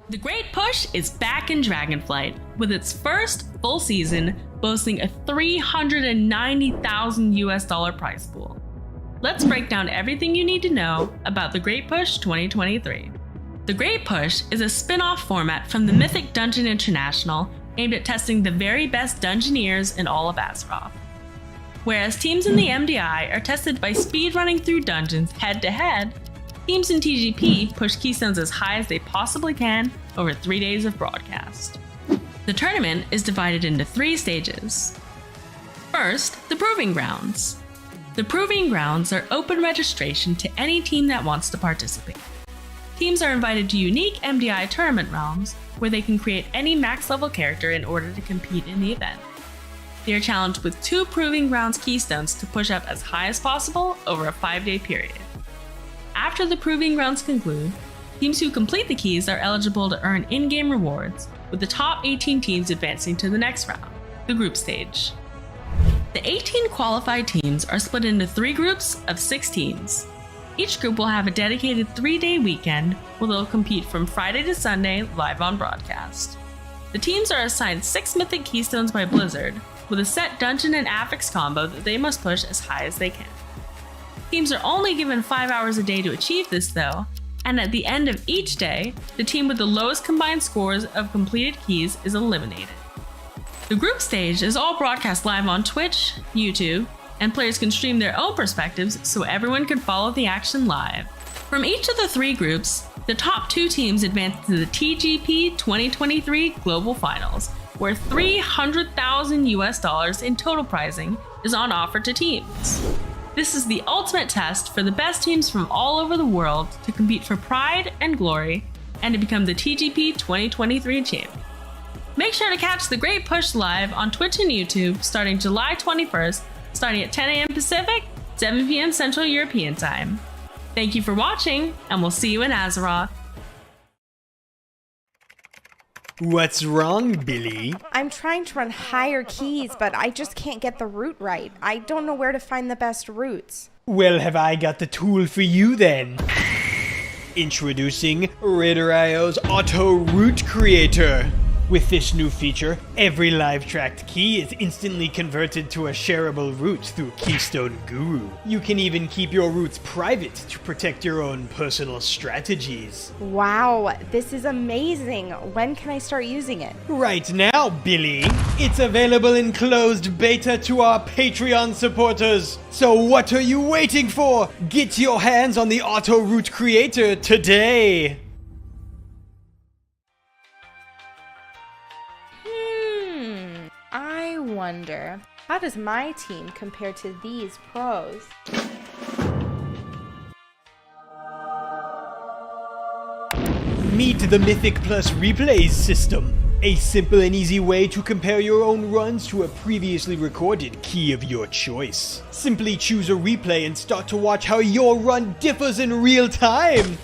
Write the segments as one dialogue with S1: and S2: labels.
S1: The Great Push is back in Dragonflight, with its first full season boasting a $390,000 US prize pool. Let's break down everything you need to know about the Great Push 2023. The Great Push is a spin-off format from the Mythic Dungeon International aimed at testing the very best dungeoneers in all of Azeroth. Whereas teams in the MDI are tested by speedrunning through dungeons head-to-head, teams in TGP push keystones as high as they possibly can over 3 days of broadcast. The tournament is divided into 3 stages. First, the Proving Grounds. The Proving Grounds are open registration to any team that wants to participate. Teams are invited to unique MDI tournament realms where they can create any max level character in order to compete in the event. They are challenged with 2 Proving Grounds keystones to push up as high as possible over a 5-day period. After the Proving Grounds conclude, teams who complete the keys are eligible to earn in-game rewards, with the top 18 teams advancing to the next round, the group stage. The 18 qualified teams are split into 3 groups of 6 teams. Each group will have a dedicated 3-day weekend where they'll compete from Friday to Sunday live on broadcast. The teams are assigned 6 mythic keystones by Blizzard, with a set dungeon and affix combo that they must push as high as they can. Teams are only given 5 hours a day to achieve this though, and at the end of each day, the team with the lowest combined scores of completed keys is eliminated. The group stage is all broadcast live on Twitch, YouTube, and players can stream their own perspectives so everyone can follow the action live. From each of the 3 groups, the top 2 teams advance to the TGP 2023 Global Finals, where $300,000 US in total prizing is on offer to teams. This is the ultimate test for the best teams from all over the world to compete for pride and glory and to become the TGP 2023 champion. Make sure to catch the Great Push live on Twitch and YouTube starting July 21st, starting at 10 a.m. Pacific, 7 p.m. Central European Time. Thank you for watching, and we'll see you in Azeroth.
S2: What's wrong, Billy?
S3: I'm trying to run higher keys, but I just can't get the route right. I don't know where to find the best routes.
S2: Well, have I got the tool for you then? Introducing Raider.io's Auto Route Creator. With this new feature, every live-tracked key is instantly converted to a shareable route through Keystone Guru. You can even keep your routes private to protect your own personal strategies.
S3: Wow, this is amazing. When can I start using it?
S2: Right now, Billy. It's available in closed beta to our Patreon supporters. So what are you waiting for? Get your hands on the Auto Route Creator today.
S3: I wonder, how does my team compare to these pros?
S2: Meet the Mythic Plus Replays system. A simple and easy way to compare your own runs to a previously recorded key of your choice. Simply choose a replay and start to watch how your run differs in real time.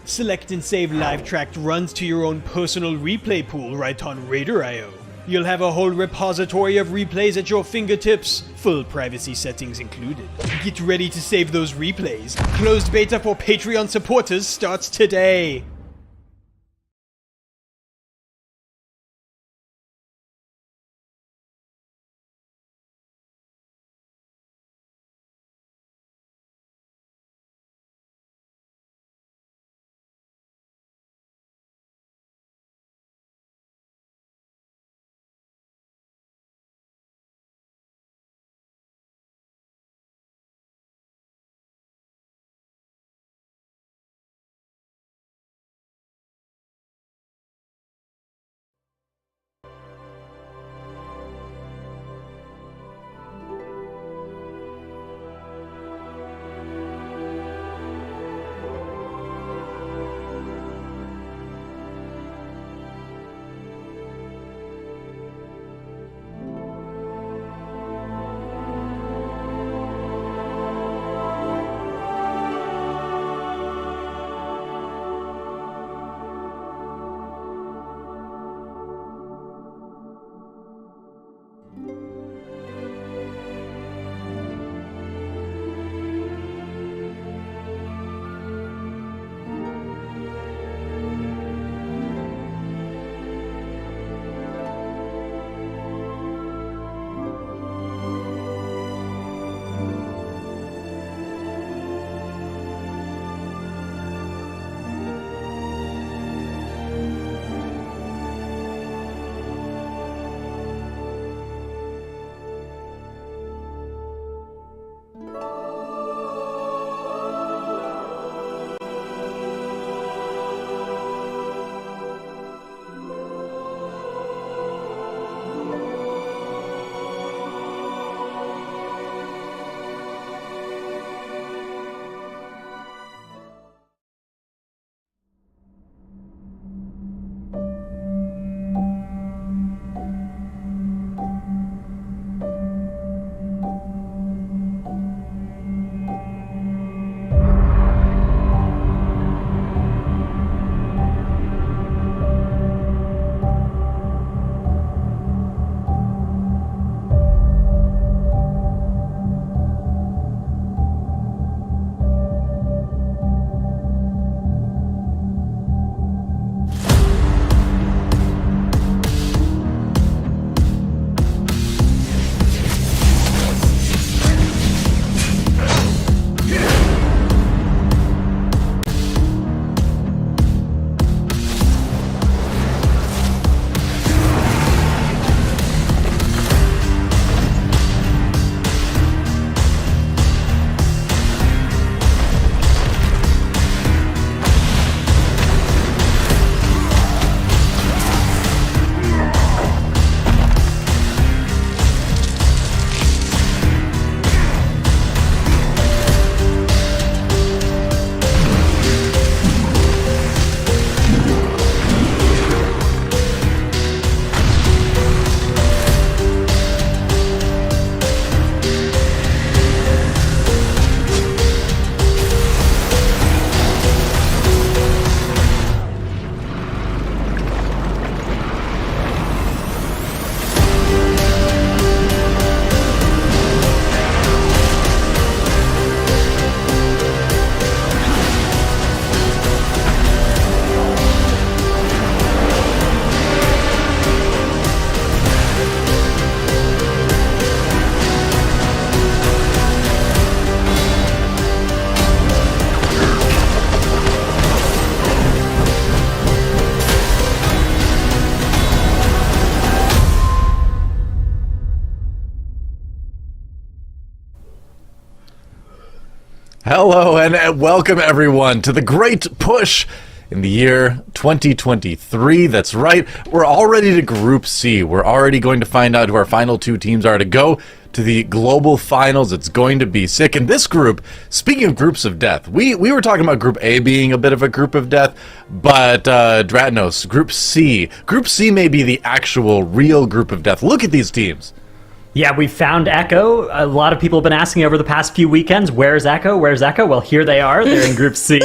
S2: Select and save live-tracked runs to your own personal replay pool right on Raider.io. You'll have a whole repository of replays at your fingertips, full privacy settings included. Get ready to save those replays. Closed beta for Patreon supporters starts today.
S4: Hello and welcome everyone to the Great Push in the year 2023. That's right, we're already to Group C. We're already going to find out who our final two teams are to go to the Global Finals. It's going to be sick. And this group, speaking of groups of death, we were talking about Group A being a bit of a group of death, but Dratnos, Group C. Group C may be the actual real group of death. Look at these teams.
S5: Yeah, we found Echo. A lot of people have been asking over the past few weekends, where's Echo? Where's Echo? Well, here they are. They're in Group C.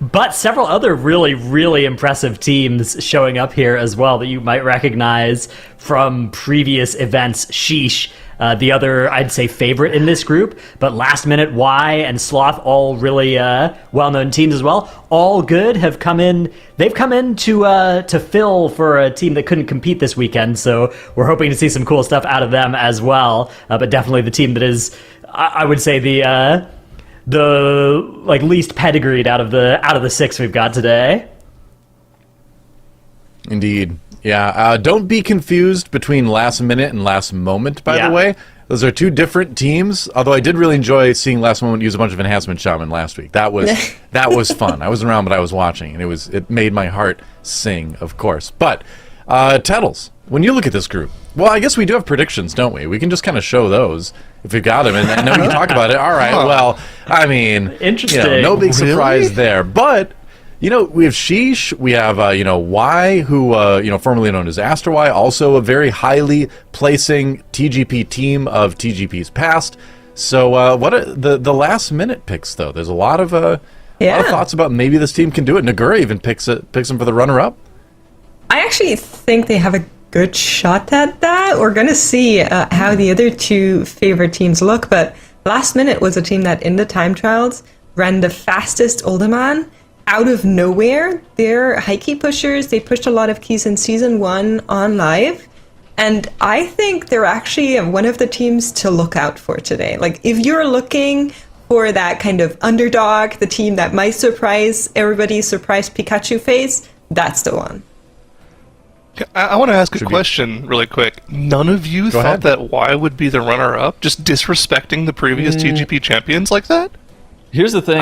S5: But several other really, really impressive teams showing up here as well that you might recognize from previous events. Sheesh. The other, I'd say, favorite in this group, but Last Minute, Y, and Sloth, all really well-known teams as well. All good have come in. They've come in to fill for a team that couldn't compete this weekend, so we're hoping to see some cool stuff out of them as well. But definitely the team that is, I would say, the least pedigreed out of the six we've got today.
S4: Indeed. Yeah, don't be confused between Last Minute and Last Moment, by the way. Those are two different teams, although I did really enjoy seeing Last Moment use a bunch of Enhancement Shaman last week. That was fun. I wasn't around, but I was watching, and it made my heart sing, of course. But, Tettles, when you look at this group, well, I guess we do have predictions, don't we? We can just kind of show those if we've got them, and then we can talk about it. All right, well, I mean,
S5: interesting.
S4: No big surprise there, but... we have Sheesh, we have, Y, who, formerly known as Aster Y, also a very highly placing TGP team of TGP's past. So, what are the last minute picks, though? There's a lot of thoughts about maybe this team can do it. Nagura even picks them for the runner-up.
S6: I actually think they have a good shot at that. We're going to see how the other two favorite teams look, but Last Minute was a team that, in the time trials, ran the fastest Uldaman. Out of nowhere, they're high key pushers. They pushed a lot of keys in Season 1 on live. And I think they're actually one of the teams to look out for today. Like, if you're looking for that kind of underdog, the team that might surprise everybody, surprise Pikachu face, that's the one.
S7: I want to ask a question really quick. None of you thought that Y would be the runner-up? Just disrespecting the previous TGP champions like that?
S8: Here's the thing.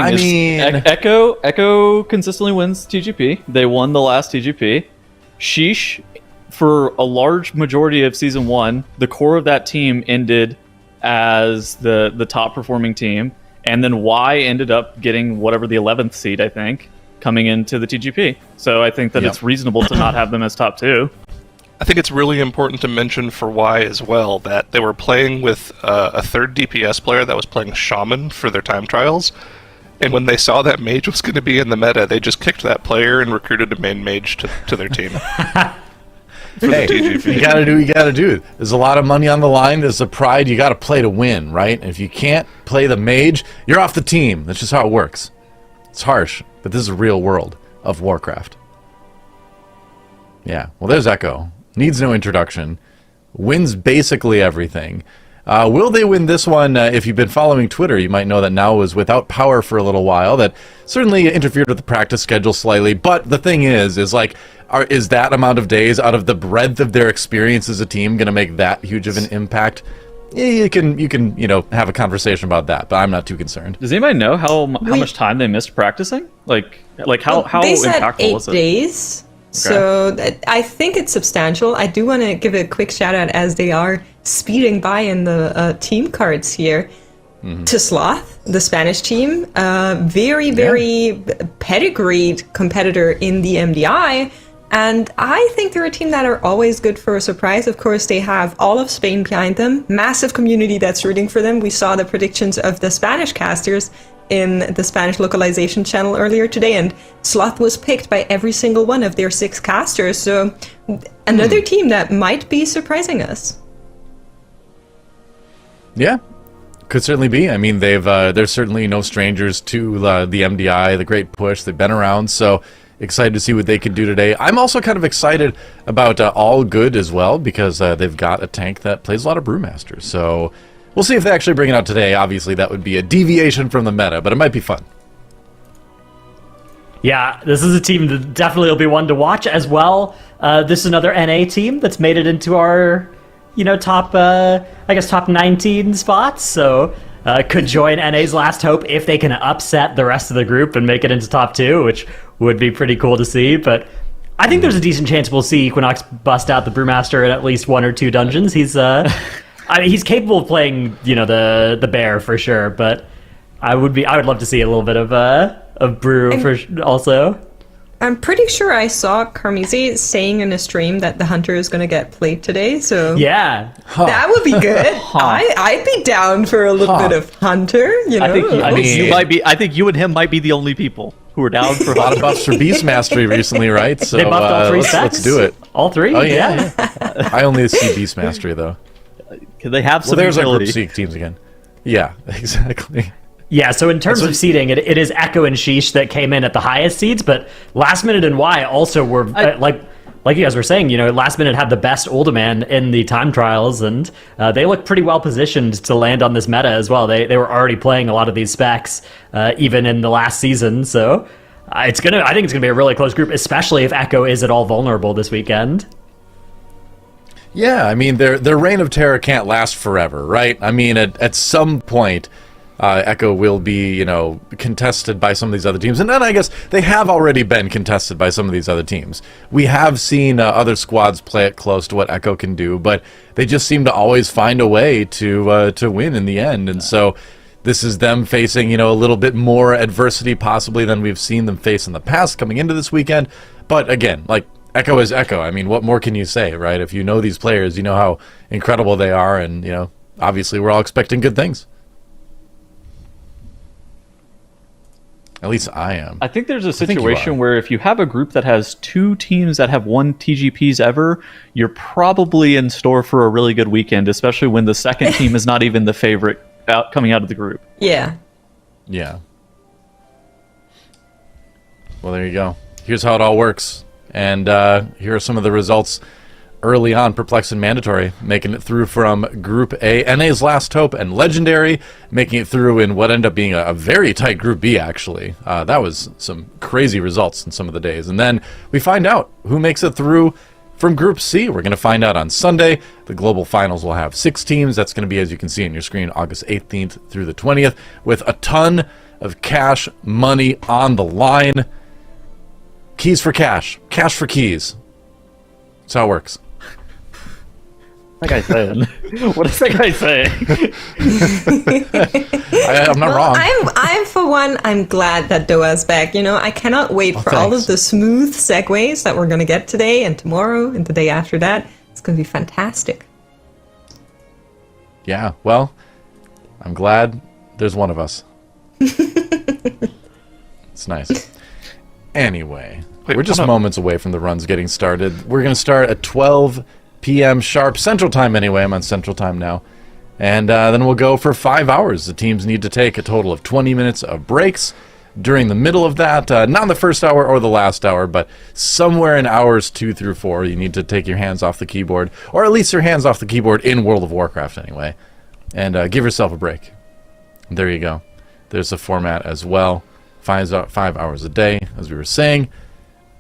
S8: Echo consistently wins TGP. They won the last TGP. Sheesh, for a large majority of Season 1, the core of that team ended as the top performing team. And then Y ended up getting whatever the 11th seed, I think, coming into the TGP. So I think that it's reasonable to not have them as top two.
S7: I think it's really important to mention for Y as well that they were playing with a third DPS player that was playing Shaman for their time trials, and when they saw that Mage was going to be in the meta, they just kicked that player and recruited a main Mage to their team.
S4: Hey, you gotta do. There's a lot of money on the line. There's a pride. You gotta play to win, right? And if you can't play the Mage, you're off the team. That's just how it works. It's harsh, but this is a real world of Warcraft. Yeah, well, there's Echo. Needs no introduction, wins basically everything. Will they win this one? If you've been following Twitter, you might know that Now was without power for a little while. That certainly interfered with the practice schedule slightly. But the thing is is that amount of days out of the breadth of their experience as a team going to make that huge of an impact? You can have a conversation about that, but I'm not too concerned.
S8: Does anybody know how much time they missed practicing? Like how
S6: they said
S8: impactful was it? 8
S6: days. So I think it's substantial. I do want to give a quick shout out as they are speeding by in the team cards here to Sloth, the Spanish team. Very pedigreed competitor in the MDI. And I think they're a team that are always good for a surprise. Of course, they have all of Spain behind them. Massive community that's rooting for them. We saw the predictions of the Spanish casters in the Spanish localization channel earlier today, and Sloth was picked by every single one of their 6 casters, so another team that might be surprising us.
S4: Yeah, could certainly be. I mean, they're certainly no strangers to the MDI, the Great Push. They've been around, so excited to see what they can do today. I'm also kind of excited about All Good as well, because they've got a tank that plays a lot of Brewmasters, so we'll see if they actually bring it out today. Obviously, that would be a deviation from the meta, but it might be fun.
S5: Yeah, this is a team that definitely will be one to watch as well. This is another NA team that's made it into our, top 19 spots. So could join NA's last hope if they can upset the rest of the group and make it into top 2, which would be pretty cool to see. But I think there's a decent chance we'll see Equinox bust out the Brewmaster in at least 1 or 2 dungeons. He's he's capable of playing, the bear for sure, but I would love to see a little bit of Brew also.
S6: I'm pretty sure I saw Carmisi saying in a stream that the Hunter is going to get played today, so
S5: yeah,
S6: that would be good. I'd be down for a little bit of Hunter.
S8: I think you and him might be the only people who are down for
S4: a lot of buffs for Beast Mastery recently, right? So
S5: they buffed all 3
S4: let's do it.
S5: All 3?
S4: Oh yeah. I only see Beast Mastery though.
S8: Can they have some
S4: there's
S8: utility?
S4: Our Group C teams again. Yeah, exactly.
S5: Yeah, so in terms of seeding, it is Echo and Sheesh that came in at the highest seeds, but Last Minute and Y also were, like you guys were saying, Last Minute had the best Uldaman in the time trials, and they look pretty well positioned to land on this meta as well. They were already playing a lot of these specs, even in the last season, so I think it's gonna be a really close group, especially if Echo is at all vulnerable this weekend.
S4: Yeah, I mean, their reign of terror can't last forever, right? I mean, at some point, Echo will be, contested by some of these other teams. And then I guess they have already been contested by some of these other teams. We have seen other squads play it close to what Echo can do, but they just seem to always find a way to win in the end. And so this is them facing, a little bit more adversity possibly than we've seen them face in the past coming into this weekend. But again, Echo is Echo. I mean, what more can you say, right? If you know these players, you know how incredible they are, and, obviously we're all expecting good things. At least I am.
S8: I think there's a situation where if you have a group that has 2 teams that have won TGPs ever, you're probably in store for a really good weekend, especially when the second team is not even the favorite coming out of the group.
S6: Yeah.
S4: Yeah. Well, there you go. Here's how it all works. And here are some of the results early on. Perplex and Mandatory making it through from Group A. NA's Last Hope and Legendary making it through in what ended up being a very tight Group B, actually. That was some crazy results in some of the days. And then we find out who makes it through from Group C. We're going to find out on Sunday. The Global Finals will have 6 teams. That's going to be, as you can see on your screen, August 18th through the 20th, with a ton of cash money on the line. Keys for cash. Cash for keys. That's how it works.
S8: That guy saying? What is that guy saying?
S4: I'm not wrong.
S6: I'm for one, I'm glad that Doa's back. I cannot wait for all of the smooth segues that we're going to get today and tomorrow and the day after that. It's going to be fantastic.
S4: Yeah, well, I'm glad there's one of us. It's nice. Anyway, we're just moments away from the runs getting started. We're going to start at 12 p.m. sharp, Central Time anyway. I'm on Central Time now. And then we'll go for 5 hours. The teams need to take a total of 20 minutes of breaks during the middle of that. Not in the first hour or the last hour, but somewhere in hours 2 through 4, you need to take your hands off the keyboard, or at least your hands off the keyboard in World of Warcraft anyway, and give yourself a break. There you go. There's the format as well. 5 hours a day, as we were saying.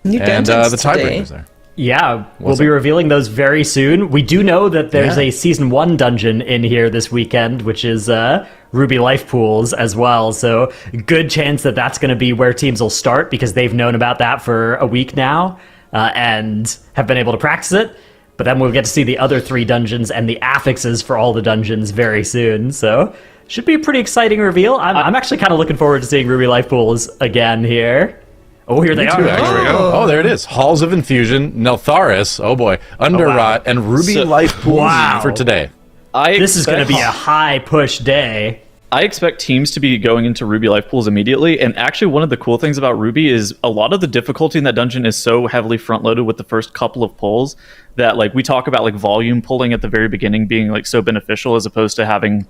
S6: New
S4: and the
S6: dungeons today.
S4: tiebreakers there.
S5: Yeah, we'll be revealing those very soon. We do know that there's a Season 1 dungeon in here this weekend, which is Ruby Life Pools as well. So good chance that that's going to be where teams will start, because they've known about that for a week now and have been able to practice it. But then we'll get to see the other 3 dungeons and the affixes for all the dungeons very soon. So should be a pretty exciting reveal. I'm actually kind of looking forward to seeing Ruby Life Pools again here. Oh, here they are.
S4: Oh, there it is. Halls of Infusion, Neltharis, oh boy, Underrot, and Ruby Life Pools for today.
S5: This is going to be a high push day.
S8: I expect teams to be going into Ruby Life Pools immediately, and actually one of the cool things about Ruby is a lot of the difficulty in that dungeon is so heavily front-loaded with the first couple of pulls that, like, we talk about, like, volume pulling at the very beginning being, like, so beneficial as opposed to having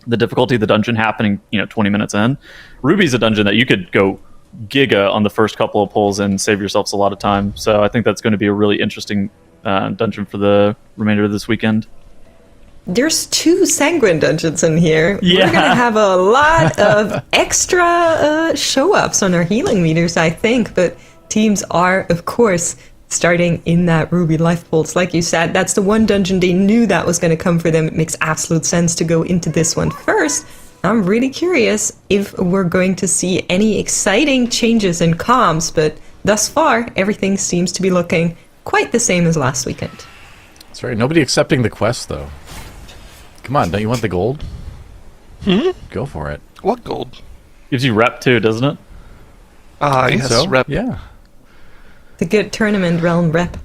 S8: the difficulty of the dungeon happening, 20 minutes in. Ruby's a dungeon that you could go giga on the first couple of pulls and save yourselves a lot of time. So I think that's going to be a really interesting dungeon for the remainder of this weekend.
S6: There's 2 Sanguine dungeons in here.
S5: Yeah.
S6: We're going to have a lot of extra show-ups on our healing meters, I think. But teams are, of course, starting in that Ruby Life Pulse. Like you said, that's the one dungeon they knew that was going to come for them. It makes absolute sense to go into this one first. I'm really curious if we're going to see any exciting changes in comms, but thus far, everything seems to be looking quite the same as last weekend.
S4: That's right. Nobody accepting the quest, though. Come on, don't you want the gold? Go for it.
S7: What gold?
S8: Gives you rep too, doesn't it?
S7: Yes,
S4: So,
S7: rep.
S4: yeah.
S6: The good tournament realm rep.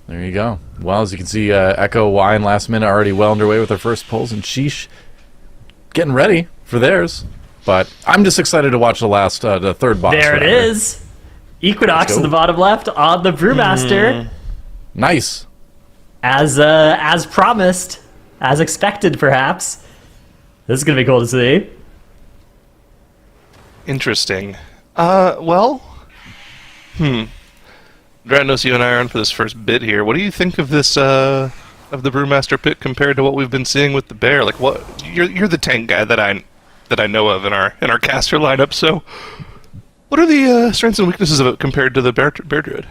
S4: There you go. Well, as you can see, Echo, Y, and Last Minute are already well underway with their first pulls, and Sheesh getting ready for theirs. But I'm just excited to watch the third boss.
S5: There it is. Equinox in the bottom left on the Brewmaster.
S4: Nice.
S5: As promised, as expected, perhaps. This is gonna be cool to see.
S7: Interesting. Dranos, you and I are on for this first bit here. What do you think of this, of the Brewmaster pick compared to what we've been seeing with the Bear? Like, what? You're the tank guy that I know of in our caster lineup. So, what are the strengths and weaknesses of it compared to the Bear Druid?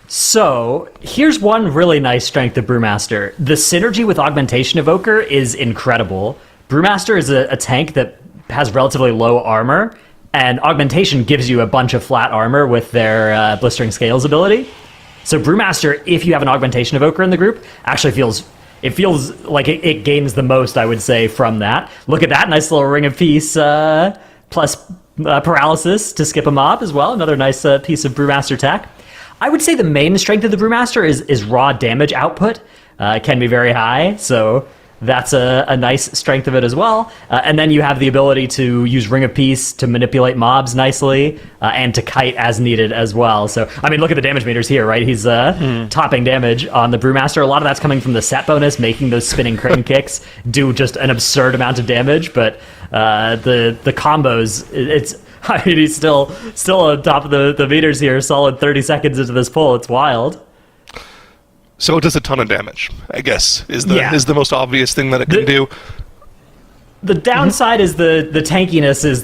S5: So, here's one really nice strength of Brewmaster. The synergy with Augmentation Evoker is incredible. Brewmaster is a tank that has relatively low armor, and Augmentation gives you a bunch of flat armor with their Blistering Scales ability. So Brewmaster, if you have an Augmentation Evoker in the group, actually feels like it gains the most, I would say, from that. Look at that, nice little Ring of Peace plus Paralysis to skip a mob as well. Another nice piece of Brewmaster tech. I would say the main strength of the Brewmaster is raw damage output. It can be very high, so that's a nice strength of it as well. And then you have the ability to use Ring of Peace to manipulate mobs nicely and to kite as needed as well. So, I mean, look at the damage meters here, right? He's topping damage on the Brewmaster. A lot of that's coming from the set bonus, making those spinning crane kicks do just an absurd amount of damage. But the combos, I mean, he's still on top of the meters here, solid 30 seconds into this pull. It's wild.
S7: So it does a ton of damage, I guess, is the most obvious thing that it can do.
S5: The downside is the tankiness is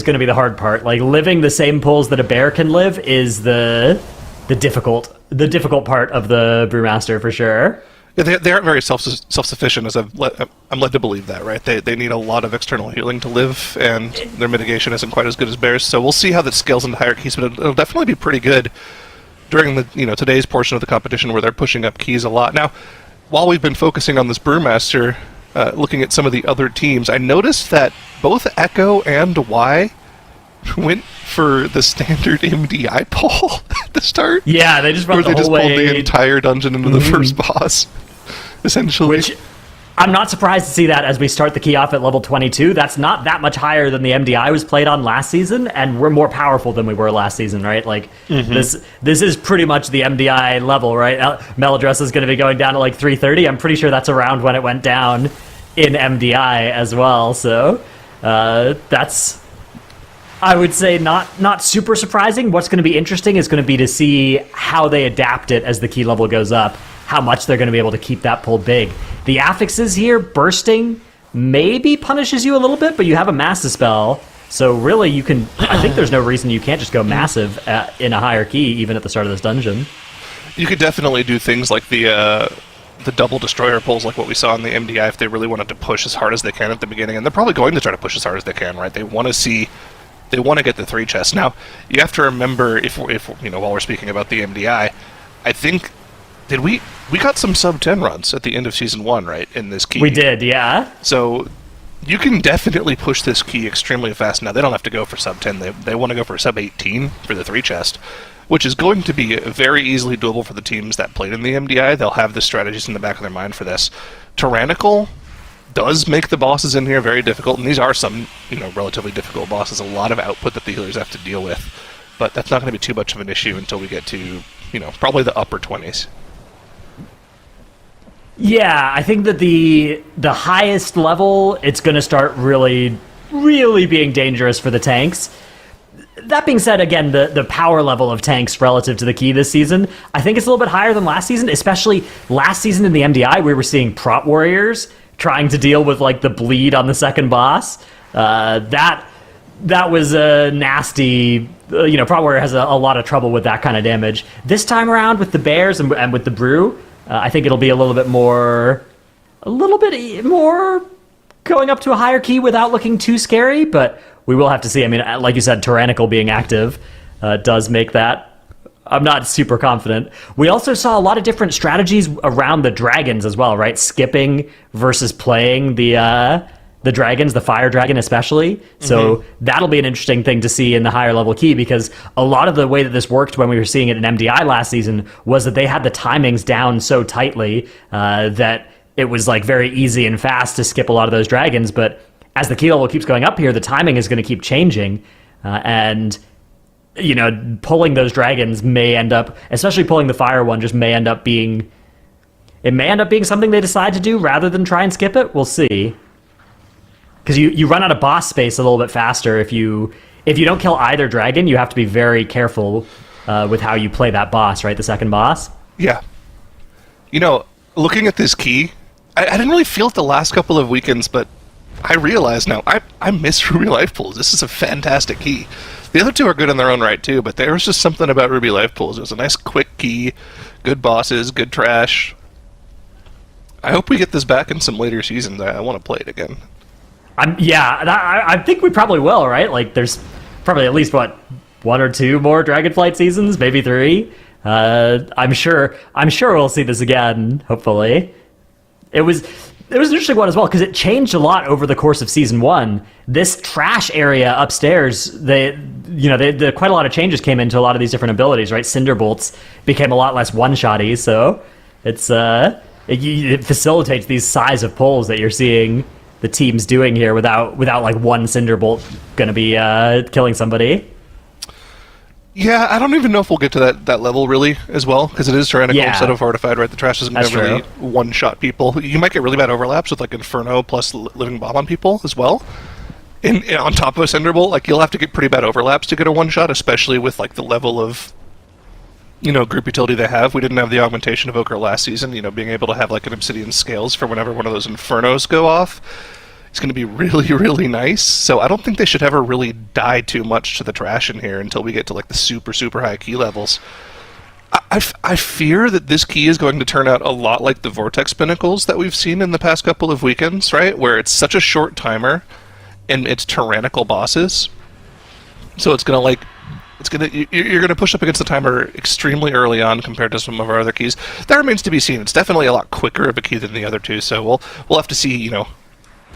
S5: going to be the hard part. Like, living the same pulls that a bear can live is the difficult part of the Brewmaster for sure.
S7: Yeah, they aren't very self-sufficient, as I'm led to believe that, right? They need a lot of external healing to live, and their mitigation isn't quite as good as bears. So we'll see how that scales into higher keys, but it'll definitely be pretty good during the today's portion of the competition where they're pushing up keys a lot. Now, while we've been focusing on this Brewmaster, looking at some of the other teams, I noticed that both Echo and Y went for the standard MDI pull at the start.
S5: Yeah, they just pulled
S7: the entire dungeon into the first boss, essentially.
S5: Which I'm not surprised to see that as we start the key off at level 22. That's not that much higher than the MDI was played on last season, and we're more powerful than we were last season, right? Like, this is pretty much the MDI level, right? Melodress is going to be going down to like 330. I'm pretty sure that's around when it went down in MDI as well. So that's, I would say, not super surprising. What's going to be interesting is going to be to see how they adapt it as the key level goes up, how much they're going to be able to keep that pull big. The affixes here, bursting, maybe punishes you a little bit, but you have a massive spell, so really you can, I think there's no reason you can't just go massive in a higher key, even at the start of this dungeon.
S7: You could definitely do things like the double destroyer pulls, like what we saw in the MDI, if they really wanted to push as hard as they can at the beginning, and they're probably going to try to push as hard as they can, right? They want to get the 3 chests. Now, you have to remember, if while we're speaking about the MDI, I think, we got some sub 10 runs at the end of season 1, right, in this key.
S5: We did, yeah.
S7: So you can definitely push this key extremely fast. Now, they don't have to go for sub 10. They want to go for sub 18 for the 3 chest, which is going to be very easily doable for the teams that played in the MDI. They'll have the strategies in the back of their mind for this. Tyrannical does make the bosses in here very difficult, and these are some, relatively difficult bosses. A lot of output that the healers have to deal with, but that's not going to be too much of an issue until we get to, probably the upper 20s.
S5: Yeah, I think that the highest level, it's going to start really, really being dangerous for the tanks. That being said, again, the power level of tanks relative to the key this season, I think it's a little bit higher than last season, especially last season in the MDI, we were seeing prop warriors trying to deal with like the bleed on the second boss. That was a nasty, prop warrior has a lot of trouble with that kind of damage. This time around with the bears and with the brew, I think it'll be a little bit more going up to a higher key without looking too scary, but we will have to see. I mean, like you said, Tyrannical being active does make that. I'm not super confident. We also saw a lot of different strategies around the dragons as well, right? Skipping versus playing the dragons, the fire dragon especially. So that'll be an interesting thing to see in the higher level key, because a lot of the way that this worked when we were seeing it in MDI last season was that they had the timings down so tightly that it was like very easy and fast to skip a lot of those dragons. But as the key level keeps going up here, the timing is going to keep changing. And you know, pulling those dragons may end up, especially pulling the fire one, just may end up being something they decide to do rather than try and skip it. We'll see. Because you run out of boss space a little bit faster if you don't kill either dragon. You have to be very careful with how you play that boss, right? The second boss.
S7: Yeah. You know, looking at this key, I didn't really feel it the last couple of weekends, but I realize now I miss Ruby Life Pools. This is a fantastic key. The other two are good in their own right too, but there was just something about Ruby Life Pools. It was a nice quick key, good bosses, good trash. I hope we get this back in some later seasons. I want to play it again.
S5: I think we probably will, right? Like, there's probably at least, one or two more Dragonflight seasons, maybe 3. I'm sure we'll see this again, hopefully. It was an interesting one as well, because it changed a lot over the course of season 1. This trash area upstairs, quite a lot of changes came into a lot of these different abilities, right? Cinderbolts became a lot less one-shotty, so it facilitates these size of pulls that you're seeing the teams doing here without like one Cinderbolt going to be killing somebody.
S7: Yeah, I don't even know if we'll get to that level really as well, because it is tyrannical instead of fortified, right? The trash isn't going to really one-shot people. You might get really bad overlaps with like Inferno plus Living Bomb on people as well. And on top of a Cinderbolt, like you'll have to get pretty bad overlaps to get a one-shot, especially with like the level of group utility they have. We didn't have the augmentation of Ochre last season, being able to have like an Obsidian Scales for whenever one of those Infernos go off. It's going to be really, really nice. So I don't think they should ever really die too much to the trash in here until we get to like the super, super high key levels. I fear that this key is going to turn out a lot like the Vortex Pinnacles that we've seen in the past couple of weekends, right? Where it's such a short timer and it's tyrannical bosses. So it's going to you're going to push up against the timer extremely early on compared to some of our other keys. That remains to be seen. It's definitely a lot quicker of a key than the other two. So we'll have to see,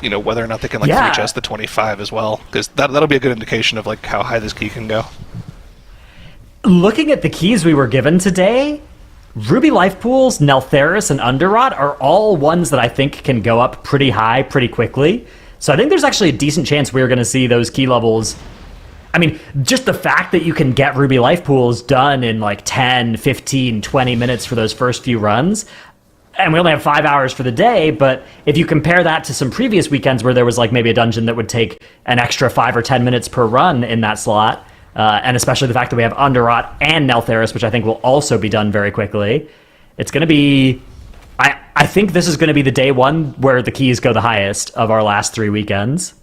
S7: whether or not they can reach us the 25 as well, because that'll be a good indication of like how high this key can go.
S5: Looking at the keys we were given today, Ruby Life Pools, Neltheris, and Underrot are all ones that I think can go up pretty high pretty quickly. So I think there's actually a decent chance we're going to see those key levels. I mean, just the fact that you can get Ruby Life Pools done in like 10, 15, 20 minutes for those first few runs, and we only have 5 hours for the day, but if you compare that to some previous weekends where there was like maybe a dungeon that would take an extra 5 or 10 minutes per run in that slot, and especially the fact that we have Underrot and Neltheris, which I think will also be done very quickly, it's going to be... I think this is going to be the day one where the keys go the highest of our last 3 weekends.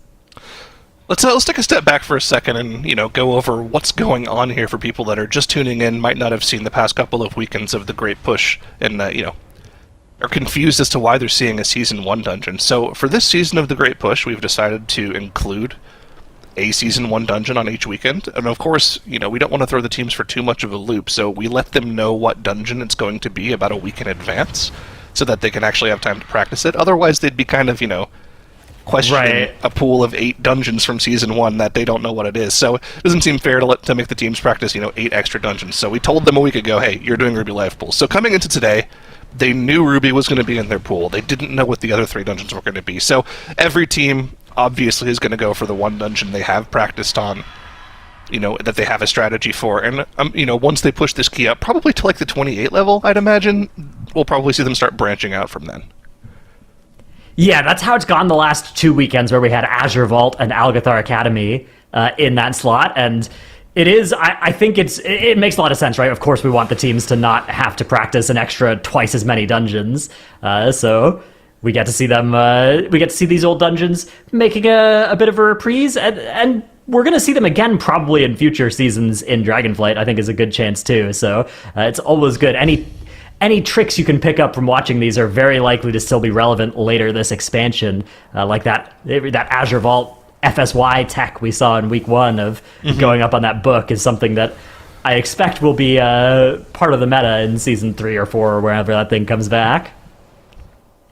S7: Let's take a step back for a second and go over what's going on here for people that are just tuning in, might not have seen the past couple of weekends of the Great Push, and are confused as to why they're seeing a Season 1 dungeon. So for this season of the Great Push, we've decided to include a Season 1 dungeon on each weekend. And of course, we don't want to throw the teams for too much of a loop, so we let them know what dungeon it's going to be about a week in advance, so that they can actually have time to practice it. Otherwise, they'd be kind of, questioning a pool of 8 dungeons from Season 1 that they don't know what it is. So it doesn't seem fair to make the teams practice, 8 extra dungeons. So we told them a week ago, hey, you're doing Ruby Life Pools. So coming into today, they knew Ruby was going to be in their pool. They didn't know what the other 3 dungeons were going to be. So every team obviously is going to go for the one dungeon they have practiced on, that they have a strategy for. And, once they push this key up, probably to like the 28 level, I'd imagine, we'll probably see them start branching out from then.
S5: Yeah, that's how it's gone the last 2 weekends where we had Azure Vault and Algathar Academy in that slot. And it is, I think it makes a lot of sense, right? Of course, we want the teams to not have to practice an extra twice as many dungeons. So we get to see them, we get to see these old dungeons making a bit of a reprise. And we're going to see them again probably in future seasons in Dragonflight, I think is a good chance too. So it's always good. any tricks you can pick up from watching these are very likely to still be relevant later this expansion, like that Azure Vault FSY tech we saw in week 1 of going up on that book is something that I expect will be part of the meta in season 3 or 4 or wherever that thing comes back.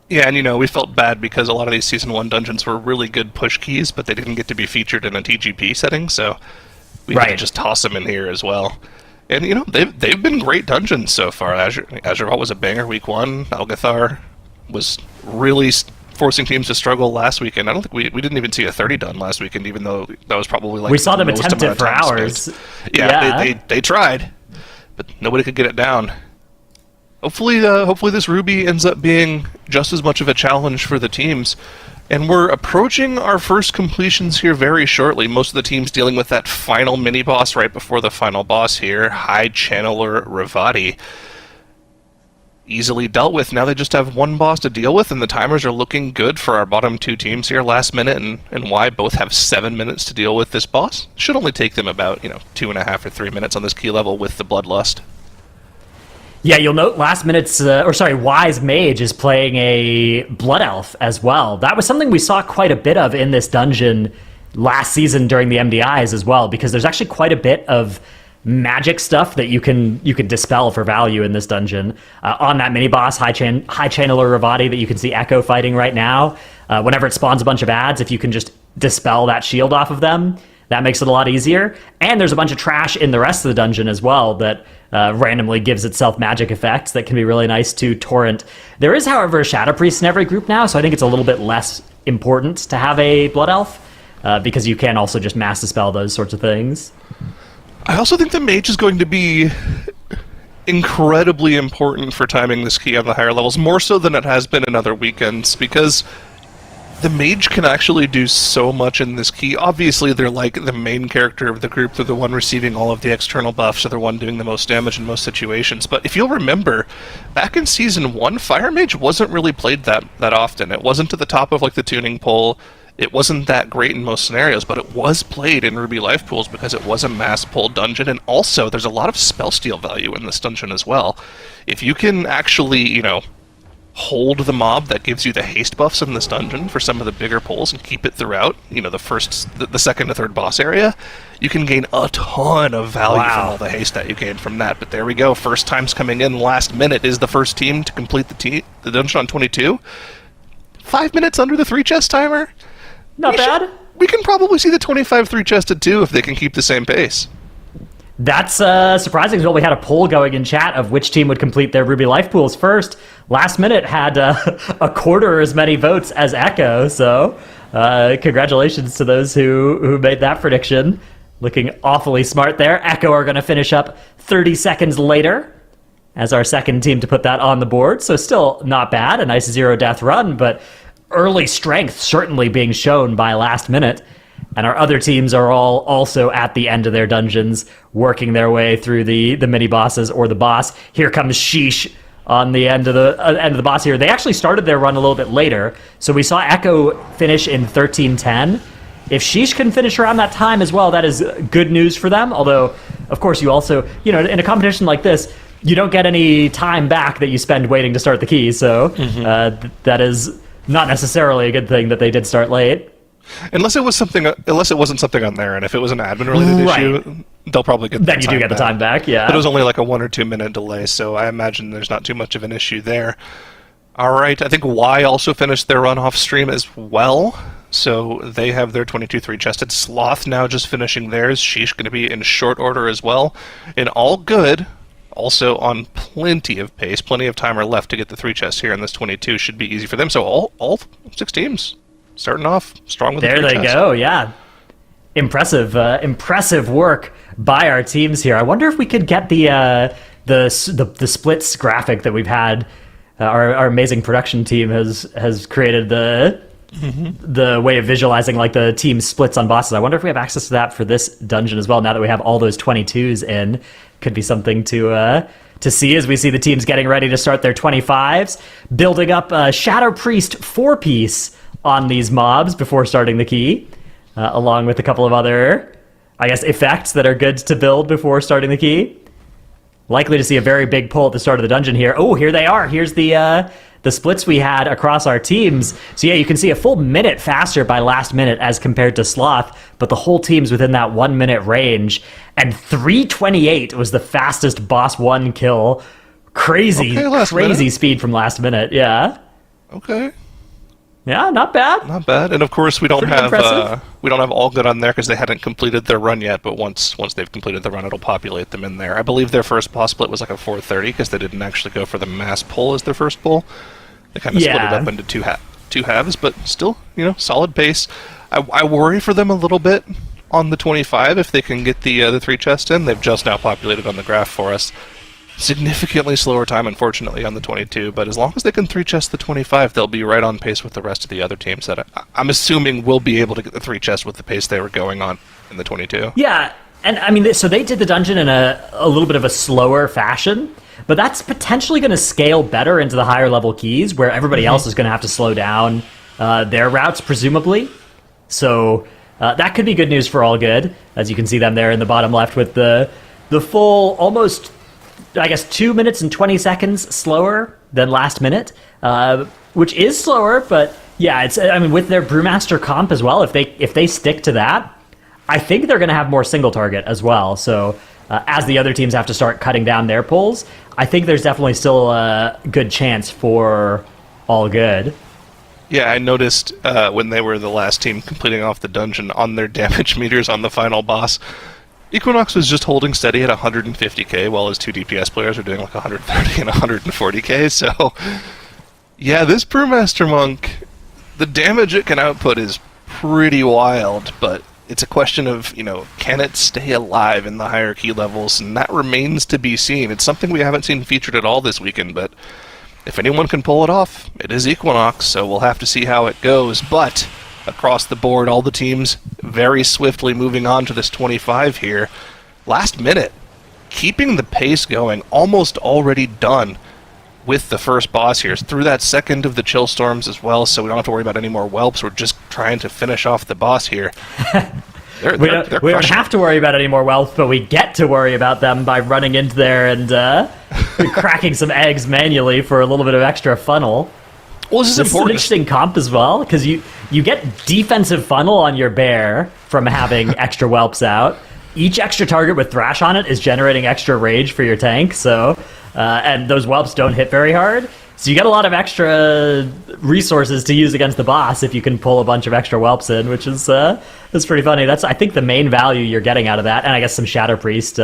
S7: Yeah, and we felt bad because a lot of these season 1 dungeons were really good push keys, but they didn't get to be featured in a TGP setting, so we had to just toss them in here as well. And they've been great dungeons so far. Azure Vault was a banger week 1. Algathar was really forcing teams to struggle last weekend. I don't think we didn't even see a 30 done last weekend, even though that was probably like
S5: we saw them
S7: the most
S5: attempt it
S7: amount
S5: for
S7: of time
S5: hours.
S7: spent. Yeah. They tried, but nobody could get it down. Hopefully this Ruby ends up being just as much of a challenge for the teams. And we're approaching our first completions here very shortly. Most of the teams dealing with that final mini-boss right before the final boss here, High Channeler Ravati. Easily dealt with. Now they just have one boss to deal with, and the timers are looking good for our bottom 2 teams here. Last Minute and Y both have 7 minutes to deal with this boss. Should only take them about 2.5 or 3 minutes on this key level with the Bloodlust.
S5: Yeah, you'll note Last Minute's, Y's Mage is playing a Blood Elf as well. That was something we saw quite a bit of in this dungeon last season during the MDIs as well, because there's actually quite a bit of magic stuff that you can dispel for value in this dungeon. On that mini-boss, High Channeler Ravati that you can see Echo fighting right now, whenever it spawns a bunch of ads, if you can just dispel that shield off of them, that makes it a lot easier. And there's a bunch of trash in the rest of the dungeon as well that randomly gives itself magic effects that can be really nice to torrent. There is, however, a Shadow Priest in every group now, so I think it's a little bit less important to have a Blood Elf, because you can also just mass dispel those sorts of things.
S7: I also think the Mage is going to be incredibly important for timing this key on the higher levels, more so than it has been in other weekends, because the Mage can actually do so much in this key. Obviously, they're like the main character of the group. They're the one receiving all of the external buffs. They're the one doing the most damage in most situations. But if you'll remember, back in Season 1, Fire Mage wasn't really played that often. It wasn't to the top of like the tuning pole. It wasn't that great in most scenarios, but it was played in Ruby Life Pools because it was a mass pull dungeon, and also there's a lot of spell steal value in this dungeon as well. If you can actually, hold the mob that gives you the haste buffs in this dungeon for some of the bigger pulls and keep it throughout, the second to third boss area, you can gain a ton of value from all the haste that you gain from that. But there we go, first times coming in. Last Minute is the first team to complete the dungeon on 22. 5 minutes under the 3-chest timer.
S5: Not bad.
S7: We can probably see the 25 3-chested too if they can keep the same pace.
S5: That's surprising as well. We had a poll going in chat of which team would complete their Ruby Life Pools first. Last Minute had a quarter as many votes as Echo, so congratulations to those who made that prediction. Looking awfully smart there. Echo are going to finish up 30 seconds later as our second team to put that on the board, so still not bad. A nice 0-death run, but early strength certainly being shown by Last Minute. And our other teams are all also at the end of their dungeons, working their way through the mini bosses or the boss. Here comes Sheesh on the end of the boss here. They actually started their run a little bit later, so we saw Echo finish in 13:10. If Sheesh can finish around that time as well, that is good news for them. Although, of course, you also, in a competition like this, you don't get any time back that you spend waiting to start the key. So that is not necessarily a good thing that they did start late.
S7: Unless it wasn't something on there, and if it was an admin-related issue, they'll probably get.
S5: Then you do get the time back, yeah.
S7: But it was only like a 1 or 2 minute delay, so I imagine there's not too much of an issue there. All right, I think Y also finished their run off stream as well, so they have their 22 3-chested. Sloth now just finishing theirs. Sheesh going to be in short order as well, and all good. Also on plenty of pace, plenty of timer left to get the 3-chest here, and this 22 should be easy for them. So all 6 teams starting off strong with the 3-chest.
S5: There they go, yeah. Impressive work by our teams here. I wonder if we could get the splits graphic that we've had. Our amazing production team has created the way of visualizing like the team splits on bosses. I wonder if we have access to that for this dungeon as well. Now that we have all those 22s in, could be something to see as we see the teams getting ready to start their 25s, building up a Shadow Priest 4-piece on these mobs before starting the key, along with a couple of other, I guess, effects that are good to build before starting the key. likely to see a very big pull at the start of the dungeon here. Oh, here they are. Here's the splits we had across our teams. So yeah, you can see a full minute faster by last minute as compared to Sloth, but the whole team's within that 1 minute range. And 3:28 was the fastest boss 1 kill. Crazy speed from last minute. Yeah.
S7: Okay.
S5: Yeah, not bad.
S7: Not bad. And of course, we don't have All Good on there because they hadn't completed their run yet. But once they've completed the run, it'll populate them in there. I believe their first boss split was like a 4:30 because they didn't actually go for the mass pull as their first pull. They kind of split it up into two halves, but still, solid pace. I worry for them a little bit on the 25 if they can get the 3 chests in. They've just now populated on the graph for us. Significantly slower time, unfortunately, on the 22, but as long as they can 3 chest the 25, they'll be right on pace with the rest of the other teams that I'm assuming will be able to get the 3 chests with the pace they were going on in the 22.
S5: Yeah, and I mean, so they did the dungeon in a little bit of a slower fashion, but that's potentially going to scale better into the higher level keys where everybody else is going to have to slow down their routes, presumably. So that could be good news for All Good, as you can see them there in the bottom left with the full almost, I guess, 2 minutes and 20 seconds slower than last minute, which is slower, but yeah, with their Brewmaster comp as well, if they stick to that, I think they're going to have more single target as well. So as the other teams have to start cutting down their pulls, I think there's definitely still a good chance for All Good.
S7: Yeah, I noticed when they were the last team completing off the dungeon on their damage meters on the final boss, Equinox was just holding steady at 150k while his 2 DPS players are doing like 130 and 140k, so yeah, this Brewmaster Monk, the damage it can output is pretty wild, but it's a question of, can it stay alive in the higher key levels, and that remains to be seen. It's something we haven't seen featured at all this weekend, but if anyone can pull it off, it is Equinox, so we'll have to see how it goes, but across the board, all the teams very swiftly moving on to this 25 here. Last minute, keeping the pace going, almost already done with the first boss here. Through that second of the chill storms as well, so we don't have to worry about any more whelps. We're just trying to finish off the boss here.
S5: We don't have to worry about any more whelps, but we get to worry about them by running into there and cracking some eggs manually for a little bit of extra funnel.
S7: Well, this
S5: is an interesting comp as well, because you get defensive funnel on your bear from having extra whelps out. Each extra target with Thrash on it is generating extra rage for your tank, so and those whelps don't hit very hard. So you get a lot of extra resources to use against the boss if you can pull a bunch of extra whelps in, which is pretty funny. That's, I think, the main value you're getting out of that, and I guess some Shadow Priest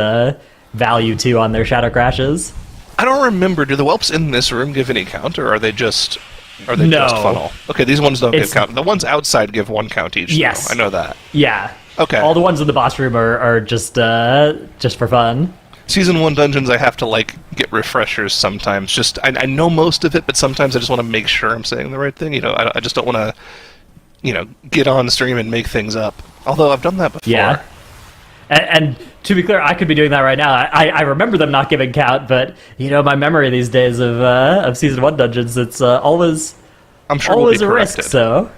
S5: value too on their Shadow Crashes.
S7: I don't remember. Do the whelps in this room give any count, or are they just just funnel? Okay, these ones don't give count. The ones outside give 1 count each.
S5: Yes,
S7: though. I know that.
S5: Yeah.
S7: Okay.
S5: All the ones in the boss room are just for fun.
S7: Season 1 dungeons, I have to get refreshers sometimes. I know most of it, but sometimes I just want to make sure I'm saying the right thing. I just don't want to, get on stream and make things up. Although I've done that before. Yeah.
S5: And to be clear, I could be doing that right now. I remember them not giving count, but my memory these days of Season 1 dungeons, it's always always a risk. So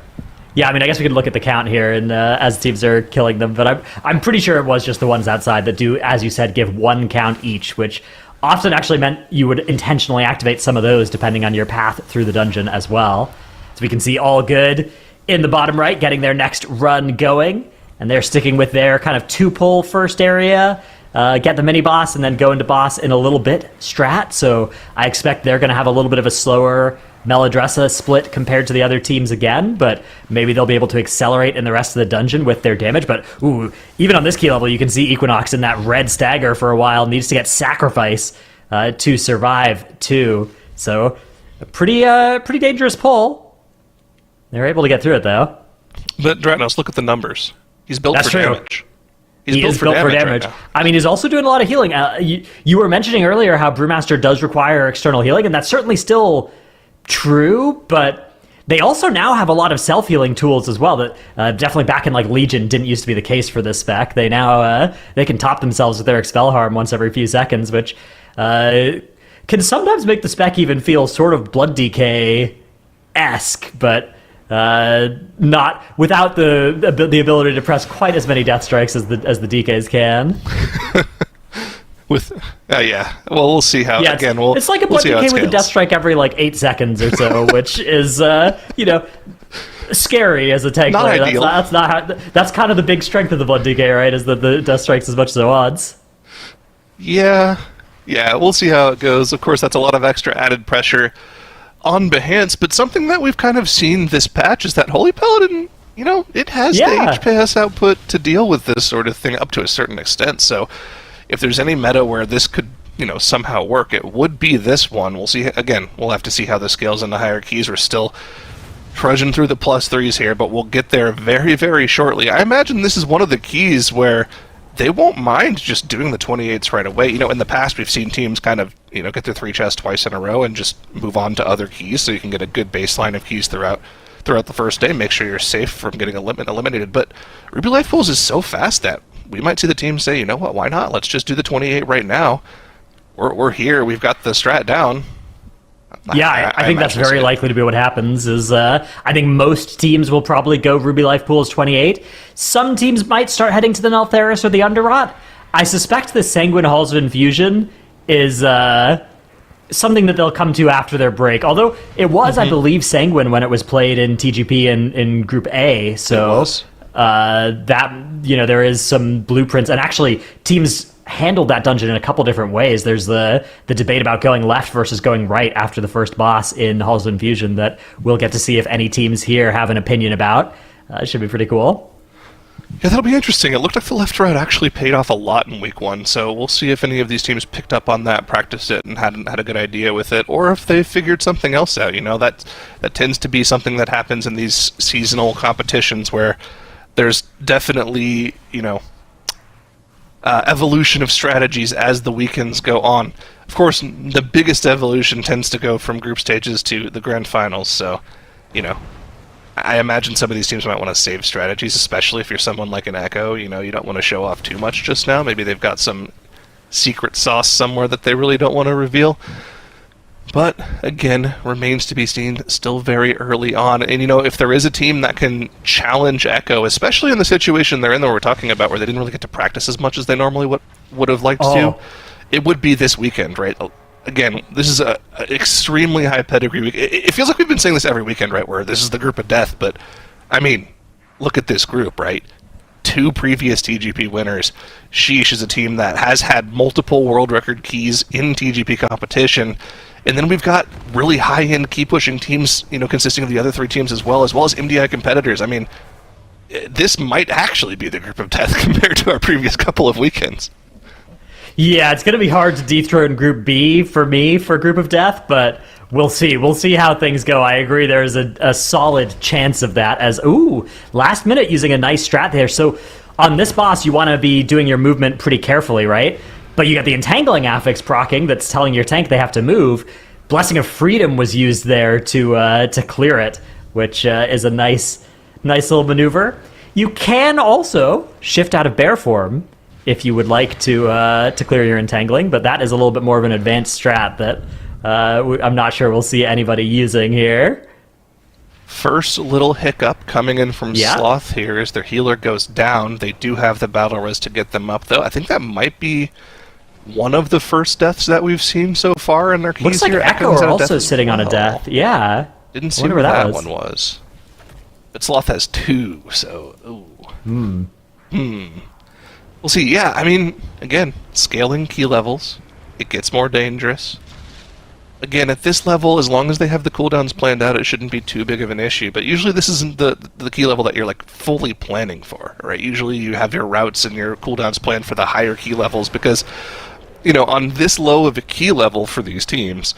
S5: yeah, I guess we could look at the count here and as teams are killing them, but I'm pretty sure it was just the ones outside that do, as you said, give 1 count each, which often actually meant you would intentionally activate some of those depending on your path through the dungeon as well. So we can see All Good in the bottom right getting their next run going, and they're sticking with their kind of 2-pull first area, get the mini boss, and then go into boss in a little bit strat. So I expect they're going to have a little bit of a slower Meladressa split compared to the other teams again, but maybe they'll be able to accelerate in the rest of the dungeon with their damage. But even on this key level, you can see Equinox in that red stagger for a while, needs to get sacrifice to survive too. So a pretty dangerous pull. They're able to get through it though.
S7: But Dratnos, look at the numbers. He's built for damage.
S5: He is built for damage. Right, he's also doing a lot of healing. You were mentioning earlier how Brewmaster does require external healing, and that's certainly still true, but they also now have a lot of self-healing tools as well that definitely back in Legion didn't used to be the case for this spec. They now they can top themselves with their Expel Harm once every few seconds, which can sometimes make the spec even feel sort of Blood DK-esque, but not without the ability to press quite as many death strikes as the DKs can.
S7: With yeah, well, we'll see how.
S5: Yeah,
S7: again,
S5: it's like a
S7: we'll
S5: blood
S7: see how it
S5: DK with a
S7: scales.
S5: death strike every like 8 seconds or so, which is scary as a tank
S7: Not
S5: player.
S7: ideal.
S5: That's not how, that's kind of the big strength of the blood DK, right? Is that the death strikes as much as the odds.
S7: Yeah, we'll see how it goes. Of course, that's a lot of extra added pressure on Behance, but something that we've kind of seen this patch is that Holy Paladin, it has the HPS output to deal with this sort of thing up to a certain extent. So if there's any meta where this could, somehow work, it would be this one. We'll see. Again, we'll have to see how this scales into higher keys. We're still trudging through the +3s here, but we'll get there very, very shortly. I imagine this is one of the keys where they won't mind just doing the 28s right away. In the past, we've seen teams kind of, get their 3 chests twice in a row and just move on to other keys, so you can get a good baseline of keys throughout the first day. Make sure you're safe from getting eliminated. But Ruby Life Pools is so fast that we might see the team say, you know what, why not? Let's just do the 28 right now. We're here. We've got the strat down.
S5: Yeah, I think that's very likely to be what happens. I think most teams will probably go Ruby Life Pools 28. Some teams might start heading to the Neltheris or the Underrot. I suspect the Sanguine Halls of Infusion is something that they'll come to after their break. Although it was, I believe, Sanguine when it was played in TGP in Group A. So there is some blueprints, and actually teams handled that dungeon in a couple different ways. There's the debate about going left versus going right after the first boss in Halls of Infusion that we'll get to see if any teams here have an opinion about. It should be pretty cool.
S7: Yeah, that'll be interesting. It looked like the left right actually paid off a lot in week 1, so we'll see if any of these teams picked up on that, practiced it, and had a good idea with it, or if they figured something else out. That tends to be something that happens in these seasonal competitions where there's definitely, evolution of strategies as the weekends go on. Of course, the biggest evolution tends to go from group stages to the grand finals, so, I imagine some of these teams might want to save strategies, especially if you're someone like an Echo. You don't want to show off too much just now. Maybe they've got some secret sauce somewhere that they really don't want to reveal. But, again, remains to be seen, still very early on. And, if there is a team that can challenge Echo, especially in the situation they're in that we're talking about, where they didn't really get to practice as much as they normally would have liked to, it would be this weekend, right? Again, this is a extremely high pedigree week. It feels like we've been saying this every weekend, right, where this is the group of death, but, look at this group, right? 2 previous TGP winners. Sheesh is a team that has had multiple world record keys in TGP competition. And then we've got really high-end key-pushing teams, consisting of the other 3 teams as well as MDI competitors. This might actually be the group of death compared to our previous couple of weekends.
S5: Yeah, it's going to be hard to dethrone Group B for me for Group of Death, but we'll see. We'll see how things go. I agree there's a solid chance of that as, last minute using a nice strat there. So on this boss, you want to be doing your movement pretty carefully, right? But you got the Entangling Affix proccing that's telling your tank they have to move. Blessing of Freedom was used there to clear it, which is a nice little maneuver. You can also shift out of bear form if you would like to clear your Entangling, but that is a little bit more of an advanced strat that I'm not sure we'll see anybody using here.
S7: First little hiccup coming in from Sloth here as their healer goes down. They do have the battle res to get them up, though. I think that might be one of the first deaths that we've seen so far in their keys.
S5: Looks like
S7: here.
S5: Echo are also sitting on a death. Yeah.
S7: Didn't see where that one was. But Sloth has 2, so... We'll see. Yeah, again, scaling key levels. It gets more dangerous. Again, at this level, as long as they have the cooldowns planned out, it shouldn't be too big of an issue. But usually this isn't the key level that you're fully planning for, right? Usually you have your routes and your cooldowns planned for the higher key levels because, on this low of a key level for these teams,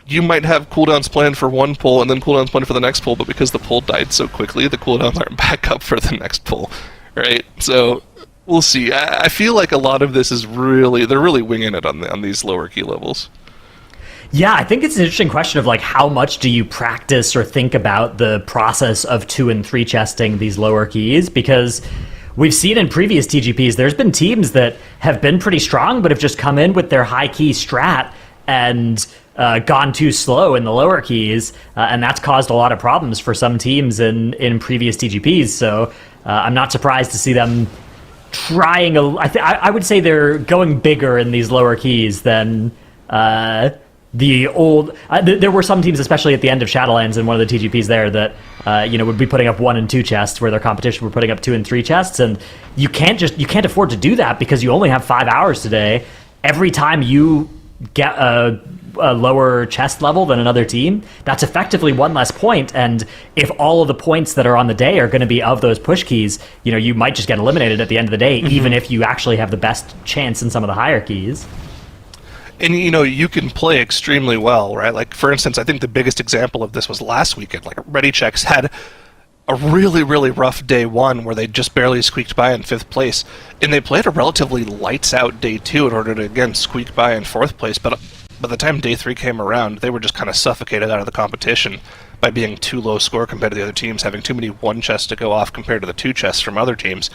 S7: you might have cooldowns planned for one pull and then cooldowns planned for the next pull, but because the pull died so quickly, the cooldowns aren't back up for the next pull, right? So we'll see. I feel like a lot of this is they're really winging it on these lower key levels.
S5: Yeah, I think it's an interesting question of how much do you practice or think about the process of 2 and 3 chesting these lower keys, because we've seen in previous TGPs there's been teams that have been pretty strong but have just come in with their high key strat and gone too slow in the lower keys, and that's caused a lot of problems for some teams in previous TGPs. So I'm not surprised to see them trying. I would say they're going bigger in these lower keys than the old. There were some teams, especially at the end of Shadowlands and one of the TGPs there, that would be putting up 1 and 2 chests, where their competition were putting up 2 and 3 chests, and you can't afford to do that because you only have 5 hours today. Every time you get a lower chest level than another team, that's effectively 1 less point, and if all of the points that are on the day are going to be of those push keys, you might just get eliminated at the end of the day, even if you actually have the best chance in some of the higher keys.
S7: And you can play extremely well, right? Like, for instance, I think the biggest example of this was last weekend. Like, Ready Checks had a really, really rough day 1 where they just barely squeaked by in 5th place, and they played a relatively lights out day 2 in order to again squeak by in 4th place. But by the time day 3 came around, they were just kind of suffocated out of the competition by being too low score compared to the other teams, having too many 1 chests to go off compared to the 2 chests from other teams.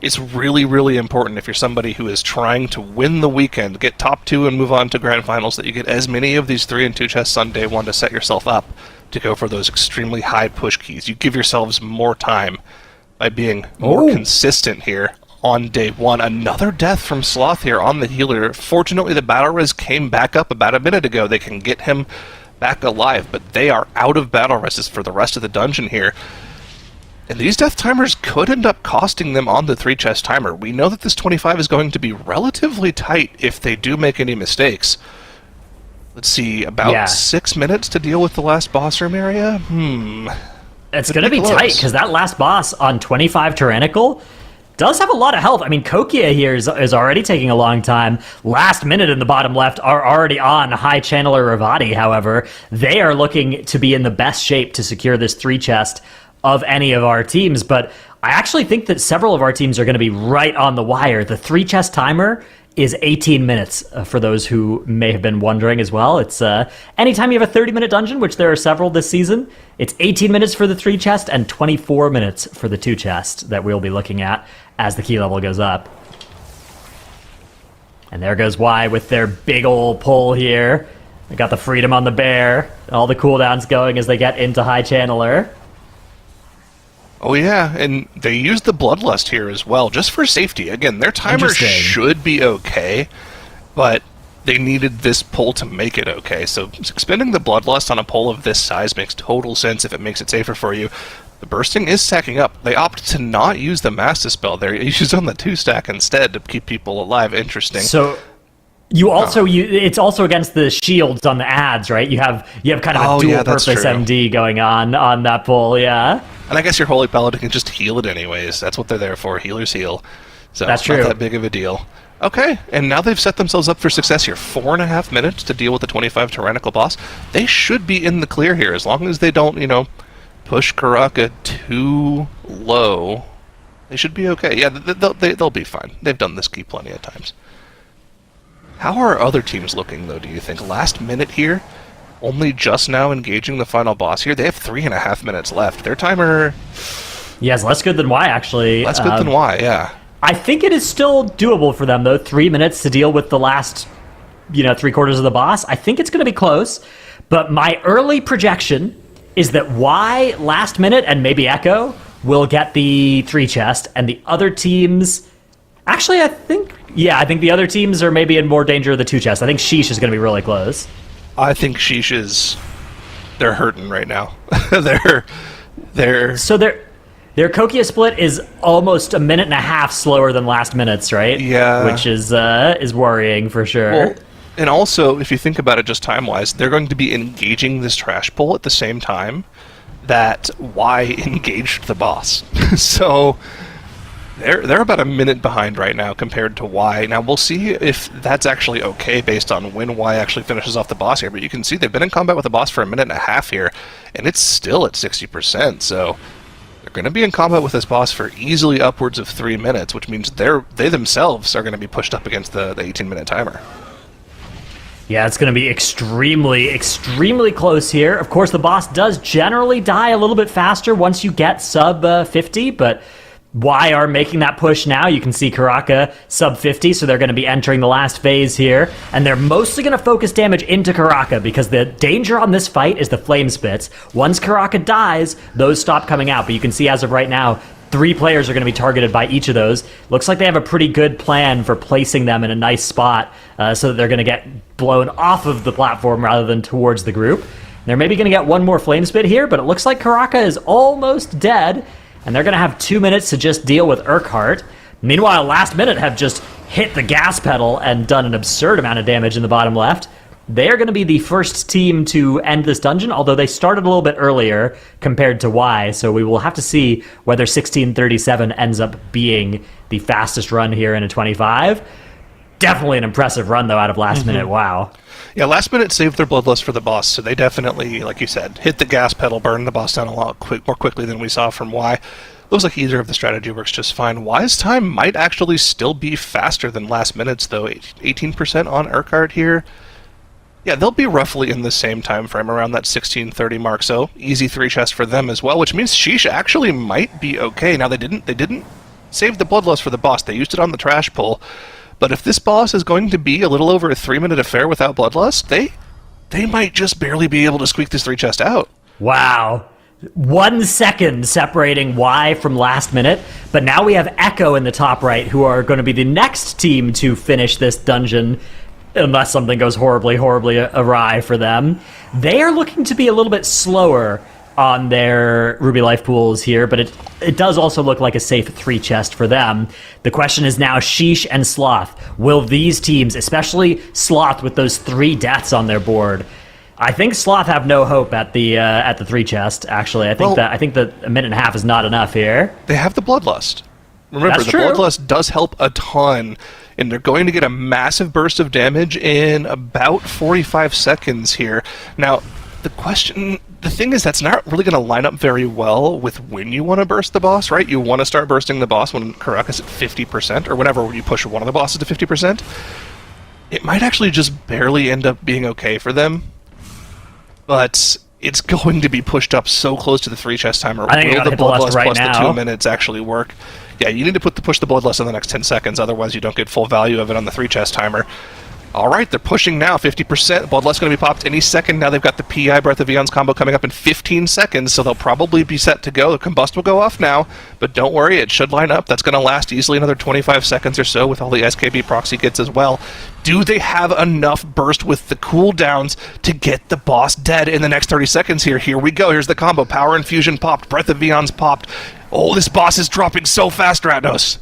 S7: It's really, really important if you're somebody who is trying to win the weekend, get top 2 and move on to grand finals, that you get as many of these 3 and 2 chests on day 1 to set yourself up to go for those extremely high push keys. You give yourselves more time by being more consistent here on day 1. Another death from Sloth here on the healer. Fortunately, the battle res came back up about a minute ago. They can get him back alive, but they are out of battle reses for the rest of the dungeon here. And these death timers could end up costing them on the 3 chest timer. We know that this 25 is going to be relatively tight if they do make any mistakes. Let's see, about 6 minutes to deal with the last boss room area?
S5: It's going to be tight, because that last boss on 25 Tyrannical does have a lot of health. I mean, Kokia here is already taking a long time. Last minute in the bottom left are already on High Channeler Ravati, however. They are looking to be in the best shape to secure this 3 chest of any of our teams, but I actually think that several of our teams are going to be right on the wire. The 3 chest timer is 18 minutes, for those who may have been wondering as well. It's anytime you have a 30-minute dungeon, which there are several this season, it's 18 minutes for the 3 chest and 24 minutes for the 2 chest that we'll be looking at as the key level goes up. And there goes Y with their big ol' pull here. They got the freedom on the bear. All the cooldowns going as they get into High Channeler.
S7: Oh yeah, and they used the Bloodlust here as well, just for safety. Again, their timer should be okay, but they needed this pull to make it okay. So expending the Bloodlust on a pull of this size makes total sense if it makes it safer for you. The bursting is stacking up. They opt to not use the Mass Dispel. They use on the 2-stack instead to keep people alive. Interesting.
S5: So you also it's also against the shields on the ads, right? You have kind of a dual purpose MD going on that pull, yeah.
S7: And I guess your Holy Paladin can just heal it anyways. That's what they're there for. Healers heal. So
S5: that's
S7: not that big of a deal. Okay, and now they've set themselves up for success here. 4.5 minutes to deal with the 25 Tyrannical boss. They should be in the clear here, as long as they don't, push Karaka too low. They should be okay. Yeah, they'll be fine. They've done this key plenty of times. How are other teams looking, though, do you think? Last minute here? Only just now engaging the final boss here? They have 3.5 minutes left. Their timer...
S5: Yes, less good than Y, actually.
S7: Less good than Y, yeah.
S5: I think it is still doable for them, though. 3 minutes to deal with the last, 3/4 of the boss. I think it's going to be close. But my early projection is that Y, last minute, and maybe Echo will get the 3 chest, and the other teams... Actually, I think the other teams are maybe in more danger of the 2 chest. I think Sheesh is going to be really close.
S7: I think Sheesh is... They're hurting right now.
S5: So their Kokia split is almost 1.5 minutes slower than last minutes, right?
S7: Yeah.
S5: Which is worrying for sure.
S7: Well, and also, if you think about it just time-wise, they're going to be engaging this trash pull at the same time that Y engaged the boss. So... They're about a minute behind right now compared to Y. Now, we'll see if that's actually okay based on when Y actually finishes off the boss here. But you can see they've been in combat with the boss for 1.5 minutes here, and it's still at 60%. So they're going to be in combat with this boss for easily upwards of 3 minutes, which means they themselves are going to be pushed up against the 18-minute timer.
S5: Yeah, it's going to be extremely, extremely close here. Of course, the boss does generally die a little bit faster once you get sub 50, but... Y are making that push now. You can see Karaka sub 50, so they're going to be entering the last phase here. And they're mostly going to focus damage into Karaka because the danger on this fight is the flame spits. Once Karaka dies, those stop coming out. But you can see as of right now, 3 players are going to be targeted by each of those. Looks like they have a pretty good plan for placing them in a nice spot so that they're going to get blown off of the platform rather than towards the group. They're maybe going to get one more flame spit here, but it looks like Karaka is almost dead, and they're going to have 2 minutes to just deal with Urquhart. Meanwhile, Last Minute have just hit the gas pedal and done an absurd amount of damage in the bottom left. They're going to be the first team to end this dungeon, although they started a little bit earlier compared to Y, so we will have to see whether 1637 ends up being the fastest run here in a 25. Definitely an impressive run, though, out of Last Minute. Wow.
S7: Yeah, Last Minute saved their bloodlust for the boss, so they definitely, like you said, hit the gas pedal, burned the boss down a lot more quickly than we saw from Y. Looks like either of the strategy works just fine. Y's time might actually still be faster than Last Minute's, though. 18% on Urquhart here. Yeah, they'll be roughly in the same time frame, around that 1630 mark, so easy 3 chest for them as well, which means Sheesh actually might be okay. Now, they didn't save the bloodlust for the boss. They used it on the trash pull. But if this boss is going to be a little over a 3-minute affair without bloodlust, they might just barely be able to squeak this 3 chest out.
S5: Wow. 1 second separating Y from Last Minute, but now we have Echo in the top right, who are going to be the next team to finish this dungeon, unless something goes horribly awry for them. They are looking to be a little bit slower on their Ruby Life pools here, but it does also look like a safe 3 chest for them. The question is now Sheesh and Sloth. Will these teams, especially Sloth with those 3 deaths on their board, I think Sloth have no hope at the 3 chest, actually. I think that a minute and a half is not enough here.
S7: They have the bloodlust. Remember,
S5: That's
S7: the
S5: true.
S7: bloodlust does help a ton, and they're going to get a massive burst of damage in about 45 seconds here. Now, the thing is, that's not really going to line up very well with when you want to burst the boss, right? You want to start bursting the boss when Karaka's at 50%, or whenever you push one of the bosses to 50%. It might actually just barely end up being okay for them, but it's going to be pushed up so close to the 3 chest timer.
S5: I think
S7: Will the
S5: hit the lust
S7: bloodlust
S5: right
S7: plus
S5: now.
S7: the 2 minutes actually work? Yeah, you need to push the bloodlust in the next 10 seconds, otherwise you don't get full value of it on the 3 chest timer. Alright, they're pushing now, 50%. Bloodlust going to be popped any second. Now they've got the PI Breath of Eons combo coming up in 15 seconds, so they'll probably be set to go. The combust will go off now, but don't worry, it should line up. That's going to last easily another 25 seconds or so with all the SKB proxy kits as well. Do they have enough burst with the cooldowns to get the boss dead in the next 30 seconds here? Here we go. Here's the combo. Power Infusion popped. Breath of Eons popped. Oh, this boss is dropping so fast, Ratnos.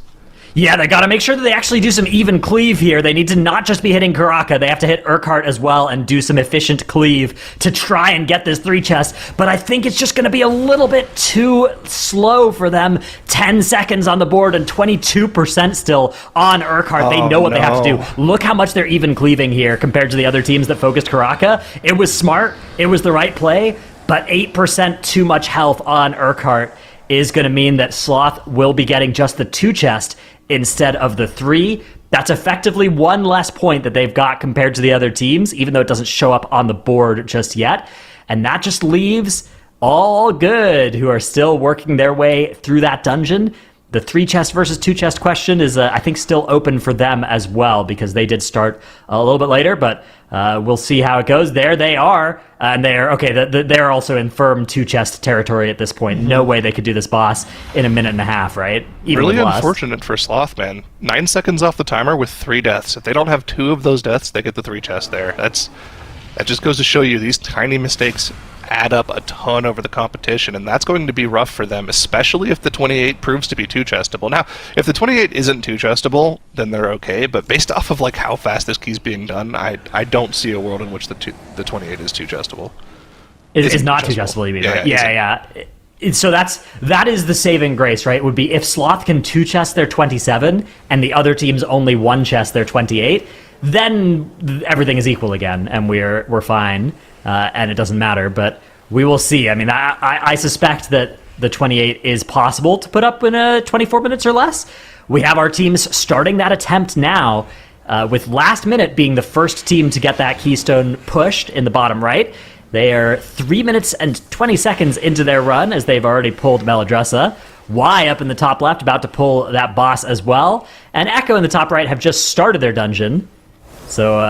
S5: Yeah, they got to make sure that they actually do some even cleave here. They need to not just be hitting Karaka, they have to hit Urquhart as well and do some efficient cleave to try and get this 3 chest. But I think it's just going to be a little bit too slow for them. 10 seconds on the board and 22% still on Urquhart. They know what they have to do. Look how much they're even cleaving here compared to the other teams that focused Karaka. It was smart. It was the right play, but 8% too much health on Urquhart is going to mean that Sloth will be getting just the 2 chest instead of the 3. That's effectively 1 less point that they've got compared to the other teams, even though it doesn't show up on the board just yet. And that just leaves All Good, who are still working their way through that dungeon. The 3 chest versus 2 chest question is, I think, still open for them as well, because they did start a little bit later, but we'll see how it goes. There they are, and they're also in firm 2 chest territory at this point. No way they could do this boss in a minute and a half, right? Even
S7: really
S5: with Lust.
S7: unfortunate for Sloth, man. 9 seconds off the timer with 3 deaths. If they don't have 2 of those deaths, they get the 3 chest there. That just goes to show you these tiny mistakes add up a ton over the competition, and that's going to be rough for them, especially if the 28 proves to be 2 chestable. Now, if the 28 isn't 2 chestable, then they're okay, but based off of like how fast this key's being done, I don't see a world in which the 28 is 2 chestable.
S5: It's not 2 chestable, you mean, right? Yeah. So that is the saving grace, right? Would be if Sloth can 2 chest their 27 and the other team's only 1 chest their 28, then everything is equal again, and we're fine, and it doesn't matter. But we will see. I mean, I suspect that the 28 is possible to put up in 24 minutes or less. We have our teams starting that attempt now, with Last Minute being the first team to get that keystone pushed in the bottom right. They are 3 minutes and 20 seconds into their run, as they've already pulled Meladressa. Y up in the top left, about to pull that boss as well. And Echo in the top right have just started their dungeon. So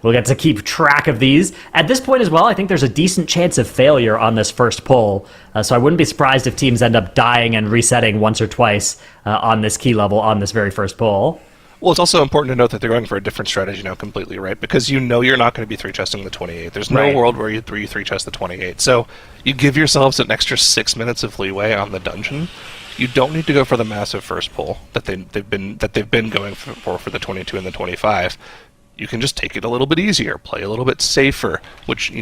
S5: We'll get to keep track of these. At this point as well, I think there's a decent chance of failure on this first pull. So I wouldn't be surprised if teams end up dying and resetting once or twice on this key level on this very first pull.
S7: Well, it's also important to note that they're going for a different strategy now completely, right? Because you know you're not going to be 3-chesting the 28. There's no world where you 3-chest the 28. So you give yourselves an extra 6 minutes of leeway on the dungeon. You don't need to go for the massive first pull that they've been going for the 22 and the 25. You can just take it a little bit easier, play a little bit safer, which,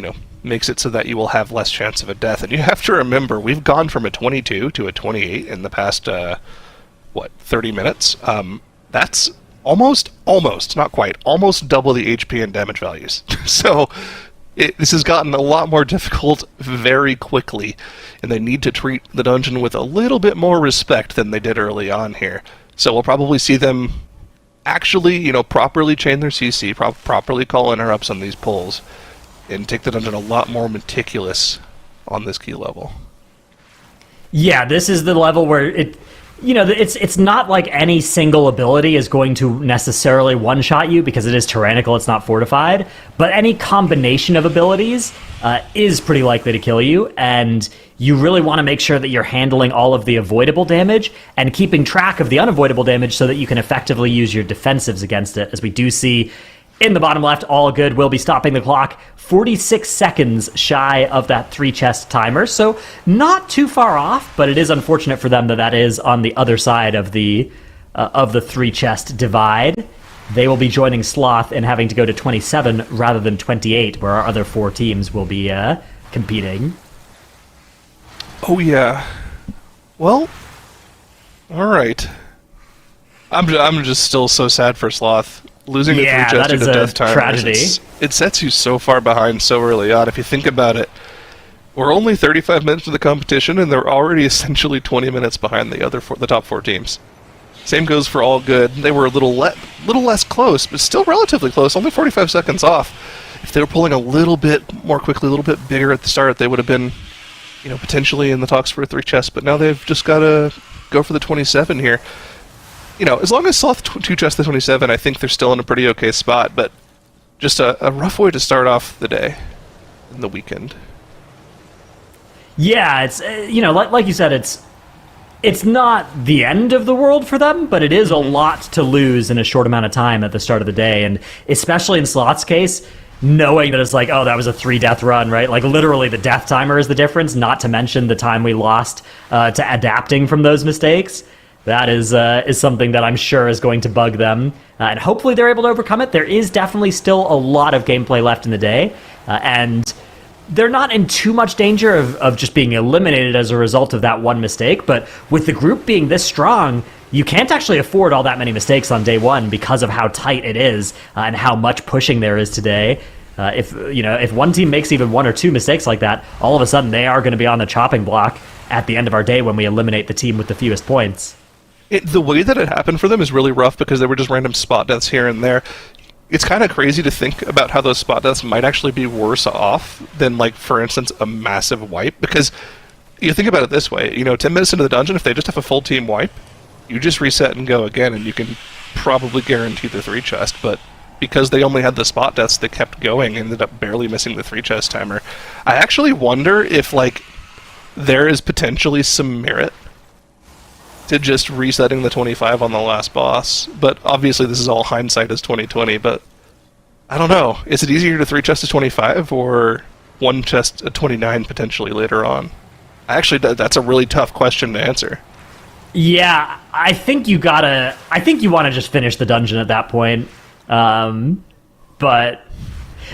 S7: makes it so that you will have less chance of a death. And you have to remember, we've gone from a 22 to a 28 in the past, 30 minutes? That's almost, not quite, almost double the HP and damage values. So this has gotten a lot more difficult very quickly, and they need to treat the dungeon with a little bit more respect than they did early on here. So we'll probably see them actually, properly chain their CC, properly call interrupts on these pulls, and take the dungeon a lot more meticulous on this key level.
S5: Yeah, this is the level where it's not like any single ability is going to necessarily one-shot you because it is tyrannical, it's not fortified, but any combination of abilities is pretty likely to kill you, and you really want to make sure that you're handling all of the avoidable damage and keeping track of the unavoidable damage so that you can effectively use your defensives against it. As we do see in the bottom left, all good will be stopping the clock 46 seconds shy of that 3-chest timer, so not too far off, but it is unfortunate for them that is on the other side of the 3-chest divide. They will be joining Sloth and having to go to 27 rather than 28, where our other 4 teams will be competing.
S7: Oh yeah. Well, all right. I'm just still so sad for Sloth. Losing the 3-chest to death time.
S5: Tragedy.
S7: It sets you so far behind so early on. If you think about it, we're only 35 minutes of the competition, and they're already essentially 20 minutes behind the top 4 teams. Same goes for All Good. They were a little less close, but still relatively close. Only 45 seconds off. If they were pulling a little bit more quickly, a little bit bigger at the start, they would have been, potentially in the talks for a 3-chest. But now they've just got to go for the 27 here. As long as Sloth 2-chest the 27, I think they're still in a pretty okay spot, but just a rough way to start off the day and the weekend.
S5: Yeah, it's, like you said, it's not the end of the world for them, but it is a lot to lose in a short amount of time at the start of the day, and especially in Sloth's case, knowing that it's like, oh, that was a 3-death run, right? Like, literally the death timer is the difference, not to mention the time we lost to adapting from those mistakes. That is something that I'm sure is going to bug them, and hopefully they're able to overcome it. There is definitely still a lot of gameplay left in the day, and they're not in too much danger of just being eliminated as a result of that one mistake, but with the group being this strong, you can't actually afford all that many mistakes on day one because of how tight it is and how much pushing there is today. If one team makes even 1 or 2 mistakes like that, all of a sudden they are going to be on the chopping block at the end of our day when we eliminate the team with the fewest points.
S7: The way that it happened for them is really rough because they were just random spot deaths here and there. It's kind of crazy to think about how those spot deaths might actually be worse off than, like, for instance, a massive wipe. Because you think about it this way, 10 minutes into the dungeon, if they just have a full team wipe, you just reset and go again, and you can probably guarantee the 3-chest. But because they only had the spot deaths, they kept going, ended up barely missing the 3-chest timer. I actually wonder if, there is potentially some merit to just resetting the 25 on the last boss, but obviously this is all hindsight as 2020, but I don't know. Is it easier to 3-chest a 25 or 1-chest a 29 potentially later on? Actually, that's a really tough question to answer.
S5: Yeah, I think you want to just finish the dungeon at that point, but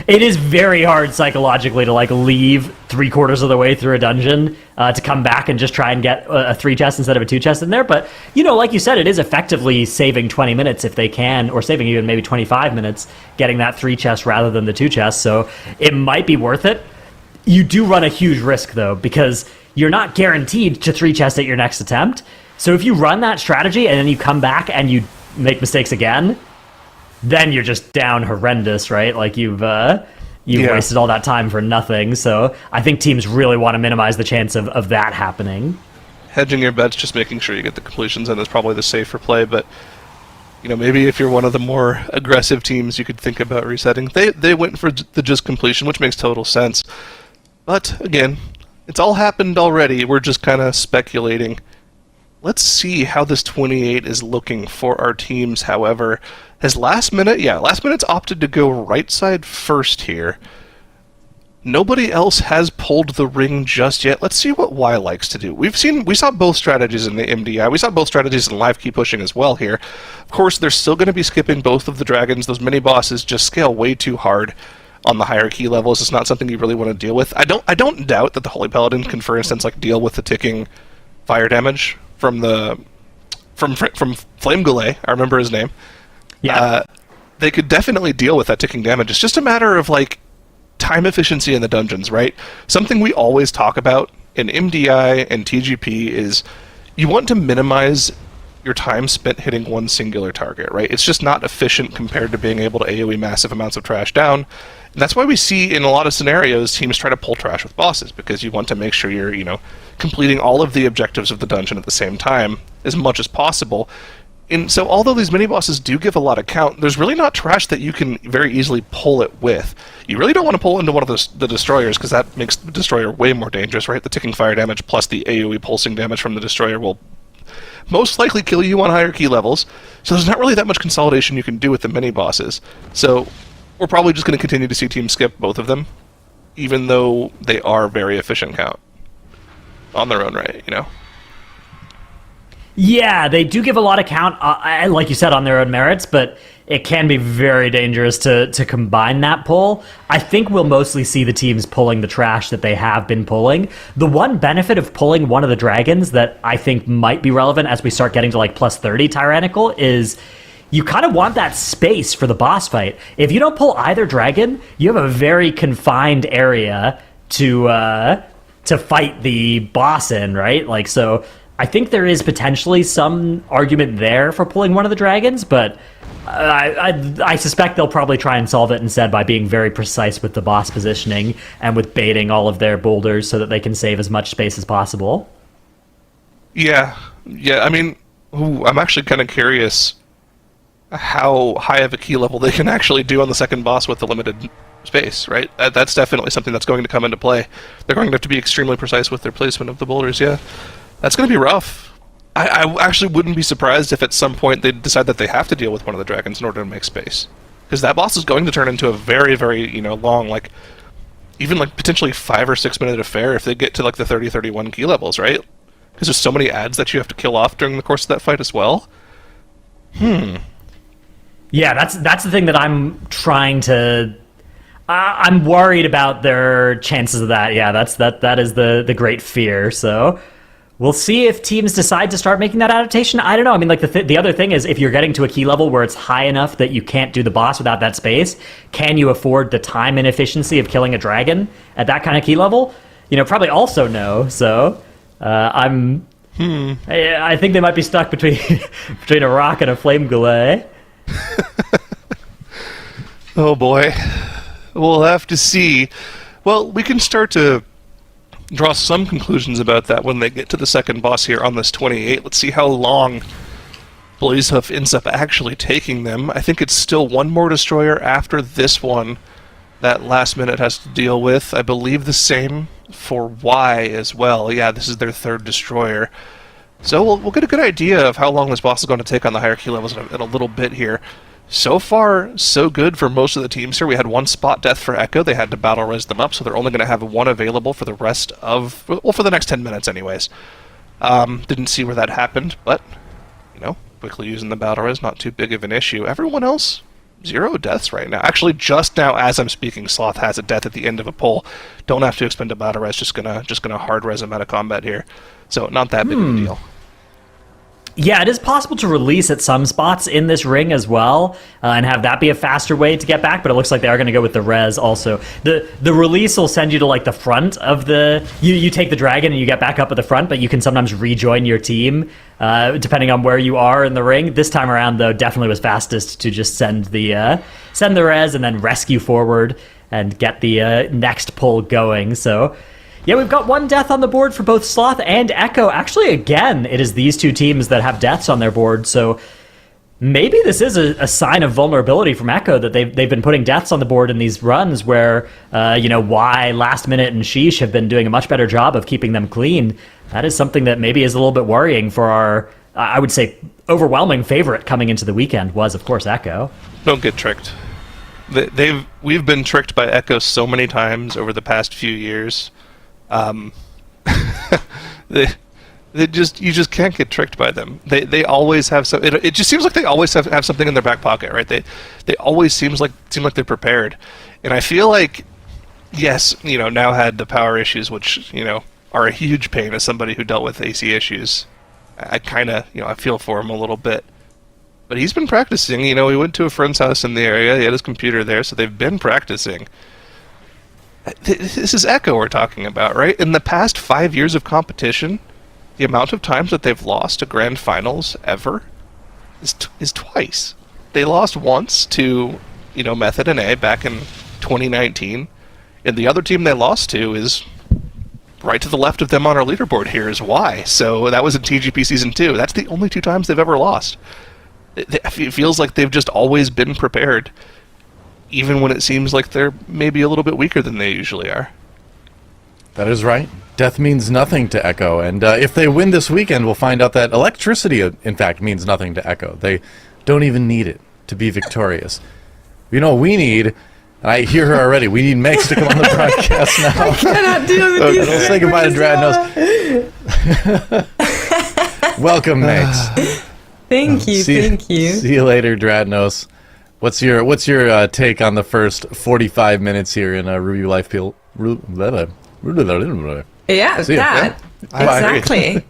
S5: it is very hard psychologically to leave 3/4 of the way through a dungeon to come back and just try and get a 3-chest instead of a 2-chest in there. But, like you said, it is effectively saving 20 minutes if they can, or saving even maybe 25 minutes getting that 3-chest rather than the 2-chest. So it might be worth it. You do run a huge risk, though, because you're not guaranteed to 3-chest at your next attempt. So if you run that strategy and then you come back and you make mistakes again, then you're just down horrendous, right? Like you've wasted all that time for nothing. So I think teams really want to minimize the chance of that happening.
S7: Hedging your bets, just making sure you get the completions in is probably the safer play, but maybe if you're one of the more aggressive teams, you could think about resetting. They went for the just completion, which makes total sense. But again, it's all happened already. We're just kind of speculating. Let's see how this 28 is looking for our teams, however. Has Last Minute's opted to go right side first here. Nobody else has pulled the ring just yet. Let's see what Y likes to do. We saw both strategies in the MDI. We saw both strategies in live key pushing as well here. Of course, they're still going to be skipping both of the dragons. Those mini bosses just scale way too hard on the higher key levels. It's not something you really want to deal with. I don't doubt that the Holy Paladin can, for instance, deal with the ticking fire damage from Flame Goulet. I remember his name.
S5: Yeah.
S7: They could definitely deal with that ticking damage. It's just a matter of time efficiency in the dungeons, right? Something we always talk about in MDI and TGP is you want to minimize your time spent hitting one singular target, right? It's just not efficient compared to being able to AoE massive amounts of trash down. And that's why we see in a lot of scenarios teams try to pull trash with bosses, because you want to make sure you're, completing all of the objectives of the dungeon at the same time as much as possible. And so although these mini-bosses do give a lot of count, there's really not trash that you can very easily pull it with. You really don't want to pull into one of the destroyers, because that makes the destroyer way more dangerous, right? The ticking fire damage plus the AoE pulsing damage from the destroyer will most likely kill you on higher key levels. So there's not really that much consolidation you can do with the mini-bosses. So we're probably just going to continue to see teams skip both of them, even though they are very efficient count on their own right,
S5: Yeah, they do give a lot of count, like you said, on their own merits, but it can be very dangerous to combine that pull. I think we'll mostly see the teams pulling the trash that they have been pulling. The one benefit of pulling one of the dragons that I think might be relevant as we start getting to plus 30 Tyrannical is you kind of want that space for the boss fight. If you don't pull either dragon, you have a very confined area to fight the boss in, right? So I think there is potentially some argument there for pulling one of the dragons, but I suspect they'll probably try and solve it instead by being very precise with the boss positioning and with baiting all of their boulders so that they can save as much space as possible.
S7: Yeah. I mean, I'm actually kind of curious how high of a key level they can actually do on the second boss with the limited space, right? That's definitely something that's going to come into play. They're going to have to be extremely precise with their placement of the boulders, yeah. That's going to be rough. I actually wouldn't be surprised if at some point they decide that they have to deal with one of the dragons in order to make space. Because that boss is going to turn into a very, very, long, even potentially 5 or 6 minute affair if they get to the 30-31 key levels, right? Because there's so many ads that you have to kill off during the course of that fight as well.
S5: Yeah, that's the thing that I'm trying to... I'm worried about their chances of that. Yeah, that is the great fear, so... We'll see if teams decide to start making that adaptation. I don't know. I mean, the other thing is if you're getting to a key level where it's high enough that you can't do the boss without that space, can you afford the time and efficiency of killing a dragon at that kind of key level? Probably also no. So I think they might be stuck between a rock and a flame goulet.
S7: Oh boy. We'll have to see. Well, we can start to draw some conclusions about that when they get to the second boss here on this 28. Let's see how long Blazehoof ends up actually taking them. I think it's still one more destroyer after this one that Last Minute has to deal with. I believe the same for Y as well. Yeah, this is their third destroyer. So we'll get a good idea of how long this boss is going to take on the higher key levels in a little bit here. So far, so good for most of the teams here. We had one spot death for Echo. They had to battle res them up, so they're only going to have one available for the rest of... for the next 10 minutes anyways. Didn't see where that happened, but, quickly using the battle res, not too big of an issue. Everyone else, 0 deaths right now. Actually, just now as I'm speaking, Sloth has a death at the end of a pull. Don't have to expend a battle res, just gonna hard res him out of combat here. So, not that big of a deal.
S5: Yeah, it is possible to release at some spots in this ring as well, and have that be a faster way to get back, but it looks like they are going to go with the res also. The release will send you to the front of the... You take the dragon and you get back up at the front, but you can sometimes rejoin your team, depending on where you are in the ring. This time around, though, definitely was fastest to just send the res and then rescue forward and get the next pull going, so... Yeah, we've got one death on the board for both Sloth and Echo. Actually, again, it is these two teams that have deaths on their board, so maybe this is a sign of vulnerability from Echo that they've been putting deaths on the board in these runs where, why Last Minute and Sheesh have been doing a much better job of keeping them clean. That is something that maybe is a little bit worrying for our, I would say, overwhelming favorite coming into the weekend was, of course, Echo.
S7: Don't get tricked. We've been tricked by Echo so many times over the past few years. You just can't get tricked by them. They always have some. It just seems like they always have something in their back pocket, right? They always seem like they're prepared, and I feel like, yes, now had the power issues, which are a huge pain as somebody who dealt with AC issues. I kind of I feel for him a little bit, but he's been practicing. He went to a friend's house in the area. He had his computer there, so they've been practicing. This is Echo we're talking about, right? In the past 5 years of competition, the amount of times that they've lost to grand finals ever is twice. They lost once to, Method and A back in 2019, and the other team they lost to is right to the left of them on our leaderboard here is Y. So that was in TGP Season 2. That's the only 2 times they've ever lost. It feels like they've just always been prepared, even when it seems like they're maybe a little bit weaker than they usually are.
S4: That is right. Death means nothing to Echo, and if they win this weekend, we'll find out that electricity, in fact, means nothing to Echo. They don't even need it to be victorious. You know what we need, and I hear her already, we need Megs to come on the broadcast now.
S6: I cannot deal with these.
S4: Let's say goodbye to Dradnos. Welcome, Megs.
S6: Thank you.
S4: See you later, Dradnos. What's your take on the first 45 minutes here in Ruby Life Peel?
S6: Yeah, that. Exactly.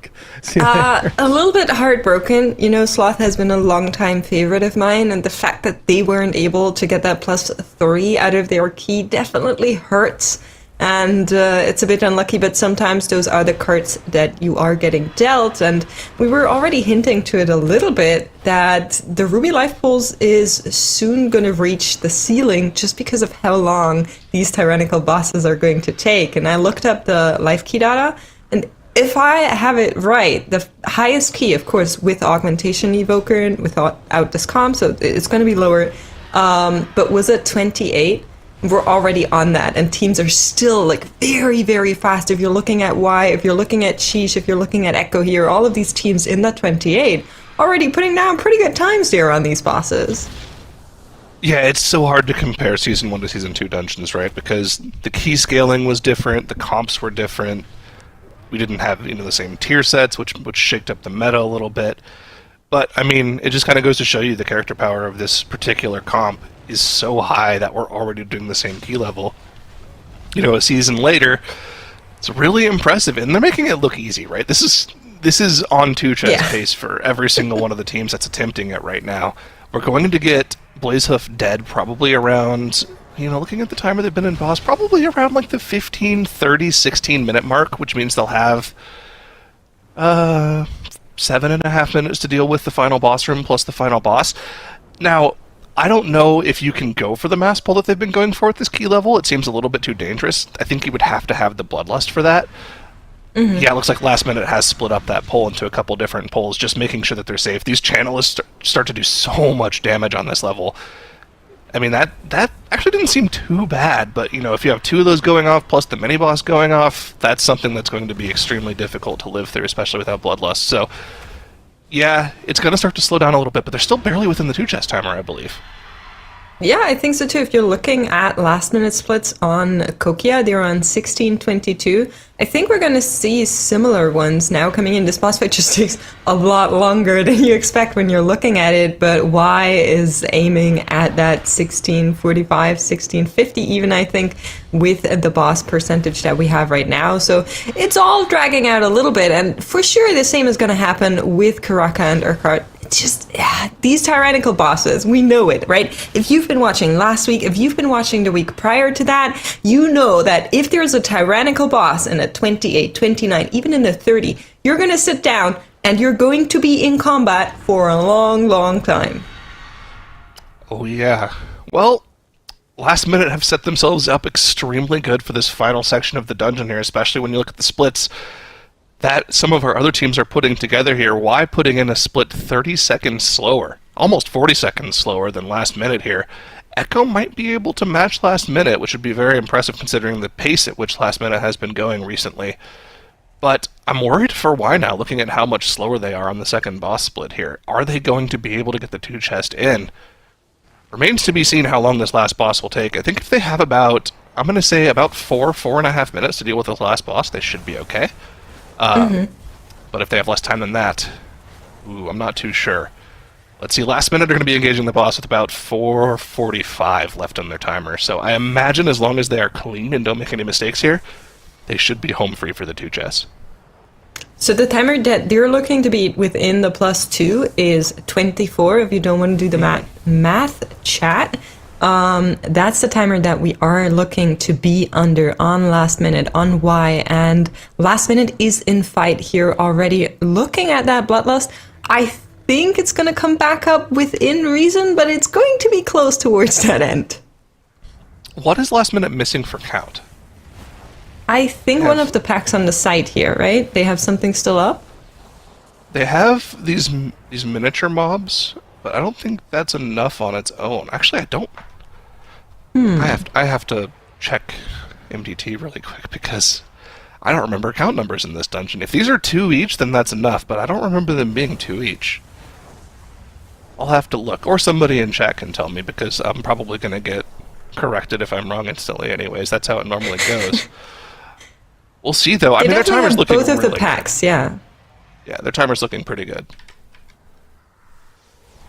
S6: A little bit heartbroken. Sloth has been a long-time favorite of mine, and the fact that they weren't able to get that +3 out of their key definitely hurts. And it's a bit unlucky, but sometimes those are the cards that you are getting dealt. And we were already hinting to it a little bit that the Ruby Life Pools is soon going to reach the ceiling just because of how long these tyrannical bosses are going to take. And I looked up the life key data, and if I have it right, the highest key, of course, with Augmentation Evoker and without this comp, so it's going to be lower, but was it 28? We're already on that, and teams are still very, very fast. If you're looking at Y, if you're looking at Sheesh, if you're looking at Echo here, all of these teams in that 28 already putting down pretty good times there on these bosses.
S7: Yeah, it's so hard to compare Season 1 to Season 2 dungeons, right? Because the key scaling was different, the comps were different, we didn't have the same tier sets, which shaked up the meta a little bit. But, it just kind of goes to show you the character power of this particular comp is so high that we're already doing the same key level. A season later, it's really impressive, and they're making it look easy, right? This is on 2 chess pace for every single one of the teams that's attempting it right now. We're going to get Blazehoof dead probably around, looking at the timer they've been in boss, probably around the 15, 30, 16 minute mark, which means they'll have 7.5 minutes to deal with the final boss room plus the final boss. Now, I don't know if you can go for the mass pull that they've been going for at this key level. It seems a little bit too dangerous. I think you would have to have the Bloodlust for that. Mm-hmm. Yeah, it looks like Last Minute has split up that pull into a couple different pulls, just making sure that they're safe. These channelists start to do so much damage on this level. That actually didn't seem too bad, but if you have 2 of those going off plus the mini-boss going off, that's something that's going to be extremely difficult to live through, especially without Bloodlust. So, yeah, it's going to start to slow down a little bit, but they're still barely within the 2 chess timer, I believe.
S6: Yeah, I think so too. If you're looking at last-minute splits on Kokia, they're on 16:22. I think we're going to see similar ones now coming in. This boss fight just takes a lot longer than you expect when you're looking at it, but Y is aiming at that 16:45, 16:50 even, I think, with the boss percentage that we have right now. So it's all dragging out a little bit, and for sure the same is going to happen with Karaka and Urquhart. Just these tyrannical bosses, we know it, right? If you've been watching last week, if you've been watching the week prior to that, you know that if there's a tyrannical boss in a 28, 29, even in a 30, you're going to sit down and you're going to be in combat for a long, long time.
S7: Oh, yeah. Well, Last Minute have set themselves up extremely good for this final section of the dungeon here, especially when you look at the splits that some of our other teams are putting together here. Why putting in a split 30 seconds slower almost 40 seconds slower than last minute here. Echo might be able to match last minute, which would be very impressive considering the pace at which last minute has been going recently. But I'm worried for why now, looking at how much slower they are on the second boss split here. Are they going to be able to get the 2 chest in? Remains to be seen how long this last boss will take. I think if they have about, I'm going to say about 4.5 minutes to deal with this last boss, they should be okay. But if they have less time than that, I'm not too sure. Let's see, last minute they're going to be engaging the boss with about 4:45 left on their timer. So I imagine as long as they are clean and don't make any mistakes here, they should be home free for the 2 chests.
S6: So the timer that they're looking to beat within the +2 is 24, if you don't want to do the math chat. That's the timer that we are looking to be under on last minute, on Y, and last minute is in fight here already. Looking at that Bloodlust, I think it's going to come back up within reason, but it's going to be close towards that end.
S7: What is last minute missing for count?
S6: I think one of the packs on the site here, right? They have something still up?
S7: They have these miniature mobs, but I don't think that's enough on its own. Actually, I don't. I have to check MDT really quick because I don't remember count numbers in this dungeon. If these are 2 each, then that's enough, but I don't remember them being 2 each. I'll have to look, or somebody in chat can tell me, because I'm probably going to get corrected if I'm wrong instantly anyways. That's how it normally goes. We'll see, though. I mean, their timer's looking
S6: both of
S7: really
S6: the packs,
S7: good.
S6: yeah.
S7: Yeah, their timer's looking pretty good.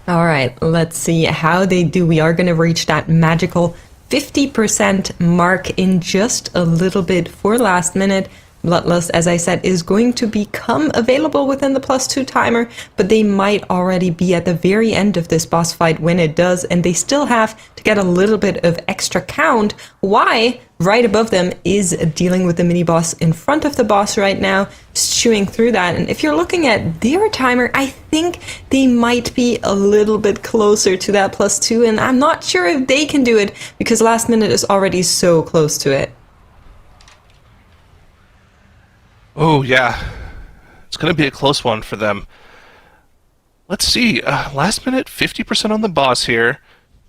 S6: All right, let's see how they do. We are going to reach that magical 50% mark in just a little bit for last minute. Bloodlust, as I said, is going to become available within the +2 timer, but they might already be at the very end of this boss fight when it does, and they still have to get a little bit of extra count. Why? Right above them is dealing with the mini-boss in front of the boss right now, chewing through that. And if you're looking at their timer, I think they might be a little bit closer to that +2, and I'm not sure if they can do it because last minute is already so close to it.
S7: Oh, yeah. It's going to be a close one for them. Let's see. Last minute, 50% on the boss here.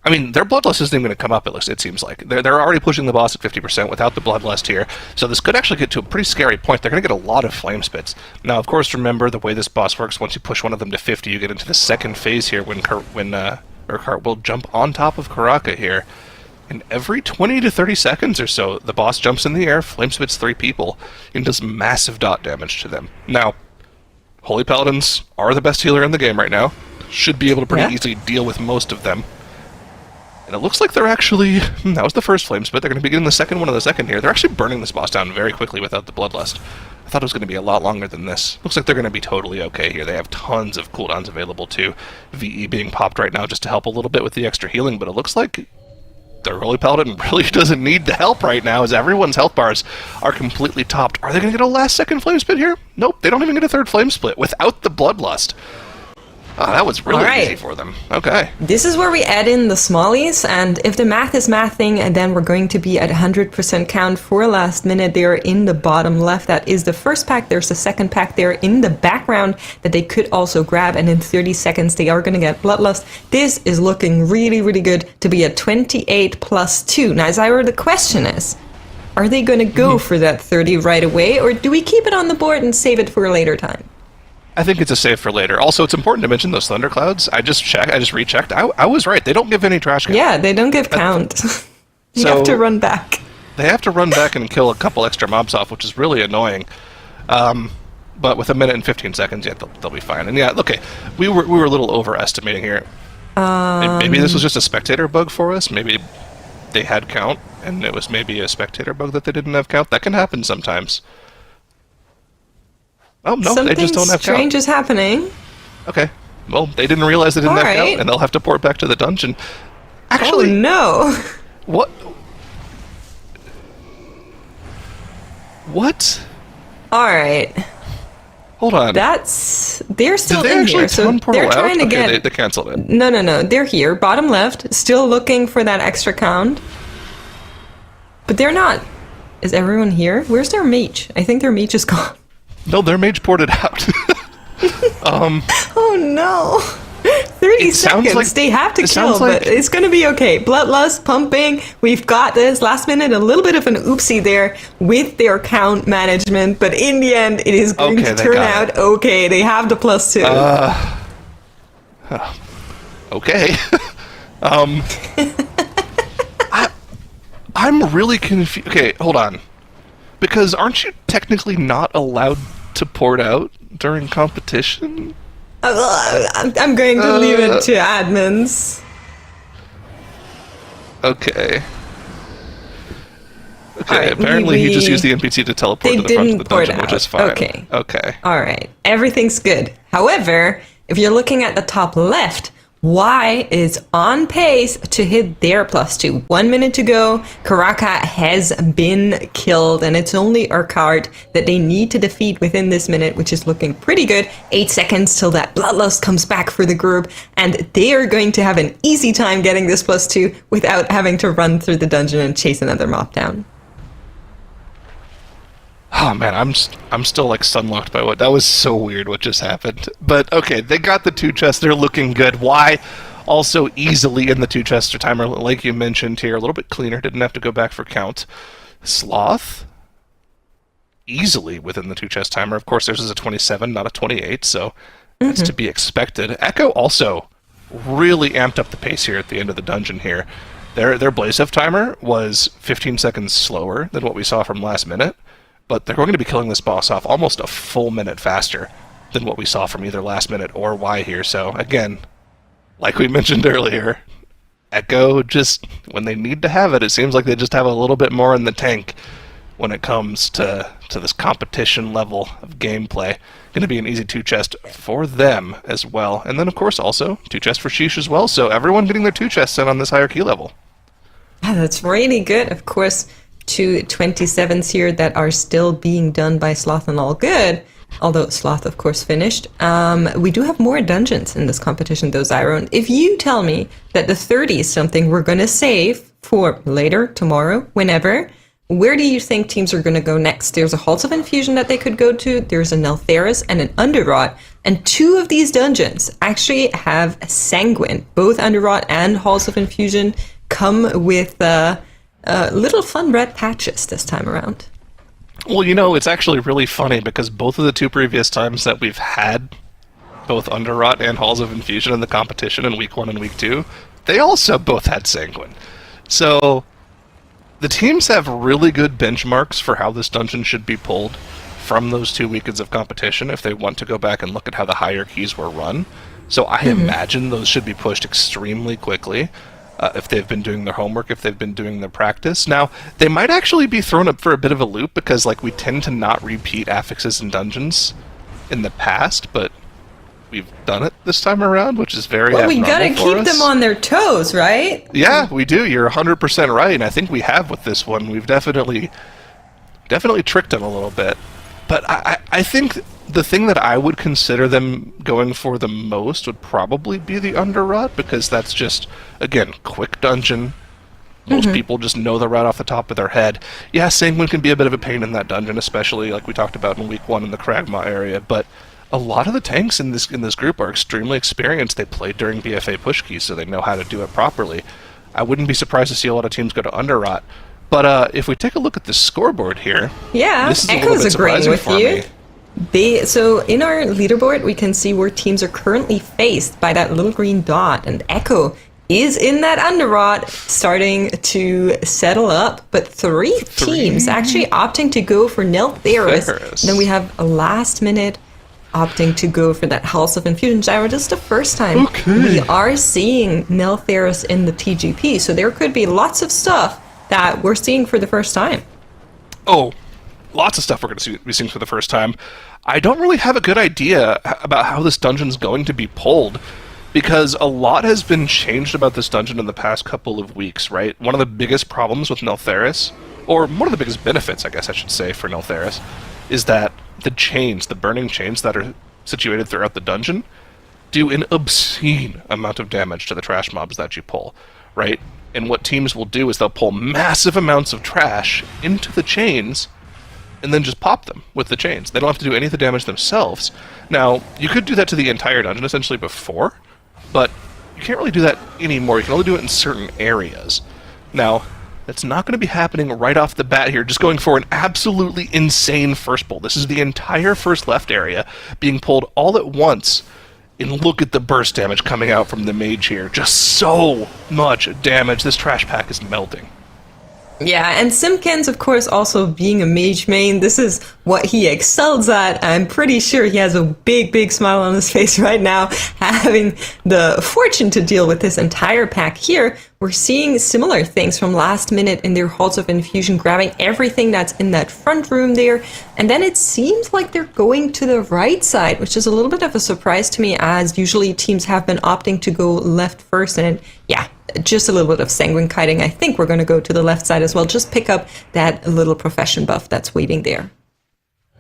S7: I mean, their Bloodlust isn't even going to come up, it seems like. They're already pushing the boss at 50% without the Bloodlust here. So this could actually get to a pretty scary point. They're going to get a lot of Flame Spits. Now, of course, remember the way this boss works. Once you push one of them to 50, you get into the second phase here when Urquhart will jump on top of Karaka here. And every 20 to 30 seconds or so, the boss jumps in the air, flame spits 3 people, and does massive dot damage to them. Now, Holy Paladins are the best healer in the game right now. Should be able to pretty easily deal with most of them. And it looks like they're actually... that was the first flame spit. They're going to be getting the second one of the second here. They're actually burning this boss down very quickly without the Bloodlust. I thought it was going to be a lot longer than this. Looks like they're going to be totally okay here. They have tons of cooldowns available too. VE being popped right now just to help a little bit with the extra healing, but it looks like the Holy Paladin really doesn't need the help right now, as everyone's health bars are completely topped. Are they going to get a last second flame split here? Nope, they don't even get a third flame split without the Bloodlust. Oh, that was really easy for them. Okay.
S6: This is where we add in the smallies, and if the math is mathing, and then we're going to be at 100% count for last minute. They are in the bottom left. That is the first pack. There's the second pack there in the background that they could also grab, and in 30 seconds they are going to get Bloodlust. This is looking really, really good to be at 28 plus 2. Now, Zyra, the question is, are they going to go for that 30 right away, or do we keep it on the board and save it for a later time?
S7: I think it's a save for later. Also, it's important to mention those thunderclouds. I just rechecked. I was right. They don't give any trash count.
S6: Yeah, they don't give count. You have to run back.
S7: They have to run back and kill a couple extra mobs off, which is really annoying. But with a minute and 15 seconds, yeah, they'll be fine. And yeah, okay, we were a little overestimating here. Maybe this was just a spectator bug for us. Maybe they had count, and it was maybe a spectator bug that they didn't have count. That can happen sometimes. Oh, no, they just don't have count.
S6: Something strange is happening.
S7: Okay. Well, they didn't realize they didn't have count, and they'll have to port back to the dungeon. Actually...
S6: Oh, no.
S7: What? What?
S6: Alright.
S7: Hold on.
S6: They're still in here, so they're trying to get...
S7: They canceled it.
S6: No. They're here, bottom left, still looking for that extra count. But they're not... Is everyone here? Where's their mage? I think their mage is gone.
S7: No, their mage ported out.
S6: Oh no! 30 seconds. They have to kill, but it's going to be okay. Bloodlust pumping. We've got this. Last minute, a little bit of an oopsie there with their count management, but in the end, it is going to turn out okay. They have the +2.
S7: Okay. I'm really confused. Okay, hold on. Because aren't you technically not allowed to port out during competition?
S6: I'm going to leave it to admins.
S7: Okay. Okay, apparently he just used the NPC to teleport to the front of the dungeon, which is fine. Okay.
S6: Alright, everything's good. However, if you're looking at the top left, Y is on pace to hit their +2. 1 minute to go. Karaka has been killed, and it's only Urquhart that they need to defeat within this minute, which is looking pretty good. 8 seconds till that Bloodlust comes back for the group, and they are going to have an easy time getting this +2 without having to run through the dungeon and chase another mob down.
S7: Oh man, I'm still like sunlocked by that was so weird what just happened. But okay, they got the 2 chests, they're looking good. Why? Also easily in the 2 chester timer, like you mentioned here, a little bit cleaner, didn't have to go back for count. Sloth? Easily within the 2 chest timer. Of course, theirs is a 27, not a 28, so that's to be expected. Echo also really amped up the pace here at the end of the dungeon here. Their Blaze F timer was 15 seconds slower than what we saw from last minute. But they're going to be killing this boss off almost a full minute faster than what we saw from either last minute or Y here. So, again, like we mentioned earlier, Echo just, when they need to have it, it seems like they just have a little bit more in the tank when it comes to this competition level of gameplay. Going to be an easy 2 chest for them as well. And then, of course, also 2 chests for Sheesh as well. So everyone getting their 2 chests in on this higher key level.
S6: Yeah, that's really good. Of course, 2 27s here that are still being done by Sloth and All Good, although Sloth, of course, finished. We do have more dungeons in this competition, though, Zyron. If you tell me that the 30 is something we're going to save for later, tomorrow, whenever, where do you think teams are going to go next? There's a Halls of Infusion that they could go to, there's a Neltheris and an Underrot, and 2 of these dungeons actually have Sanguine. Both Underrot and Halls of Infusion come with little fun red patches this time around.
S7: Well, you know, it's actually really funny because both of the 2 previous times that we've had both Underrot and Halls of Infusion in the competition in Week 1 and Week 2, they also both had Sanguine. So, the teams have really good benchmarks for how this dungeon should be pulled from those 2 weekends of competition if they want to go back and look at how the higher keys were run. So I imagine those should be pushed extremely quickly. If they've been doing their homework, if they've been doing their practice. Now, they might actually be thrown up for a bit of a loop because, like, we tend to not repeat affixes in dungeons in the past, but we've done it this time around, which is very abnormal for us.
S6: Well, we gotta keep them on their toes, right?
S7: Yeah, we do. You're 100% right, and I think we have with this one. We've definitely tricked them a little bit. But I think the thing that I would consider them going for the most would probably be the Underrot, because that's just, again, quick dungeon. Most people just know the route off the top of their head. Yeah, Sanguine can be a bit of a pain in that dungeon, especially like we talked about in Week 1 in the Kragma area, but a lot of the tanks in this group are extremely experienced. They played during BFA push keys, so they know how to do it properly. I wouldn't be surprised to see a lot of teams go to Underrot. But if we take a look at the scoreboard here, this is
S6: Echo's
S7: a little bit surprising
S6: with
S7: for
S6: you.
S7: me.
S6: So in our leaderboard, we can see where teams are currently faced by that little green dot, and Echo is in that Underrot, starting to settle up, but three teams actually opting to go for Neltheris. Then we have a last minute opting to go for that House of Infusion Gyro. This is the first time we are seeing Neltheris in the TGP, so there could be lots of stuff that we're seeing for the first time.
S7: Oh, lots of stuff we're going to be seeing for the first time. I don't really have a good idea about how this dungeon's going to be pulled, because a lot has been changed about this dungeon in the past couple of weeks, right? One of the biggest problems with Neltheris, or one of the biggest benefits, I guess I should say, for Neltheris, is that the chains, the burning chains that are situated throughout the dungeon, do an obscene amount of damage to the trash mobs that you pull, right? And what teams will do is they'll pull massive amounts of trash into the chains and then just pop them with the chains. They don't have to do any of the damage themselves. Now, you could do that to the entire dungeon essentially before, but you can't really do that anymore. You can only do it in certain areas. Now, that's not going to be happening right off the bat here, just going for an absolutely insane first pull. This is the entire first left area being pulled all at once, and look at the burst damage coming out from the mage here. Just so much damage. This trash pack is melting.
S6: Yeah, and Simpkins, of course, also being a mage main, this is what he excels at. I'm pretty sure he has a big, big smile on his face right now, having the fortune to deal with this entire pack here. We're seeing similar things from last minute in their Halls of Infusion, grabbing everything that's in that front room there. And then it seems like they're going to the right side, which is a little bit of a surprise to me, as usually teams have been opting to go left first. And yeah, just a little bit of sanguine kiting. I think we're going to go to the left side as well. Just pick up that little profession buff that's waiting there.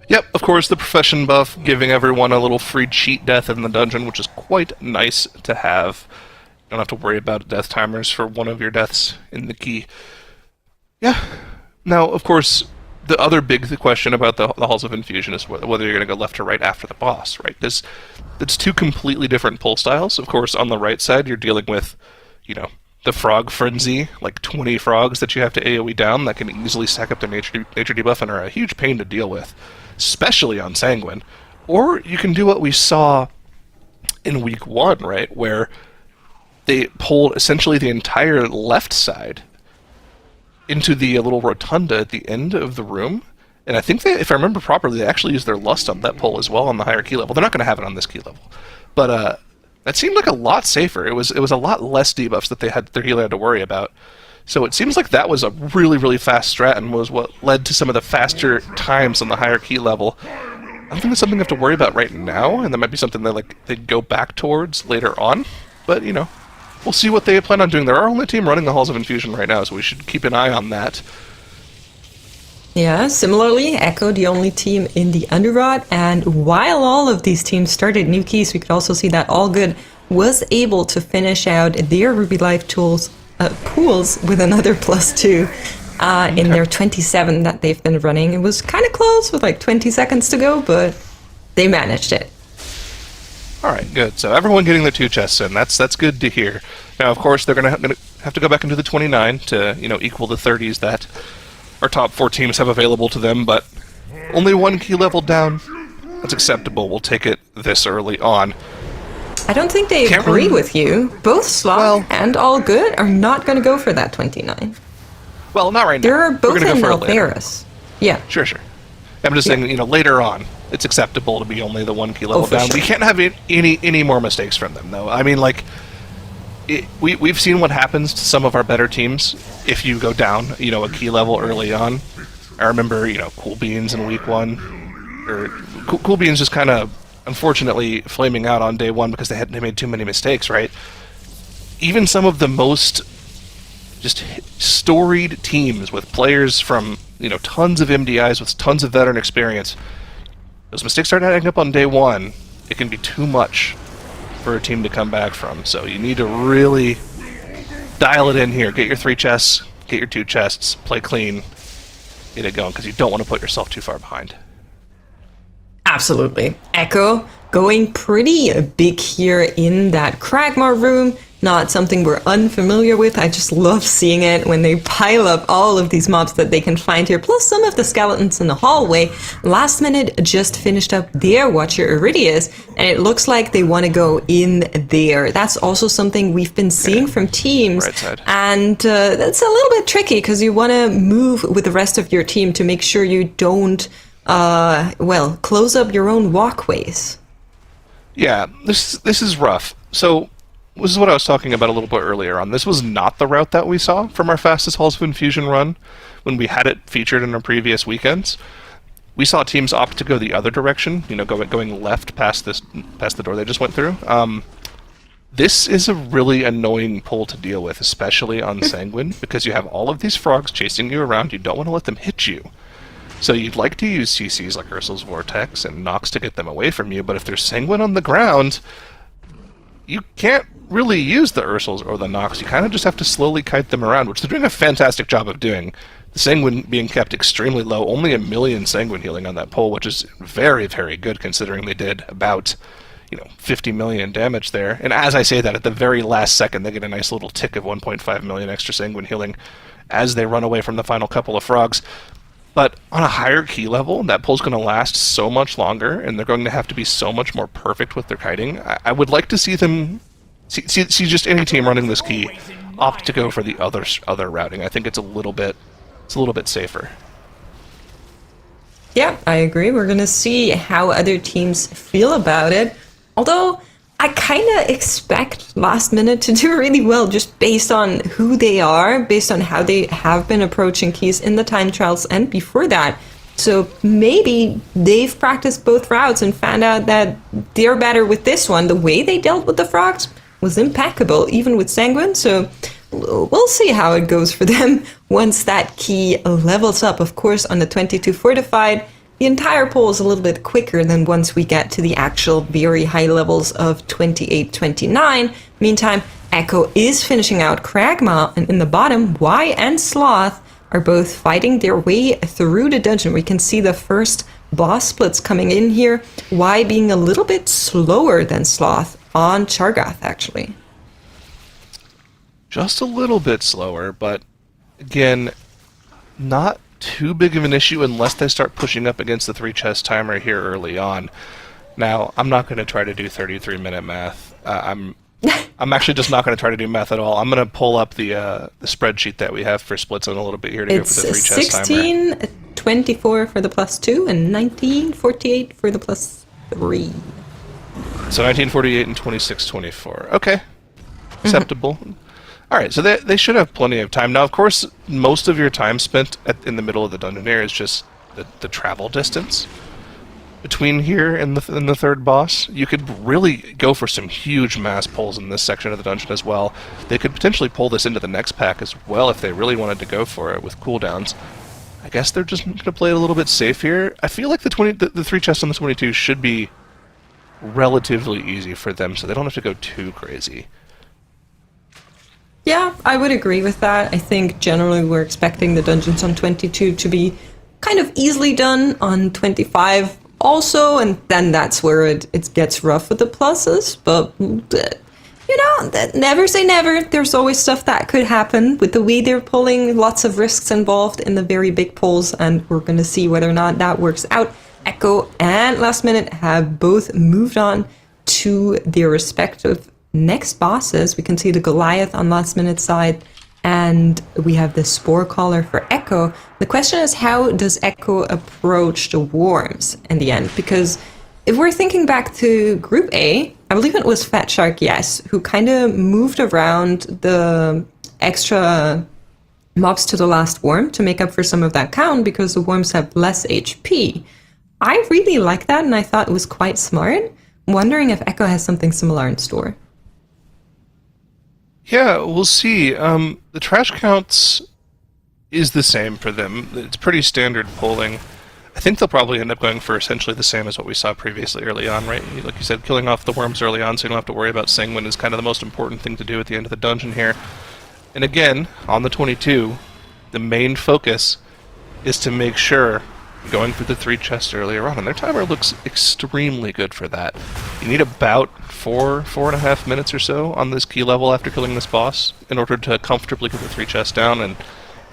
S7: Yep, of course, the profession buff, giving everyone a little free cheat death in the dungeon, which is quite nice to have. You don't have to worry about death timers for one of your deaths in the key. Yeah. Now, of course, the other big question about the Halls of Infusion is whether you're going to go left or right after the boss, right? Because it's two completely different pull styles. Of course, on the right side, you're dealing with, the Frog Frenzy, like 20 frogs that you have to AoE down that can easily stack up their nature debuff and are a huge pain to deal with, especially on Sanguine. Or you can do what we saw in week 1, right, where they pulled essentially the entire left side into the little rotunda at the end of the room. And I think if I remember properly, they actually used their lust on that pull as well on the higher key level. They're not going to have it on this key level. But that seemed like a lot safer. It was a lot less debuffs that their healer had to worry about. So it seems like that was a really, really fast strat and was what led to some of the faster times on the higher key level. I don't think that's something they have to worry about right now, and that might be something they'd go back towards later on. But, we'll see what they plan on doing. They're our only team running the Halls of Infusion right now, so we should keep an eye on that.
S6: Yeah, similarly, Echo, the only team in the Underrot, and while all of these teams started new keys, we could also see that All Good was able to finish out their Ruby Life pools with another +2 in their 27 that they've been running. It was kind of close with like 20 seconds to go, but they managed it.
S7: All right, good. So everyone getting their 2 chests in. That's good to hear. Now, of course, they're going to have to go back into the 29 to equal the 30s that our top 4 teams have available to them, but only 1 key level down. That's acceptable. We'll take it this early on.
S6: I don't think they agree with you. Both Sloth and All Good are not going to go for that 29.
S7: Well, not right now.
S6: They're both in
S7: Altheris.
S6: Yeah.
S7: Sure. I'm just saying, later on, it's acceptable to be only the 1 key level down.
S6: Sure.
S7: We can't have any more mistakes from them, though. I mean, we've seen what happens to some of our better teams if you go down, a key level early on. I remember, Cool Beans in week 1, or Cool Beans just kind of, unfortunately, flaming out on day 1 because they made too many mistakes, right? Even some of the most just storied teams with players from, tons of MDIs with tons of veteran experience, those mistakes start adding up on day 1. It can be too much for a team to come back from. So you need to really dial it in here. Get your 3 chests, get your 2 chests, play clean, get it going, because you don't want to put yourself too far behind.
S6: Absolutely. Echo going pretty big here in that Kragmar room. Not something we're unfamiliar with. I just love seeing it when they pile up all of these mobs that they can find here, plus some of the skeletons in the hallway. Last minute just finished up their Watcher Iridius, and it looks like they want to go in there. That's also something we've been seeing from teams,
S7: right side.
S6: And that's a little bit tricky because you want to move with the rest of your team to make sure you don't close up your own walkways.
S7: Yeah, this is rough. So this is what I was talking about a little bit earlier on. This was not the route that we saw from our fastest Halls of Infusion run when we had it featured in our previous weekends. We saw teams opt to go the other direction, going left past the door they just went through. This is a really annoying pull to deal with, especially on Sanguine, because you have all of these frogs chasing you around. You don't want to let them hit you. So you'd like to use CCs like Ursul's Vortex and Nox to get them away from you, but if there's Sanguine on the ground, you can't really use the Ursuls or the Nox. You kind of just have to slowly kite them around, which they're doing a fantastic job of doing. The Sanguine being kept extremely low, only 1 million Sanguine healing on that pull, which is very, very good considering they did about 50 million damage there. And as I say that, at the very last second, they get a nice little tick of 1.5 million extra sanguine healing as they run away from the final couple of frogs. But on a higher key level, that pull's going to last so much longer, and they're going to have to be so much more perfect with their kiting. I would like to see them see just any team running this key opt to go for the other routing. I think it's a little bit safer.
S6: Yeah, I agree. We're going to see how other teams feel about it. Although, I kind of expect Last Minute to do really well just based on who they are, based on how they have been approaching keys in the time trials and before that. So maybe they've practiced both routes and found out that they're better with this one. The way they dealt with the frogs was impeccable, even with Sanguine. So we'll see how it goes for them once that key levels up. Of course, on the 22 Fortified, the entire poll is a little bit quicker than once we get to the actual very high levels of 28, 29. Meantime, Echo is finishing out Kragma, and in the bottom, Y and Sloth are both fighting their way through the dungeon. We can see the first boss splits coming in here, Y being a little bit slower than Sloth on Chargath, actually.
S7: Just a little bit slower, but again, not too big of an issue unless they start pushing up against the 3 chest timer here early on. Now, I'm not going to try to do 33-minute math. I'm actually just not going to try to do math at all. I'm going to pull up the spreadsheet that we have for splits in a little bit here to go for the 3 chest timer.
S6: 1624 for the +2 and 1948 for the +3.
S7: So 1948 and 2624. Okay. Acceptable. All right, so they should have plenty of time. Now, of course, most of your time spent in the middle of the dungeon here is just the travel distance between here and the third boss. You could really go for some huge mass pulls in this section of the dungeon as well. They could potentially pull this into the next pack as well if they really wanted to go for it with cooldowns. I guess they're just going to play it a little bit safe here. I feel like the 3 chests on the 22 should be relatively easy for them, so they don't have to go too crazy.
S6: Yeah, I would agree with that. I think generally we're expecting the dungeons on 22 to be kind of easily done on 25 also, and then that's where it gets rough with the pluses. But, never say never. There's always stuff that could happen with the way they're pulling, lots of risks involved in the very big pulls, and we're going to see whether or not that works out. Echo and Last Minute have both moved on to their respective next bosses. We can see the Goliath on Last Minute side, and we have the Spore Caller for Echo. The question is, how does Echo approach the worms in the end? Because if we're thinking back to Group A, I believe it was Fat Shark, yes, who kind of moved around the extra mobs to the last worm to make up for some of that count because the worms have less HP. I really like that, and I thought it was quite smart. I'm wondering if Echo has something similar in store.
S7: Yeah, we'll see. The trash counts is the same for them. It's pretty standard polling. I think they'll probably end up going for essentially the same as what we saw previously early on, right? Like you said, killing off the worms early on so you don't have to worry about Sanguine is kind of the most important thing to do at the end of the dungeon here. And again, on the 22, the main focus is to make sure going through the 3 chests earlier on, and their timer looks extremely good for that. You need about 4.5 minutes or so on this key level after killing this boss in order to comfortably get the 3 chests down, and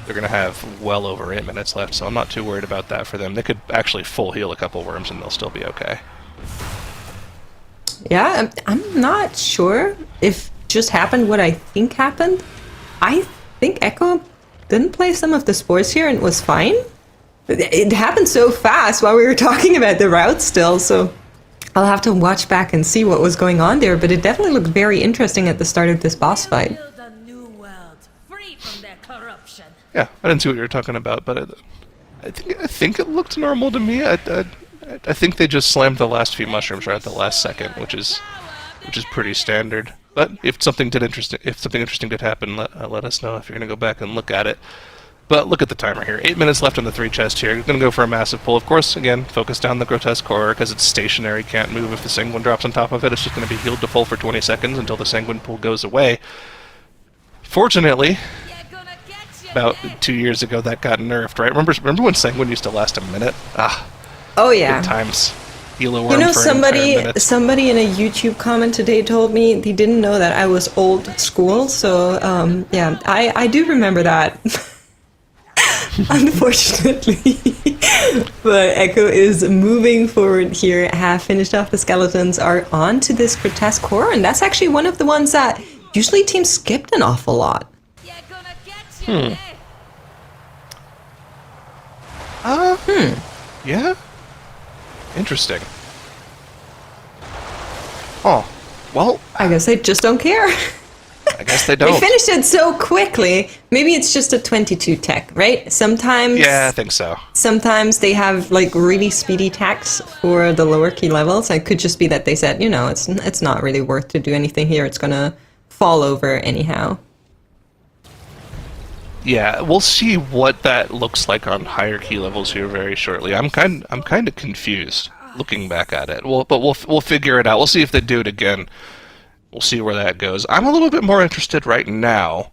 S7: they're going to have well over 8 minutes left, so I'm not too worried about that for them. They could actually full heal a couple worms and they'll still be okay.
S6: Yeah, I'm not sure if just happened what I think happened. I think Echo didn't play some of the spores here and it was fine. It happened so fast while we were talking about the route still, so I'll have to watch back and see what was going on there, but it definitely looked very interesting at the start of this boss fight.
S7: Yeah, I didn't see what you were talking about, but I think it looked normal to me. I think they just slammed the last few mushrooms right at the last second, which is pretty standard. But if something interesting did happen, let us know if you're going to go back and look at it. But look at the timer here. 8 minutes left on the 3 chest here. You're going to go for a massive pull. Of course, again, focus down the Grotesque Horror because it's stationary, can't move. If the Sanguine drops on top of it, it's just going to be healed to full for 20 seconds until the Sanguine pool goes away. Fortunately, about 2 years ago, that got nerfed, right? Remember when Sanguine used to last a minute?
S6: Oh, yeah.
S7: Good times. Gila worm
S6: You know,
S7: for an entire minute.
S6: somebody in a YouTube comment today told me they didn't know that I was old school. So yeah, I do remember that. Unfortunately. But Echo is moving forward here, have finished off the skeletons, are on to this grotesque core, and that's actually one of the ones that usually teams skipped an awful lot.
S7: Yeah? Interesting. Oh, well,
S6: I guess they just don't care.
S7: I guess they
S6: They
S7: don't.
S6: finished it so quickly. Maybe it's just a 22 tech, right? Sometimes
S7: Yeah, I think so.
S6: sometimes they have like really speedy techs for the lower key levels. It could just be that they said, you know, it's not really worth to do anything here. It's gonna fall over anyhow.
S7: Yeah, we'll see what that looks like on higher key levels here very shortly. I'm kind of confused looking back at it. But we'll figure it out. We'll see if they do it again. We'll see where that goes. I'm a little bit more interested right now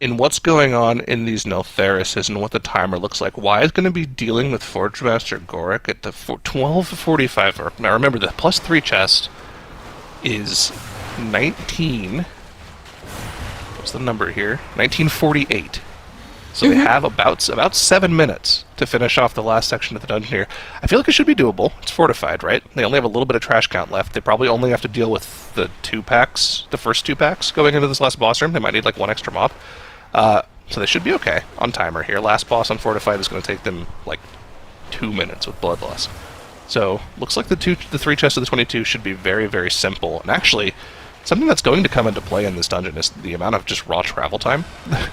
S7: in what's going on in these Neltherises and what the timer looks like. Why is going to be dealing with Forge Master Goric at the 12:45. Now remember, the +3 chest is 19. What's the number here? 1948. So they have about 7 minutes to finish off the last section of the dungeon here. I feel like it should be doable. It's fortified, right? They only have a little bit of trash count left. They probably only have to deal with the first 2 packs going into this last boss room. They might need like 1 extra mob. So they should be okay on timer here. Last boss on fortified is going to take them like 2 minutes with Bloodlust. So looks like the 3 chests of the 22 should be very, very simple. And actually, something that's going to come into play in this dungeon is the amount of just raw travel time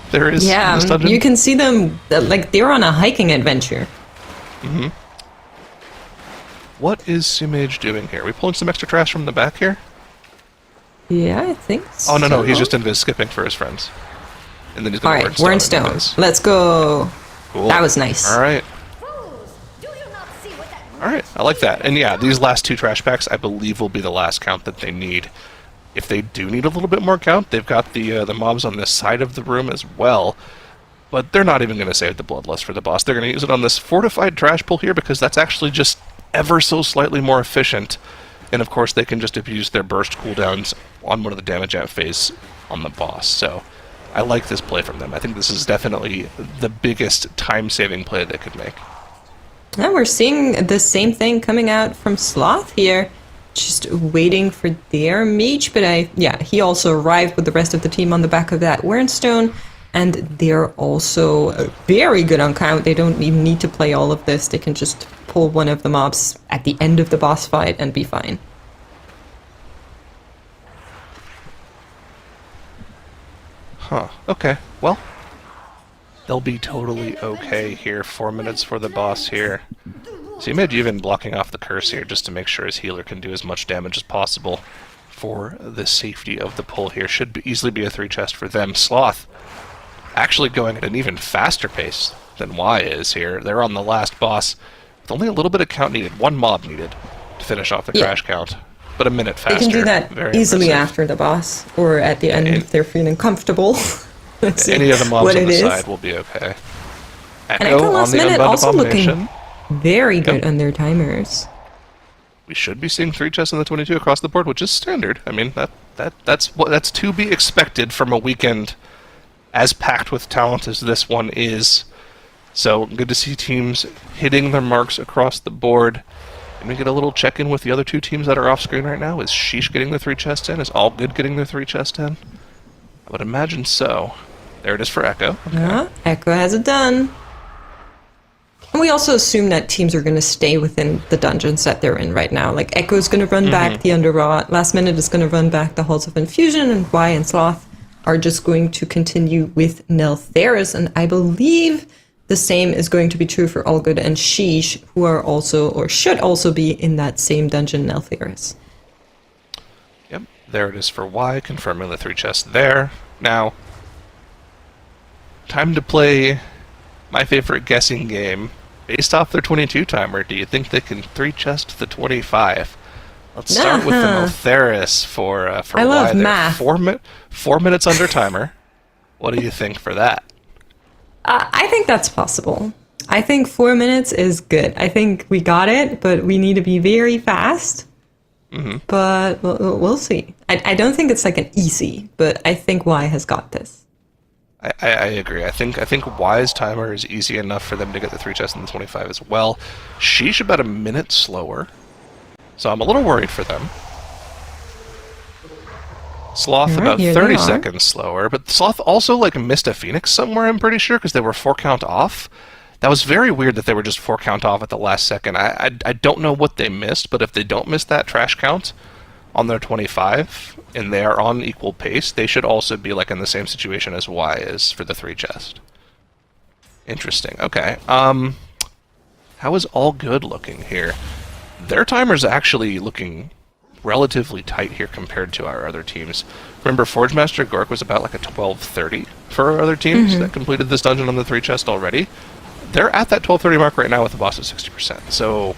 S7: there is in this dungeon.
S6: You can see them like they're on a hiking adventure.
S7: Mm-hmm. What is Sumage doing here? Are we pulling some extra trash from the back here?
S6: Yeah, I think so.
S7: Oh, no, he's just invis skipping for his friends. And then he's going to
S6: Wernstone. Let's go.
S7: Cool.
S6: That was nice.
S7: All right. All right, I like that. And yeah, these last 2 trash packs, I believe, will be the last count that they need. If they do need a little bit more count, they've got the mobs on this side of the room as well. But they're not even going to save the Bloodlust for the boss. They're going to use it on this fortified trash pull here because that's actually just ever so slightly more efficient. And of course, they can just abuse their burst cooldowns on one of the damage out phase on the boss. So I like this play from them. I think this is definitely the biggest time-saving play they could make.
S6: And we're seeing the same thing coming out from Sloth here. Just waiting for their mage, but he also arrived with the rest of the team on the back of that Wernstone, and they're also very good on count. They don't even need to play all of this. They can just pull one of the mobs at the end of the boss fight and be fine.
S7: Huh, okay, well, they'll be totally okay here. 4 minutes for the boss here. So you may be even blocking off the curse here just to make sure his healer can do as much damage as possible for the safety of the pull here. Should easily be a 3 chest for them. Sloth actually going at an even faster pace than Y is here. They're on the last boss with only a little bit of count needed. 1 mob needed to finish off the crash count, but a minute faster.
S6: They can do that
S7: Very
S6: easily
S7: impressive.
S6: after the boss, or at the end if they're feeling comfortable.
S7: Any of the mobs on the side will be okay.
S6: And Echo last minute also looking very good
S7: Yep.
S6: on their timers.
S7: We should be seeing 3 chests on the 22 across the board, which is standard. I mean, that's to be expected from a weekend as packed with talent as this one is. So good to see teams hitting their marks across the board. And we get a little check-in with the other 2 teams that are off screen right now. Is Sheesh getting their 3 chests in? Is All Good getting their 3 chests in? I would imagine so. There it is for Echo. Okay.
S6: Yeah, Echo has it done. And we also assume that teams are going to stay within the dungeons that they're in right now. Like, Echo's going to run back the Underrot, Last Minute is going to run back the Halls of Infusion, and Y and Sloth are just going to continue with Neltheris. And I believe the same is going to be true for Allgood and Sheesh, who are also, or should also be in that same dungeon, Neltheris.
S7: Yep, there it is for Y, confirming the 3 chests there. Now, time to play my favorite guessing game. Based off their 22 timer, do you think they can 3 chest the 25? Let's start with the Neltheris for
S6: I love
S7: Y.
S6: math.
S7: 4 minutes under timer. What do you think for that?
S6: I think that's possible. I think 4 minutes is good. I think we got it, but we need to be very fast. But we'll see. I don't think it's like an easy, but I think Y has got this.
S7: I agree. I think Y's timer is easy enough for them to get the 3 chests and the 25 as well. Sheesh about a minute slower, so I'm a little worried for them. Sloth about 30 seconds slower, but Sloth also like missed a Phoenix somewhere, I'm pretty sure, because they were 4 count off. That was very weird that they were just 4 count off at the last second. I don't know what they missed, but if they don't miss that trash count on their 25, and they are on equal pace, they should also be like in the same situation as Y is for the 3 chest. Interesting. Okay. How is All Good looking here? Their timer's actually looking relatively tight here compared to our other teams. Remember, Forge Master Gork was about like a 12:30 for our other teams that completed this dungeon on the 3 chest already. They're at that 12:30 mark right now with the boss at 60%. So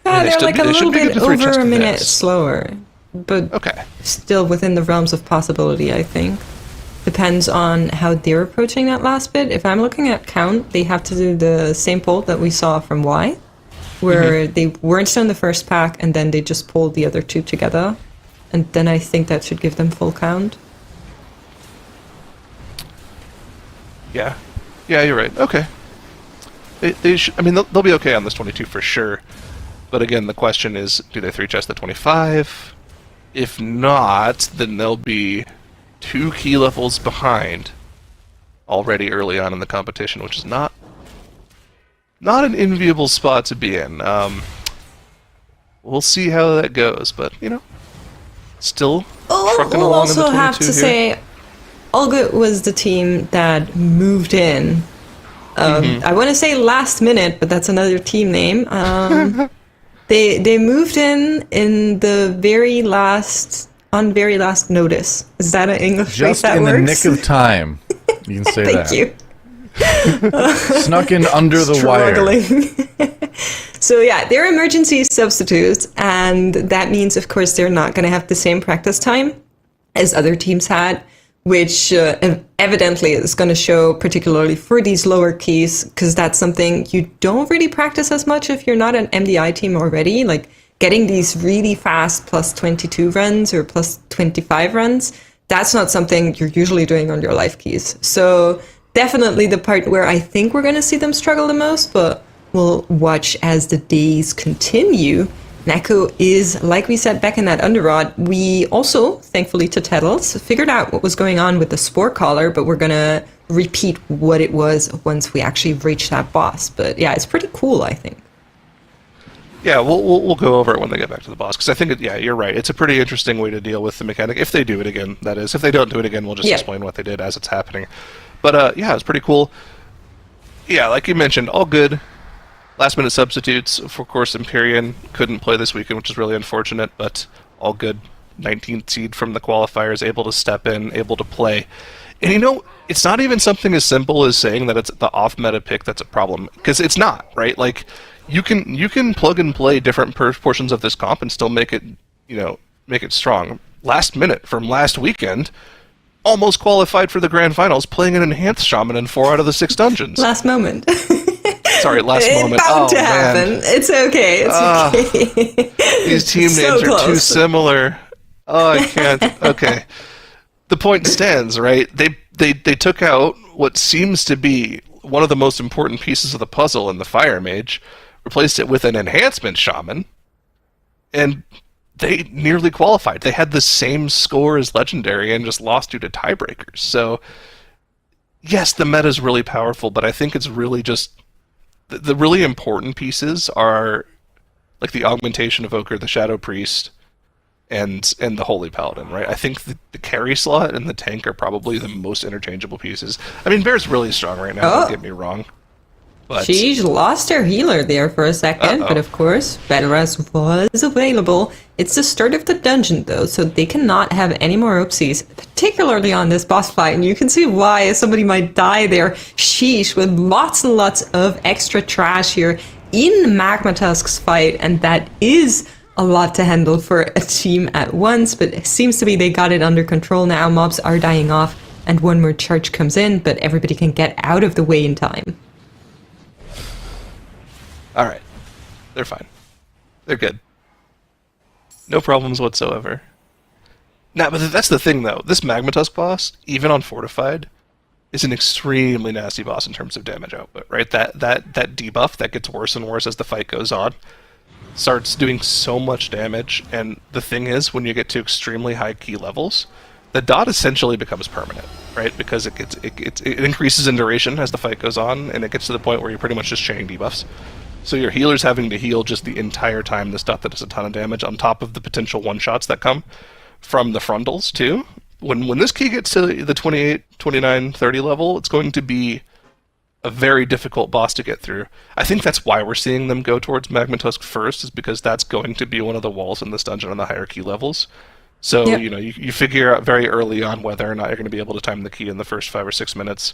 S6: they're like a little bit over a minute slower, but still within the realms of possibility, I think. Depends on how they're approaching that last bit. If I'm looking at count, they have to do the same pull that we saw from Y, where they weren't still in the first pack, and then they just pulled the other 2 together. And then I think that should give them full count.
S7: Yeah, you're right. Okay. They should, I mean, they'll be okay on this 22 for sure. But again, the question is, do they 3 chest the 25? If not, then they'll be 2 key levels behind already early on in the competition, which is not an enviable spot to be in. We'll see how that goes, but, still trucking along in the 22 here. We'll also have to say,
S6: All Good was the team that moved in. I want to say last minute, but that's another team name. They moved in the very last notice. Is that an English phrase that works?
S4: Just in the nick of time. You can say that.
S6: Thank you.
S4: Snuck in under the wire.
S6: So yeah, they're emergency substitutes, and that means, of course, they're not going to have the same practice time as other teams had, which evidently is going to show particularly for these lower keys, because that's something you don't really practice as much if you're not an MDI team already. Like getting these really fast plus 22 runs or plus 25 runs, that's not something you're usually doing on your life keys. So definitely the part where I think we're going to see them struggle the most, but we'll watch as the days continue. Neko is, like we said back in that Underrod, we also, thankfully to Tettles, figured out what was going on with the Spore Collar, but we're going to repeat what it was once we actually reach that boss. But yeah, it's pretty cool, I think.
S7: Yeah, we'll go over it when they get back to the boss, because I think, you're right. It's a pretty interesting way to deal with the mechanic, if they do it again, that is. If they don't do it again, we'll just explain what they did as it's happening. But it's pretty cool. Yeah, like you mentioned, All Good. Last-minute substitutes. Of course, Empyrean couldn't play this weekend, which is really unfortunate, but All Good. 19th seed from the qualifiers, able to step in, able to play. And it's not even something as simple as saying that it's the off-meta pick that's a problem, because it's not, right? Like, you can plug and play different portions of this comp and still make it, make it strong. Last minute from last weekend, almost qualified for the grand finals, playing an enhanced shaman in 4 out of the 6 dungeons.
S6: Last moment.
S7: Sorry, last moment.
S6: It's bound to happen. It's okay. It's okay.
S7: These team names are too similar. Oh, I can't. Okay. The point stands, right? They took out what seems to be one of the most important pieces of the puzzle in the Fire Mage, replaced it with an enhancement shaman, and they nearly qualified. They had the same score as Legendary and just lost due to tiebreakers. So, yes, the meta is really powerful, but I think it's really just the really important pieces are like the Augmentation Evoker, the Shadow Priest, and the Holy Paladin, right? I think the carry slot and the tank are probably the most interchangeable pieces. I mean, Bear's really strong right now, don't get me wrong. But
S6: she's lost her healer there for a second, but of course, Veteras was available. It's the start of the dungeon, though, so they cannot have any more oopsies, particularly on this boss fight, and you can see why somebody might die there. Sheesh, with lots and lots of extra trash here in Magma Tusk's fight, and that is a lot to handle for a team at once, but it seems to be they got it under control now. Mobs are dying off, and one more charge comes in, but everybody can get out of the way in time.
S7: All right. They're fine. They're good. No problems whatsoever. Now, but that's the thing, though. This Magma Tusk boss, even on Fortified, is an extremely nasty boss in terms of damage output, right? That debuff that gets worse and worse as the fight goes on starts doing so much damage, and the thing is, when you get to extremely high key levels, the dot essentially becomes permanent, right? Because it increases in duration as the fight goes on, and it gets to the point where you're pretty much just chaining debuffs. So your healer's having to heal just the entire time this dot that does a ton of damage, on top of the potential one-shots that come from the frontals, too. When this key gets to the 28, 29, 30 level, it's going to be a very difficult boss to get through. I think that's why we're seeing them go towards Magma Tusk first, is because that's going to be one of the walls in this dungeon on the higher key levels. So,
S6: Yep.
S7: You figure out very early on whether or not you're going to be able to time the key in the first 5 or 6 minutes.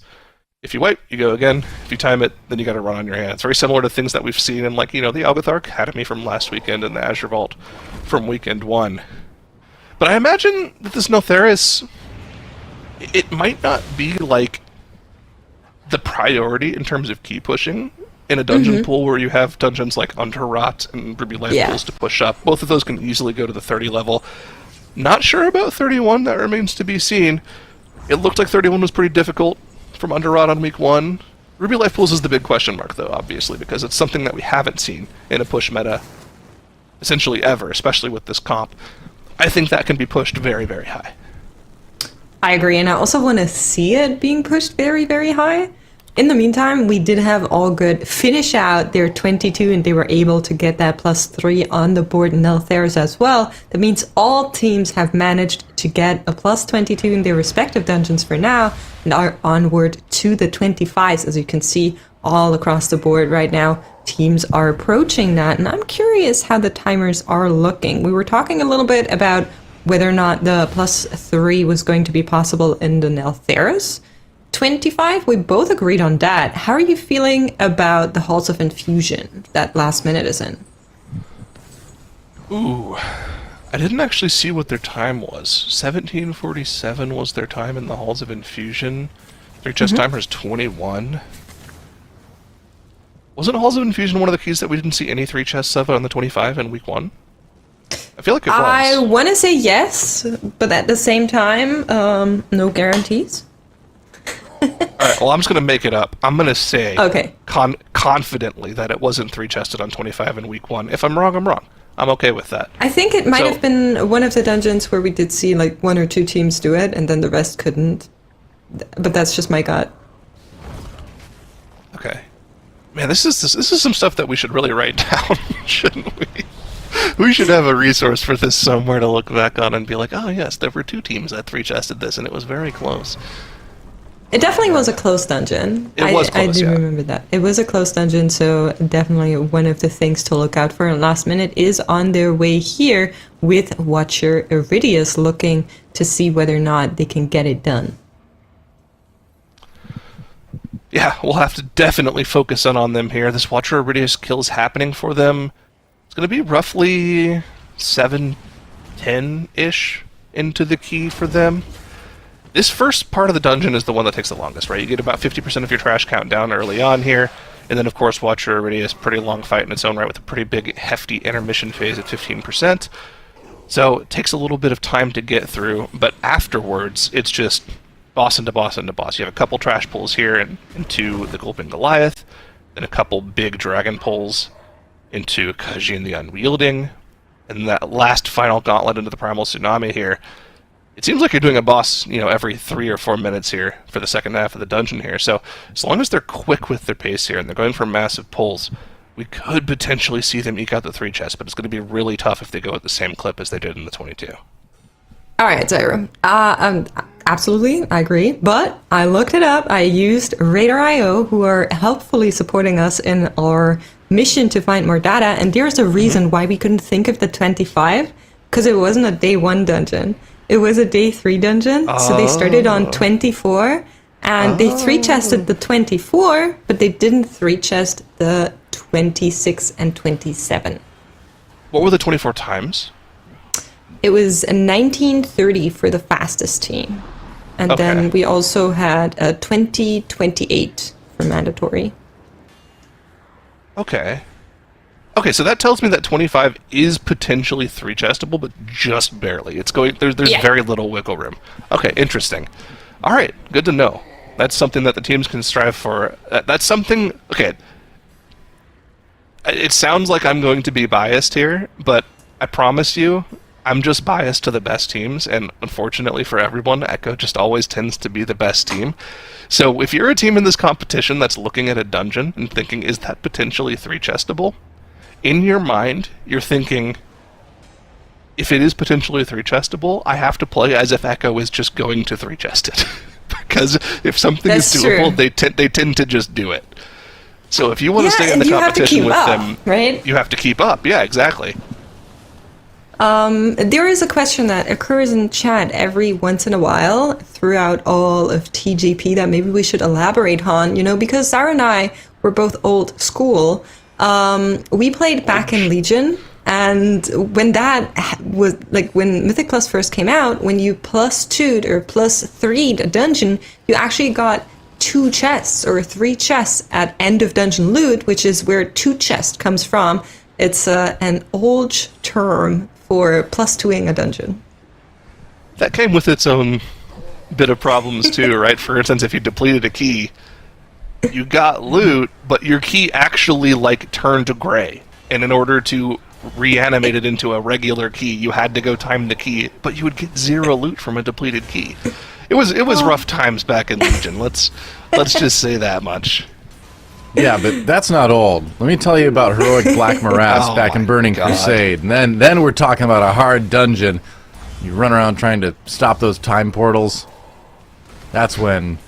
S7: If you wait, you go again. If you time it, then you got to run on your hands. Very similar to things that we've seen in, the Algothar Academy from last weekend and the Azure Vault from weekend 1. But I imagine that this Notheris, it might not be like the priority in terms of key pushing in a dungeon pool where you have dungeons like Underrot and Ruby Life pools to push up. Both of those can easily go to the 30 level. Not sure about 31, that remains to be seen. It looked like 31 was pretty difficult from Underrot on week 1. Ruby Life pools is the big question mark, though, obviously, because it's something that we haven't seen in a push meta essentially ever, especially with this comp. I think that can be pushed very, very high.
S6: I agree, and I also want to see it being pushed very, very high. In the meantime, we did have All Good finish out their 22, and they were able to get that +3 on the board in Neltharis as well. That means all teams have managed to get a +22 in their respective dungeons for now, and are onward to the 25s, as you can see all across the board right now. Teams are approaching that, and I'm curious how the timers are looking. We were talking a little bit about whether or not the +3 was going to be possible in the Neltharis 25. We both agreed on that. How are you feeling about the Halls of Infusion that last minute is in?
S7: Ooh, I didn't actually see what their time was. 1747 was their time in the Halls of Infusion. Their chest timer is 21. Wasn't Halls of Infusion one of the keys that we didn't see any 3 chests of on the 25 in week 1? I feel like it was.
S6: I want to say yes, but at the same time, no guarantees.
S7: Alright, well, I'm just going to make it up. I'm going to say
S6: Okay.
S7: Confidently that it wasn't 3 chested on 25 in week 1. If I'm wrong, I'm wrong. I'm okay with that.
S6: I think it might have been one of the dungeons where we did see like 1 or 2 teams do it, and then the rest couldn't. But that's just my gut.
S7: Okay. Man, this is some stuff that we should really write down, shouldn't we? We should have a resource for this somewhere to look back on and be like, oh yes, there were 2 teams that 3-chested this, and it was very close.
S6: It definitely was a close dungeon.
S7: It was close,
S6: I do
S7: yeah.
S6: remember that. It was a close dungeon, so definitely one of the things to look out for. And Last Minute is on their way here with Watcher Iridius, looking to see whether or not they can get it done.
S7: Yeah, we'll have to definitely focus on them here. This Watcher Iridius kill is happening for them. It's going to be roughly 7-10-ish into the key for them. This first part of the dungeon is the one that takes the longest, right? You get about 50% of your trash count down early on here, and then of course Watcher Iridius, pretty long fight in its own right with a pretty big hefty intermission phase at 15%. So it takes a little bit of time to get through, but afterwards it's just boss into boss into boss. You have a couple trash pulls here into the Gulping Goliath, then a couple big dragon pulls into Kajin the Unwielding, and that last final gauntlet into the Primal Tsunami here. It seems like you're doing a boss, every 3 or 4 minutes here for the second half of the dungeon here. So as long as they're quick with their pace here and they're going for massive pulls, we could potentially see them eke out the 3 chests, but it's going to be really tough if they go at the same clip as they did in the 22.
S6: All right, Zyra. Absolutely, I agree. But I looked it up. I used Radar.io, who are helpfully supporting us in our mission to find more data. And there's a reason why we couldn't think of the 25, because it wasn't a day 1 dungeon. It was a day 3 dungeon. So they started on 24, and they 3-chested the 24, but they didn't 3-chest the 26 and 27.
S7: What were the 24 times?
S6: It was a 1930 for the fastest team. And then we also had a 2028 for mandatory.
S7: Okay. Okay, so that tells me that 25 is potentially 3-chestable, but just barely. It's going there's very little wiggle room. Okay, interesting. All right, good to know. That's something that the teams can strive for. That's something. Okay, it sounds like I'm going to be biased here, but I promise you, I'm just biased to the best teams, and unfortunately for everyone, Echo just always tends to be the best team. So if you're a team in this competition that's looking at a dungeon and thinking, is that potentially 3-chestable? In your mind, you're thinking, if it is potentially 3-chestable, I have to play as if Echo is just going to 3-chest it. Because if something is doable, they tend to just do it. So if you want to stay in the competition with them,
S6: right?
S7: You have to keep up. Yeah, exactly.
S6: There is a question that occurs in chat every once in a while throughout all of TGP that maybe we should elaborate on, because Sarah and I were both old school. We played back in Legion, and when that was, when Mythic Plus first came out, when you +2'd or +3'd a dungeon, you actually got 2 chests or 3 chests at end of dungeon loot, which is where 2 chest comes from. It's an old term for +2ing a dungeon.
S7: That came with its own bit of problems too, right? For instance, if you depleted a key, you got loot, but your key actually turned gray, and in order to reanimate it into a regular key, you had to go time the key, but you would get 0 loot from a depleted key. It was rough times back in Legion. Let's just say that much.
S4: Yeah, but that's not old. Let me tell you about heroic Black Morass back in Burning Crusade, and then we're talking about a hard dungeon. You run around trying to stop those time portals. That's when.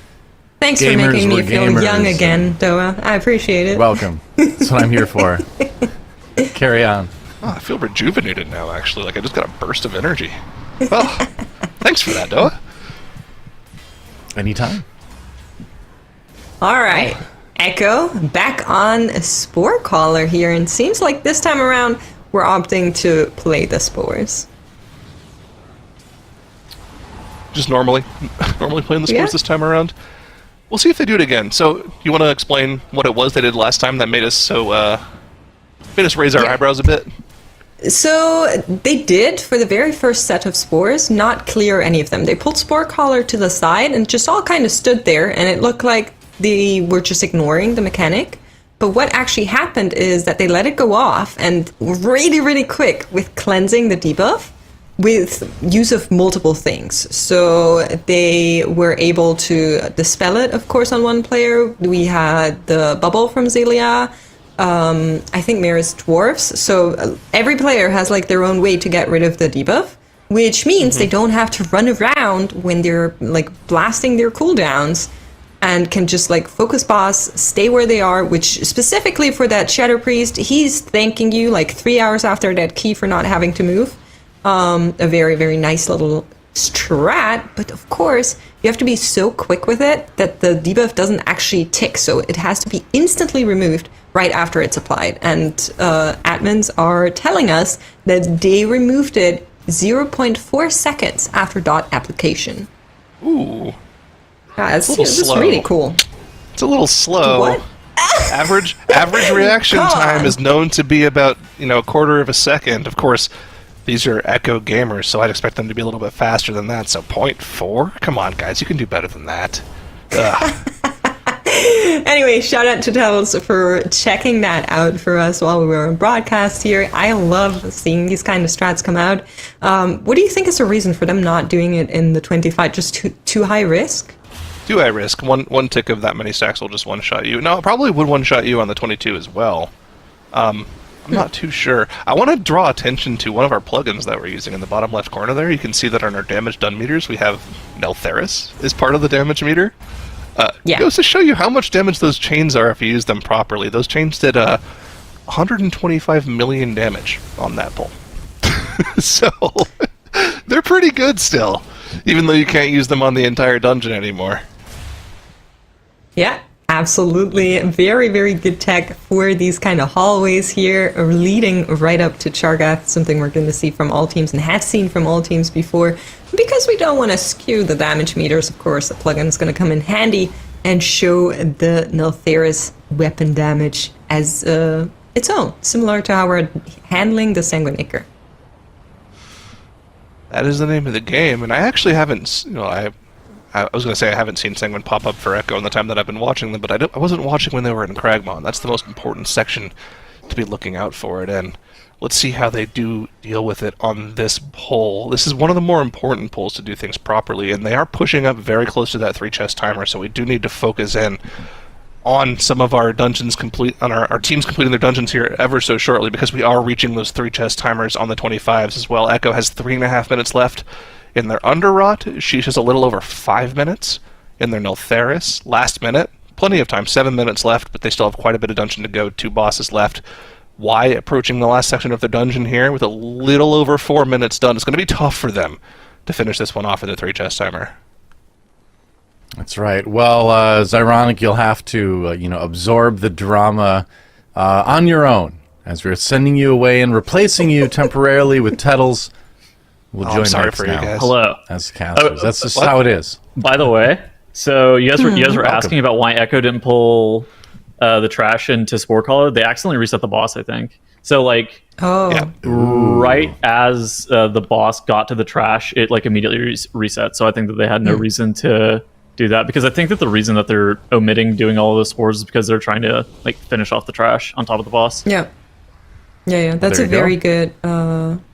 S6: Thanks for making me feel young again, Doa. I appreciate it.
S4: Welcome. That's what I'm here for. Carry on.
S7: Oh, I feel rejuvenated now, actually. I just got a burst of energy. Well, thanks for that, Doa.
S4: Anytime.
S6: All right. Echo, back on Spore Caller here, and seems like this time around we're opting to play the Spores.
S7: Just normally playing the Spores this time around. We'll see if they do it again. So, you want to explain what it was they did last time that made us raise our eyebrows a bit?
S6: So, they did, for the very first set of Spores, not clear any of them. They pulled Spore Caller to the side and just all kind of stood there, and it looked like they were just ignoring the mechanic. But what actually happened is that they let it go off, and really, really quick, with cleansing the debuff, with use of multiple things. So they were able to dispel it, of course, on one player. We had the bubble from Zelia, I think Mira's dwarfs. So every player has their own way to get rid of the debuff, which means they don't have to run around when they're blasting their cooldowns, and can just focus boss, stay where they are, which specifically for that Shadow Priest, he's thanking you 3 hours after that key for not having to move. A very, very nice little strat, but of course, you have to be so quick with it that the debuff doesn't actually tick, so it has to be instantly removed right after it's applied. And admins are telling us that they removed it 0.4 seconds after dot application.
S7: Ooh.
S6: It's really cool.
S7: It's a little slow.
S6: What?
S7: Average reaction time is known to be about a quarter of a second. Of course, these are Echo gamers, so I'd expect them to be a little bit faster than that. So 0.4? Come on, guys, you can do better than that.
S6: Anyway, shout out to Tels for checking that out for us while we were on broadcast here. I love seeing these kind of strats come out. What do you think is the reason for them not doing it in the 25? Just too high risk?
S7: Too high risk. One tick of that many stacks will just one-shot you. No, it probably would one-shot you on the 22 as well. I'm not too sure. I want to draw attention to one of our plugins that we're using in the bottom left corner there. You can see that on our damage done meters, we have Neltheris is part of the damage meter. It goes to show you how much damage those chains are if you use them properly. Those chains did 125 million damage on that pull. So, they're pretty good still, even though you can't use them on the entire dungeon anymore.
S6: Yeah, absolutely. Very, very good tech for these kind of hallways here, leading right up to Chargath, something we're going to see from all teams and have seen from all teams before. Because we don't want to skew the damage meters, of course, the plugin is going to come in handy and show the Neltheris weapon damage as its own, similar to how we're handling the Sanguine Ichor.
S7: That is the name of the game, and I actually haven't, I was going to say I haven't seen Sanguine pop up for Echo in the time that I've been watching them, but I wasn't watching when they were in Cragmon. That's the most important section to be looking out for it, and let's see how they do deal with it on this poll. This is one of the more important polls to do things properly, and they are pushing up very close to that 3-chest timer, so we do need to focus in on some of our dungeons on our teams completing their dungeons here ever so shortly, because we are reaching those 3-chest timers on the 25s as well. Echo has 3.5 minutes left in their Underrot. Sheesh has a little over 5 minutes in their Niltheris. Last minute, plenty of time, 7 minutes left, but they still have quite a bit of dungeon to go. 2 bosses left. Y approaching the last section of their dungeon here with a little over 4 minutes done. It's going to be tough for them to finish this one off with a 3-chest timer.
S4: That's right. Well, Zyronic, you'll have to, absorb the drama on your own as we're sending you away and replacing you temporarily with Tettles. We'll join
S7: sorry
S4: next
S7: for you
S4: now
S7: guys.
S8: Hello.
S4: As casters. That's just how it is.
S8: By the way, so you guys were asking about why Echo didn't pull the trash into Spore Caller. They accidentally reset the boss, I think. So, right as the boss got to the trash, it immediately reset. So I think that they had no reason to do that, because I think that the reason that they're omitting doing all of those spores is because they're trying to finish off the trash on top of the boss.
S6: Yeah. That's a very good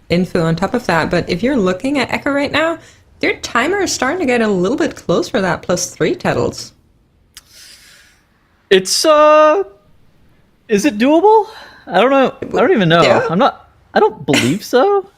S6: info on top of that. But if you're looking at Echo right now, their timer is starting to get a little bit close for that +3 Tettles.
S8: It's is it doable? I don't know. I don't even know.
S6: Yeah.
S8: I don't believe so.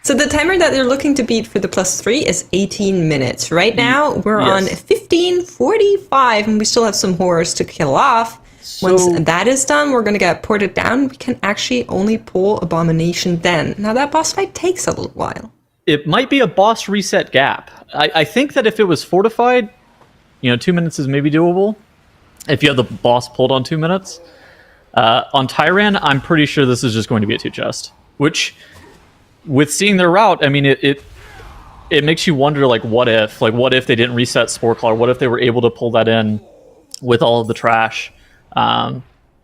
S6: So the timer that they're looking to beat for the +3 is 18 minutes. Right now, we're on 15:45, and we still have some horrors to kill off. Once that is done, we're going to get ported down. We can actually only pull Abomination then. Now, that boss fight takes a little while.
S8: It might be a boss reset gap. I think that if it was fortified, 2 minutes is maybe doable. If you have the boss pulled on 2 minutes. On Tyran, I'm pretty sure this is just going to be a 2-chest, which, with seeing their route, I mean, it makes you wonder, what if they didn't reset Spore Caller? What if they were able to pull that in with all of the trash?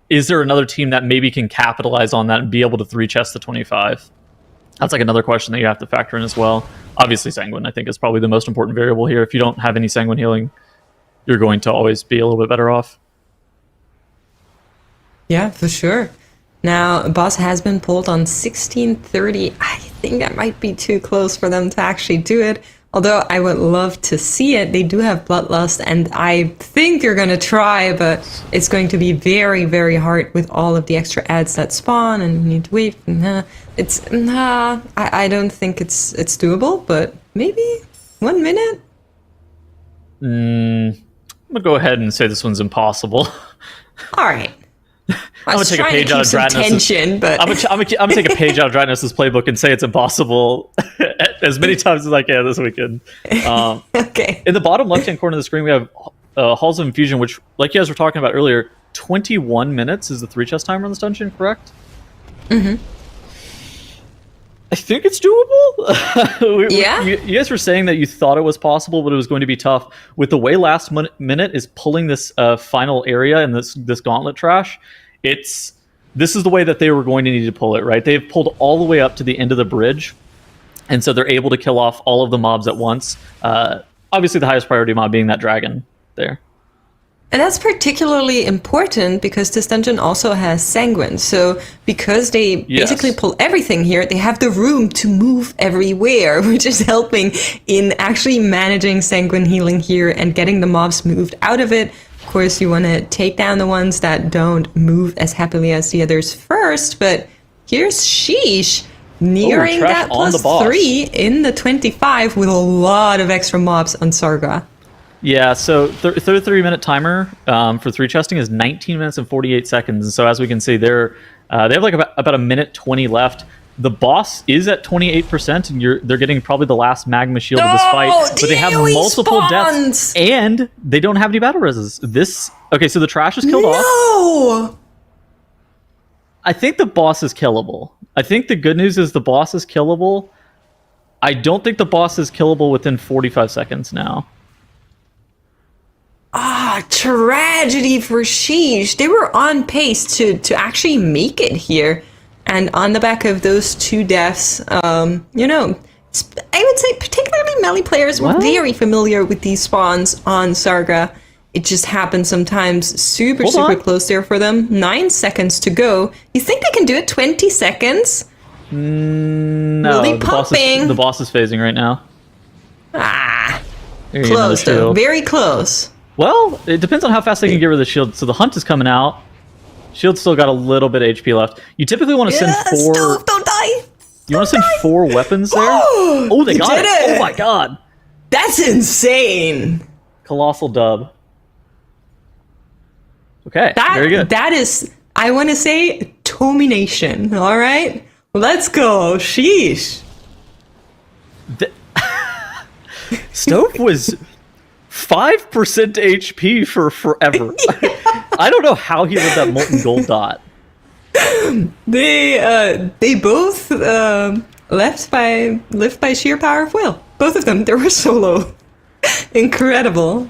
S8: Is there another team that maybe can capitalize on that and be able to 3-chest the 25? That's another question that you have to factor in as well. Obviously, Sanguine, I think, is probably the most important variable here. If you don't have any Sanguine healing, you're going to always be a little bit better off.
S6: Yeah, for sure. Now, boss has been pulled on 16:30. I think that might be too close for them to actually do it. Although I would love to see it. They do have Bloodlust, and I think they're going to try, but it's going to be very, very hard with all of the extra ads that spawn, and you need to wait. I don't think it's doable, but maybe 1 minute?
S8: I'm going to go ahead and say this one's impossible.
S6: All right.
S8: I'm gonna take a page out of Dratnos'.
S6: But
S8: I'm gonna take a page out of Dratnos' playbook and say it's impossible as many times as I can this weekend.
S6: Okay.
S8: In the bottom left-hand corner of the screen, we have Halls of Infusion, which, like you guys were talking about earlier, 21 minutes is the 3-chest timer on this dungeon, correct?
S6: Mm-hmm.
S8: I think it's doable.
S6: Yeah.
S8: You guys were saying that you thought it was possible, but it was going to be tough. With the way last minute is pulling this final area and this gauntlet trash, this is the way that they were going to need to pull it, right? They've pulled all the way up to the end of the bridge, and so they're able to kill off all of the mobs at once. Obviously, the highest priority mob being that dragon there.
S6: And that's particularly important because this dungeon also has Sanguine. So because they basically pull everything here, they have the room to move everywhere, which is helping in actually managing Sanguine healing here and getting the mobs moved out of it. Of course, you want to take down the ones that don't move as happily as the others first. But here's Sheesh nearing that +3 in the 25 with a lot of extra mobs on Sarga.
S8: Yeah, so 33-minute timer for 3-chesting is 19 minutes and 48 seconds. And so as we can see, they have about a minute 20 left. The boss is at 28%, and they're getting probably the last magma shield of this fight. But they have multiple deaths, and they don't have any battle reses. So the trash is killed off. I think the boss is killable. I think the good news is the boss is killable. I don't think the boss is killable within 45 seconds now.
S6: tragedy for Sheesh. They were on pace to actually make it here. And on the back of those 2 deaths, I would say particularly melee players were very familiar with these spawns on Sarga. It just happens sometimes super close there for them. 9 seconds to go. You think they can do it 20 seconds?
S8: No,
S6: really pumping.
S8: The boss is phasing right now.
S6: Close though. Very close.
S8: Well, it depends on how fast they can get rid of the shield. So the hunt is coming out. Shield's still got a little bit of HP left. You typically want to send 4...
S6: Stove, don't die!
S8: You want to send 4 weapons there? Oh, they got it! Oh my god!
S6: That's insane!
S8: Colossal dub. Okay, very good.
S6: That is, I want to say, domination, alright? Let's go, sheesh.
S8: Stove was 5% HP for forever. I don't know how he lived that molten gold dot.
S6: They both lived by sheer power of will. Both of them. They were solo. Incredible.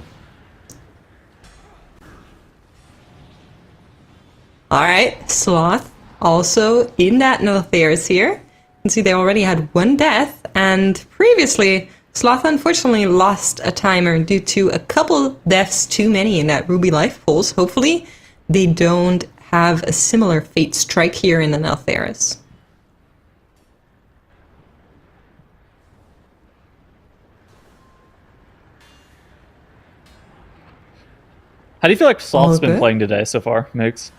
S6: All right, Sloth also in that Notharis here. You can see they already had 1 death, and previously Sloth unfortunately lost a timer due to a couple deaths too many in that Ruby life pools. Hopefully they don't have a similar fate strike here in the Notharis.
S8: How do you feel like Sloth's been playing today so far, Migs?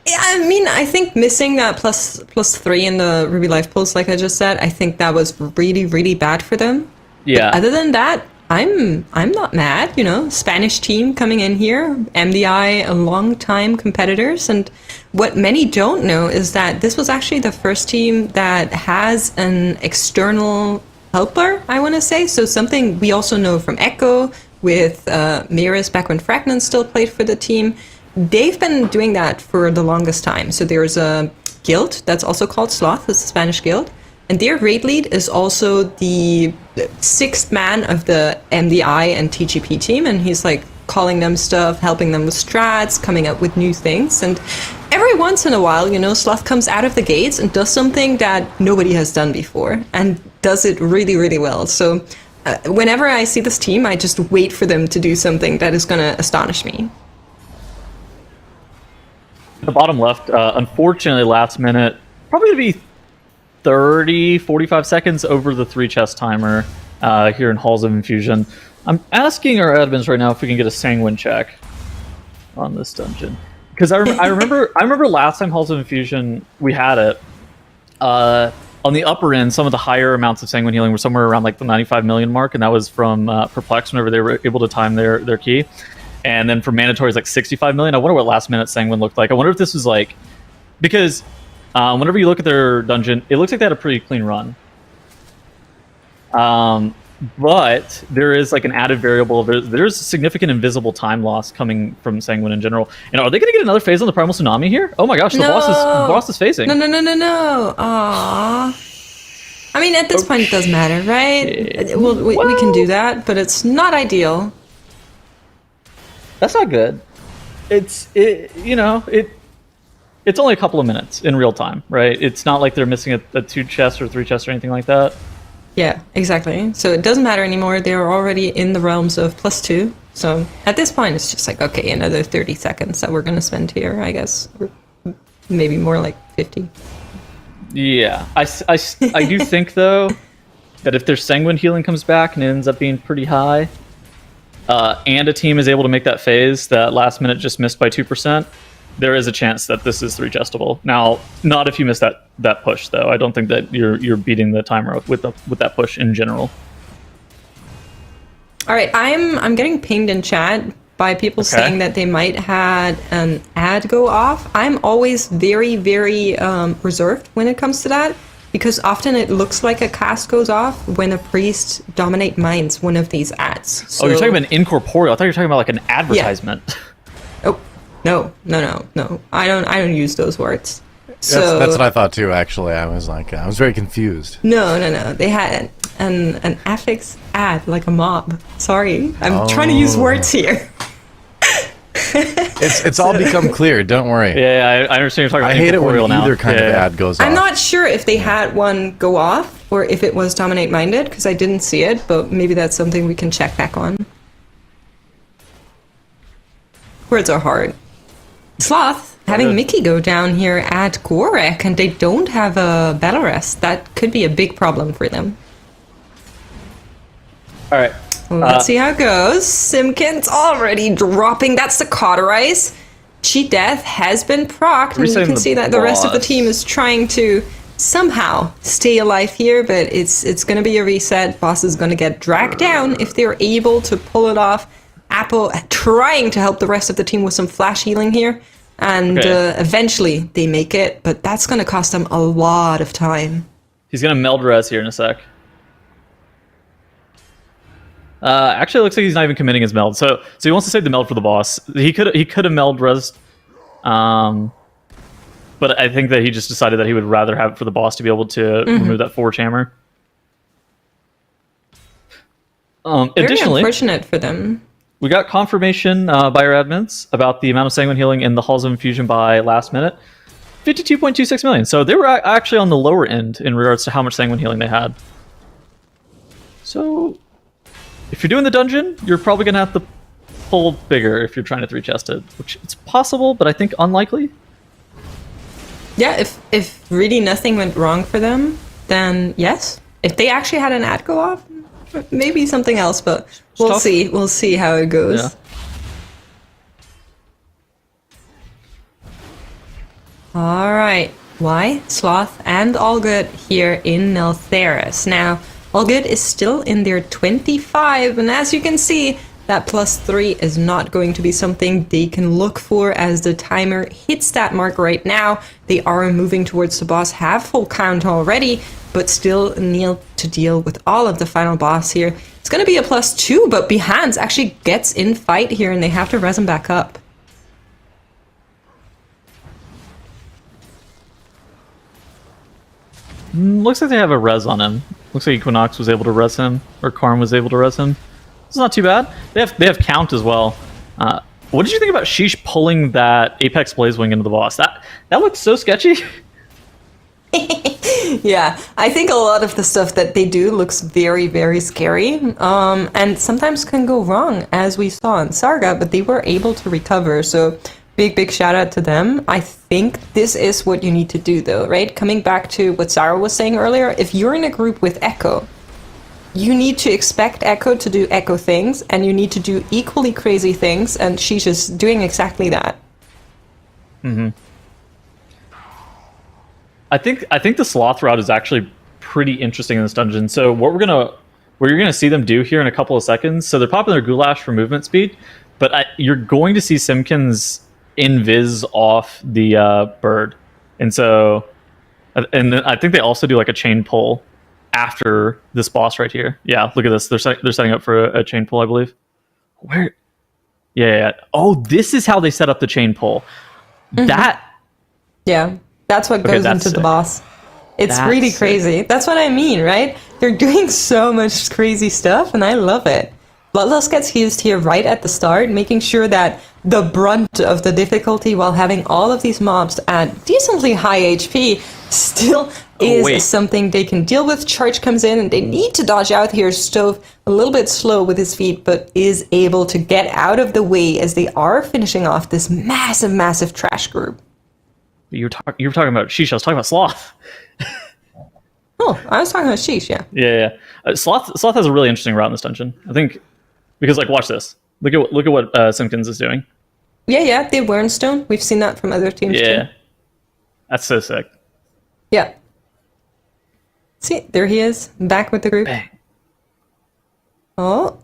S6: Yeah, I mean, I think missing that plus 3 in the Ruby life pools, like I just said, I think that was really, really bad for them.
S8: Yeah.
S6: But other than that, I'm not mad, Spanish team coming in here, MDI, a long-time competitors, and what many don't know is that this was actually the first team that has an external helper, I want to say, so something we also know from Echo, with Miras back when Fragment still played for the team. They've been doing that for the longest time. So there's a guild that's also called Sloth, it's a Spanish guild. And their raid lead is also the 6th man of the MDI and TGP team. And he's like calling them stuff, helping them with strats, coming up with new things. And every once in a while, Sloth comes out of the gates and does something that nobody has done before. And does it really, really well. So whenever I see this team, I just wait for them to do something that is going to astonish me.
S8: The bottom left, unfortunately, last minute, probably going to be 30, 45 seconds over the 3 chest timer here in Halls of Infusion. I'm asking our admins right now if we can get a sanguine check on this dungeon. Because I remember last time Halls of Infusion, we had it. On the upper end, some of the higher amounts of sanguine healing were somewhere around like the 95 million mark, and that was from Perplex whenever they were able to time their key. And then for mandatory, it's like 65 million. I wonder what last minute sanguine looked like. I wonder if this was like, because whenever you look at their dungeon, it looks like they had a pretty clean run. But there is like an added variable. There's significant invisible time loss coming from sanguine in general. And are they going to get another phase on the Primal Tsunami here? Oh my gosh, the boss is phasing.
S6: No. Aww. I mean, at this point, it doesn't matter, right? We can do that, but it's not ideal.
S8: That's not good. It's only a couple of minutes in real time, right? It's not like they're missing a 2 chests or 3 chests or anything like that.
S6: Yeah, exactly. So it doesn't matter anymore. They're already in the realms of +2. So at this point, it's just like, okay, another 30 seconds that we're going to spend here, I guess. Maybe more like 50.
S8: Yeah. I do think, though, that if their sanguine healing comes back and it ends up being pretty high, and a team is able to make that phase that last minute just missed by 2%, there is a chance that this is 3-chestable. Now, not if you miss that push, though. I don't think that you're beating the timer with that push in general.
S6: All right, I'm getting pinged in chat by people saying that they might had an ad go off. I'm always very, very reserved when it comes to that, because often it looks like a cast goes off when a priest dominate minds one of these ads. So,
S8: you're talking about an incorporeal. I thought you were talking about like an advertisement.
S6: Yeah. Oh, no. I don't use those words.
S4: That's what I thought too, actually. I was very confused.
S6: No. They had an affix ad, like a mob. Sorry, I'm trying to use words here.
S4: It's all become clear. Don't worry.
S8: Yeah, I understand you're talking about.
S4: I hate it when
S8: now.
S4: either kind of ad goes off.
S6: I'm not sure if they had one go off or if it was dominate minded because I didn't see it, but maybe that's something we can check back on. Words are hard. Sloth having Mickey go down here at Gorek, and they don't have a battle rest. That could be a big problem for them.
S8: All right.
S6: Let's see how it goes. Simpkins already dropping. That's the cauterize. Cheat Death has been procced, and you can see that the rest of the team is trying to somehow stay alive here, but it's going to be a reset. Boss is going to get dragged down if they're able to pull it off. Apple trying to help the rest of the team with some flash healing here, and eventually they make it, but that's going to cost them a lot of time.
S8: He's going to meld res here in a sec. Actually, it looks like he's not even committing his meld. So he wants to save the meld for the boss. He could have meld res, but I think that he just decided that he would rather have it for the boss to be able to remove that forge hammer.
S6: Very
S8: Additionally,
S6: unfortunate for them.
S8: we got confirmation by our admins about the amount of sanguine healing in the halls of infusion by last minute. 52.26 million. So they were actually on the lower end in regards to how much sanguine healing they had. So if you're doing the dungeon, you're probably going to have to pull bigger if you're trying to 3-chest it, which it's possible, but I think unlikely.
S6: Yeah, if really nothing went wrong for them, then yes. If they actually had an ad go off, maybe something else, but we'll see. We'll see how it goes.
S8: Yeah.
S6: All right. Why? Sloth and Allgood here in Neltheris. Now, Allgood is still in their 25, and as you can see, that +3 is not going to be something they can look for as the timer hits that mark right now. They are moving towards the boss, have full count already, but still need to deal with all of the final boss here. It's going to be a +2, but Behance actually gets in fight here, and they have to res him back up.
S8: Looks like they have a res on him. Looks like Equinox was able to res him, or Karm was able to res him. It's not too bad. They have count as well. What did you think about Sheesh pulling that Apex Blazewing into the boss? That looks so sketchy.
S6: Yeah, I think a lot of the stuff that they do looks very, very scary, and sometimes can go wrong, as we saw in Sarga, but they were able to recover, so big shout out to them. I think this is what you need to do, though, right? Coming back to what Sarah was saying earlier, if you're in a group with Echo, you need to expect Echo to do Echo things, and you need to do equally crazy things, and she's just doing exactly that.
S8: Mm-hmm. I think the sloth route is actually pretty interesting in this dungeon. So what you're gonna see them do here in a couple of seconds. So they're popping their goulash for movement speed, but you're going to see Simpkins invis off the bird, and then I think they also do like a chain pull after this boss right here. Yeah, look at this. They're setting up for a chain pull, I believe. Where? Yeah. Oh, this is how they set up the chain pull.
S6: Mm-hmm. Yeah. That's what goes into the boss. It's really crazy. That's what I mean, right? They're doing so much crazy stuff, and I love it. Bloodlust gets used here right at the start, making sure that the brunt of the difficulty while having all of these mobs at decently high HP still is something they can deal with. Charge comes in, and they need to dodge out here. Stove a little bit slow with his feet, but is able to get out of the way as they are finishing off this massive trash group.
S8: You were talking about Sheesh. I was talking about Sloth.
S6: Oh, I was talking about Sheesh, yeah.
S8: Yeah. Sloth has a really interesting route in this dungeon. I think because watch this. Look at what Simpkins is doing.
S6: Yeah. The Wernstone. We've seen that from other teams too.
S8: That's so sick.
S6: Yeah. See, there he is, back with the group.
S8: Bang.
S6: Oh.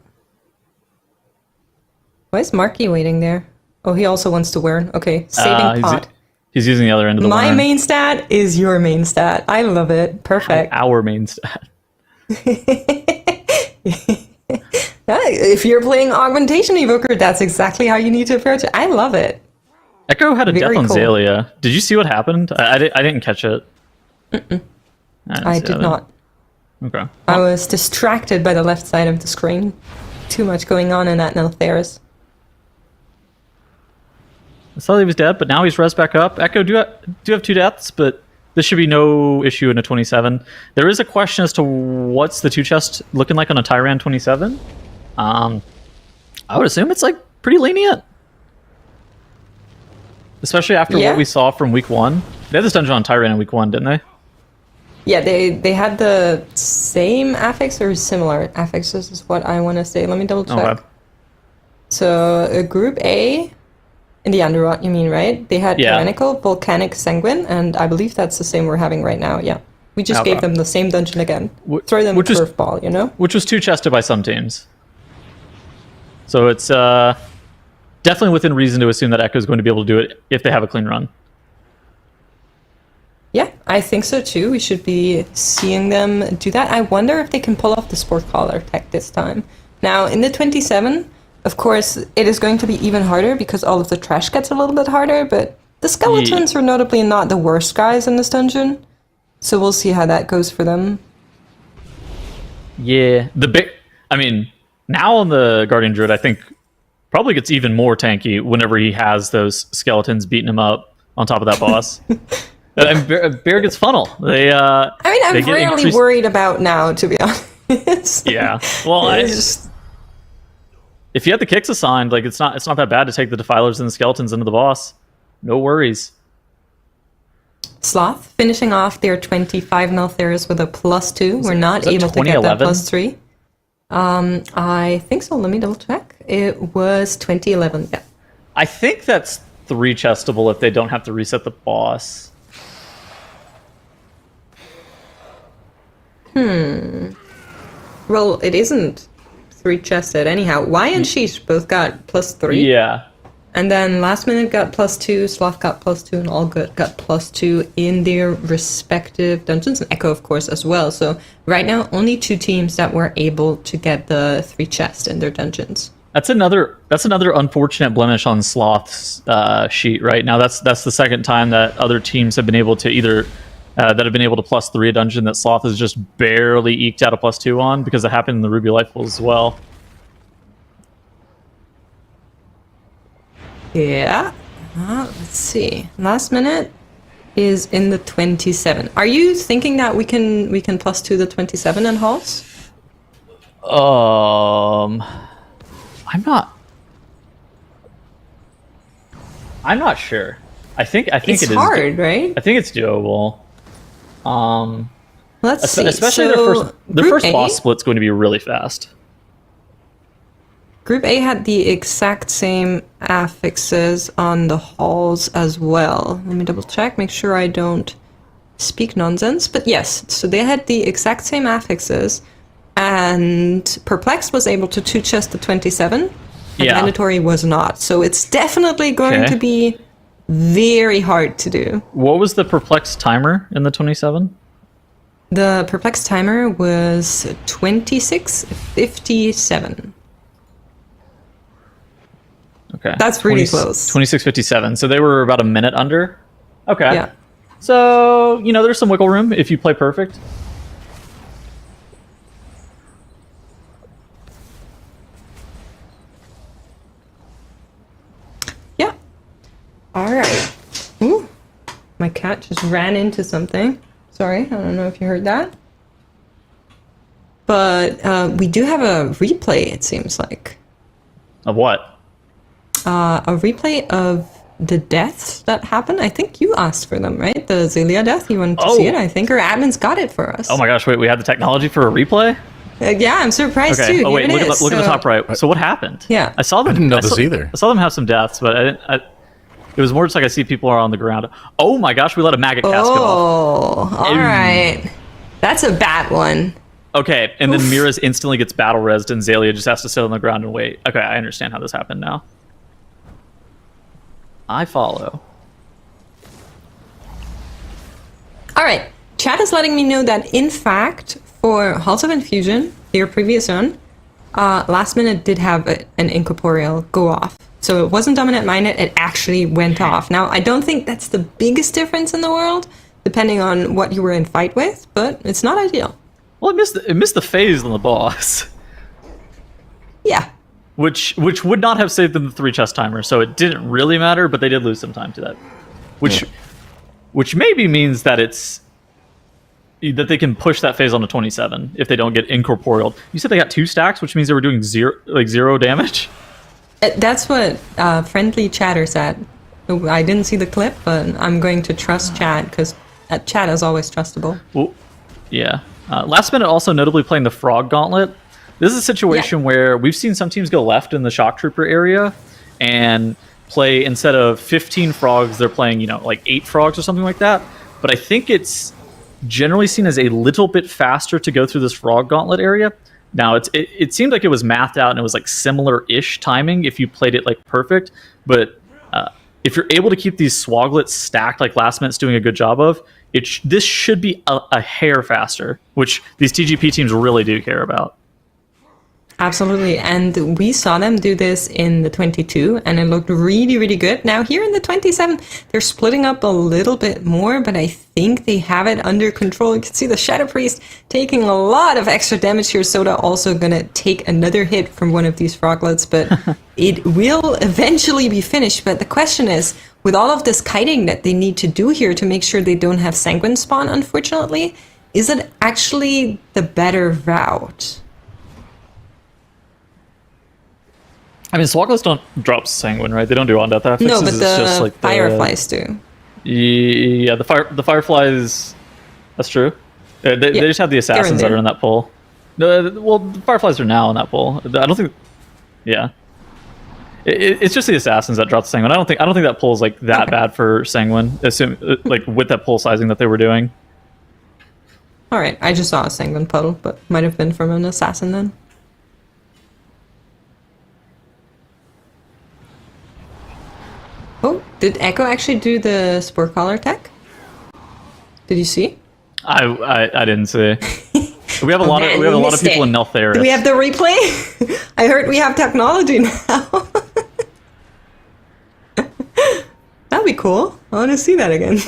S6: Why is Marky waiting there? Oh, he also wants to Wern. Okay, saving pot.
S8: He's using the other end of the line.
S6: My main stat is your main stat. I love it. Perfect.
S8: Our main stat.
S6: If you're playing Augmentation Evoker, that's exactly how you need to approach it. I love it.
S8: Echo had a
S6: Very
S8: death on
S6: cool.
S8: Zalia. Did you see what happened? I didn't catch it.
S6: I did not.
S8: Okay.
S6: I was distracted by the left side of the screen. Too much going on in that Neltharis.
S8: I thought he was dead, but now he's res back up. Echo, do have 2 deaths, but this should be no issue in a 27. There is a question as to what's the 2 chest looking like on a Tyran 27. I would assume it's like pretty lenient. Especially after what we saw from week 1. They had this dungeon on Tyran in week 1, didn't they?
S6: Yeah, they had the same affix or similar affixes is what I want to say. Let me double check.
S8: Okay.
S6: So Group A, in the Underrot, you mean, right? They had Tyrannical, Volcanic, Sanguine, and I believe that's the same we're having right now, yeah. We just gave them the same dungeon again. Throw them a curveball, you know?
S8: Which was 2 chested by some teams. So it's definitely within reason to assume that Echo is going to be able to do it if they have a clean run.
S6: Yeah, I think so too. We should be seeing them do that. I wonder if they can pull off the Sport Collar tech this time. Now, in the 27, of course, it is going to be even harder because all of the trash gets a little bit harder, but the skeletons are notably not the worst guys in this dungeon. So we'll see how that goes for them.
S8: Yeah, now on the Guardian Druid, I think probably gets even more tanky whenever he has those skeletons beating him up on top of that boss. And Bear gets funnel. I'm
S6: really worried about now, to be honest.
S8: Yeah. Well, if you had the kicks assigned, like it's not that bad to take the Defilers and the skeletons into the boss. No worries.
S6: Sloth finishing off their 25 Neltharis with a +2. We're not able to get that +3. I think so. Let me double check. It was 2011. Yeah.
S8: I think that's 3 chestable if they don't have to reset the boss.
S6: Well, it isn't 3 chested anyhow. Y and Sheesh both got +3.
S8: Yeah.
S6: And then Last Minute got +2, Sloth got +2, and All Good got +2 in their respective dungeons, and Echo, of course, as well. So right now, only 2 teams that were able to get the 3 chests in their dungeons.
S8: That's another unfortunate blemish on Sloth's sheet. Right now, that's the second time that other teams have been able to either that have been able to +3 a dungeon that Sloth has just barely eked out a +2 on, because it happened in the Ruby Life Pools as well.
S6: Yeah. Let's see. Last Minute is in the 27. Are you thinking that we can +2 the 27 in halls?
S8: I'm not sure. I think
S6: it's hard, right?
S8: I think it's doable.
S6: Let's see.
S8: Especially their first boss split's going to be really fast.
S6: Group A had the exact same affixes on the halls as well. Let me double check, make sure I don't speak nonsense. But yes, so they had the exact same affixes, and Perplexed was able to 2-chest the 27, and Mandatory was not. So it's definitely going to be very hard to do.
S8: What was the Perplexed timer in the 27?
S6: The Perplexed timer was 26:57.
S8: Okay.
S6: That's really close.
S8: 26:57. So they were about a minute under? Okay.
S6: Yeah.
S8: So, there's some wiggle room if you play perfect.
S6: Yeah. All right. Ooh. My cat just ran into something. Sorry, I don't know if you heard that. But we do have a replay, it seems like.
S8: Of what?
S6: A replay of the deaths that happened. I think you asked for them, right? The Zelia death. You wanted to see it, I think. Or admin's got it for us.
S8: Oh my gosh, wait, we had the technology for a replay?
S6: Yeah, I'm surprised too.
S8: Oh wait,
S6: look
S8: at the top right. So what happened?
S6: Yeah.
S8: I saw them.
S4: I didn't know this either.
S8: I saw them have some deaths, but it was more just like I see people are on the ground. Oh my gosh, we let a maggot cast go off.
S6: Oh, all right. That's a bad one.
S8: Okay, and then Mira's instantly gets battle rezzed, and Zelia just has to sit on the ground and wait. Okay, I understand how this happened now. I follow.
S6: All right. Chat is letting me know that, in fact, for Halls of Infusion, their previous one, Last Minute did have an incorporeal go off. So it wasn't dominant minded, it actually went off. Now, I don't think that's the biggest difference in the world, depending on what you were in fight with, but it's not ideal.
S8: Well, it missed the phase on the boss.
S6: Yeah.
S8: Which would not have saved them the 3 chest timer, so it didn't really matter, but they did lose some time to that. Which maybe means that that they can push that phase on to 27 if they don't get incorporeal. You said they got 2 stacks, which means they were doing zero damage?
S6: That's what friendly chatter said. I didn't see the clip, but I'm going to trust chat because chat is always trustable.
S8: Well, yeah. Last minute also notably playing the Frog Gauntlet. This is a situation where we've seen some teams go left in the Shock Trooper area and play, instead of 15 frogs, they're playing, like 8 frogs or something like that. But I think it's generally seen as a little bit faster to go through this Frog Gauntlet area. Now, it seemed like it was mathed out and it was like similar-ish timing if you played it like perfect. But if you're able to keep these Swoglets stacked like Last Minute's doing a good job of, this should be a hair faster, which these TGP teams really do care about.
S6: Absolutely, and we saw them do this in the 22, and it looked really, really good. Now here in the 27, they're splitting up a little bit more, but I think they have it under control. You can see the Shadow Priest taking a lot of extra damage here. Soda also gonna take another hit from one of these froglets, but it will eventually be finished. But the question is, with all of this kiting that they need to do here to make sure they don't have Sanguine spawn, unfortunately, is it actually the better route?
S8: I mean, Swoglets don't drop Sanguine, right? They don't do on-death affixes.
S6: No, but the
S8: just like
S6: Fireflies do.
S8: Yeah, the Fireflies... That's true. They just have the Assassins that are in that pool. Well, the Fireflies are now in that pool. I don't think... Yeah. It's just the Assassins that drop the Sanguine. I don't think that pool is like that bad for Sanguine, like with that pool sizing that they were doing.
S6: Alright, I just saw a Sanguine puddle, but might have been from an Assassin then. Oh, did Echo actually do the Spore Collar tech? Did you see?
S8: I didn't see. We have a lot of people in Neltharis.
S6: Do we have the replay? I heard we have technology now. That'd be cool. I want to see that again.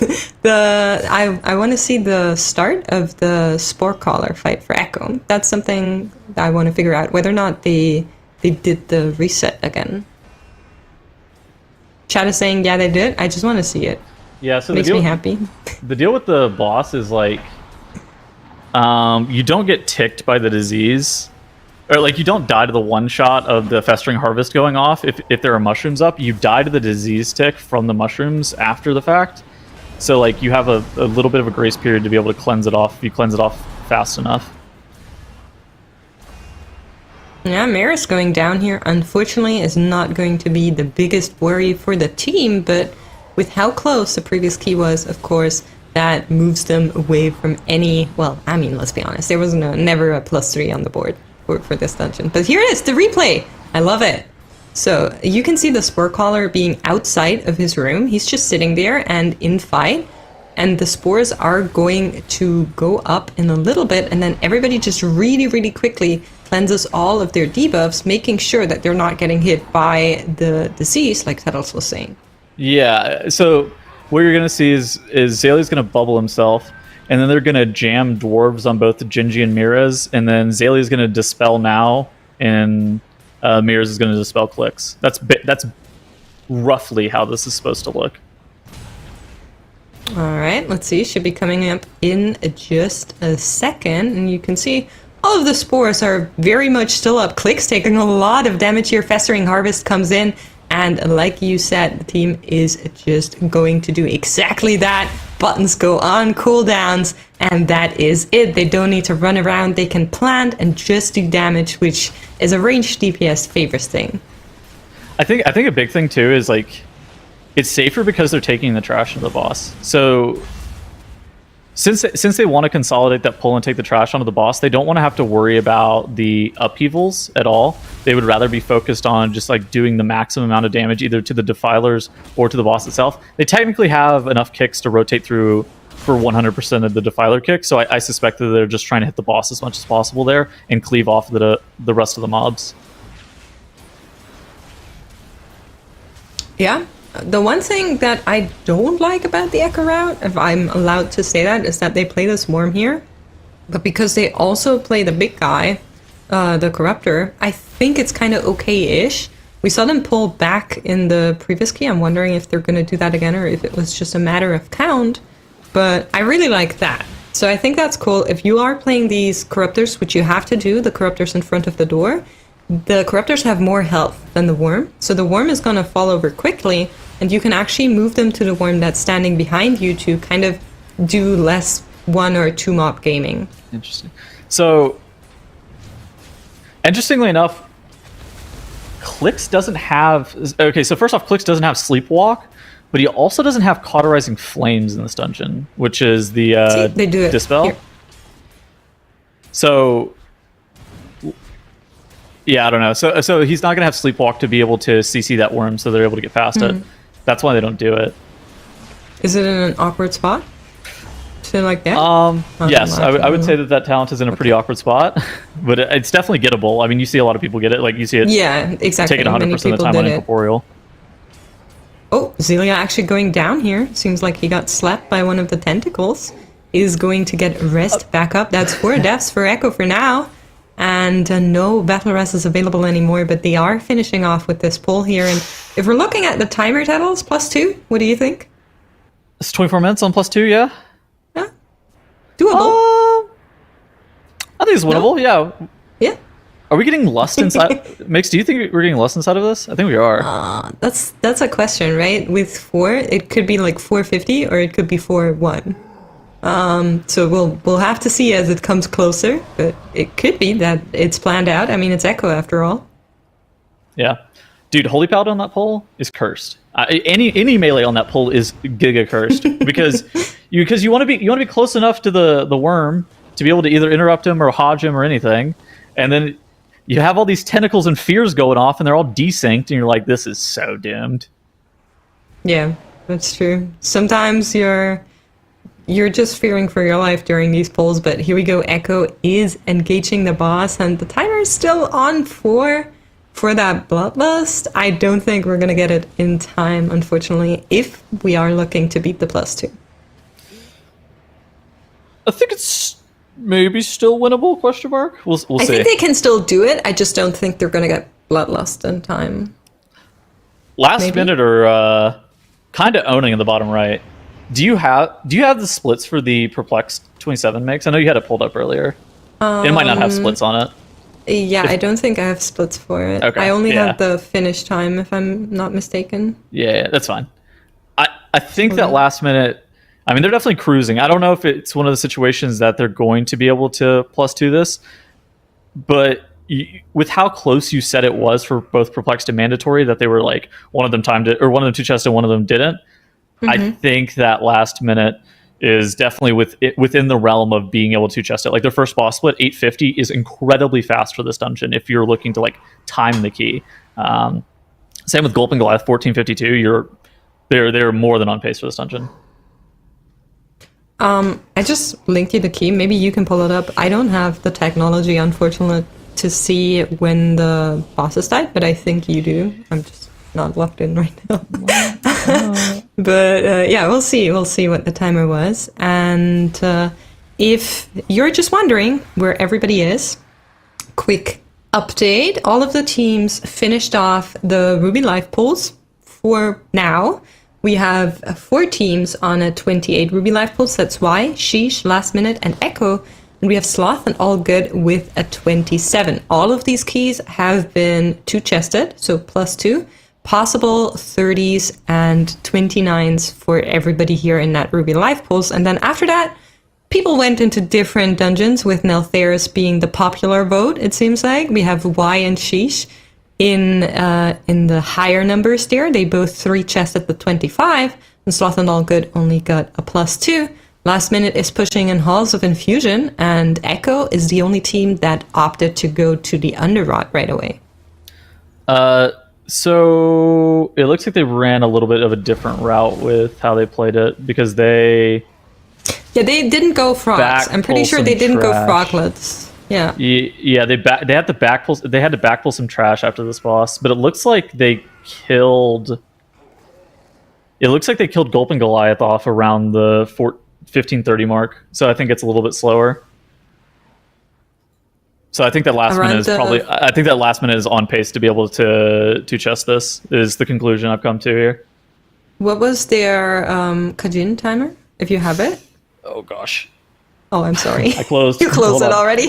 S6: I want to see the start of the Spore Collar fight for Echo. That's something that I want to figure out, whether or not they did the reset again. Chat is saying, yeah, they did. I just want to see it.
S8: Yeah, so
S6: makes me happy.
S8: The deal with the boss is like, you don't get ticked by the disease, or like you don't die to the one shot of the Festering Harvest going off. If there are mushrooms up, you die to the disease tick from the mushrooms after the fact. So like you have a little bit of a grace period to be able to cleanse it off if you cleanse it off fast enough.
S6: Yeah, Maris going down here, unfortunately, is not going to be the biggest worry for the team, but with how close the previous key was, of course, that moves them away from any... Well, I mean, let's be honest, there was never a +3 on the board for this dungeon. But here it is, the replay! I love it! So, you can see the Spore Collar being outside of his room. He's just sitting there and in fight, and the spores are going to go up in a little bit, and then everybody just really, really quickly cleanses all of their debuffs, making sure that they're not getting hit by the disease, like Tettles was saying.
S8: Yeah, so what you're going to see is Zayle's going to bubble himself, and then they're going to jam dwarves on both Gingy and Mirez, and then Zayle's going to dispel now, and Mirez is going to dispel clicks. That's roughly how this is supposed to look.
S6: Alright, let's see. Should be coming up in just a second, and you can see all of the spores are very much still up. Clicks taking a lot of damage here. Festering Harvest comes in, and like you said, the team is just going to do exactly that. Buttons go on cooldowns, and that is it. They don't need to run around. They can plant and just do damage, which is a ranged DPS favors thing.
S8: I think a big thing too is like it's safer because they're taking the trash of the boss. So since they want to consolidate that pull and take the trash onto the boss, they don't want to have to worry about the upheavals at all. They would rather be focused on just like doing the maximum amount of damage either to the defilers or to the boss itself. They technically have enough kicks to rotate through for 100% of the defiler kicks, so I suspect that they're just trying to hit the boss as much as possible there and cleave off the rest of the mobs.
S6: Yeah. The one thing that I don't like about the Echo route, if I'm allowed to say that, is that they play this Worm here. but because they also play the big guy, the Corruptor, I think it's kind of okay-ish. We saw them pull back in the previous key. I'm wondering if they're going to do that again or if it was just a matter of count. But I really like that. So I think that's cool. If you are playing these Corruptors, which you have to do, the Corruptors in front of the door, the Corruptors have more health than the Worm. So the Worm is going to fall over quickly, and you can actually move them to the Worm that's standing behind you to kind of do less 1 or 2 mob gaming.
S8: Interesting. So, interestingly enough, Clix doesn't have... Okay, so first off, Clix doesn't have Sleepwalk, but he also doesn't have Cauterizing Flames in this dungeon, which is the
S6: See, they do it.
S8: Dispel.
S6: Here.
S8: So, yeah, I don't know. So he's not going to have Sleepwalk to be able to CC that Worm, so they're able to get past it. That's why they don't do it.
S6: Is it in an awkward spot? To like that?
S8: Yes, I would say that talent is in a pretty awkward spot, but it's definitely gettable. I mean, you see a lot of people get it. Like, you see it
S6: exactly.
S8: taking 100% of the time on Incorporeal.
S6: Oh, Zelia actually going down here. Seems like he got slapped by one of the tentacles. Is going to get rest back up. That's 4 deaths for Echo for now. And no battle rest is available anymore, but they are finishing off with this pull here. And if we're looking at the timer totals, +2, what do you think?
S8: It's 24 minutes on +2, yeah?
S6: Yeah. Doable.
S8: I think it's winnable, yeah.
S6: Yeah.
S8: Are we getting lust inside? Mix, do you think we're getting lust inside of this? I think we are.
S6: That's a question, right? With 4, it could be like 450 or it could be 4-1. So we'll have to see as it comes closer, but it could be that it's planned out. I mean, it's Echo after all.
S8: Yeah. Dude, Holy Paladin on that pole is cursed. Any melee on that pole is giga cursed because you want to be close enough to the Worm to be able to either interrupt him or hodge him or anything, and then you have all these tentacles and fears going off, and they're all desynced, and you're like, this is so doomed.
S6: Yeah, that's true. Sometimes you're just fearing for your life during these pulls, but here we go. Echo is engaging the boss, and the timer is still on for that Bloodlust. I don't think we're going to get it in time, unfortunately, if we are looking to beat the +2.
S8: I think it's maybe still winnable, question mark? We'll see.
S6: I think they can still do it. I just don't think they're going to get Bloodlust in time.
S8: Last minute or kind of owning in the bottom right. Do you have the splits for the Perplexed 27 mix? I know you had it pulled up earlier. It might not have splits on it.
S6: Yeah, I don't think I have splits for it.
S8: Okay,
S6: I only have the finish time, if I'm not mistaken.
S8: Yeah, that's fine. I think that last minute, I mean, they're definitely cruising. I don't know if it's one of the situations that they're going to be able to +2 this, but with how close you said it was for both Perplexed and Mandatory, that they were like, one of them timed it, or one of them 2-chested and one of them didn't. I think that last minute is definitely within the realm of being able to chest it. Like their first boss split, 850, is incredibly fast for this dungeon if you're looking to like time the key. Same with Gulp and Goliath, 1452. They're more than on pace for this dungeon.
S6: I just linked you the key. Maybe you can pull it up. I don't have the technology, unfortunately, to see when the bosses died, but I think you do. I'm just not locked in right now. But yeah, we'll see what the timer was. And if you're just wondering where everybody is, quick update. All of the teams finished off the Ruby Life pools for now. We have 4 teams on a 28 Ruby Life pools. That's why Sheesh, Last Minute, and Echo. And we have Sloth and All Good with a 27. All of these keys have been 2-chested, so +2. Possible 30s and 29s for everybody here in that Ruby Life pools. And then after that, people went into different dungeons, with Neltharis being the popular vote, it seems like. We have Y and Sheesh in the higher numbers there. They both 3-chested the 25, and Sloth and All Good only got a +2. Last Minute is pushing in Halls of Infusion, and Echo is the only team that opted to go to the Underrot right away.
S8: So it looks like they ran a little bit of a different route with how they played it, because they didn't go frogs. I'm pretty sure they didn't go froglets. Yeah. Yeah, they had to backpull some trash after this boss, but it looks like they killed Gulp and Goliath off around the 1530 mark. So I think it's a little bit slower. So I think that last minute is probably. I think that last minute is on pace to be able to chess this. Is the conclusion I've come to here.
S6: What was their Kajin timer? If you have it.
S8: Oh gosh.
S6: Oh, I'm sorry.
S8: I closed.
S6: You closed it already?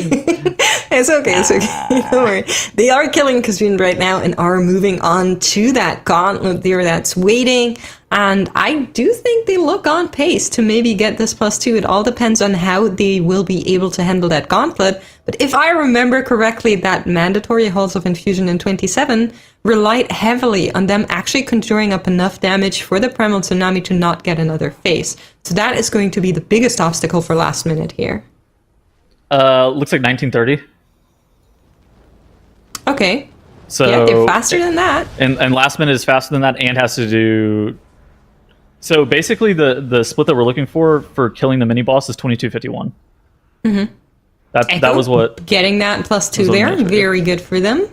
S6: It's okay, it's okay. Don't worry. They are killing Kazun right now and are moving on to that gauntlet there that's waiting. And I do think they look on pace to maybe get this +2. It all depends on how they will be able to handle that gauntlet. But if I remember correctly, that mandatory Halls of Infusion in 27 relied heavily on them actually conjuring up enough damage for the Primal Tsunami to not get another phase. So that is going to be the biggest obstacle for last minute here.
S8: Looks like 1930.
S6: Okay.
S8: So
S6: yeah, they're faster than that.
S8: And last minute is faster than that and has to do... So basically the split that we're looking for killing the mini-boss is 2251. Mm-hmm. That was what...
S6: Getting that +2 there, very good for them.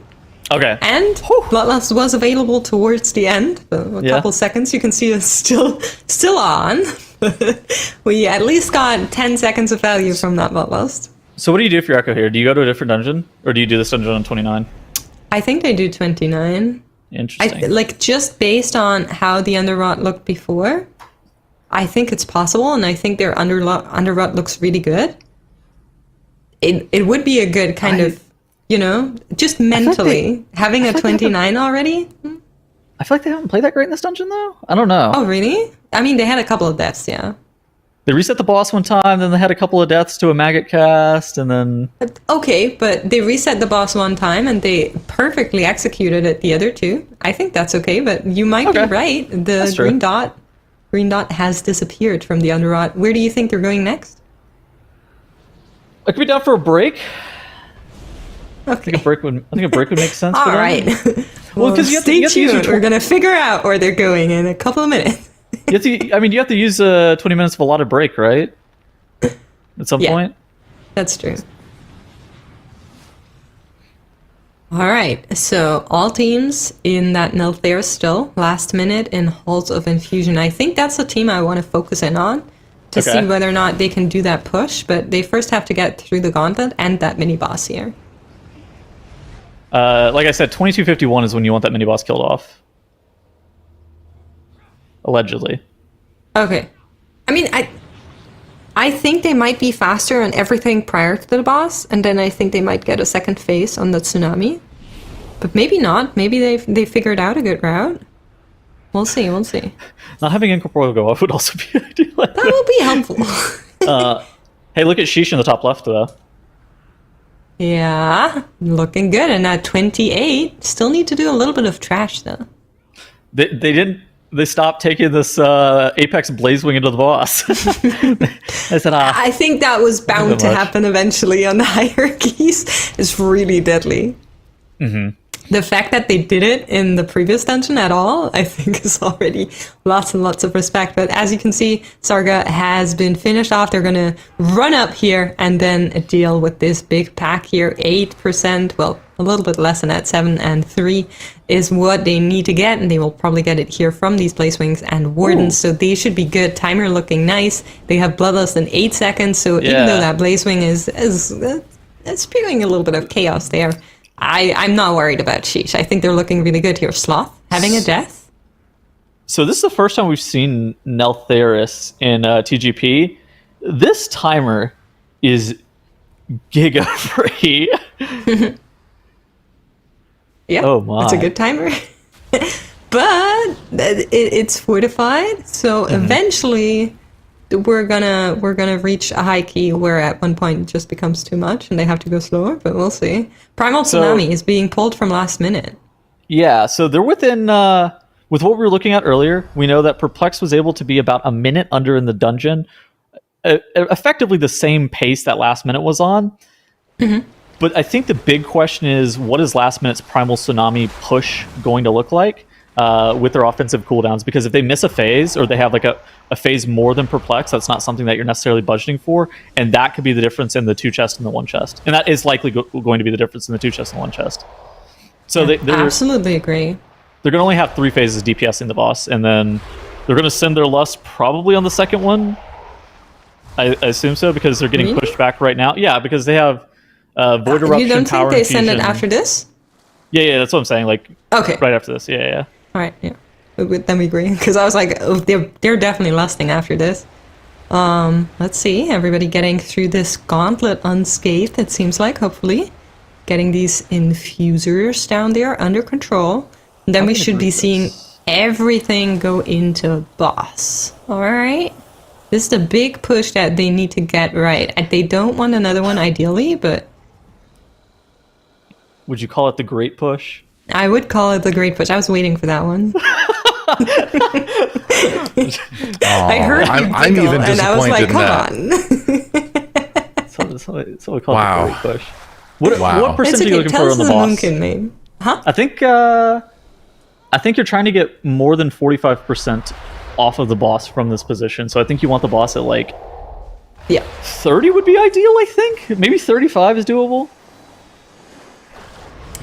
S8: Okay.
S6: And Bloodlust was available towards the end. A couple seconds, you can see it's still on. We at least got 10 seconds of value from that Bloodlust.
S8: So what do you do for your Echo here? Do you go to a different dungeon? Or do you do this dungeon on 29?
S6: I think they do 29.
S8: Interesting.
S6: Just based on how the Underrot looked before, I think it's possible, and I think their Underrot looks really good. It would be a good kind of, just mentally, having a 29 already.
S8: I feel like they haven't played that great in this dungeon, though. I don't know.
S6: Oh, really? I mean, they had a couple of deaths, yeah.
S8: They reset the boss one time, then they had a couple of deaths to a maggot cast, and then...
S6: Okay, but they reset the boss one time, and they perfectly executed it the other two. I think that's okay, but you might be right. The green dot has disappeared from the Underrot. Where do you think they're going next?
S8: I could be down for a break.
S6: Okay.
S8: I think a break would make sense.
S6: All
S8: for them.
S6: right.
S8: Well, because
S6: stay tuned. We're gonna figure out where they're going in a couple of minutes.
S8: You have to use 20 minutes of allotted break, right? At some point.
S6: That's true. All right. So all teams in that Nelthair still last minute in Halls of Infusion. I think that's the team I want to focus in on to see whether or not they can do that push. But they first have to get through the gauntlet and that mini boss here.
S8: Like I said, 2251 is when you want that mini boss killed off. Allegedly.
S6: Okay. I mean, I think they might be faster on everything prior to the boss, and then I think they might get a second phase on the tsunami. But maybe not. Maybe they figured out a good route. We'll see.
S8: Not having Incorporeal go off would also be ideal.
S6: That would be helpful.
S8: Hey, look at Sheesh in the top left, though.
S6: Yeah, looking good. And at 28, still need to do a little bit of trash, though.
S8: They didn't. They stopped taking this Apex Blazewing into the boss. I said,
S6: I think that was bound to happen eventually on the hierarchies. It's really deadly. Mm-hmm. The fact that they did it in the previous dungeon at all, I think is already lots and lots of respect. But as you can see, Sarga has been finished off. They're going to run up here and then deal with this big pack here. 8%, well, a little bit less than that, 7 and 3 is what they need to get. And they will probably get it here from these Blazewings and Wardens. Ooh. So they should be good. Timer looking nice. They have Bloodlust in 8 seconds. So even though that Blazewing is spewing a little bit of chaos there, I'm not worried about Sheesh. I think they're looking really good here. Sloth having a death.
S8: So this is the first time we've seen Neltharis in TGP. This timer is giga free.
S6: Yeah,
S8: oh my.
S6: It's a good timer. But it's fortified, so eventually we're gonna reach a high key where at one point it just becomes too much and they have to go slower, but we'll see. Primal Tsunami is being pulled from last minute.
S8: Yeah, so they're within with what we were looking at earlier, we know that Perplex was able to be about a minute under in the dungeon. Effectively the same pace that last minute was on. Mm-hmm. But I think the big question is, what is last minute's Primal Tsunami push going to look like with their offensive cooldowns? Because if they miss a phase or they have like a phase more than Perplex, that's not something that you're necessarily budgeting for. And that could be the difference in the 2 chest and the 1 chest. And that is likely going to be the difference in the 2 chest and 1 chest. So
S6: I absolutely agree.
S8: They're going to only have 3 phases DPS in the boss. And then they're going to send their Lust probably on the second one. I assume so, because they're getting pushed back right now. Yeah, because they have Void Eruption,
S6: You don't
S8: Power
S6: think they send it
S8: Infusion.
S6: after this?
S8: Yeah, that's what I'm saying. Like,
S6: Okay.
S8: right after this. Yeah.
S6: All right, yeah. Then we agree. Because I was like, oh, they're definitely lusting after this. Let's see. Everybody getting through this gauntlet unscathed, it seems like, hopefully. Getting these infusers down there under control. And then we should be seeing everything go into boss. All right? This is the big push that they need to get right. They don't want another one, ideally, but...
S8: Would you call it the Great Push?
S6: I would call it the Great Push. I was waiting for that one. I heard you
S4: I'm
S6: giggle,
S4: even
S6: and I was like,
S4: disappointed
S6: come on.
S8: So we call it
S4: Wow.
S8: the Great Push. What
S4: Wow.
S8: percent
S6: It's
S8: are you
S6: okay.
S8: looking
S6: Tell
S8: for
S6: us
S8: on the
S6: the
S8: boss?
S6: Moonkin name. Huh?
S8: I think you're trying to get more than 45% off of the boss from this position. So I think you want the boss at like
S6: Yeah.
S8: 30 would be ideal, I think. Maybe 35 is doable.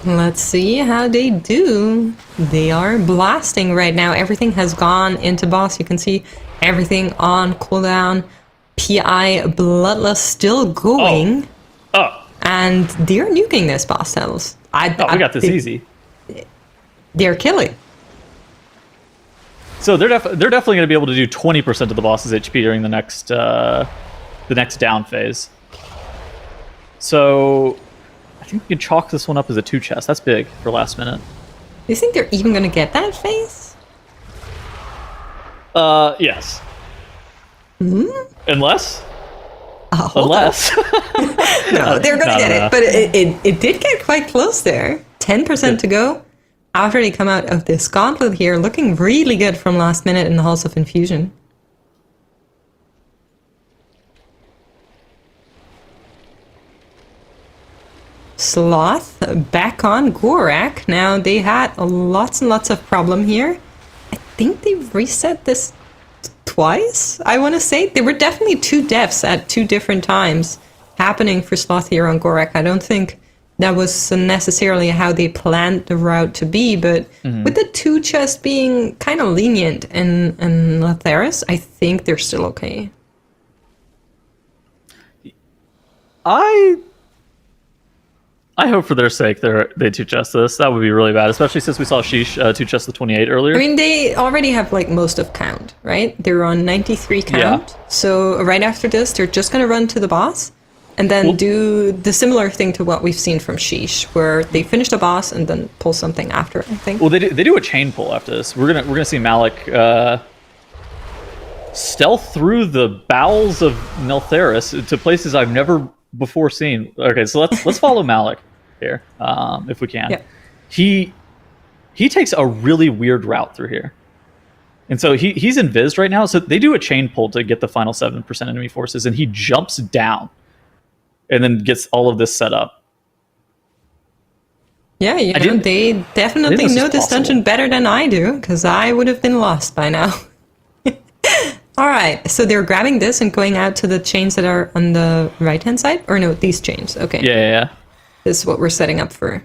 S6: Let's see how they do. They are blasting right now. Everything has gone into boss. You can see everything on cooldown. PI Bloodlust still going.
S8: Oh,
S6: And they're nuking this boss cells.
S8: we got this easy.
S6: They're killing.
S8: So they're definitely going to be able to do 20% of the boss's HP during the next down phase. So I think we can chalk this one up as a 2 chest. That's big for last minute.
S6: Do you think they're even going to get that phase?
S8: Yes. Unless.
S6: No, they're going to get
S8: no.
S6: it. But it did get quite close there. 10% to go. After they come out of this gauntlet here, looking really good from last minute in the Halls of Infusion. Sloth back on Gorak. Now they had lots and lots of problem here. I think they reset this twice, I want to say. There were definitely 2 deaths at 2 different times happening for Sloth here on Gorak. I don't think that was necessarily how they planned the route to be, but with the 2 chests being kind of lenient in Latheris, I think they're still okay.
S8: I hope for their sake they 2 chest this. That would be really bad, especially since we saw Sheesh 2 chest the 28 earlier.
S6: I mean, they already have like most of count, right? They're on 93 count.
S8: Yeah.
S6: So right after this, they're just going to run to the boss and then do the similar thing to what we've seen from Sheesh, where they finish the boss and then pull something after, I think.
S8: Well, they do a chain pull after this. We're gonna see Malik stealth through the bowels of Neltheris to places I've never before seen. Okay, so let's follow Malik here, if we can.
S6: Yeah.
S8: He takes a really weird route through here, and so he's invised right now. So they do a chain pull to get the final 7% enemy forces, and he jumps down, and then gets all of this set up.
S6: Yeah, they definitely know this dungeon better than I do, because I would have been lost by now. All right, so they're grabbing this and going out to the chains that are on the right-hand side? Or no, these chains. Okay.
S8: Yeah.
S6: This is what we're setting up for.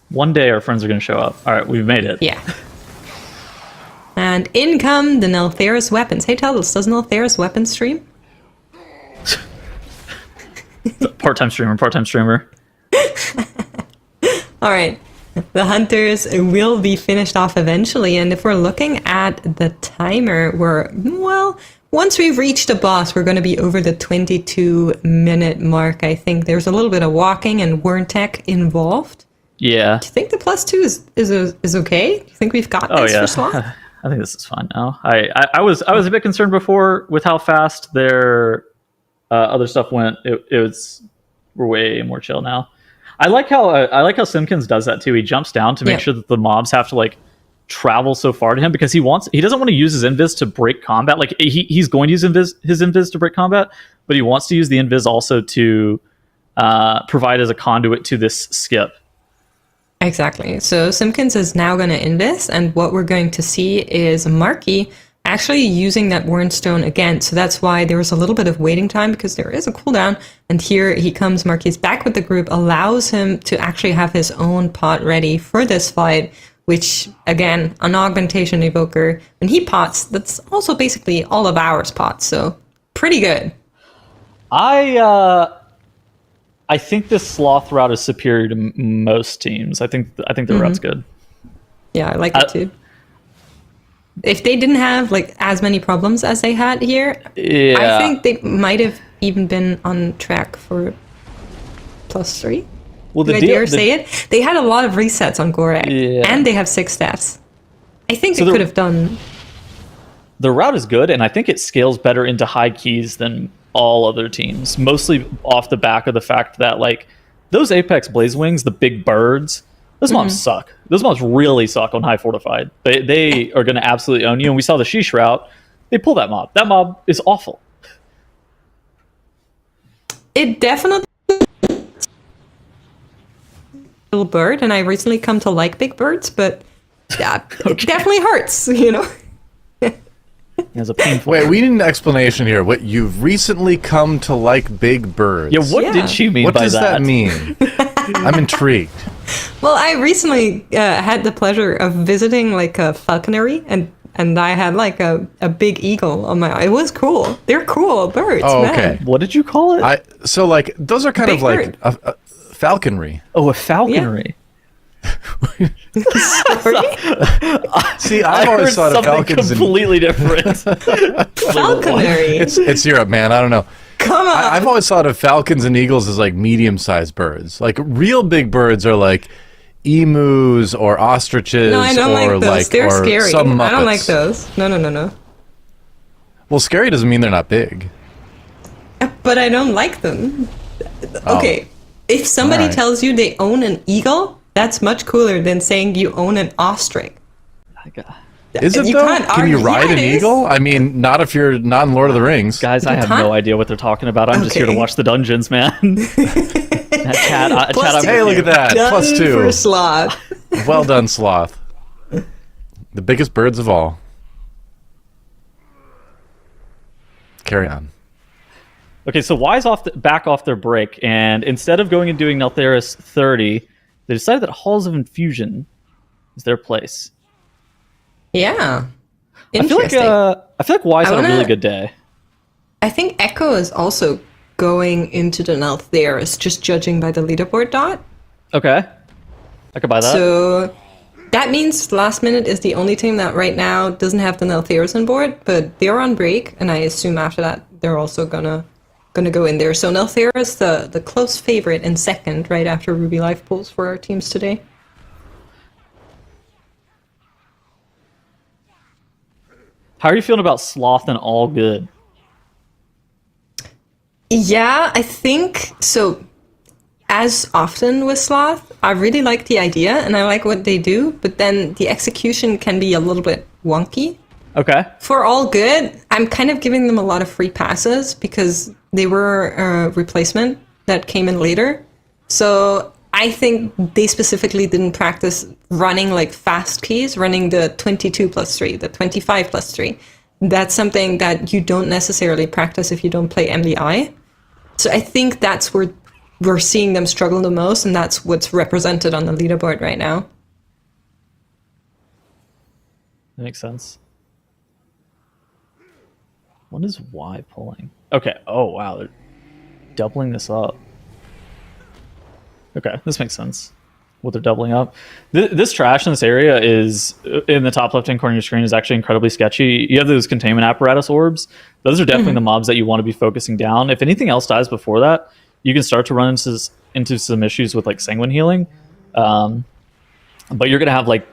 S8: One day our friends are going to show up. All right, we've made it.
S6: Yeah. And in come the Neltheris weapons. Hey, tell us, does Neltheris weapons stream?
S8: Part-time streamer.
S6: All right. The hunters will be finished off eventually, and if we're looking at the timer, once we've reached the boss, we're going to be over the 22-minute mark, I think. There's a little bit of walking and Wurntech involved.
S8: Yeah.
S6: Do you think the +2 is okay? Do you think we've got this for Sloth?
S8: I think this is fine now. I was a bit concerned before with how fast their other stuff went. We're way more chill now. I like how Simpkins does that too. He jumps down to make sure that the mobs have to like travel so far to him, because he doesn't want to use his invis to break combat. Like he's going to use his invis to break combat, but he wants to use the invis also to provide as a conduit to this skip.
S6: Exactly. So Simpkins is now going to invis, and what we're going to see is Marky actually using that Wurnstone again. So that's why there was a little bit of waiting time, because there is a cooldown. And here he comes, Marky's back with the group, allows him to actually have his own pot ready for this fight, which, again, an augmentation evoker. When he pots, that's also basically all of ours pots. So pretty good.
S8: I think this Sloth route is superior to most teams. I think the route's good.
S6: Yeah, I like it too. If they didn't have like as many problems as they had here, I think they might have even been on track for +3.
S8: Well,
S6: Do I dare say it? They had a lot of resets on Gorak, and they have 6 deaths. I think they could have done.
S8: The route is good, and I think it scales better into high keys than all other teams. Mostly off the back of the fact that like those Apex Blazewings, the big birds, those mobs suck. Those mobs really suck on high fortified. They are going to absolutely own you. And we saw the Sheesh route. They pull that mob. That mob is awful.
S6: It definitely little bird, and I recently come to like big birds, but yeah, it definitely hurts, you know.
S8: As a painful.
S4: Wait, we need an explanation here. What, you've recently come to like big birds?
S8: Yeah, what did she mean
S4: what
S8: by
S4: does that mean? I'm intrigued.
S6: Well, I recently had the pleasure of visiting like a falconry, and I had like a big eagle on my. It was cool. They're cool birds.
S4: Oh,
S6: man.
S4: okay.
S8: What did you call it?
S4: So like those are kind
S6: Big
S4: of like a falconry.
S8: Oh, a falconry.
S4: See, I've always thought of falcons
S8: completely different.
S6: Falconry.
S4: It's Europe, man. I don't know.
S6: Come on.
S4: I've always thought of falcons and eagles as like medium-sized birds. Like real big birds are like emus or ostriches.
S6: No, I don't like those.
S4: Like,
S6: they're scary.
S4: Some
S6: I don't
S4: Muppets.
S6: like those. No.
S4: Well, scary doesn't mean they're not big.
S6: But I don't like them.
S4: Oh.
S6: Okay, if somebody
S4: Alright.
S6: tells you they own an eagle, that's much cooler than saying you own an ostrich.
S4: Is it
S6: You
S4: though?
S6: can't
S4: Can you
S6: argue-
S4: ride
S6: yeah,
S4: an
S6: it is.
S4: eagle? I mean, not if you're not in Lord of the Rings.
S8: Guys, I have no idea what they're talking about. I'm just here to
S6: Okay.
S8: watch the dungeons, man. Chat, I'm
S4: Hey, look at that.
S6: Done
S4: +2.
S6: for sloth.
S4: Well done, Sloth. The biggest birds of all. Carry on.
S8: Okay, so Wise back off their break, and instead of going and doing Neltharis 30, they decided that Halls of Infusion is their place.
S6: Yeah.
S8: I feel like Wise had a really
S6: wanna-
S8: good day.
S6: I think Echo is also going into the Neltharis, just judging by the leaderboard dot.
S8: Okay, I could buy that.
S6: So that means Last Minute is the only team that right now doesn't have the Neltharis on board, but they're on break, and I assume after that they're also gonna go in there. So Neltharis, the close favorite in second, right after Ruby Life pulls for our teams today.
S8: How are you feeling about Sloth and All Good?
S6: Yeah, I think so. As often with Sloth, I really like the idea and I like what they do, but then the execution can be a little bit wonky.
S8: Okay.
S6: For All Good, I'm kind of giving them a lot of free passes because they were a replacement that came in later. So I think they specifically didn't practice running like fast keys, running the 22+3, the 25+3. That's something that you don't necessarily practice if you don't play MDI. So I think that's where we're seeing them struggle the most, and that's what's represented on the leaderboard right now.
S8: That makes sense. What is Y pulling? Okay. Oh, wow. They're doubling this up. Okay, this makes sense. What they're doubling up. This trash in this area is, in the top left-hand corner of your screen, is actually incredibly sketchy. You have those containment apparatus orbs. Those are definitely the mobs that you want to be focusing down. If anything else dies before that, you can start to run into some issues with like sanguine healing. But you're going to have like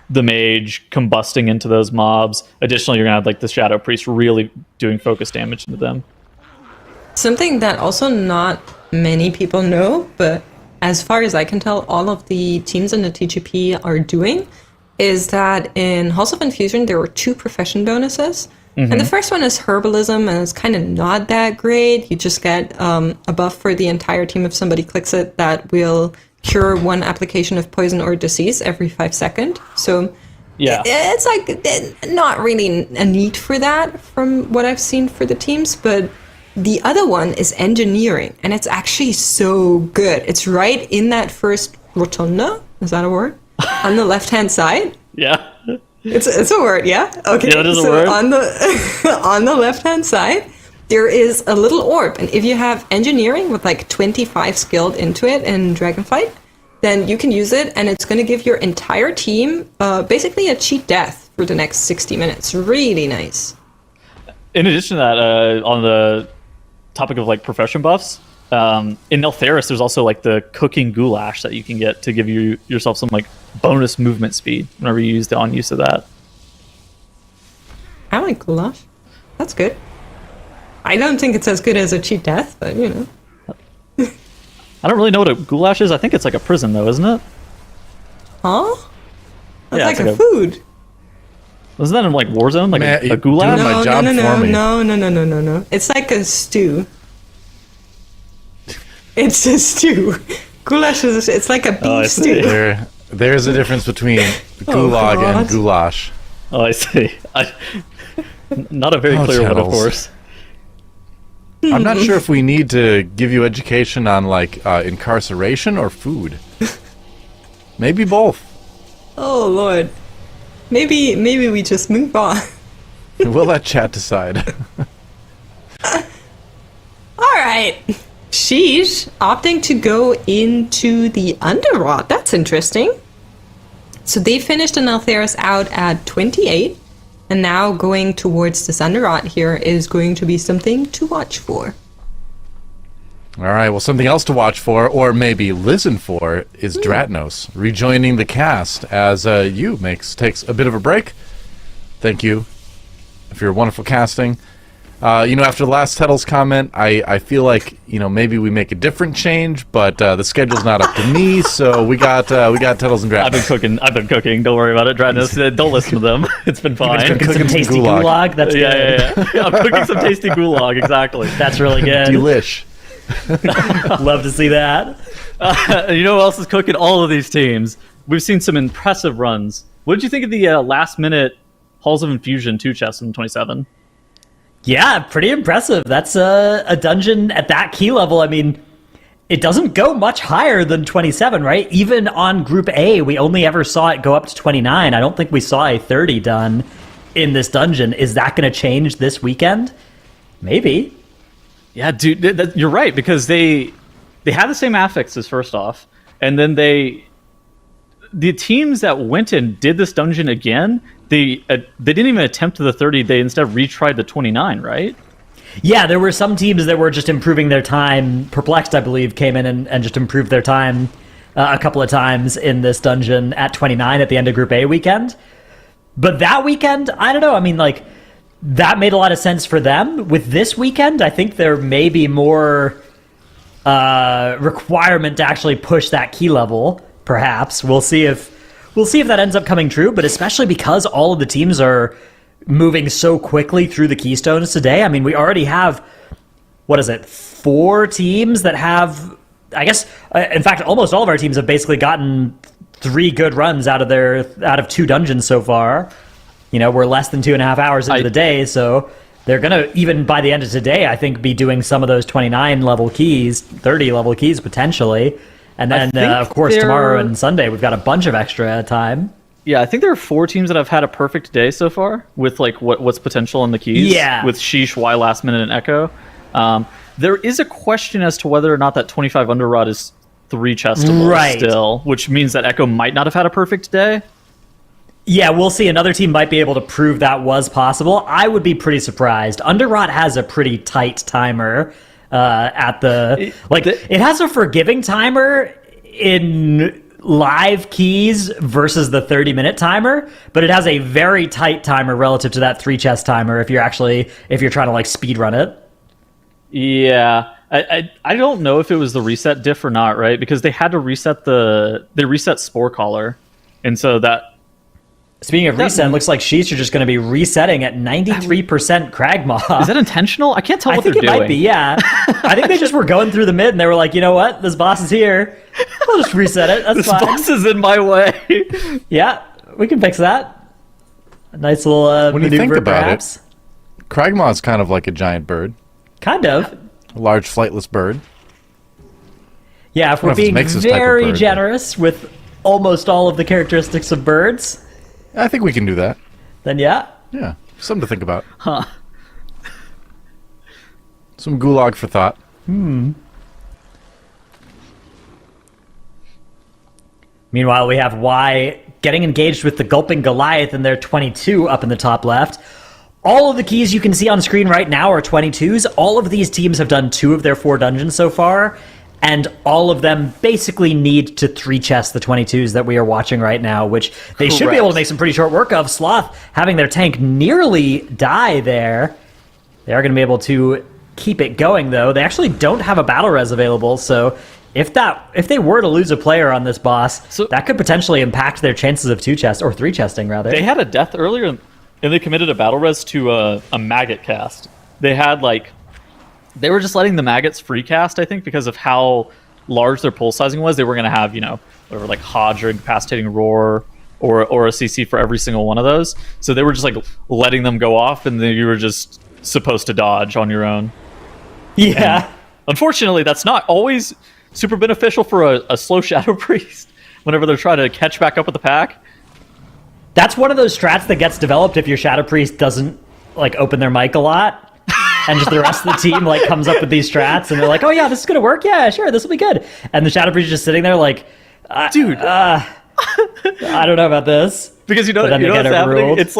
S8: the mage combusting into those mobs. Additionally, you're going to have like the Shadow Priest really doing focus damage into them.
S6: Something that also not many people know, but as far as I can tell, all of the teams in the TGP are doing, is that in Halls of Infusion, there were 2 profession bonuses. And the first one is Herbalism, and it's kind of not that great. You just get a buff for the entire team if somebody clicks it that will cure 1 application of poison or disease every 5 seconds. So
S8: Yeah.
S6: it's like not really a need for that from what I've seen for the teams, but the other one is engineering, and it's actually so good. It's right in that first rotunda. Is that a word? On the left-hand side.
S8: Yeah.
S6: It's a word, yeah? Okay.
S8: Yeah, it is a
S6: so
S8: word.
S6: on the left-hand side, there is a little orb, and if you have engineering with like 25 skilled into it in Dragonflight, then you can use it, and it's going to give your entire team basically a cheat death for the next 60 minutes. Really nice.
S8: In addition to that, on the topic of like profession buffs, in Eltheris, there's also like the cooking goulash that you can get to give yourself some like bonus movement speed whenever you use the on use of that.
S6: I like goulash. That's good. I don't think it's as good as a cheat death, but you know.
S8: I don't really know what a goulash is. I think it's like a prison, though, isn't it?
S6: Huh? That's
S8: Yeah,
S6: like
S8: it's
S6: a food.
S8: Wasn't that in like Warzone, like
S4: Man,
S8: a goulash?
S4: doing my job for me.
S6: No. It's like a stew. It's a stew. Goulash it's like a beef stew.
S4: There's a difference between gulag and goulash.
S8: Oh, I see. Not a very clear one, of
S4: Chattels.
S8: course.
S4: I'm not sure if we need to give you education on like incarceration or food. Maybe both.
S6: Oh Lord. Maybe we just move on.
S4: We'll let chat decide.
S6: Alright. Sheesh opting to go into the Underrot. That's interesting. So they finished an Altheris out at 28. And now going towards this Underrot here is going to be something to watch for.
S4: All right, well, something else to watch for, or maybe listen for, is Dratnos rejoining the cast as takes a bit of a break. Thank you for your wonderful casting. After the last Tettles comment, I feel like maybe we make a different change, but the schedule's not up to me, so we got Tettles and Dratnos.
S8: I've been cooking. Don't worry about it, Dratnos. Don't listen to them. It's been fine.
S5: Cooking some tasty gulag. That's good.
S8: Yeah. I'm cooking some tasty gulag. Exactly.
S5: That's really good.
S4: Delish.
S5: Love to see that.
S8: You know who else is cooking? All of these teams. We've seen some impressive runs. What did you think of the last-minute Halls of Infusion 2 chest in 27?
S5: Yeah, pretty impressive. That's a dungeon at that key level. I mean, it doesn't go much higher than 27, right? Even on Group A, we only ever saw it go up to 29. I don't think we saw a 30 done in this dungeon. Is that going to change this weekend? Maybe.
S8: Yeah, dude, you're right, because they had the same affixes, first off, and then the teams that went and did this dungeon again, they didn't even attempt the 30. They instead retried the 29, right?
S5: Yeah, there were some teams that were just improving their time. Perplexed, I believe, came in and just improved their time a couple of times in this dungeon at 29 at the end of Group A weekend. But that weekend, I don't know. I mean, like, that made a lot of sense for them. With this weekend, I think there may be more requirement to actually push that key level, perhaps. We'll see if that ends up coming true, but especially because all of the teams are moving so quickly through the keystones today. I mean, we already have, 4 teams that have, I guess, in fact, almost all of our teams have basically gotten 3 good runs out of 2 dungeons so far. We're less than 2.5 hours into the day, so they're going to, even by the end of today, I think, be doing some of those 29 level keys, 30 level keys potentially. And then, of course, tomorrow and Sunday, we've got a bunch of extra time.
S8: Yeah, I think there are 4 teams that have had a perfect day so far with like what's potential in the keys.
S5: Yeah.
S8: With Sheesh, Y Last Minute, and Echo. There is a question as to whether or not that 25 Underrod is 3 chestable still, which means that Echo might not have had a perfect day.
S5: Yeah, we'll see. Another team might be able to prove that was possible. I would be pretty surprised. Underrot has a pretty tight timer it has a forgiving timer in live keys versus the 30-minute timer, but it has a very tight timer relative to that 3 chest timer if you're trying to like speed run it.
S8: Yeah. I don't know if it was the reset diff or not, right? Because they had to reset Spore Collar. And so that...
S5: Speaking of reset, it looks like Sheets are just going to be resetting at 93% Kragmaw.
S8: Is that intentional? I can't tell what they're doing.
S5: I think it might be, yeah. I think they just were going through the mid and they were like, you know what? This boss is here. We'll just reset it. That's fine.
S8: This boss is in my way.
S5: Yeah, we can fix that. A nice little
S4: when you think about
S5: perhaps.
S4: It, Kragmaw is kind of like a giant bird.
S5: Kind of.
S4: A large flightless bird.
S5: Yeah, if we're being very generous with almost all of the characteristics of birds...
S4: I think we can do that.
S5: Then yeah.
S4: Yeah, something to think about.
S8: Huh.
S4: Some gulag for thought.
S5: Meanwhile, we have Y getting engaged with the Gulping Goliath in their 22 up in the top left. All of the keys you can see on screen right now are 22s. All of these teams have done 2 of their 4 dungeons so far, and all of them basically need to 3-chest the 22s that we are watching right now, which they should be able to make some pretty short work of. Sloth having their tank nearly die there. They are going to be able to keep it going, though. They actually don't have a battle res available, so if they were to lose a player on this boss, that could potentially impact their chances of 2-chest, or 3-chesting, rather.
S8: They had a death earlier, and they committed a battle res to a maggot cast. They had, they were just letting the maggots free cast, I think, because of how large their pull sizing was. They were going to have, whatever, Hodge or Incapacitating Roar or a CC for every single one of those. So they were just, letting them go off, and then you were just supposed to dodge on your own.
S5: Yeah.
S8: And unfortunately, that's not always super beneficial for a slow Shadow Priest whenever they're trying to catch back up with the pack.
S5: That's one of those strats that gets developed if your Shadow Priest doesn't open their mic a lot, and just the rest of the team comes up with these strats, and they're like, "Oh yeah, this is gonna work. Yeah, sure, this will be good." And the Shadow Priest is just sitting there
S8: dude,
S5: I don't know about this.
S8: Because you know what's happening? It's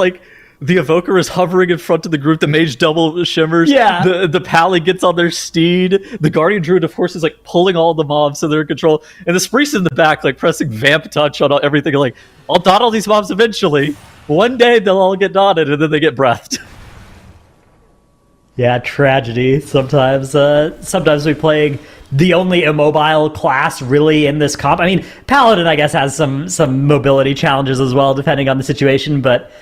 S8: the Evoker is hovering in front of the group, the Mage double shimmers, the Pally gets on their steed, the Guardian Druid, of course, is pulling all the mobs so they're in control, and the Priest in the back, pressing Vamp Touch on everything, I'll dot all these mobs eventually. One day they'll all get dotted, and then they get breathed.
S5: Yeah, tragedy. Sometimes we're playing the only immobile class really in this comp. I mean, Paladin, I guess, has some mobility challenges as well, depending on the situation, but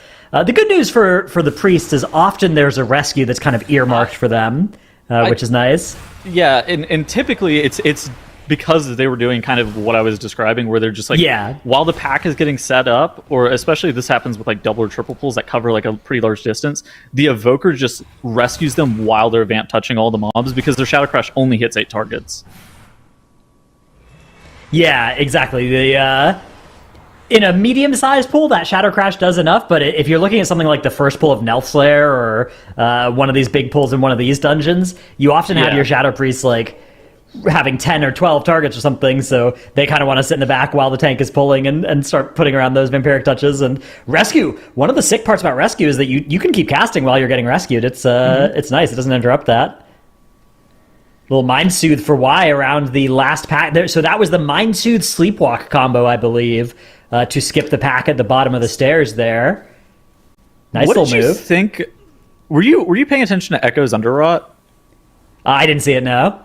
S5: the good news for the Priest is often there's a rescue that's kind of earmarked for them, which is nice.
S8: Yeah, and typically it's because they were doing kind of what I was describing, where they're just while the pack is getting set up, or especially this happens with double or triple pulls that cover a pretty large distance, the Evoker just rescues them while they're vamp touching all the mobs, because their Shadow Crash only hits 8 targets.
S5: Yeah, exactly. In a medium-sized pool, that Shadow Crash does enough, but if you're looking at something like the first pull of Nelfslayer or one of these big pulls in one of these dungeons, you often have your Shadow Priests having 10 or 12 targets or something, so they kind of want to sit in the back while the tank is pulling and start putting around those vampiric touches. And rescue, one of the sick parts about rescue is that you can keep casting while you're getting rescued. It's nice. It doesn't interrupt that. Little Mind Soothe for Y around the last pack there. So that was the Mind Soothe Sleepwalk combo, I believe, to skip the pack at the bottom of the stairs there. Nice little move. What did you
S8: think? Were you paying attention to Echo's Underrot?
S5: I didn't see it, no.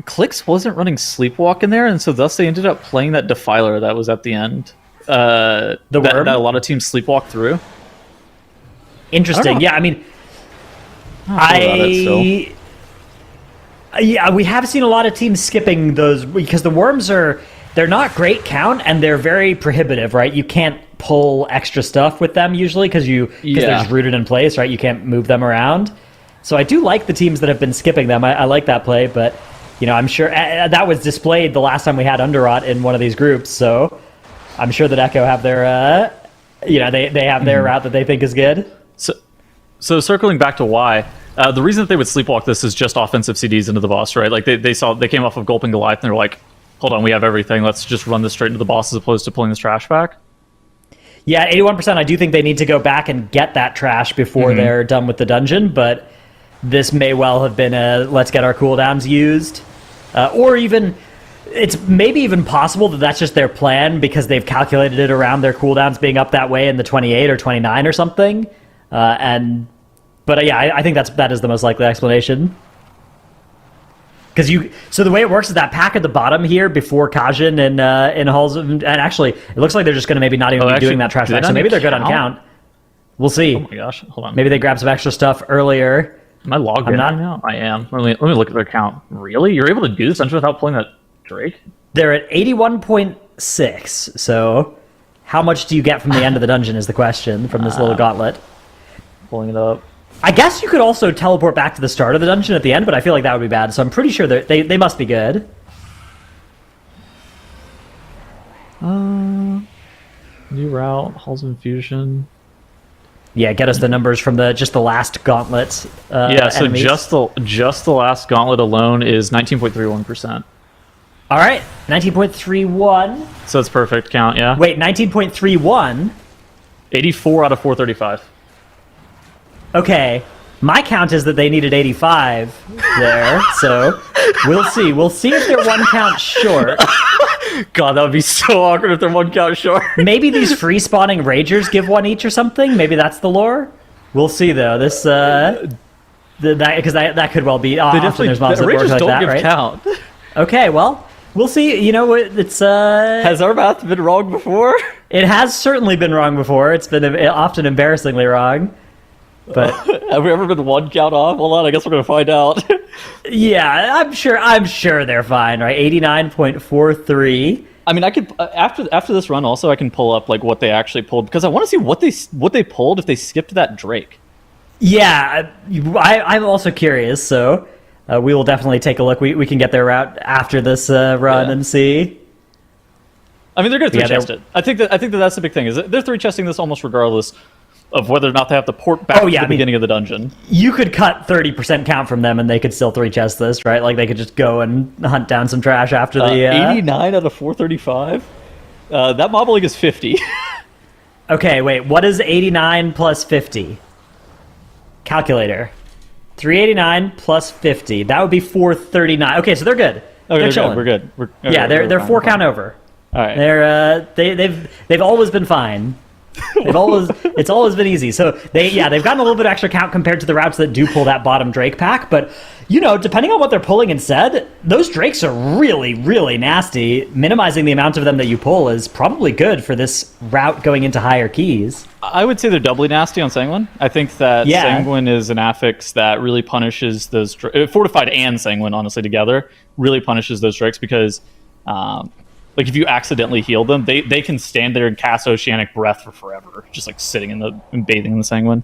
S8: Clix wasn't running Sleepwalk in there, and so thus they ended up playing that Defiler that was at the end.
S5: The worm?
S8: That a lot of teams sleepwalk through.
S5: Interesting. Yeah, I mean, we have seen a lot of teams skipping those, because the worms they're not great count, and they're very prohibitive, right? You can't pull extra stuff with them usually, because they're just rooted in place, right? You can't move them around. So I do like the teams that have been skipping them. I like that play, but I'm sure that was displayed the last time we had Underrot in one of these groups, so I'm sure that Echo have their, they have their route that they think is good.
S8: So circling back to Y, the reason that they would sleepwalk this is just offensive CDs into the boss, right? They came off of Gulping Goliath, and they're like, hold on, we have everything, let's just run this straight into the boss as opposed to pulling this trash back.
S5: Yeah, 81%, I do think they need to go back and get that trash before they're done with the dungeon, but this may well have been a let's get our cooldowns used. Or even, it's maybe even possible that that's just their plan because they've calculated it around their cooldowns being up that way in the 28 or 29 or something. But I think that is the most likely explanation. So the way it works is that pack at the bottom here before Kajin and in Halls, and actually it looks like they're just going to maybe not even be doing that trash back. So maybe they're good on count. We'll see.
S8: Oh my gosh, hold on.
S5: Maybe they grab some extra stuff earlier.
S8: Am I logged in right now? I am. Let me look at their count. Really? You're able to do this dungeon without pulling that Drake?
S5: They're at 81.6. So how much do you get from the end of the dungeon is the question from this little gauntlet.
S8: Pulling it up.
S5: I guess you could also teleport back to the start of the dungeon at the end, but I feel like that would be bad. So I'm pretty sure they must be good.
S8: New route, Halls of Infusion.
S5: Yeah, get us the numbers from just the last gauntlet.
S8: So
S5: enemies.
S8: just the last gauntlet alone is 19.31%.
S5: All right, 19.31.
S8: So it's perfect count, yeah.
S5: Wait, 19.31.
S8: 84 out of 435.
S5: Okay, my count is that they needed 85 there, so we'll see. We'll see if they're one count short.
S8: God, that would be so awkward if they're one count short.
S5: Maybe these free spawning ragers give one each or something. Maybe that's the lore. We'll see though. This because that could well be. Often there's mobs that work
S8: ragers
S5: like
S8: don't
S5: that,
S8: give
S5: right?
S8: count.
S5: Okay, well, we'll see. You know, it's
S8: Has our math been wrong before?
S5: It has certainly been wrong before. It's been often embarrassingly wrong. But
S8: have we ever been one count off? Hold on, I guess we're gonna find out.
S5: Yeah, I'm sure they're fine, right? 89.43.
S8: I mean, I could after this run also I can pull up like what they actually pulled because I want to see what they pulled if they skipped that Drake.
S5: Yeah, I'm also curious. So we will definitely take a look. We can get their route after this run and see.
S8: I mean, they're going to three-chest it. I think that's the big thing is they're three-chesting this almost regardless of whether or not they have to port back to the beginning of the dungeon.
S5: You could cut 30% count from them and they could still three-chest this, right? Like they could just go and hunt down some trash after the...
S8: 89 out of 435? That mob league is 50.
S5: Okay, wait. What is 89 plus 50? Calculator. 389 plus 50. That would be 439. Okay, so they're good.
S8: Okay,
S5: they're chilling.
S8: We're good.
S5: They're fine, 4 count over.
S8: All right.
S5: They've always been fine. It's always been easy. So they've gotten a little bit extra count compared to the routes that do pull that bottom Drake pack. But depending on what they're pulling instead, those Drakes are really, really nasty. Minimizing the amount of them that you pull is probably good for this route going into higher keys.
S8: I would say they're doubly nasty on Sanguine. I think that Sanguine is an affix that really punishes those Fortified and Sanguine, honestly, together really punishes those Drakes because. Like if you accidentally heal them, they can stand there and cast Oceanic Breath for forever, just like sitting and bathing in the Sanguine.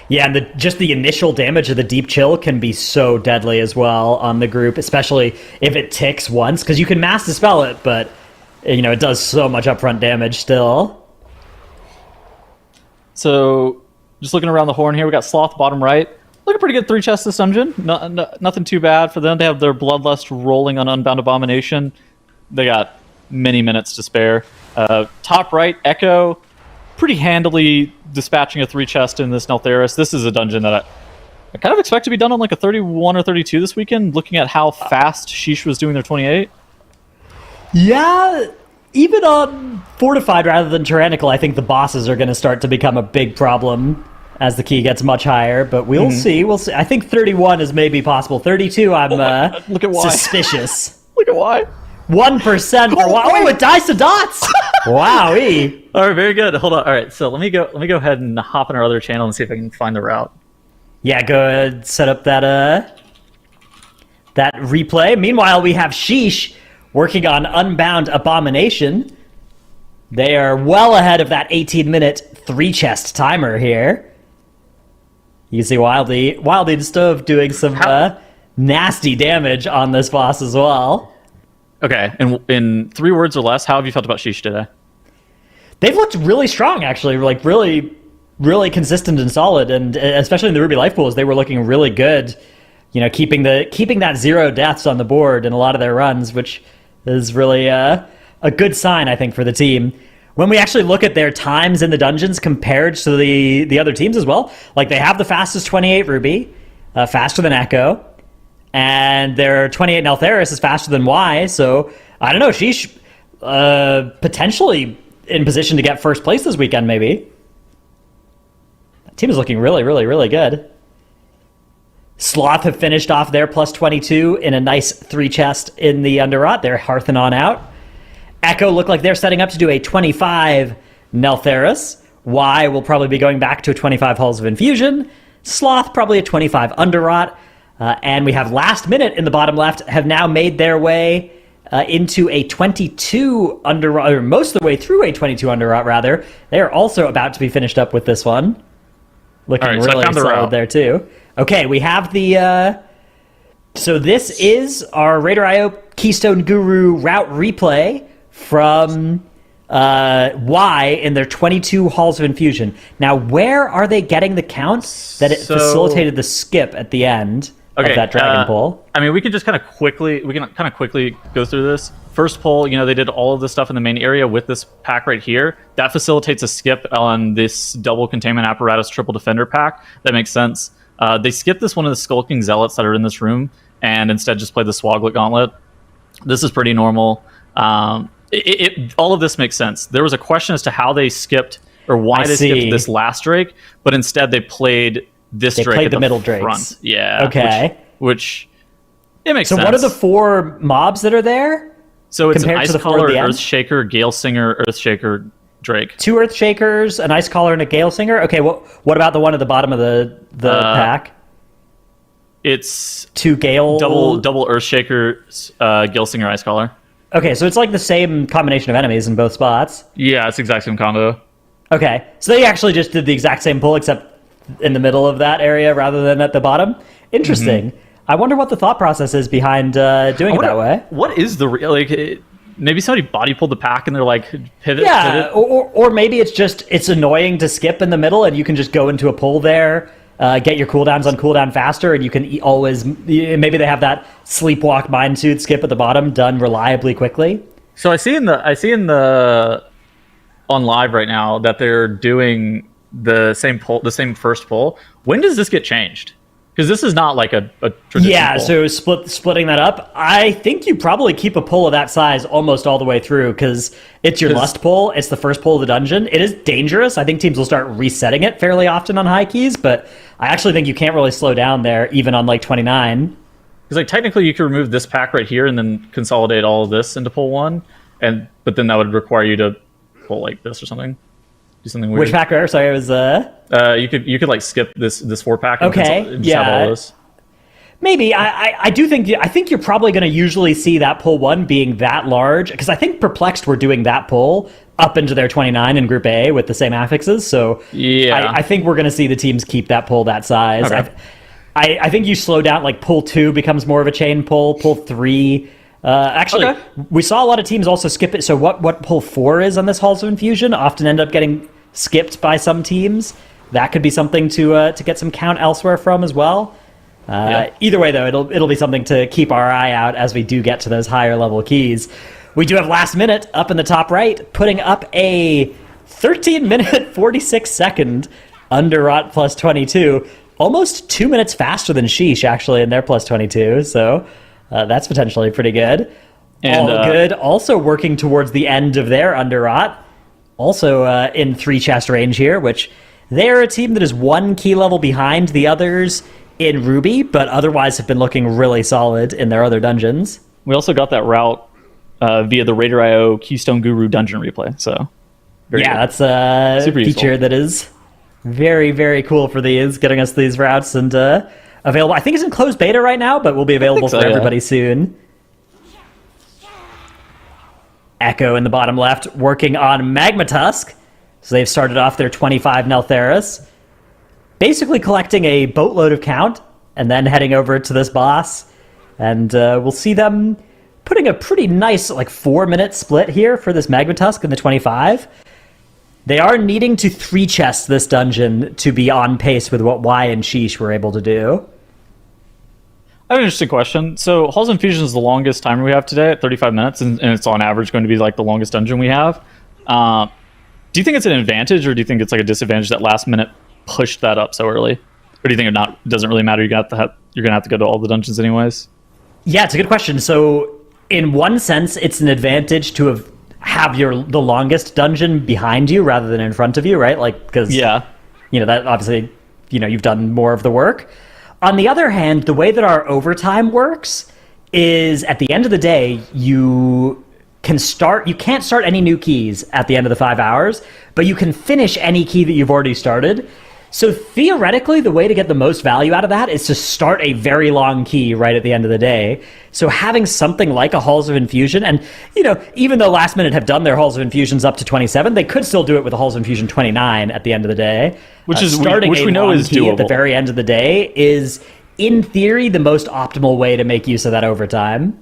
S5: Yeah, and just the initial damage of the Deep Chill can be so deadly as well on the group, especially if it ticks once, because you can Mass Dispel it, but it does so much upfront damage still.
S8: So, just looking around the horn here, we got Sloth bottom right. Looking pretty good 3-chest this dungeon. Nothing too bad for them. They have their Bloodlust rolling on Unbound Abomination. They got many minutes to spare. Top right, Echo, pretty handily dispatching a 3-chest in this Neltharis. This is a dungeon that I kind of expect to be done on like a 31 or 32 this weekend, looking at how fast Sheesh was doing their 28.
S5: Yeah, even on Fortified rather than Tyrannical, I think the bosses are going to start to become a big problem as the key gets much higher, but we'll see. We'll see. I think 31 is maybe possible. 32, I'm
S8: look at why.
S5: Suspicious.
S8: Look at why.
S5: 1% for oh, it dies to dots. Wowee.
S8: All right, very good. Hold on. All right, so let me go ahead and hop on our other channel and see if I can find the route.
S5: Yeah, go ahead, set up that replay. Meanwhile, we have Sheesh working on Unbound Abomination. They are well ahead of that 18-minute 3-chest timer here. You can see Wildy and Stove doing some nasty damage on this boss as well.
S8: Okay, and in 3 words or less, how have you felt about Sheesh today?
S5: They've looked really strong, actually. Like really, really consistent and solid, and especially in the Ruby Life Pools, they were looking really good. Keeping that 0 deaths on the board in a lot of their runs, which is really a good sign, I think, for the team. When we actually look at their times in the dungeons compared to the other teams as well, like they have the fastest 28 Ruby, faster than Echo. And their 28 Neltharis is faster than Y, so I don't know. Sheesh potentially in position to get first place this weekend, maybe. That team is looking really, really, really good. Sloth have finished off their plus 22 in a nice 3-chest in the Underrot. They're hearthing on out. Echo look like they're setting up to do a 25 Neltharis. Y will probably be going back to a 25 Halls of Infusion. Sloth probably a 25 Underrot. And we have last minute in the bottom left have now made their way into a 22 Underrot, or most of the way through a 22 Underrot, rather. They are also about to be finished up with this one. Looking really solid there, too. Okay, we have the... So this is our Raider.io Keystone Guru route replay from Y in their 22 Halls of Infusion. Now, where are they getting the counts that it facilitated the skip at the end of that Dragon Pull?
S8: I mean, we can kind of quickly go through this. First pull, they did all of this stuff in the main area with this pack right here. That facilitates a skip on this double containment apparatus, triple defender pack. That makes sense. They skipped this one of the skulking zealots that are in this room and instead just played the Swaglet Gauntlet. This is pretty normal. All of this makes sense. There was a question as to how they skipped or why they skipped this last Drake, but instead they played this Drake
S5: played
S8: at
S5: the middle
S8: front.
S5: Drakes.
S8: Yeah.
S5: Okay.
S8: Which it makes sense.
S5: So what are the 4 mobs that are there?
S8: So it's an
S5: compared to the 4
S8: Icecaller,
S5: at the end?
S8: Earthshaker, Galesinger, Earthshaker, Drake.
S5: 2 Earthshakers, an Icecaller, and a Galesinger? Okay, what about the one at the bottom of the pack?
S8: It's
S5: 2 Gale...
S8: Double Earthshaker, Galesinger, Icecaller.
S5: Okay, so it's like the same combination of enemies in both spots.
S8: Yeah, it's the exact same combo.
S5: Okay, so they actually just did the exact same pull, except in the middle of that area rather than at the bottom. Interesting. I wonder what the thought process is behind doing it that way.
S8: What is the maybe somebody body pulled the pack and they're like pivot.
S5: Or maybe it's annoying to skip in the middle and you can just go into a pull there. Get your cooldowns on cooldown faster, and you can always... Maybe they have that Sleepwalk Mindsuit skip at the bottom done reliably quickly.
S8: So I see in the on live right now that they're doing the same first pull. When does this get changed? Because this is not like a traditional pull.
S5: So splitting that up, I think you probably keep a pull of that size almost all the way through, because it's your lust pull. It's the first pull of the dungeon. It is dangerous. I think teams will start resetting it fairly often on high keys, but I actually think you can't really slow down there, even on like 29.
S8: Because technically you could remove this pack right here and then consolidate all of this into pull 1, but then that would require you to pull like this or something. Do something weird.
S5: Which pack? Sorry, it was
S8: you could like skip this 4-pack. And
S5: and
S8: just have all this.
S5: Maybe I think you're probably going to usually see that pull 1 being that large, because I think Perplexed were doing that pull up into their 29 in Group A with the same affixes. So yeah, I think we're going to see the teams keep that pull that size.
S8: Okay.
S5: I think you slow down, like pull 2 becomes more of a chain pull. Pull 3. We saw a lot of teams also skip it. So what pull 4 is on this Halls of Infusion often end up getting skipped by some teams. That could be something to get some count elsewhere from as well. Either way, though, it'll be something to keep our eye out as we do get to those higher level keys. We do have Last Minute up in the top right, putting up a 13-minute 46-second Underrot plus 22, almost 2 minutes faster than Sheesh actually in their plus 22. So. That's potentially pretty good. And all good. Also working towards the end of their Underrot. Also in 3 chest range here, which they're a team that is 1 key level behind the others in Ruby, but otherwise have been looking really solid in their other dungeons.
S8: We also got that route via the Raider.io Keystone Guru dungeon replay. So
S5: that's a
S8: super
S5: feature
S8: useful.
S5: That is very, very cool for these, getting us these routes and... available. I think it's in closed beta right now, but will be available for everybody soon. Echo in the bottom left, working on Magma Tusk. So they've started off their 25 Neltheris, basically collecting a boatload of count, and then heading over to this boss. And we'll see them putting a pretty nice 4-minute split here for this Magma Tusk in the 25. They are needing to 3 chest this dungeon to be on pace with what Y and Sheesh were able to do.
S8: I have an interesting question. So Halls of Infusion is the longest timer we have today at 35 minutes, and it's on average going to be like the longest dungeon we have. Do you think it's an advantage, or do you think it's like a disadvantage that Last Minute pushed that up so early? Or do you think it doesn't really matter? You're gonna have to go to all the dungeons anyways?
S5: Yeah, it's a good question. So in one sense, it's an advantage to have the longest dungeon behind you rather than in front of you, right? Because that obviously you've done more of the work. On the other hand, the way that our overtime works is at the end of the day, you can't start any new keys at the end of the 5 hours, but you can finish any key that you've already started. So theoretically, the way to get the most value out of that is to start a very long key right at the end of the day. So having something like a Halls of Infusion, and even though Last Minute have done their Halls of Infusions up to 27, they could still do it with a Halls of Infusion 29 at the end of the day.
S8: Which is
S5: starting
S8: which
S5: a
S8: we know
S5: long
S8: is
S5: key
S8: doable
S5: at the very end of the day is, in theory, the most optimal way to make use of that overtime.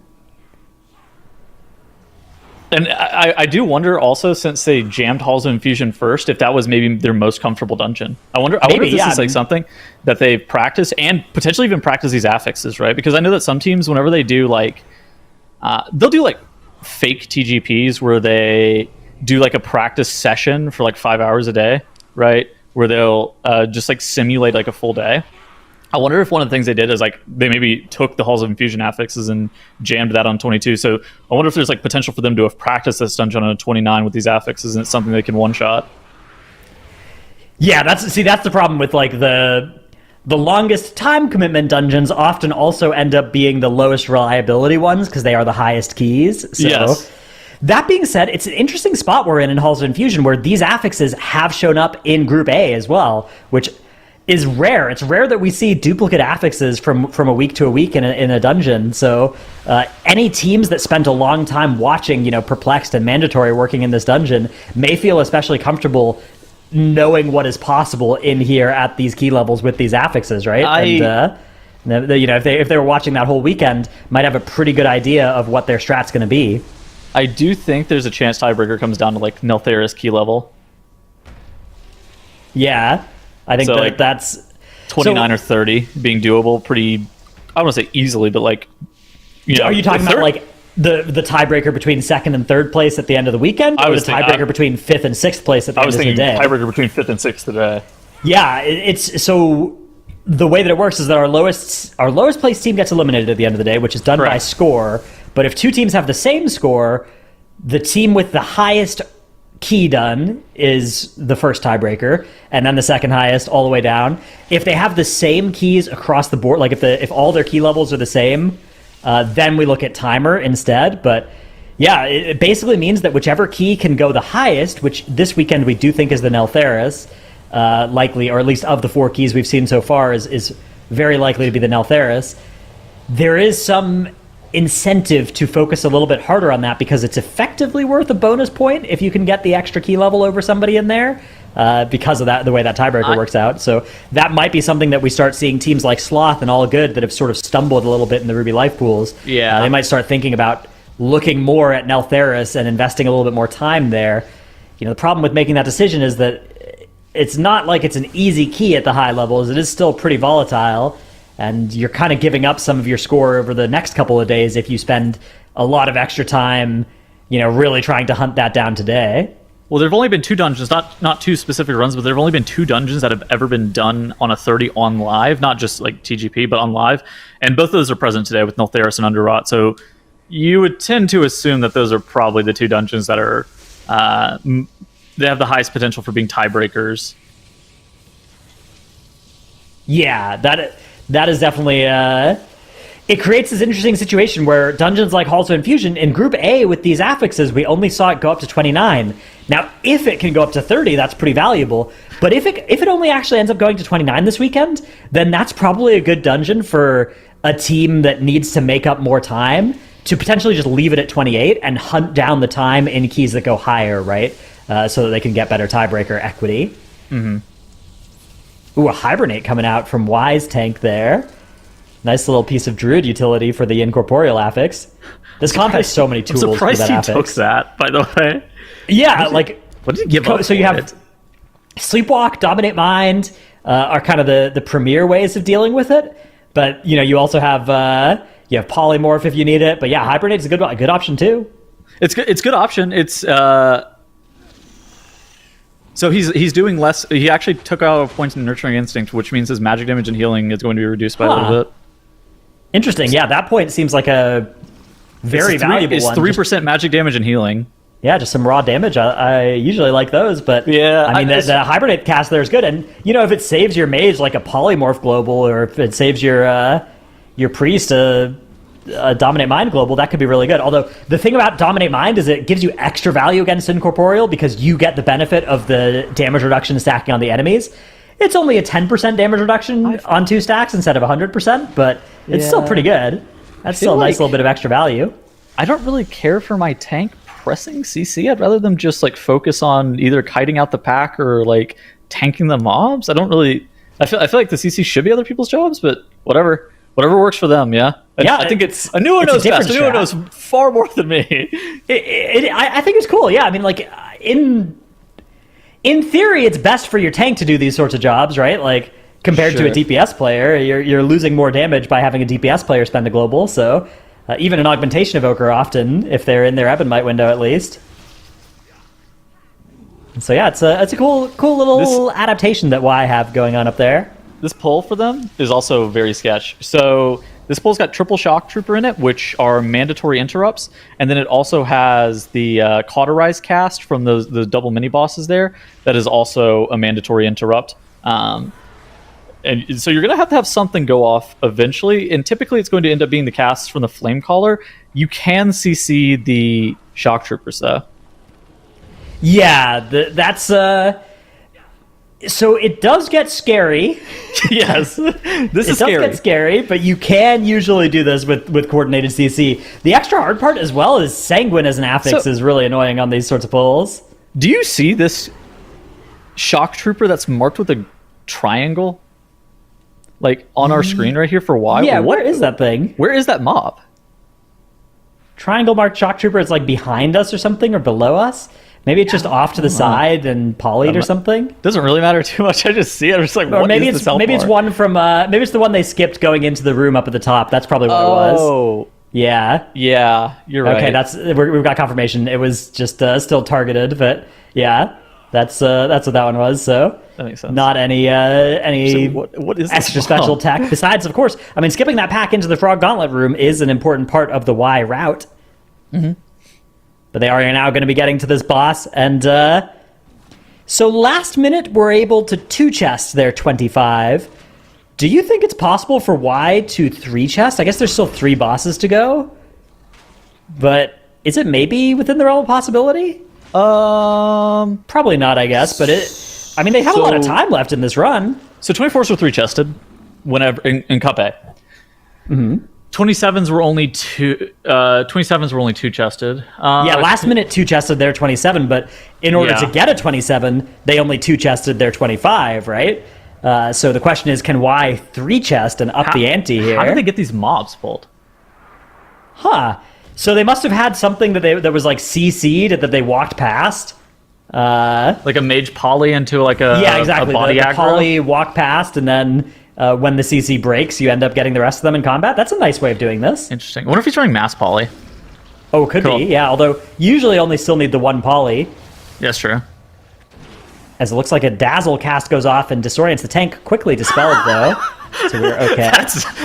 S8: And I do wonder also, since they jammed Halls of Infusion first, if that was maybe their most comfortable dungeon. I wonder if this is like something that they've practiced and potentially even practice these affixes, right? Because I know that some teams, whenever they do like, they'll do like fake TGPs where they do like a practice session for like 5 hours a day, right? Where they'll just like simulate like a full day. I wonder if one of the things they did is like they maybe took the Halls of Infusion affixes and jammed that on 22. So I wonder if there's like potential for them to have practiced this dungeon on a 29 with these affixes, and it's something they can one shot.
S5: Yeah, that's the problem with like the longest time commitment dungeons often also end up being the lowest reliability ones because they are the highest keys. So
S8: yes.
S5: That being said, it's an interesting spot we're in Halls of Infusion where these affixes have shown up in Group A as well, which is rare. It's rare that we see duplicate affixes from a week to a week in a dungeon. So any teams that spent a long time watching, Perplexed and Mandatory working in this dungeon may feel especially comfortable knowing what is possible in here at these key levels with these affixes, right? If they were watching that whole weekend, might have a pretty good idea of what their strat's going to be.
S8: I do think there's a chance tiebreaker comes down to like Nelthera's key level.
S5: Yeah. I think
S8: so,
S5: that's
S8: 29 or 30 being doable pretty, I don't want to say easily, but like,
S5: are you talking about like the tiebreaker between second and third place at the end of the weekekend, or the tiebreaker between fifth and sixth place at the end of the day?
S8: I was thinking tiebreaker between fifth and sixth today.
S5: Yeah, it's so the way that it works is that our lowest place team gets eliminated at the end of the day, which is done by score. But if two teams have the same score, the team with the highest key done is the first tiebreaker, and then the second highest all the way down. If they have the same keys across the board, like if all their key levels are the same, then we look at timer instead. But yeah, it basically means that whichever key can go the highest, which this weekend we do think is the Neltheris, likely, or at least of the four keys we've seen so far, is very likely to be the Neltheris. There is some incentive to focus a little bit harder on that because it's effectively worth a bonus point if you can get the extra key level over somebody in there, because of that, the way that tiebreaker works out. So that might be something that we start seeing teams like Sloth and All Good that have sort of stumbled a little bit in the Ruby Life pools.
S8: Yeah,
S5: they might start thinking about looking more at Neltheris and investing a little bit more time there. The problem with making that decision is that it's not like it's an easy key at the high levels. It is still pretty volatile. And you're kind of giving up some of your score over the next couple of days if you spend a lot of extra time, really trying to hunt that down today.
S8: Well, there have only been two dungeons, not two specific runs, but there have only been two dungeons that have ever been done on a 30 on live, not just like TGP, but on live. And both of those are present today with Neltheris and Underrot. So you would tend to assume that those are probably the two dungeons that are, they have the highest potential for being tiebreakers.
S5: Yeah, that is definitely it creates this interesting situation where dungeons like Halls of Infusion in Group A with these affixes, we only saw it go up to 29. Now, if it can go up to 30, that's pretty valuable. But if it only actually ends up going to 29 this weekend, then that's probably a good dungeon for a team that needs to make up more time to potentially just leave it at 28 and hunt down the time in keys that go higher, right? So that they can get better tiebreaker equity.
S8: Mm-hmm.
S5: Ooh, a Hibernate coming out from Wise Tank there. Nice little piece of Druid utility for the Incorporeal affix. This comp has so many tools for that affix.
S8: I'm surprised he took that, by the way.
S5: Yeah,
S8: what did he give up?
S5: So you have Sleepwalk, Dominate Mind are kind of the premier ways of dealing with it. But, you also have Polymorph if you need it. But yeah, Hibernate's a good option too.
S8: It's good option. It's so he's doing less. He actually took out points in Nurturing Instinct, which means his magic damage and healing is going to be reduced by a little bit.
S5: Interesting. Yeah, that point seems like a very valuable one.
S8: It's 3% magic damage and healing.
S5: Yeah, just some raw damage. I usually like those, but
S8: yeah,
S5: I mean the Hibernate cast there is good, and if it saves your mage like a Polymorph Global, or if it saves your priest a Dominate Mind Global, that could be really good. Although the thing about Dominate Mind is it gives you extra value against Incorporeal because you get the benefit of the damage reduction stacking on the enemies. It's only a 10% damage reduction on 2 stacks instead of 100%, but it's still pretty good. That's still a nice little bit of extra value.
S8: I don't really care for my tank pressing CC. I'd rather them just like focus on either kiting out the pack or like tanking the mobs. I don't really. I feel like the CC should be other people's jobs, but whatever works for them. Yeah,
S5: Yeah,
S8: I think it's Anuo knows best. Anuo knows far more than me.
S5: I think it's cool. Yeah, I mean, like in theory, it's best for your tank to do these sorts of jobs, right? Like compared to a DPS player, you're losing more damage by having a DPS player spend a global. So even an augmentation evoker often, if they're in their Ebonite window at least. So yeah, it's a cool little adaptation that Y have going on up there.
S8: This pull for them is also very sketch. So this pull's got triple shock trooper in it, which are mandatory interrupts, and then it also has the cauterize cast from the double mini bosses there. That is also a mandatory interrupt. And so you're going to have something go off eventually, and typically it's going to end up being the cast from the flame caller. You can CC the shock troopers though.
S5: Yeah, that's so it does get scary.
S8: Yes, this is scary.
S5: It does get scary, but you can usually do this with coordinated CC. The extra hard part, as well as Sanguine as an affix, is really annoying on these sorts of pulls.
S8: Do you see this shock trooper that's marked with a triangle, like on our screen right here for Y?
S5: Yeah, where is that thing?
S8: Where is that mob?
S5: Triangle marked shock trooper. It's like behind us or something, or below us. Maybe it's just off to the side and polyed or something.
S8: Doesn't really matter too much. I just see it. I'm just like,
S5: or maybe it's one from maybe it's the one they skipped going into the room up at the top. That's probably what it was.
S8: Oh,
S5: yeah,
S8: you're right.
S5: Okay, we've got confirmation. It was just still targeted, but yeah, that's what that one was. So
S8: that makes sense.
S5: Not any
S8: what is
S5: extra special tech. Besides, of course, I mean, skipping that pack into the Frog Gauntlet room is an important part of the Y route.
S8: Mm-hmm.
S5: But they are now going to be getting to this boss, and so last minute we're able to 2-chest their 25. Do you think it's possible for Y to 3-chest? I guess there's still 3 bosses to go, but is it maybe within the realm of possibility? Probably not, I guess. But they have a lot of time left in this run.
S8: So 24s were 3-chested whenever in Cup A.
S5: Mm-hmm.
S8: 27s were only 2-chested.
S5: Last minute 2-chested their 27, but in order to get a 27, they only 2-chested their 25, right? So the question is, can Y 3-chest and up the ante here?
S8: How did they get these mobs pulled?
S5: So they must have had something that was like CC'd that they walked past.
S8: Like a mage poly into like a
S5: exactly.
S8: A body
S5: the
S8: aggro?
S5: poly walked past, and then when the CC breaks, you end up getting the rest of them in combat. That's a nice way of doing this.
S8: Interesting. I wonder if he's running mass poly.
S5: Oh, could be, yeah. Although usually only still need the one poly.
S8: Yes, true.
S5: As it looks like a dazzle cast goes off and disorients the tank. Quickly dispelled though, so we're okay.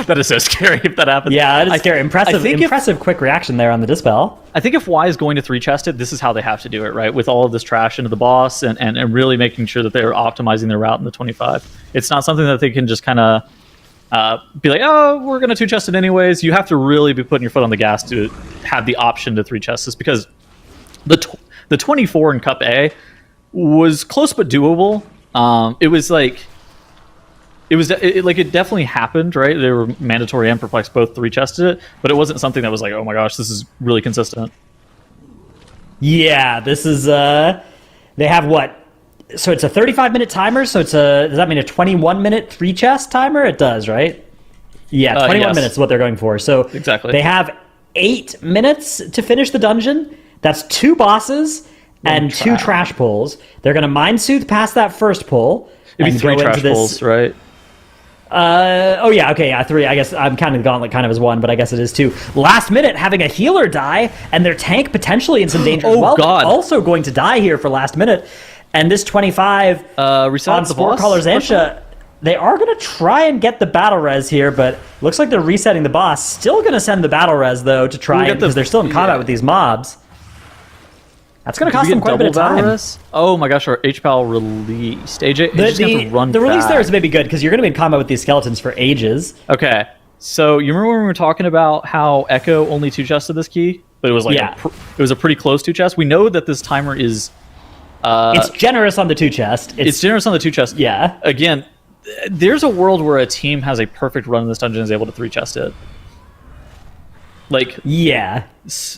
S8: That is so scary if that happens.
S5: Yeah, that is scary. Impressive quick reaction there on the dispel.
S8: I think if Y is going to 3-chest it, this is how they have to do it, right? With all of this trash into the boss and really making sure that they're optimizing their route in the 25. It's not something that they can just kind of be like, oh, we're going to 2-chest it anyways. You have to really be putting your foot on the gas to have the option to 3-chest this, because the 24 in Cup A was close but doable. It definitely happened, right? They were mandatory and perplex both 3-chested it, but it wasn't something that was like, oh my gosh, this is really consistent.
S5: Yeah, this is they have what? So it's a 35-minute timer, so does that mean a 21-minute 3-chest timer? It does, right? Yeah, 21 minutes is what they're going for. So
S8: exactly.
S5: They have 8 minutes to finish the dungeon. That's 2 bosses and 2 trash pulls. They're going to Mind Soothe past that first pull.
S8: It'd be 3 trash pulls, right?
S5: 3. I guess I'm counting the gauntlet kind of as 1, but I guess it is 2. Last minute, having a healer die, and their tank potentially in some danger as well.
S8: God.
S5: Also going to die here for last minute. And this 25 on Spore Caller Xantia, they are going to try and get the battle res here, but looks like they're resetting the boss. Still going to send the battle res, though, to try because they're still in combat with these mobs. That's going to cost them quite a bit of time.
S8: Oh my gosh, our HPAL released. AJ,
S5: the release there is maybe good because you're going to be in combat with these skeletons for ages.
S8: Okay, so you remember when we were talking about how Echo only 2-chested this key, but it was like it was a pretty close 2-chest. We know that this timer is.
S5: It's generous on the 2-chest.
S8: It's generous on the 2-chest.
S5: Yeah.
S8: Again, there's a world where a team has a perfect run in this dungeon and is able to 3-chest it.
S5: Yeah,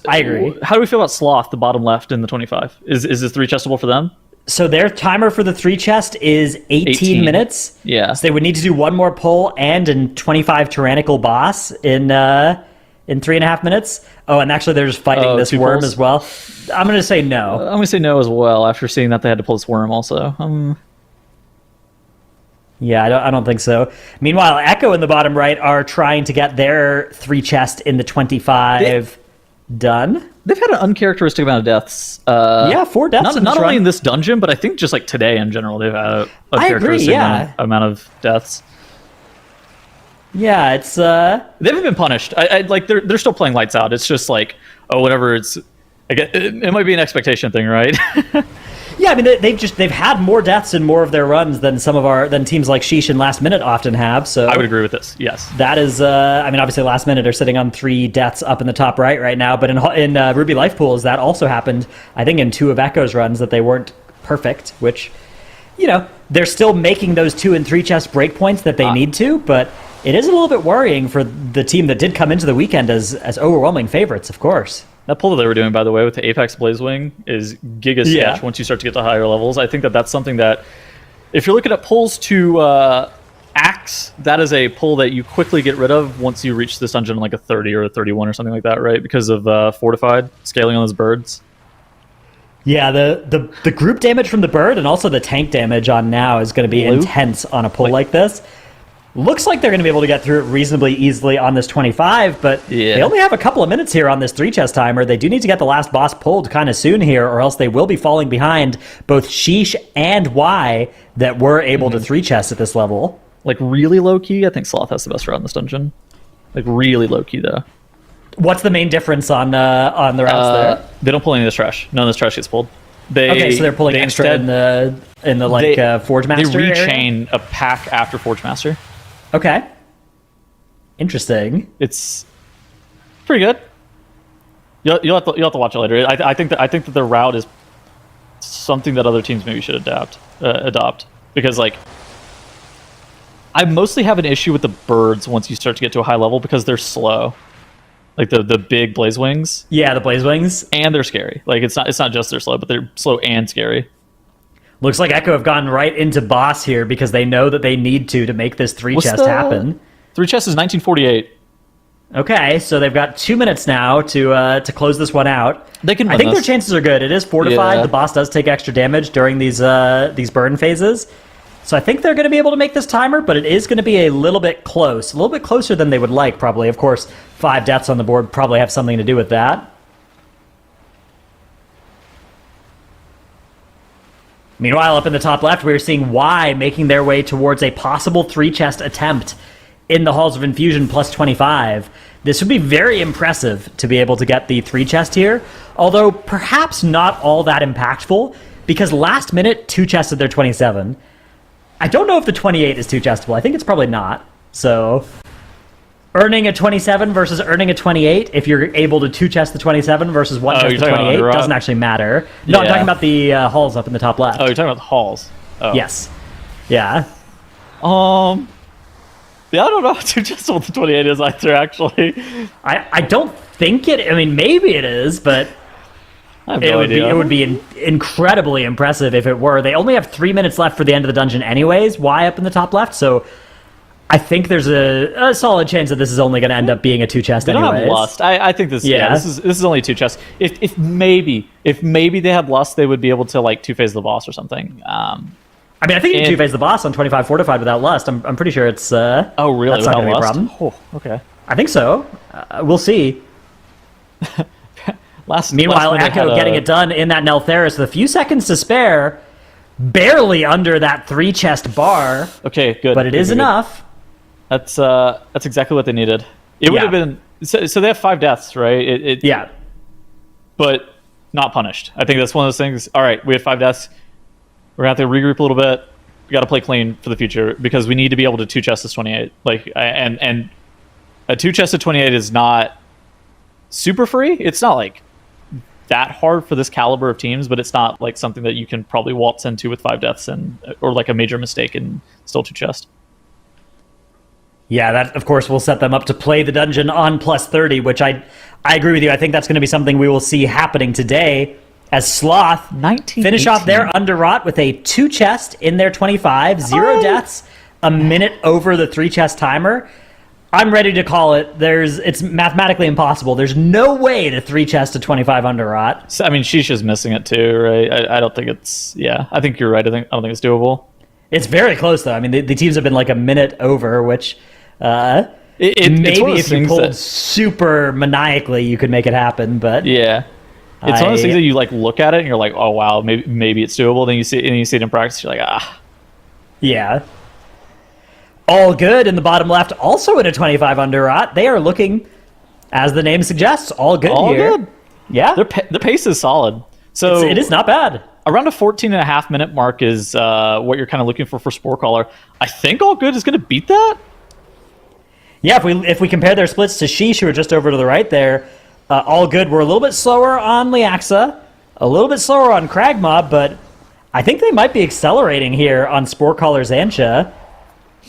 S5: I agree.
S8: How do we feel about Sloth, the bottom left in the 25? Is this 3-chestable for them?
S5: So their timer for the 3 chest is 18 minutes.
S8: Yeah.
S5: So they would need to do one more pull and a 25 tyrannical boss in 3.5 minutes. Oh, and actually they're just fighting this worm as well. I'm going to say no.
S8: I'm going to say no as well after seeing that they had to pull this worm also.
S5: Yeah, I don't think so. Meanwhile, Echo in the bottom right are trying to get their 3 chest in the 25 done.
S8: They've had an uncharacteristic amount of deaths.
S5: 4 deaths.
S8: Not only in this dungeon, but I think just like today in general, they've had a uncharacteristic amount of deaths.
S5: Yeah, it's
S8: they haven't been punished. I like they're still playing lights out. It's just like whatever. It's it might be an expectation thing, right?
S5: Yeah, I mean they've had more deaths in more of their runs than than teams like Sheesh and Last Minute often have. So
S8: I would agree with this. Yes,
S5: that is. I mean, obviously Last Minute are sitting on 3 deaths up in the top right now. But in Ruby Life Pools, that also happened. I think in 2 of Echo's runs that they weren't perfect, which they're still making those 2 and 3 chest breakpoints that they need to, but. It is a little bit worrying for the team that did come into the weekend as overwhelming favorites, of course.
S8: That pull that they were doing, by the way, with the Apex Blazewing is giga sketch once you start to get to higher levels. I think that's something that, if you're looking at pulls to Axe, that is a pull that you quickly get rid of once you reach this dungeon like a 30 or a 31 or something like that, right? Because of Fortified, scaling on those birds.
S5: Yeah, the group damage from the bird and also the tank damage on now is going to be intense on a pull like this. Looks like they're going to be able to get through it reasonably easily on this 25, but they only have a couple of minutes here on this 3 chest timer. They do need to get the last boss pulled kind of soon here, or else they will be falling behind both Sheesh and Y that were able to 3 chest at this level.
S8: Like really low key, I think Sloth has the best route in this dungeon. Like really low key though.
S5: What's the main difference on the routes there?
S8: They don't pull any of this trash. None of this trash gets pulled.
S5: So they're pulling extra in the Forge Master.
S8: They rechain a pack after Forge Master.
S5: Okay. Interesting.
S8: It's pretty good. You'll have to watch it later. I think that the route is something that other teams maybe should adopt because like I mostly have an issue with the birds once you start to get to a high level because they're slow. Like the big blaze wings.
S5: Yeah, the blaze wings.
S8: And they're scary. Like it's not just they're slow, but they're slow and scary.
S5: Looks like Echo have gone right into boss here because they know that they need to make this 3 chest happen.
S8: 3 chest is 1948.
S5: Okay, so they've got 2 minutes now to close this one out.
S8: They can.
S5: I think their chances are good. It is fortified. The boss does take extra damage during these burn phases, so I think they're going to be able to make this timer. But it is going to be a little bit close, a little bit closer than they would like. Probably, of course, 5 deaths on the board probably have something to do with that. Meanwhile, up in the top left, we're seeing Y making their way towards a possible 3 chest attempt in the Halls of Infusion plus 25. This would be very impressive to be able to get the 3 chest here, although perhaps not all that impactful, because Last Minute 2 chested their 27. I don't know if the 28 is 2 chestable. I think it's probably not. So earning a 27 versus earning a 28, if you're able to 2 chest the 27 versus 1 chest the 28, doesn't actually matter. No, I'm talking about the halls up in the top left.
S8: Oh, you're talking about the halls. Oh.
S5: Yes. Yeah.
S8: Yeah, I don't know how 2 chestable the 28 is either, actually.
S5: I don't think it... I mean, maybe it is, but...
S8: I have no idea.
S5: It would be incredibly impressive if it were. They only have 3 minutes left for the end of the dungeon anyways. Y up in the top left, so... I think there's a solid chance that this is only going to end up being a 2 chest anyways.
S8: They don't have lust. I think this. Yeah, this is only 2 chests. If maybe they had lust, they would be able to like 2-phase the boss or something.
S5: I mean, I think you can 2-phase the boss on 25 fortified without lust. I'm pretty sure it's.
S8: Oh really?
S5: That's not going to be a problem.
S8: Oh, okay.
S5: I think so. We'll see. Meanwhile, Echo getting it done in that Neltheris with a few seconds to spare, barely under that 3 chest bar.
S8: Okay, good.
S5: But it is enough.
S8: That's exactly what they needed. It would have been so they have 5 deaths, right?
S5: Yeah,
S8: but not punished. I think that's one of those things. All right, we have 5 deaths. We're gonna have to regroup a little bit. We got to play clean for the future because we need to be able to 2 chest this 28. Like and a 2 chested 28 is not super free. It's not like that hard for this caliber of teams, but it's not like something that you can probably waltz into with 5 deaths or like a major mistake and still 2 chest.
S5: Yeah, that, of course, will set them up to play the dungeon on plus 30, which I agree with you. I think that's going to be something we will see happening today As Sloth
S8: 19,
S5: finish off
S8: 18.
S5: their underrot with a 2 chest in their 25, 0 deaths, a minute over the 3 chest timer. I'm ready to call it. It's mathematically impossible. There's no way to 3 chest a 25 underrot.
S8: So, I mean, she's just missing it too, right? I don't think it's. Yeah, I think you're right. I don't think it's doable.
S5: It's very close though. I mean, the teams have been like a minute over, which maybe if you pulled super maniacally, you could make it happen. But
S8: yeah, it's one of those things that you like look at it and you're like, oh wow, maybe it's doable. Then you see it in practice, you're like, ah,
S5: yeah. All Good in the bottom left, also in a 25 underrot. They are looking, as the name suggests, all good here.
S8: Good.
S5: Yeah,
S8: their pace is solid. So
S5: it is not bad.
S8: Around a 14.5-minute mark is what you're kind of looking for Spore Caller. I think All Good is going to beat that.
S5: Yeah, if we compare their splits to Sheesh, who are just over to the right there, All Good were a little bit slower on Liaxa, a little bit slower on Kragma, but I think they might be accelerating here on Spore Caller Zancha.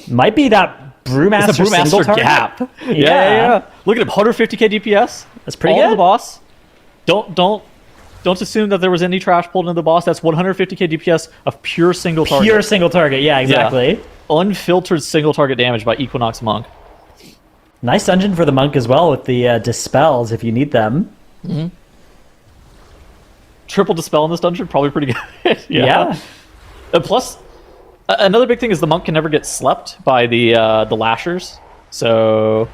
S5: Might be that Brewmaster single target
S8: gap. Yeah. Look at him, 150k DPS.
S5: That's pretty
S8: all
S5: good.
S8: To the boss. Don't assume that there was any trash pulled into the boss. That's 150k DPS of pure single target.
S5: Pure single target, yeah, exactly.
S8: Yeah. Unfiltered single target damage by Equinox Monk.
S5: Nice dungeon for the Monk as well with the Dispels if you need them.
S8: Mm-hmm. Triple Dispel in this dungeon, probably pretty good.
S5: Yeah.
S8: Plus, another big thing is the Monk can never get slept by the Lashers. So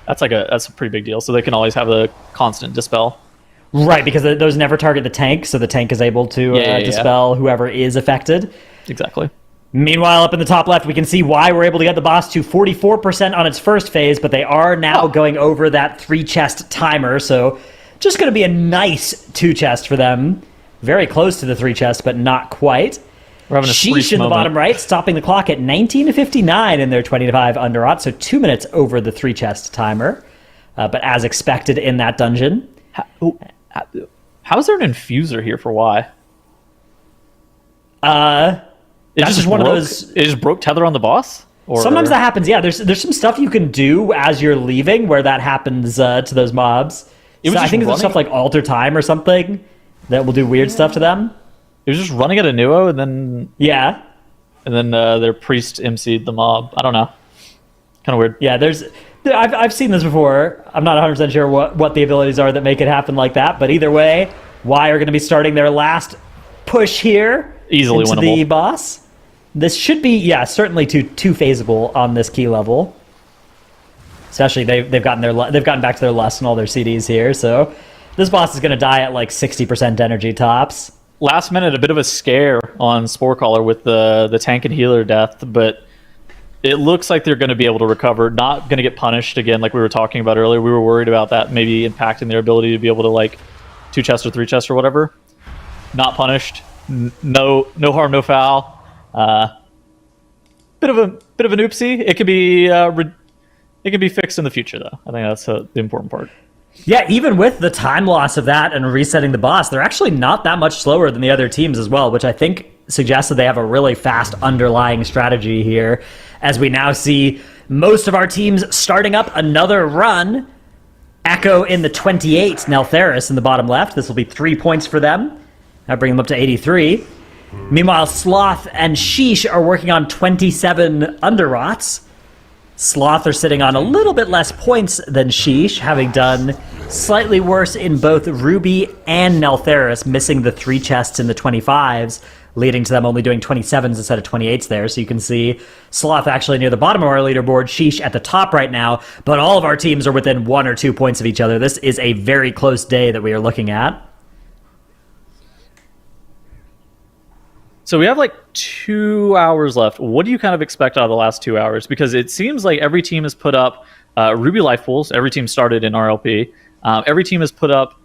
S8: that's a pretty big deal. So they can always have a constant Dispel.
S5: Right, because those never target the tank, so the tank is able to dispel whoever is affected.
S8: Exactly.
S5: Meanwhile, up in the top left, we can see why we're able to get the boss to 44% on its first phase, but they are now going over that 3 chest timer, so just going to be a nice 2 chest for them. Very close to the 3 chest, but not quite.
S8: We're having a
S5: Sheesh in the bottom right, stopping the clock at 19:59 in their 25 underrot, so 2 minutes over the 3 chest timer, but as expected in that dungeon.
S8: How is there an infuser here for why?
S5: That's just one of those.
S8: It just broke tether on the boss. Or...
S5: Sometimes that happens. Yeah, there's some stuff you can do as you're leaving where that happens to those mobs. So I think it's stuff like alter time or something that will do weird stuff to them.
S8: It was just running at a Nuo and then their priest MC'd the mob. I don't know. Kind of weird.
S5: Yeah, I've seen this before. I'm not 100% sure what the abilities are that make it happen like that, but either way, Y are going to be starting their last push here.
S8: Easily
S5: into
S8: winnable.
S5: The boss. This should be, certainly too phaseable on this key level. Especially they've gotten back to their lust and all their CDs here, so this boss is going to die at like 60% energy tops.
S8: Last minute, a bit of a scare on Spore Caller with the tank and healer death, but it looks like they're going to be able to recover. Not going to get punished again, like we were talking about earlier. We were worried about that maybe impacting their ability to be able to like 2 chest or 3 chest or whatever. Not punished. No harm, no foul. Bit of an oopsie. It could be fixed in the future, though. I think that's the important part.
S5: Yeah, even with the time loss of that and resetting the boss, they're actually not that much slower than the other teams as well, which I think suggests that they have a really fast underlying strategy here, as we now see most of our teams starting up another run. Echo in the 28, Neltheris in the bottom left. This will be 3 points for them. That'll bring them up to 83. Meanwhile, Sloth and Sheesh are working on 27 underrots. Sloth are sitting on a little bit less points than Sheesh, having done slightly worse in both Ruby and Neltheris, missing the 3 chests in the 25s, leading to them only doing 27s instead of 28s there. So you can see Sloth actually near the bottom of our leaderboard, Sheesh at the top right now, but all of our teams are within 1 or 2 points of each other. This is a very close day that we are looking at.
S8: So we have like 2 hours left. What do you kind of expect out of the last 2 hours? Because it seems like every team has put up Ruby life pools. Every team started in RLP. Every team has put up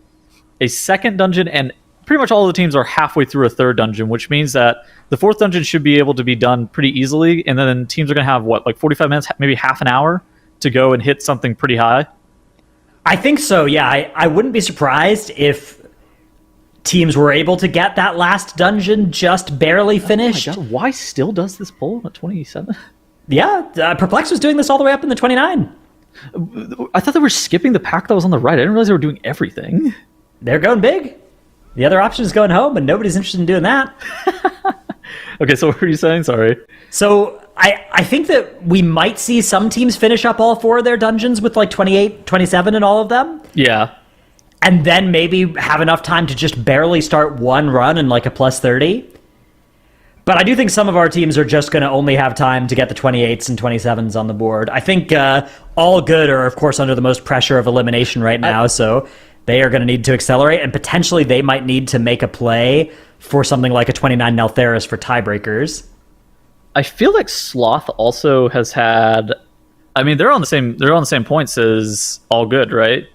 S8: a second dungeon, and pretty much all of the teams are halfway through a third dungeon, which means that the fourth dungeon should be able to be done pretty easily. And then teams are going to have, like 45 minutes, maybe half an hour to go and hit something pretty high?
S5: I think so, yeah. I wouldn't be surprised if teams were able to get that last dungeon just barely finished.
S8: Oh my God, why still does this pull at 27?
S5: Yeah, Perplex was doing this all the way up in the 29.
S8: I thought they were skipping the pack that was on the right. I didn't realize they were doing everything.
S5: They're going big. The other option is going home, and nobody's interested in doing that.
S8: Okay, so what were you saying? Sorry.
S5: So I think that we might see some teams finish up all 4 of their dungeons with like 28, 27 in all of them.
S8: Yeah.
S5: And then maybe have enough time to just barely start one run in like a plus 30. But I do think some of our teams are just going to only have time to get the 28s and 27s on the board. I think All Good are, of course, under the most pressure of elimination right now, so they are going to need to accelerate, and potentially they might need to make a play for something like a 29 Neltheris for tiebreakers.
S8: I feel like Sloth also has had... I mean, they're on the same points as All Good, right?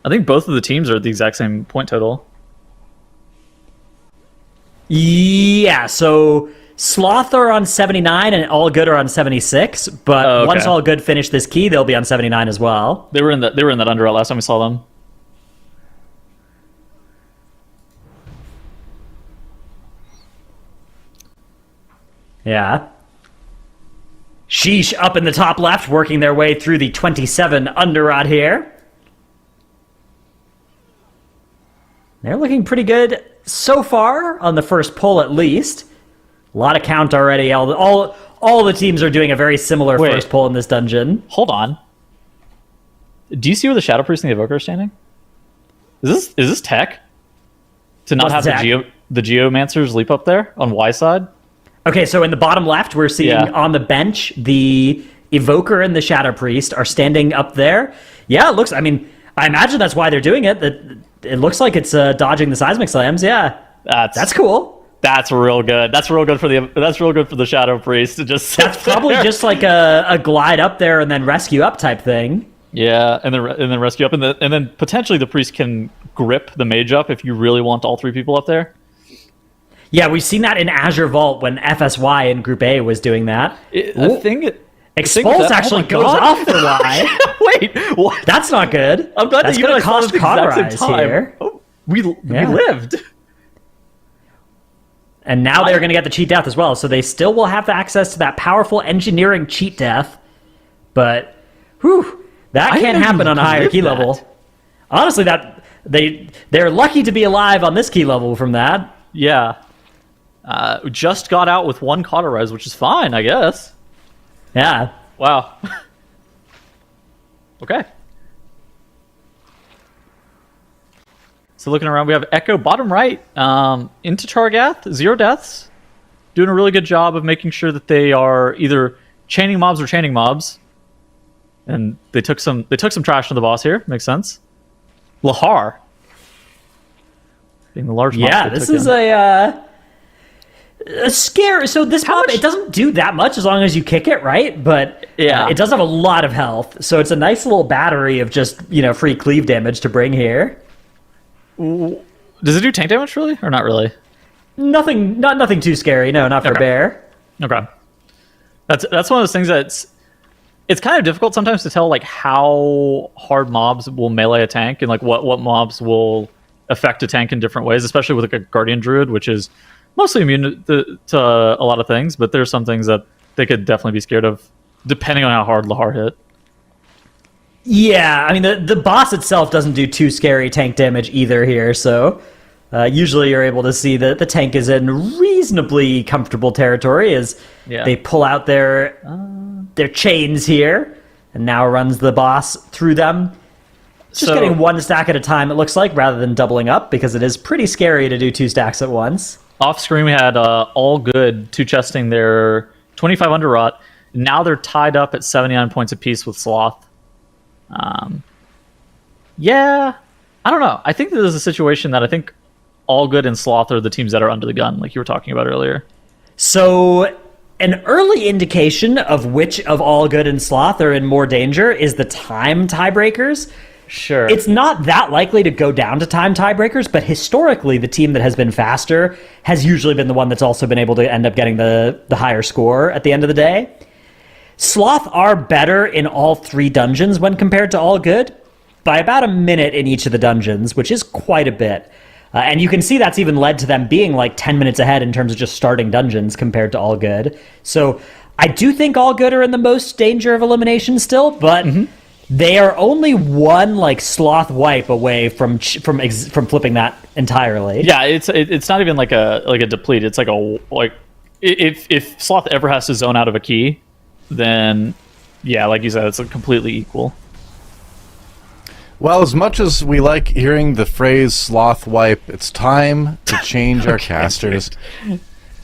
S8: I think both of the teams are at the exact same point total.
S5: Yeah, so Sloth are on 79 and All Good are on 76, but once All Good finish this key, they'll be on 79 as well.
S8: They were in that underroute last time we saw them.
S5: Yeah. Sheesh up in the top left, working their way through the 27 underrod here. They're looking pretty good so far on the first pull, at least. A lot of count already. All the teams are doing a very similar first pull in this dungeon.
S8: Hold on. Do you see where the Shadow Priest and the Evoker are standing? Is this tech? To not have the Geomancers leap up there on Y side?
S5: Okay, so in the bottom left, we're seeing on the bench, the Evoker and the Shadow Priest are standing up there. Yeah, it looks... I mean, I imagine that's why they're doing it. It looks like it's dodging the seismic slams. Yeah, that's cool.
S8: That's real good. That's real good for the Shadow Priest to just.
S5: That's probably just like a glide up there and then rescue up type thing.
S8: Yeah, and then rescue up, and then potentially the priest can grip the mage up if you really want all 3 people up there.
S5: Yeah, we've seen that in Azure Vault when FSY in Group A was doing that. Expulse actually goes off for Y.
S8: Wait, what?
S5: That's not good.
S8: I'm glad
S5: that's
S8: going to
S5: cost cauterize here.
S8: Oh, we lived.
S5: And now they're going to get the cheat death as well, so they still will have access to that powerful engineering cheat death. But, that can't happen on a higher key level. Honestly, they're lucky to be alive on this key level from that.
S8: Yeah. Just got out with 1 cauterize, which is fine, I guess.
S5: Yeah.
S8: Wow. Okay. So looking around, we have Echo bottom right into Chargath, 0 deaths. Doing a really good job of making sure that they are either chaining mobs or chaining mobs. And they took some trash to the boss here. Makes sense. Lahar. Being the large mob.
S5: Yeah, this is a scare. So this mob, it doesn't do that much as long as you kick it, right? But it does have a lot of health. So it's a nice little battery of just, free cleave damage to bring here.
S8: Does it do tank damage really, or not really?
S5: Nothing too scary. No, not for bear.
S8: Okay. That's one of those things it's kind of difficult sometimes to tell like how hard mobs will melee a tank and like what mobs will affect a tank in different ways, especially with like a Guardian Druid, which is mostly immune to a lot of things, but there's some things that they could definitely be scared of depending on how hard Lahar hit.
S5: Yeah, I mean, the boss itself doesn't do too scary tank damage either here, so usually you're able to see that the tank is in reasonably comfortable territory as they pull out their chains here, and now runs the boss through them. Just getting 1 stack at a time, it looks like, rather than doubling up, because it is pretty scary to do 2 stacks at once.
S8: Off screen, we had All Good 2-chesting their 25 underrot. Now they're tied up at 79 points apiece with Sloth. I don't know. I think this is a situation that I think All Good and Sloth are the teams that are under the gun, like you were talking about earlier.
S5: So an early indication of which of All Good and Sloth are in more danger is the time tiebreakers.
S8: Sure.
S5: It's not that likely to go down to time tiebreakers, but historically, the team that has been faster has usually been the one that's also been able to end up getting the higher score at the end of the day. Sloth are better in all 3 dungeons when compared to All Good, by about a minute in each of the dungeons, which is quite a bit. And you can see that's even led to them being like 10 minutes ahead in terms of just starting dungeons compared to All Good. So I do think All Good are in the most danger of elimination still, but They are only one like sloth wipe away from flipping that entirely.
S8: Yeah, it's not even like a deplete. It's like if sloth ever has to zone out of a key, then yeah, like you said, it's completely equal.
S4: Well, as much as we like hearing the phrase sloth wipe, it's time to change our casters.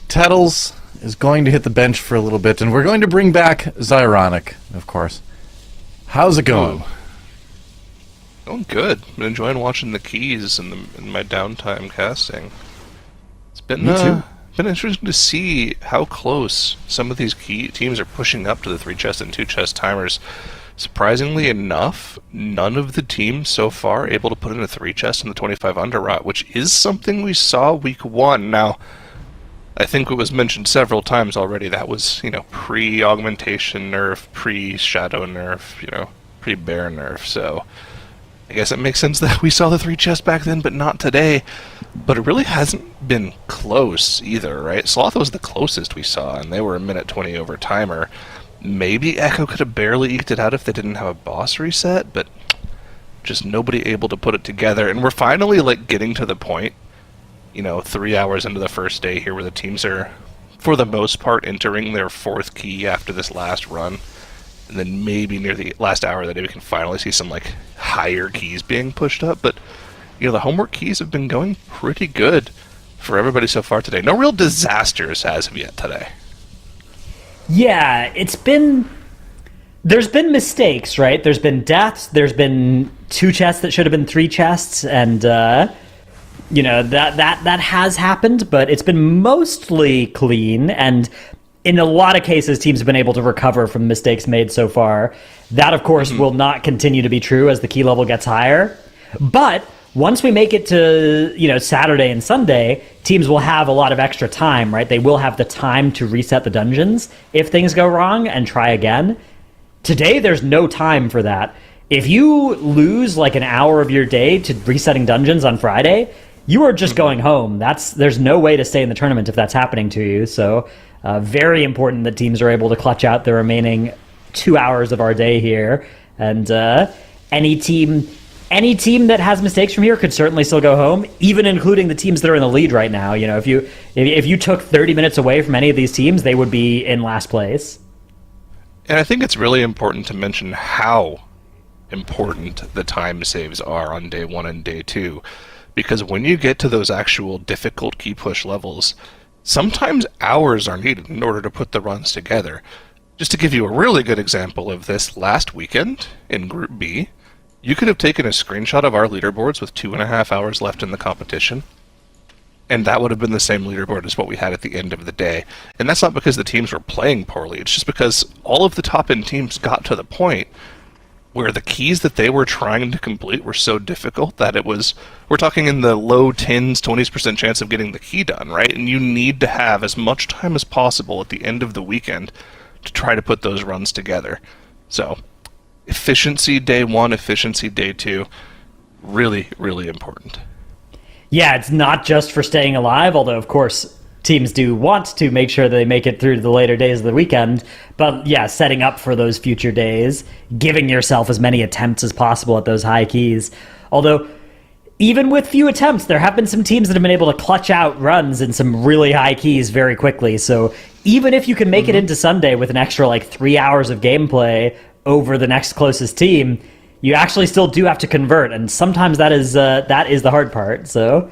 S4: Tettles is going to hit the bench for a little bit, and we're going to bring back Zyronic, of course. How's it going?
S7: Going good. Been enjoying watching the keys in my downtime casting. It's been been interesting to see how close some of these key teams are pushing up to the 3-chest and 2-chest timers. Surprisingly enough, none of the teams so far able to put in a 3-chest in the 25 under rot, which is something we saw week 1. Now, I think it was mentioned several times already, that was, pre-augmentation nerf, pre-shadow nerf, pre-bear nerf, so I guess it makes sense that we saw the 3-chest back then, but not today. But it really hasn't been close either, right? Sloth was the closest we saw, and they were a minute 20 over timer. Maybe Echo could have barely eked it out if they didn't have a boss reset, but just nobody able to put it together. And we're finally getting to the point, 3 hours into the first day here, where the teams are, for the most part, entering their 4th key after this last run. And then maybe near the last hour of the day we can finally see some higher keys being pushed up. But the homework keys have been going pretty good for everybody so far today. No real disasters as of yet today.
S5: Yeah, there's been mistakes, right? There's been deaths, there's been 2 chests that should have been 3 chests, and that has happened, but it's been mostly clean, and in a lot of cases, teams have been able to recover from mistakes made so far. That, of course, will not continue to be true as the key level gets higher. But once we make it to, Saturday and Sunday, teams will have a lot of extra time, right? They will have the time to reset the dungeons if things go wrong and try again. Today, there's no time for that. If you lose an hour of your day to resetting dungeons on Friday, you are just going home. There's no way to stay in the tournament if that's happening to you. So very important that teams are able to clutch out the remaining 2 hours of our day here. And any team that has mistakes from here could certainly still go home, even including the teams that are in the lead right now. If you took 30 minutes away from any of these teams, they would be in last place.
S7: And I think it's really important to mention how important the time saves are on day 1 and day 2. Because when you get to those actual difficult key push levels, sometimes hours are needed in order to put the runs together. Just to give you a really good example of this, last weekend in Group B, you could have taken a screenshot of our leaderboards with 2.5 hours left in the competition, and that would have been the same leaderboard as what we had at the end of the day. And that's not because the teams were playing poorly, it's just because all of the top-end teams got to the point where the keys that they were trying to complete were so difficult that we're talking in the low 10s, 20% chance of getting the key done, right? And you need to have as much time as possible at the end of the weekend to try to put those runs together. So, efficiency day 1, efficiency day 2, really, really important.
S5: Yeah, it's not just for staying alive, although, of course, teams do want to make sure they make it through the later days of the weekend. But yeah, setting up for those future days, giving yourself as many attempts as possible at those high keys. Although, even with few attempts, there have been some teams that have been able to clutch out runs in some really high keys very quickly. So even if you can make it into Sunday with an extra 3 hours of gameplay over the next closest team, you actually still do have to convert, and sometimes that is the hard part. So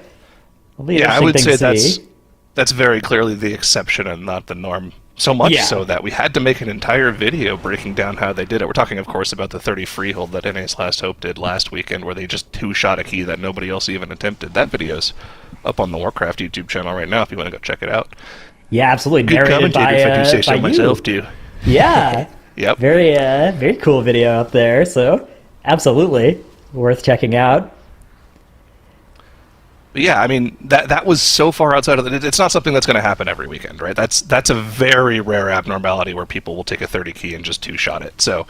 S5: it'll be
S7: I would say
S5: to see.
S7: That's very clearly the exception and not the norm. So much so that we had to make an entire video breaking down how they did it. We're talking, of course, about the 30 freehold that NA's Last Hope did last weekend, where they just 2-shot a key that nobody else even attempted. That video's up on the Warcraft YouTube channel right now if you want to go check it out.
S5: Yeah, absolutely.
S7: Good
S5: Narrated
S7: commentator, if I do say so
S5: by
S7: myself,
S5: you.
S7: too.
S5: Yeah.
S7: Yep.
S5: Very cool video up there. So absolutely worth checking out.
S7: Yeah, I mean, that was so far outside of it's not something that's going to happen every weekend, right? That's a very rare abnormality where people will take a 30 key and just 2-shot it. So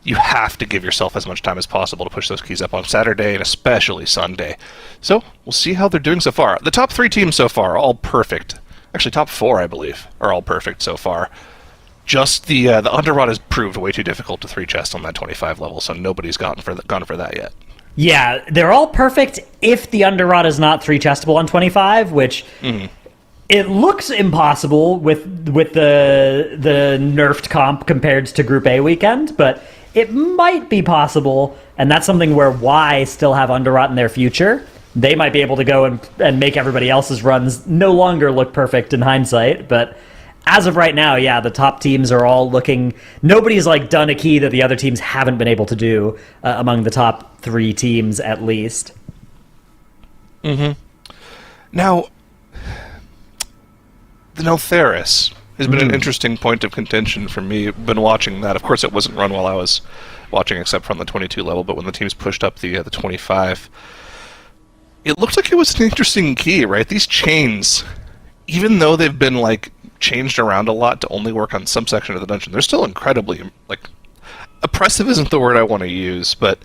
S7: you have to give yourself as much time as possible to push those keys up on Saturday and especially Sunday. So we'll see how they're doing so far. The top 3 teams so far are all perfect. Actually, top 4, I believe, are all perfect so far. Just the Underrot has proved way too difficult to 3 chest on that 25 level, so nobody's gone for that yet.
S5: Yeah, they're all perfect if the Underrot is not 3 chestable on 25, which it looks impossible with the nerfed comp compared to Group A weekend, but it might be possible, and that's something where Y still have Underrot in their future. They might be able to go and make everybody else's runs no longer look perfect in hindsight, but as of right now, yeah, the top teams are all looking... Nobody's, like, done a key that the other teams haven't been able to do among the top 3 teams, at least.
S7: Now, the Neltharis has been an interesting point of contention for me. Been watching that. Of course, it wasn't run while I was watching, except from the 22 level, but when the teams pushed up the 25, it looked like it was an interesting key, right? These chains, even though they've been, like, changed around a lot to only work on some section of the dungeon, they're still incredibly, like, oppressive isn't the word I want to use, but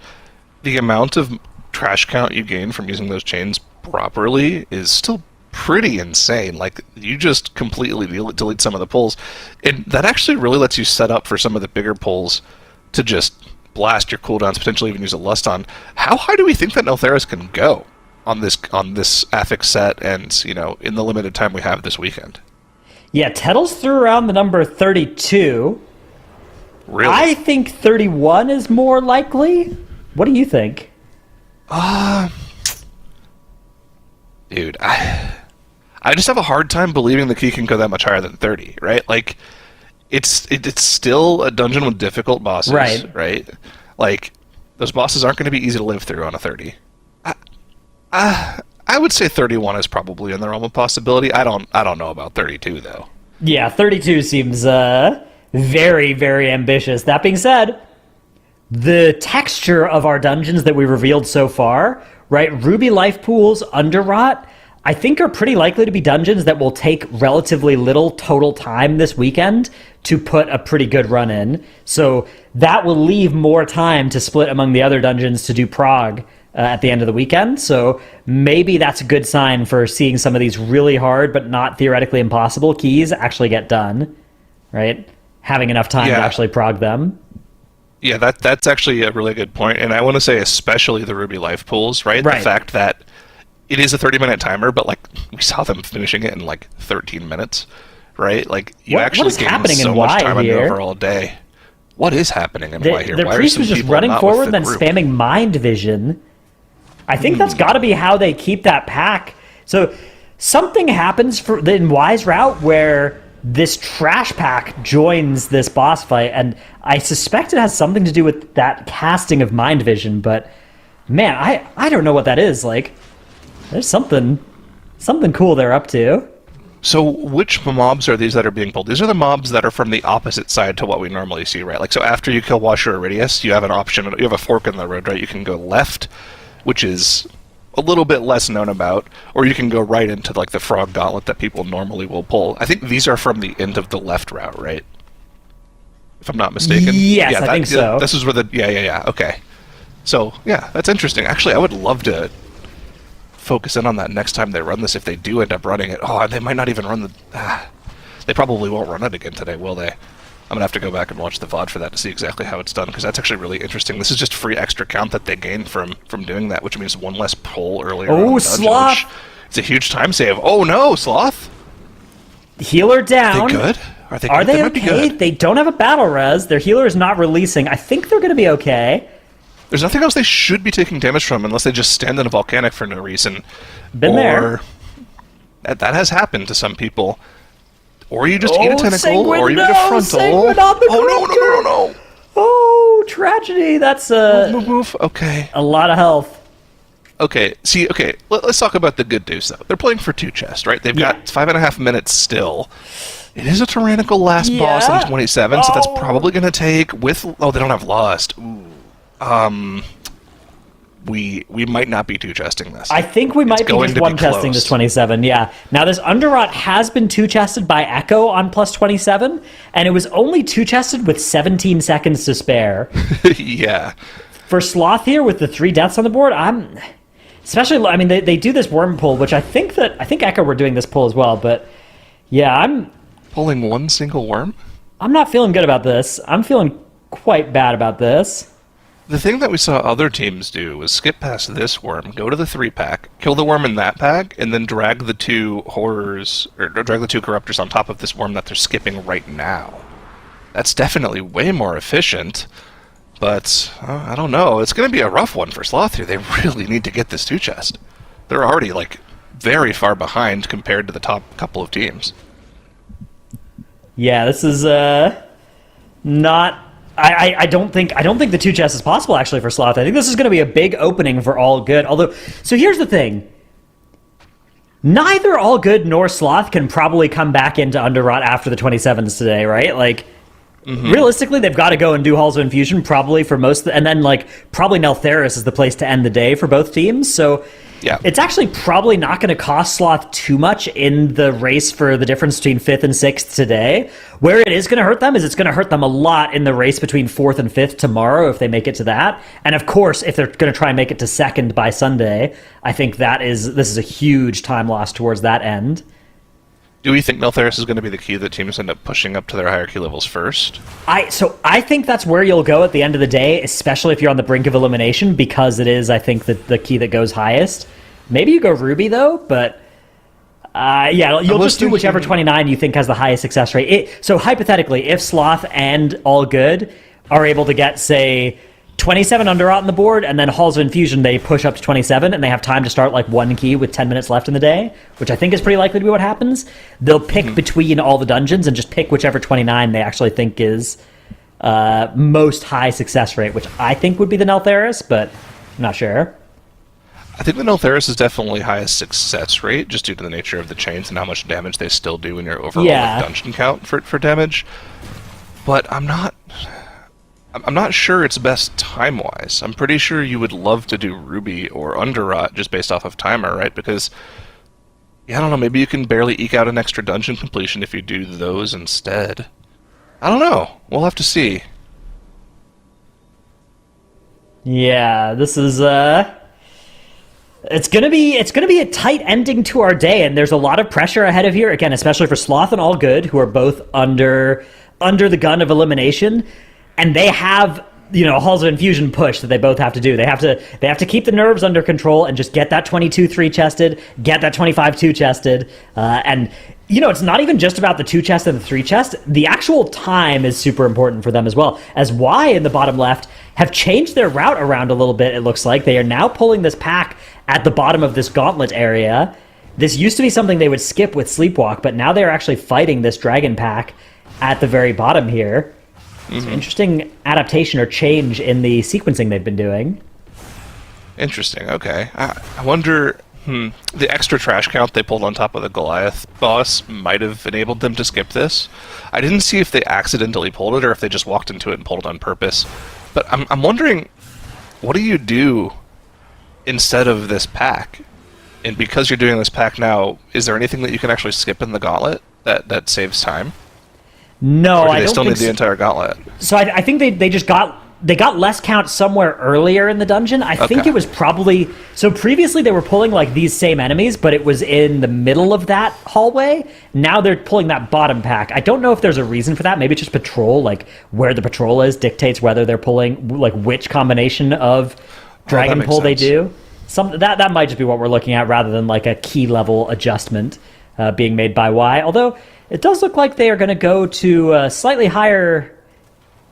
S7: the amount of trash count you gain from using those chains properly is still pretty insane. Like, you just completely delete some of the pulls, and that actually really lets you set up for some of the bigger pulls to just blast your cooldowns, potentially even use a Lust on. How high do we think that Neltharis can go on this affix set, and, you know, in the limited time we have this weekend?
S5: Yeah, Tettles threw around the number 32.
S7: Really?
S5: I think 31 is more likely. What do you think?
S7: Dude, I just have a hard time believing the key can go that much higher than 30, right? Like, it's still a dungeon with difficult bosses, right? Like, those bosses aren't going to be easy to live through on a 30. I would say 31 is probably in the realm of possibility. I don't know about 32 though.
S5: Yeah, 32 seems very, very ambitious. That being said, the texture of our dungeons that we revealed so far, right? Ruby life pools, Underrot, I think are pretty likely to be dungeons that will take relatively little total time this weekend to put a pretty good run in. So that will leave more time to split among the other dungeons to do prog at the end of the weekend. So maybe that's a good sign for seeing some of these really hard but not theoretically impossible keys actually get done, right? Having enough time to actually prog them.
S7: Yeah, that's actually a really good point. And I want to say especially the Ruby life pools, right? The fact that it is a 30-minute timer, but, like, we saw them finishing it in, like, 13 minutes, right? Like, you actually gain so much time on the overall day. What is happening in Y here?
S5: The priest was just running forward and then spamming Mind Vision. I think that's got to be how they keep that pack. So something happens in Y's route where this trash pack joins this boss fight, and I suspect it has something to do with that casting of Mind Vision, but man, I don't know what that is. Like, there's something cool they're up to.
S7: So which mobs are these that are being pulled? These are the mobs that are from the opposite side to what we normally see, right? Like, so after you kill Washer Iridius, you have an option, you have a fork in the road, right? You can go left, which is a little bit less known about, or you can go right into, like, the Frog Gauntlet that people normally will pull. I think these are from the end of the left route, right? If I'm not mistaken.
S5: Yes, I think so.
S7: This is where the... okay. So, yeah, that's interesting. Actually, I would love to focus in on that next time they run this, if they do end up running it. Oh, they might not even run the... They probably won't run it again today, will they? I'm going to have to go back and watch the VOD for that to see exactly how it's done, because that's actually really interesting. This is just free extra count that they gain from doing that, which means one less pull earlier on in the dungeon,
S5: Sloth!
S7: It's a huge time save. Oh no, Sloth!
S5: Healer down.
S7: Are they good? Are they
S5: okay?
S7: They might be good.
S5: They don't have a battle res. Their healer is not releasing. I think they're going to be okay.
S7: There's nothing else they should be taking damage from unless they just stand in a volcanic for no reason.
S5: Been there.
S7: That has happened to some people. Or you just eat a tentacle, or you eat a frontal.
S5: No. Oh, tragedy. That's
S7: Move. Okay.
S5: A lot of health.
S7: Okay, let's talk about the good news, though. They're playing for 2 chests, right? They've got 5.5 minutes still. It is a tyrannical last boss on 27, so that's probably going to take with... Oh, they don't have Lust. Ooh. We might not be 2-chesting this.
S5: I think we might be just 1-chesting this 27, yeah. Now, this Underrot has been 2-chested by Echo on plus 27, and it was only 2-chested with 17 seconds to spare.
S7: Yeah.
S5: For Sloth here, with the 3 deaths on the board, especially, I mean, they do this worm pull, which I think Echo were doing this pull as well, but yeah, I'm...
S7: Pulling one single worm?
S5: I'm not feeling good about this. I'm feeling quite bad about this.
S7: The thing that we saw other teams do was skip past this worm, go to the 3-pack, kill the worm in that pack, and then drag the 2 horrors, or drag the 2 corruptors on top of this worm that they're skipping right now. That's definitely way more efficient, but I don't know. It's going to be a rough one for Sloth here. They really need to get this 2 chest. They're already, very far behind compared to the top couple of teams.
S5: Yeah, this is not. I don't think the 2 chests is possible actually for Sloth. I think this is going to be a big opening for All Good. Although, so here's the thing: neither All Good nor Sloth can probably come back into Underrot after the 27s today, right? Realistically, they've got to go and do Halls of Infusion probably for most, and then probably Neltharis is the place to end the day for both teams. So. Yeah. It's actually probably not going to cost Sloth too much in the race for the difference between 5th and 6th today. Where it is going to hurt them is it's going to hurt them a lot in the race between 4th and 5th tomorrow if they make it to that. And of course, if they're going to try and make it to 2nd by Sunday, I think this is a huge time loss towards that end.
S7: Do we think Neltharis is going to be the key that teams end up pushing up to their hierarchy levels first?
S5: I think that's where you'll go at the end of the day, especially if you're on the brink of elimination, because it is, I think, the key that goes highest. Maybe you go Ruby, though, but you'll just do whichever 29 you think has the highest success rate. So hypothetically, if Sloth and All Good are able to get, say, 27 Underrot on the board, and then Halls of Infusion, they push up to 27, and they have time to start 1 key with 10 minutes left in the day, which I think is pretty likely to be what happens. They'll pick between all the dungeons and just pick whichever 29 they actually think is most high success rate, which I think would be the Neltharis, but I'm not sure.
S7: I think the Neltharis is definitely highest success rate, just due to the nature of the chains and how much damage they still do in your overall dungeon count for damage. But I'm not sure it's best time-wise. I'm pretty sure you would love to do Ruby or Underrot just based off of timer, right? Because, I don't know, maybe you can barely eke out an extra dungeon completion if you do those instead. I don't know. We'll have to see.
S5: Yeah, this is, It's gonna be a tight ending to our day, and there's a lot of pressure ahead of here, again, especially for Sloth and All Good, who are both under the gun of elimination. And they have, Halls of Infusion push that they both have to do. They have to keep the nerves under control and just get that 22 3-chested, get that 25 2-chested, and it's not even just about the 2-chest and the 3-chest. The actual time is super important for them as well. As Y in the bottom left have changed their route around a little bit. It looks like they are now pulling this pack at the bottom of this gauntlet area. This used to be something they would skip with Sleepwalk, but now they're actually fighting this dragon pack at the very bottom here. It's an interesting adaptation or change in the sequencing they've been doing.
S7: Interesting, okay. I wonder, the extra trash count they pulled on top of the Goliath boss might have enabled them to skip this. I didn't see if they accidentally pulled it or if they just walked into it and pulled it on purpose. But I'm wondering, what do you do instead of this pack? And because you're doing this pack now, is there anything that you can actually skip in the gauntlet that saves time?
S5: No,
S7: I don't still need the entire gauntlet?
S5: So I think they just got less count somewhere earlier in the dungeon. I think it was probably... So previously they were pulling these same enemies, but it was in the middle of that hallway. Now they're pulling that bottom pack. I don't know if there's a reason for that. Maybe it's just patrol, where the patrol is dictates whether they're pulling, which combination of dragon pull they do. That might just be what we're looking at rather than a key level adjustment being made by Y. Although it does look like they are going to go to a slightly higher...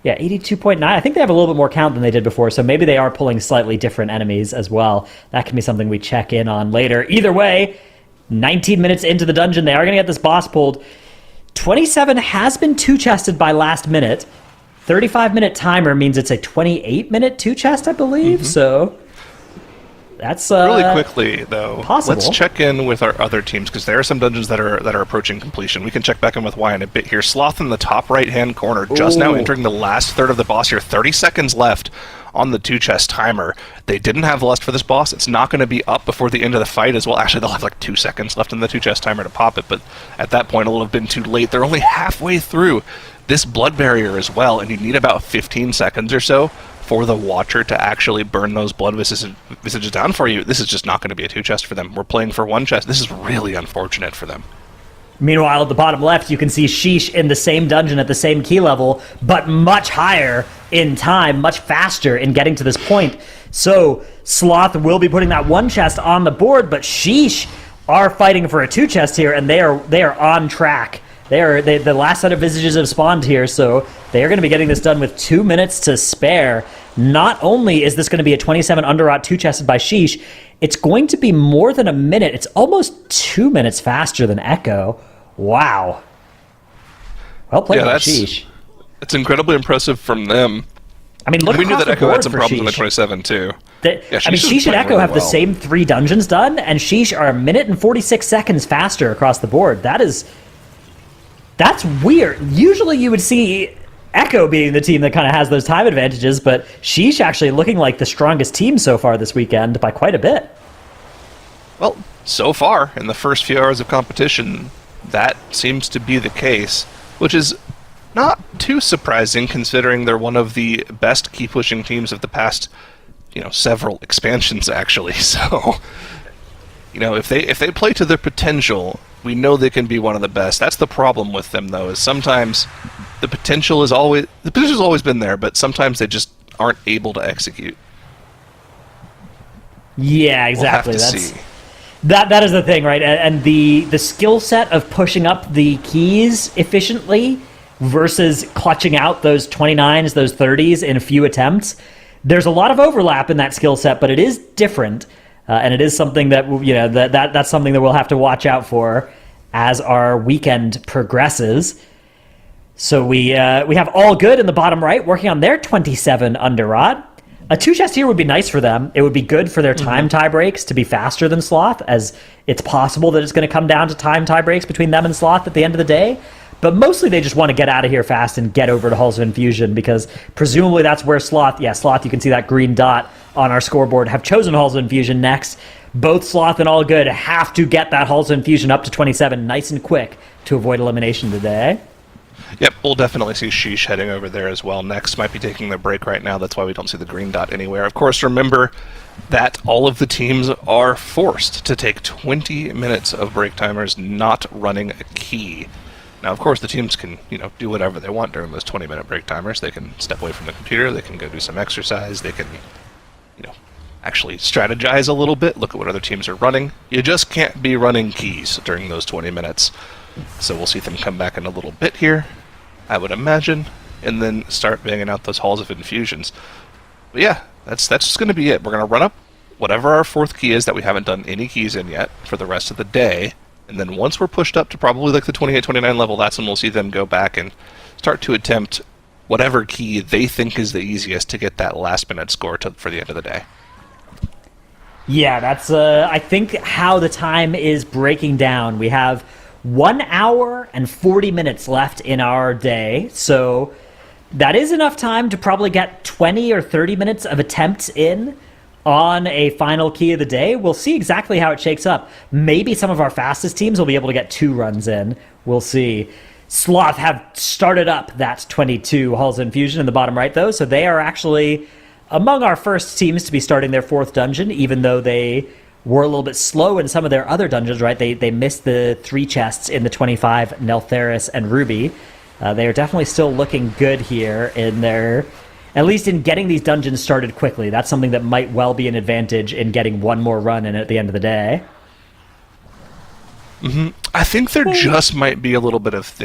S5: Yeah, 82.9. I think they have a little bit more count than they did before, so maybe they are pulling slightly different enemies as well. That can be something we check in on later. Either way, 19 minutes into the dungeon, they are going to get this boss pulled. 27 has been 2-chested by last minute. 35-minute timer means it's a 28-minute 2-chest, I believe, so... That's
S7: really quickly though.
S5: Possible.
S7: Let's check in with our other teams because there are some dungeons that are approaching completion. We can check back in with Y in a bit here. Sloth in the top right-hand corner, just now entering the last third of the boss here. 30 seconds left on the 2-chest timer. They didn't have lust for this boss. It's not going to be up before the end of the fight as well. Actually, they'll have 2 seconds left in the 2-chest timer to pop it, but at that point it'll have been too late. They're only halfway through this blood barrier as well, and you need about 15 seconds or so for the Watcher to actually burn those blood visages down for you. This is just not going to be a 2-chest for them. We're playing for 1 chest. This is really unfortunate for them.
S5: Meanwhile, at the bottom left, you can see Sheesh in the same dungeon at the same key level, but much higher in time, much faster in getting to this point. So Sloth will be putting that one chest on the board, but Sheesh are fighting for a 2 chest here, and they are on track. The last set of visages have spawned here, so they are going to be getting this done with 2 minutes to spare. Not only is this going to be a 27 underrot 2 chested by Sheesh, it's going to be more than a minute. It's almost 2 minutes faster than Echo. Wow. Well played by Sheesh.
S7: It's incredibly impressive from them.
S5: I mean, look,
S7: we knew that Echo had some problems
S5: Sheesh.
S7: in the 27 too.
S5: Sheesh and Echo have the same 3 dungeons done, and Sheesh are a minute and 46 seconds faster across the board. That's weird. Usually you would see Echo being the team that kind of has those time advantages, but Sheesh actually looking like the strongest team so far this weekend by quite a bit.
S7: Well, so far, in the first few hours of competition, that seems to be the case, which is not too surprising considering they're one of the best key-pushing teams of the past, several expansions, actually. So, if they play to their potential, we know they can be one of the best. That's the problem with them, though, is sometimes the potential's always been there, but sometimes they just aren't able to execute.
S5: Yeah, exactly.
S7: We'll have to see.
S5: That is the thing, right? And the skill set of pushing up the keys efficiently versus clutching out those 29s, those 30s in a few attempts, there's a lot of overlap in that skill set, but it is different. And it is something that, that's something that we'll have to watch out for as our weekend progresses. So we have All Good in the bottom right working on their 27 underrod. A 2 chest here would be nice for them. It would be good for their time tie breaks to be faster than Sloth, as it's possible that it's going to come down to time tie breaks between them and Sloth at the end of the day. But mostly they just want to get out of here fast and get over to Halls of Infusion, because presumably that's where Sloth, you can see that green dot on our scoreboard, have chosen Halls of Infusion next. Both Sloth and All Good have to get that Halls of Infusion up to 27 nice and quick to avoid elimination today.
S7: Yep, we'll definitely see Sheesh heading over there as well next. Might be taking their break right now. That's why we don't see the green dot anywhere. Of course, remember that all of the teams are forced to take 20 minutes of break timers not running a key. Now, of course, the teams can, do whatever they want during those 20-minute break timers. They can step away from the computer. They can go do some exercise. They can, actually strategize a little bit, look at what other teams are running. You just can't be running keys during those 20 minutes. So we'll see them come back in a little bit here, I would imagine, and then start banging out those Halls of Infusions. But yeah, that's just going to be it. We're going to run up whatever our 4th key is that we haven't done any keys in yet for the rest of the day. And then once we're pushed up to probably like the 28, 29 level, that's when we'll see them go back and start to attempt whatever key they think is the easiest to get that last-minute score for the end of the day.
S5: Yeah, that's, I think, how the time is breaking down. We have 1 hour and 40 minutes left in our day, so that is enough time to probably get 20 or 30 minutes of attempts in on a final key of the day. We'll see exactly how it shakes up. Maybe some of our fastest teams will be able to get 2 runs in. We'll see. Sloth have started up that 22 Halls of Infusion in the bottom right, though, so they are actually among our first teams to be starting their 4th dungeon, even though they were a little bit slow in some of their other dungeons, right? They missed the 3 chests in the 25, Neltheris and Ruby. They are definitely still looking good here in their, at least in getting these dungeons started quickly. That's something that might well be an advantage in getting one more run in at the end of the day.
S7: I think there just might be a little bit of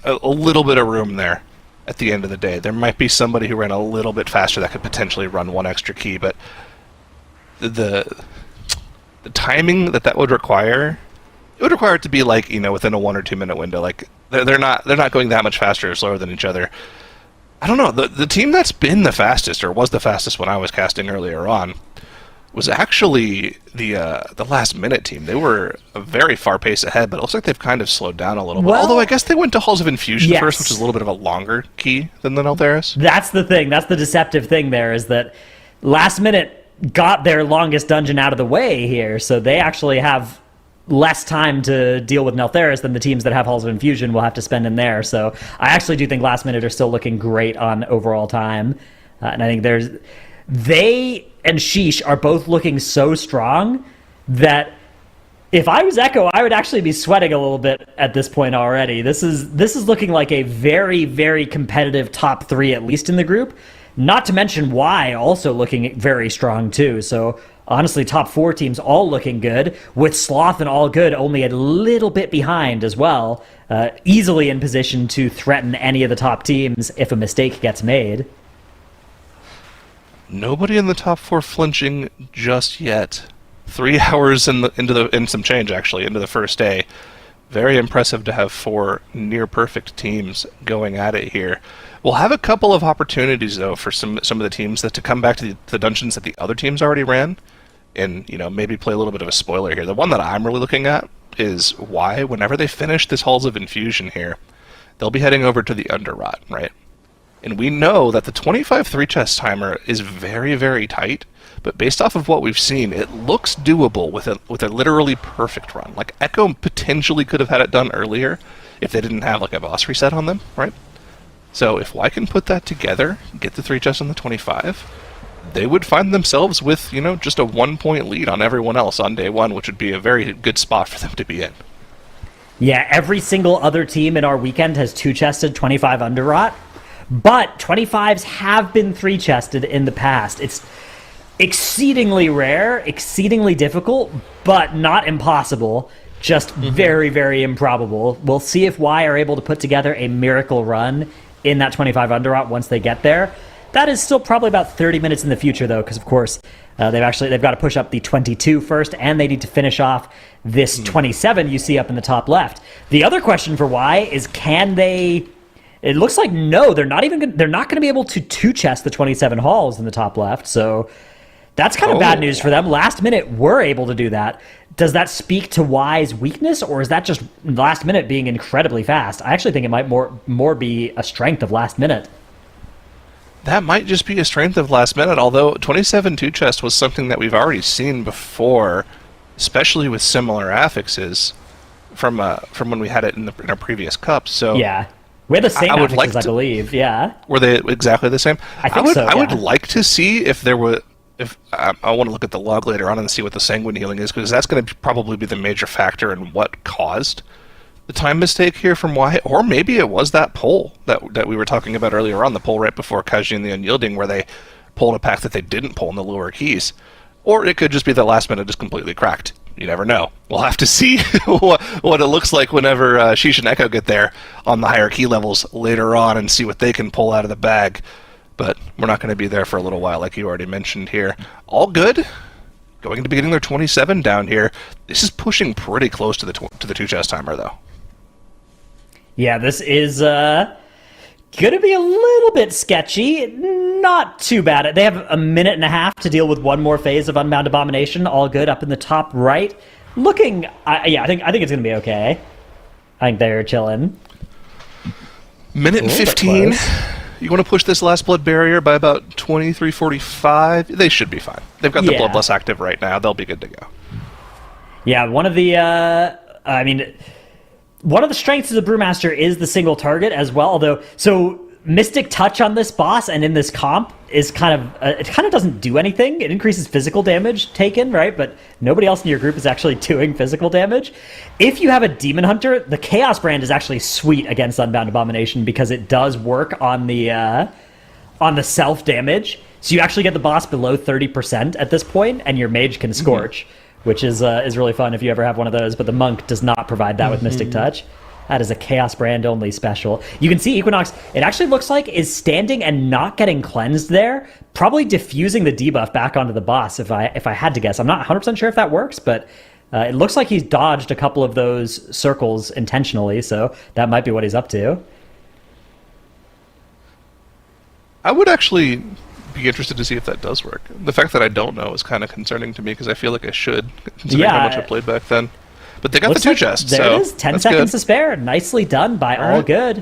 S7: a little bit of room there at the end of the day. There might be somebody who ran a little bit faster that could potentially run 1 extra key, but the timing that would require, it would require it to be within a 1 or 2 minute window. They're not going that much faster or slower than each other. I don't know. The team that's been the fastest, or was the fastest when I was casting earlier on, was actually the last minute team. They were a very far pace ahead, but it looks like they've kind of slowed down a little bit. Although I guess they went to Halls of Infusion first, which is a little bit of a longer key than the Neltheris.
S5: That's the thing. That's the deceptive thing there, is that last minute got their longest dungeon out of the way here, so they actually have less time to deal with Neltheris than the teams that have Halls of Infusion will have to spend in there. So I actually do think last minute are still looking great on overall time. And I think they and Sheesh are both looking so strong that If I was Echo, I would actually be sweating a little bit at this point already. This is looking like a very, very competitive top 3, at least in the group. Not to mention Y also looking very strong too. So honestly, top 4 teams all looking good, with Sloth and All Good only a little bit behind as well. Easily in position to threaten any of the top teams if a mistake gets made.
S7: Nobody in the top 4 flinching just yet. 3 hours in some change actually into the first day. Very impressive to have 4 near perfect teams going at it here. We'll have a couple of opportunities though for some of the teams to come back to the dungeons that the other teams already ran, and maybe play a little bit of a spoiler here. The one that I'm really looking at is why whenever they finish this Halls of Infusion here, they'll be heading over to the Underrot, right? And we know that the 25 3-chest timer is very, very tight, but based off of what we've seen, it looks doable with a literally perfect run. Like, Echo potentially could have had it done earlier if they didn't have, like, a boss reset on them, right? So if Y can put that together, get the 3-chest on the 25, they would find themselves with, just a 1-point lead on everyone else on day 1, which would be a very good spot for them to be in.
S5: Yeah, every single other team in our weekend has 2-chested 25 Underrot, but 25s have been 3-chested in the past. It's exceedingly rare, exceedingly difficult, but not impossible. Just very, very improbable. We'll see if Y are able to put together a miracle run in that 25 Underrot once they get there. That is still probably about 30 minutes in the future, though, because, of course, they've got to push up the 22 first, and they need to finish off this 27 you see up in the top left. The other question for Y is, can they... It looks like no, they're not going to be able to 2-chest the 27 halls in the top left, so... That's kind of bad news for them. Last minute, we're able to do that. Does that speak to Y's weakness, or is that just last minute being incredibly fast? I actually think it might more be a strength of last minute.
S7: That might just be a strength of last minute, although 27 2-chest was something that we've already seen before, especially with similar affixes from when we had it in our previous cups. So
S5: yeah. We're the same affixes, I believe. Yeah.
S7: Were they exactly the same?
S5: I think so, yeah.
S7: I would like to see if there were... I want to look at the log later on and see what the sanguine healing is, because that's going to probably be the major factor in what caused the time mistake here from Y. Or maybe it was that poll that we were talking about earlier on, the poll right before Kaji and the Unyielding, where they pulled a pack that they didn't pull in the lower keys. Or it could just be the last minute is completely cracked. You never know. We'll have to see what it looks like whenever Sheesh and Echo get there on the higher key levels later on and see what they can pull out of the bag. But we're not going to be there for a little while, like you already mentioned here. All good. Going to be getting their 27 down here. This is pushing pretty close to the 2-chest timer, though.
S5: Yeah, this is going to be a little bit sketchy. Not too bad. They have a minute and a half to deal with one more phase of Unbound Abomination. All good up in the top right. Looking, I think it's going to be okay. I think they're chilling.
S7: Minute and 15. You want to push this last blood barrier by about 23:45? They should be fine. They've got the bloodlust active right now. They'll be good to go.
S5: Yeah, one of the strengths of the Brewmaster is the single target as well. Although, so Mystic Touch on this boss and in this comp is kind of it kind of doesn't do anything. It increases physical damage taken, right? But nobody else in your group is actually doing physical damage. If you have a Demon Hunter, the Chaos Brand is actually sweet against Unbound Abomination because it does work on the self damage. So you actually get the boss below 30% at this point, and your mage can Scorch, which is really fun if you ever have one of those. But the Monk does not provide that with Mystic Touch. That is a Chaos Brand only special. You can see Equinox, it actually looks like, is standing and not getting cleansed there, probably diffusing the debuff back onto the boss, if I had to guess. I'm not 100% sure if that works, but it looks like he's dodged a couple of those circles intentionally, so that might be what he's up to.
S7: I would actually be interested to see if that does work. The fact that I don't know is kind of concerning to me, because I feel like I should, considering how much I played back then. But they got the 2-chest,
S5: there it is. 10 seconds to spare. Nicely done by All Good.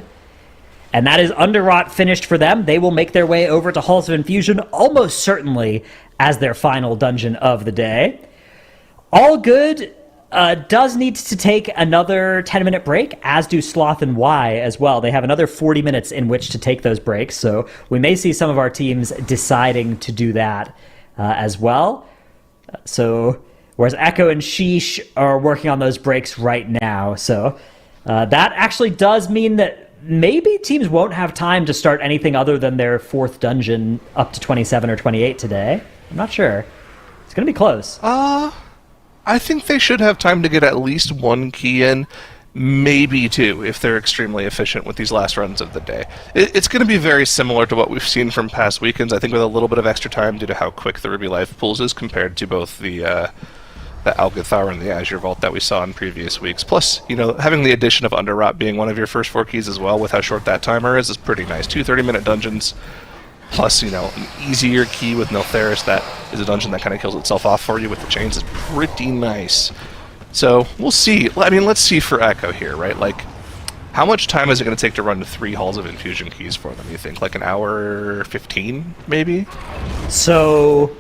S5: And that is Underrot finished for them. They will make their way over to Halls of Infusion almost certainly as their final dungeon of the day. All Good does need to take another 10-minute break, as do Sloth and Y as well. They have another 40 minutes in which to take those breaks, so we may see some of our teams deciding to do that as well. So whereas Echo and Sheesh are working on those breaks right now. So that actually does mean that maybe teams won't have time to start anything other than their 4th dungeon up to 27 or 28 today. I'm not sure. It's going to be close.
S7: I think they should have time to get at least 1 key in, maybe 2, if they're extremely efficient with these last runs of the day. It's going to be very similar to what we've seen from past weekends, I think with a little bit of extra time due to how quick the Ruby Life pools is compared to both the Algathar and the Azure Vault that we saw in previous weeks. Plus, having the addition of Underrot being one of your first 4 keys as well with how short that timer is pretty nice. 2 30-minute dungeons, plus, an easier key with Neltharis that is a dungeon that kind of kills itself off for you with the chains is pretty nice. So, we'll see. I mean, let's see for Echo here, right? Like, how much time is it going to take to run 3 Halls of Infusion keys for them, you think? Like an hour 15, maybe?
S5: So,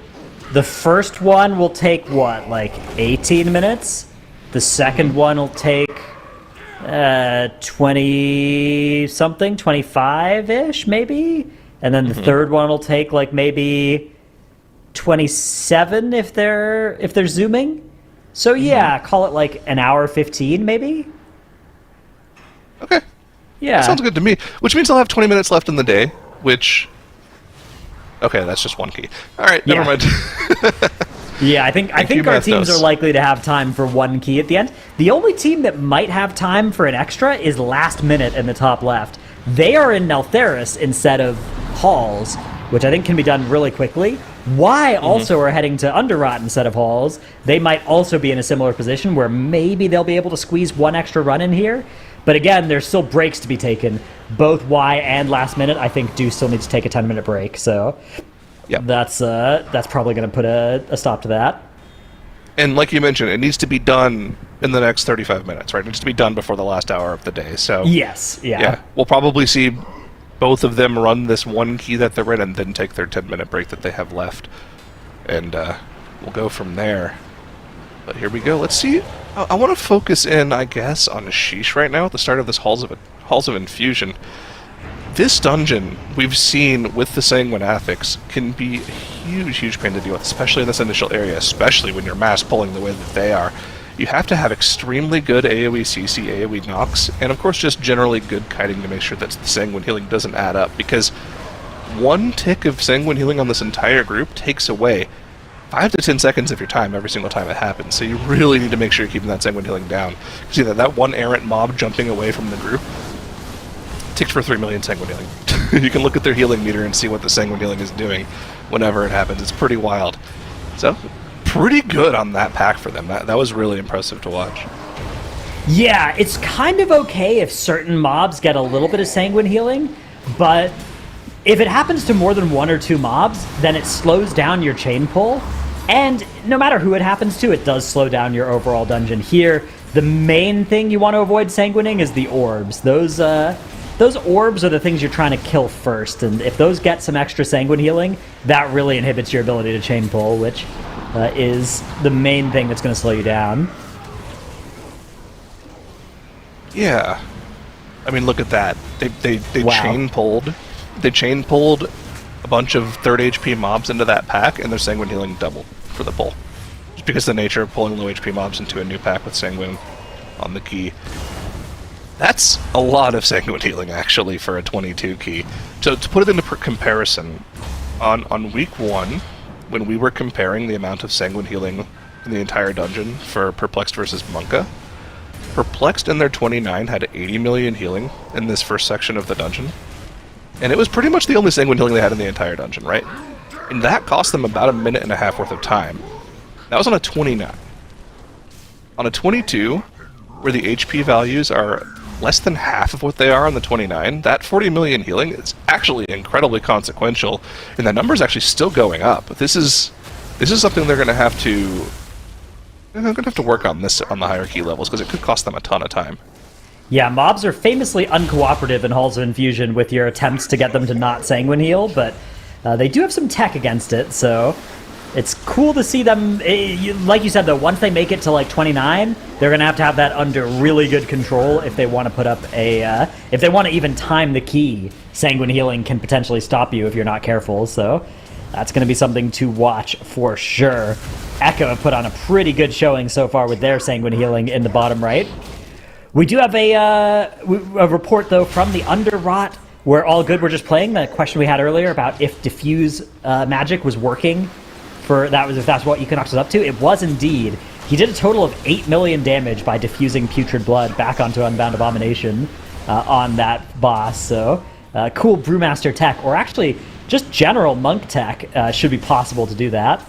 S5: the first one will take, what, like 18 minutes? The second one will take 20-something, 25-ish, maybe? And then the third one will take like maybe 27 if they're zooming. So yeah, call it like an hour 15 maybe.
S7: Okay.
S5: Yeah.
S7: That sounds good to me. Which means I'll have 20 minutes left in the day, which okay, that's just 1 key. All right, never mind.
S5: Yeah, I think our teams are likely to have time for 1 key at the end. The only team that might have time for an extra is Last Minute in the top left. They are in Neltharis instead of Halls, which I think can be done really quickly. Y also are heading to Underrot instead of Halls. They might also be in a similar position where maybe they'll be able to squeeze 1 extra run in here. But again, there's still breaks to be taken. Both Y and Last Minute, I think, do still need to take a 10-minute break. So that's probably going to put a stop to that.
S7: And like you mentioned, it needs to be done in the next 35 minutes, right? It needs to be done before the last hour of the day. So
S5: yes, yeah.
S7: We'll probably see both of them run this 1 key that they're in and then take their 10-minute break that they have left. And we'll go from there. But here we go. Let's see. I want to focus in, I guess, on Sheesh right now at the start of this Halls of Infusion. This dungeon, we've seen with the Sanguine Athics, can be a huge pain to deal with, especially in this initial area, especially when you're mass pulling the way that they are. You have to have extremely good AoE CC, AoE knocks, and of course just generally good kiting to make sure that the Sanguine Healing doesn't add up, because 1 tick of Sanguine Healing on this entire group takes away 5 to 10 seconds of your time every single time it happens, so you really need to make sure you're keeping that Sanguine Healing down. See that 1 errant mob jumping away from the group ticked for 3 million Sanguine Healing. You can look at their healing meter and see what the Sanguine Healing is doing whenever it happens. It's pretty wild. So, pretty good on that pack for them. That was really impressive to watch.
S5: Yeah, it's kind of okay if certain mobs get a little bit of Sanguine Healing, but if it happens to more than 1 or 2 mobs, then it slows down your chain pull, and no matter who it happens to, it does slow down your overall dungeon. Here, the main thing you want to avoid sanguining is the orbs. Those orbs are the things you're trying to kill first, and if those get some extra Sanguine Healing, that really inhibits your ability to chain pull, which is the main thing that's going to slow you down.
S7: Yeah. I mean, look at that. They
S5: Wow.
S7: chain pulled. They chain pulled a bunch of 3rd HP mobs into that pack, and their Sanguine Healing doubled for the pull. Just because of the nature of pulling low HP mobs into a new pack with Sanguine on the key. That's a lot of Sanguine Healing, actually, for a 22 key. So to put it into comparison, on week 1, when we were comparing the amount of Sanguine Healing in the entire dungeon for Perplexed versus Monka, Perplexed in their 29 had 80 million healing in this first section of the dungeon. And it was pretty much the only Sanguine Healing they had in the entire dungeon, right? And that cost them about 1.5 minutes worth of time. That was on a 29. On a 22, where the HP values are less than half of what they are on the 29, that 40 million healing is actually incredibly consequential, and that number is actually still going up. This is something they're going to have to work on this on the higher key levels, because it could cost them a ton of time.
S5: Yeah, mobs are famously uncooperative in Halls of Infusion with your attempts to get them to not Sanguine Heal, but they do have some tech against it, so it's cool to see them. Like you said, though, once they make it to like 29, they're going to have that under really good control if they want to put up if they want to even time the key. Sanguine Healing can potentially stop you if you're not careful, so That's going to be something to watch for sure. Echo have put on a pretty good showing so far with their Sanguine Healing in the bottom right. We do have a report, though, from the Underrot, where All Good were just playing. The question we had earlier about if Diffuse magic was working, if that's what Equinox was up to. It was indeed. He did a total of 8 million damage by diffusing Putrid Blood back onto Unbound Abomination on that boss. So, cool Brewmaster tech, or actually just general Monk tech, should be possible to do that.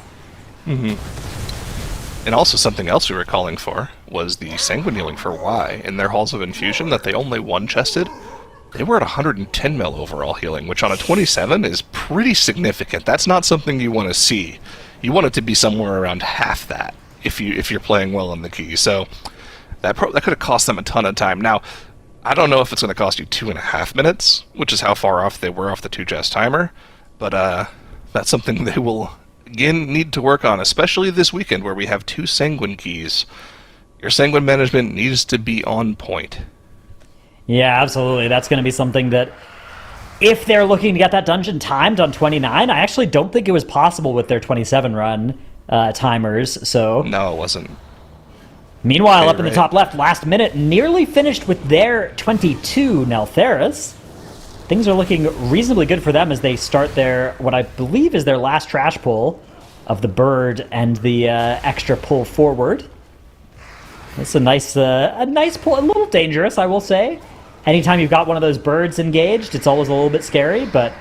S7: And also something else we were calling for was the Sanguine Healing for Y in their Halls of Infusion that they only one-chested. They were at 110 mil overall healing, which on a 27 is pretty significant. That's not something you want to see. You want it to be somewhere around half that if you're playing well on the key. So that could have cost them a ton of time. Now, I don't know if it's going to cost you 2.5 minutes, which is how far off they were off the 2-chest timer, but that's something they will again need to work on, especially this weekend where we have 2 Sanguine keys. Your Sanguine management needs to be on point.
S5: Yeah, absolutely. That's going to be something that, if they're looking to get that dungeon timed on 29, I actually don't think it was possible with their 27 run timers. So
S7: no, it wasn't.
S5: Meanwhile, up in the top left, last minute, nearly finished with their 22 Neltheras. Things are looking reasonably good for them as they start their, what I believe is their last trash pull of the bird and the extra pull forward. It's a nice pull, a little dangerous, I will say. Anytime you've got one of those birds engaged, it's always a little bit scary, but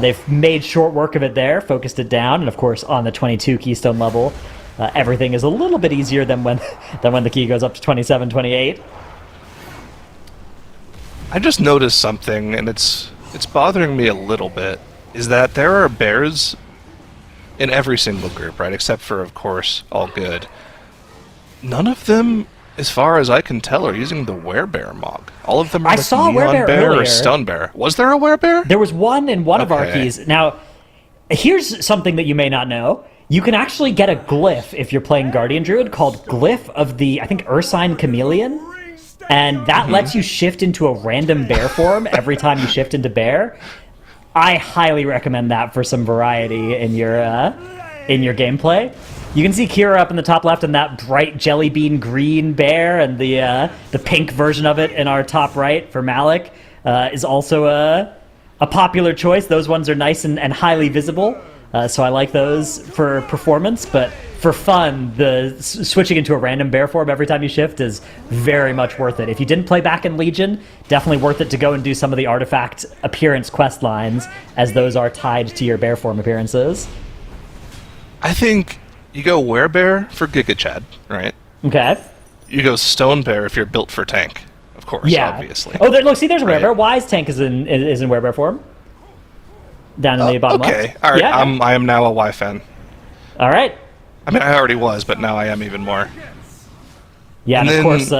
S5: they've made short work of it there, focused it down, and of course on the 22 keystone level, everything is a little bit easier than when the key goes up to 27, 28.
S7: I just noticed something, and it's bothering me a little bit, is that there are bears in every single group, right? Except for, of course, All Good. None of them, as far as I can tell, are using the Werebear mog. All of them are like Neon Bear or Stun Bear. Was there a Werebear?
S5: There was one in one of our keys. Now, here's something that you may not know. You can actually get a glyph if you're playing Guardian Druid called Glyph of the, I think, Ursine Chameleon. And that lets you shift into a random bear form every time you shift into bear. I highly recommend that for some variety in your gameplay. You can see Kira up in the top left in that bright jelly bean green bear, and the pink version of it in our top right for Malik is also a popular choice. Those ones are nice and highly visible, so I like those for performance, but for fun, the switching into a random bear form every time you shift is very much worth it. If you didn't play back in Legion, definitely worth it to go and do some of the artifact appearance quest lines, as those are tied to your bear form appearances.
S7: I think you go Werebear for Giga Chad, right?
S5: Okay.
S7: You go Stone Bear if you're built for tank, of course, obviously.
S5: Oh, look, see, there's a Werebear. Wise tank is in Werebear form. Down in the bottom left.
S7: Okay, all right. Yeah. I am now a Y fan.
S5: All right.
S7: I mean, I already was, but now I am even more.
S5: Yeah, and of course,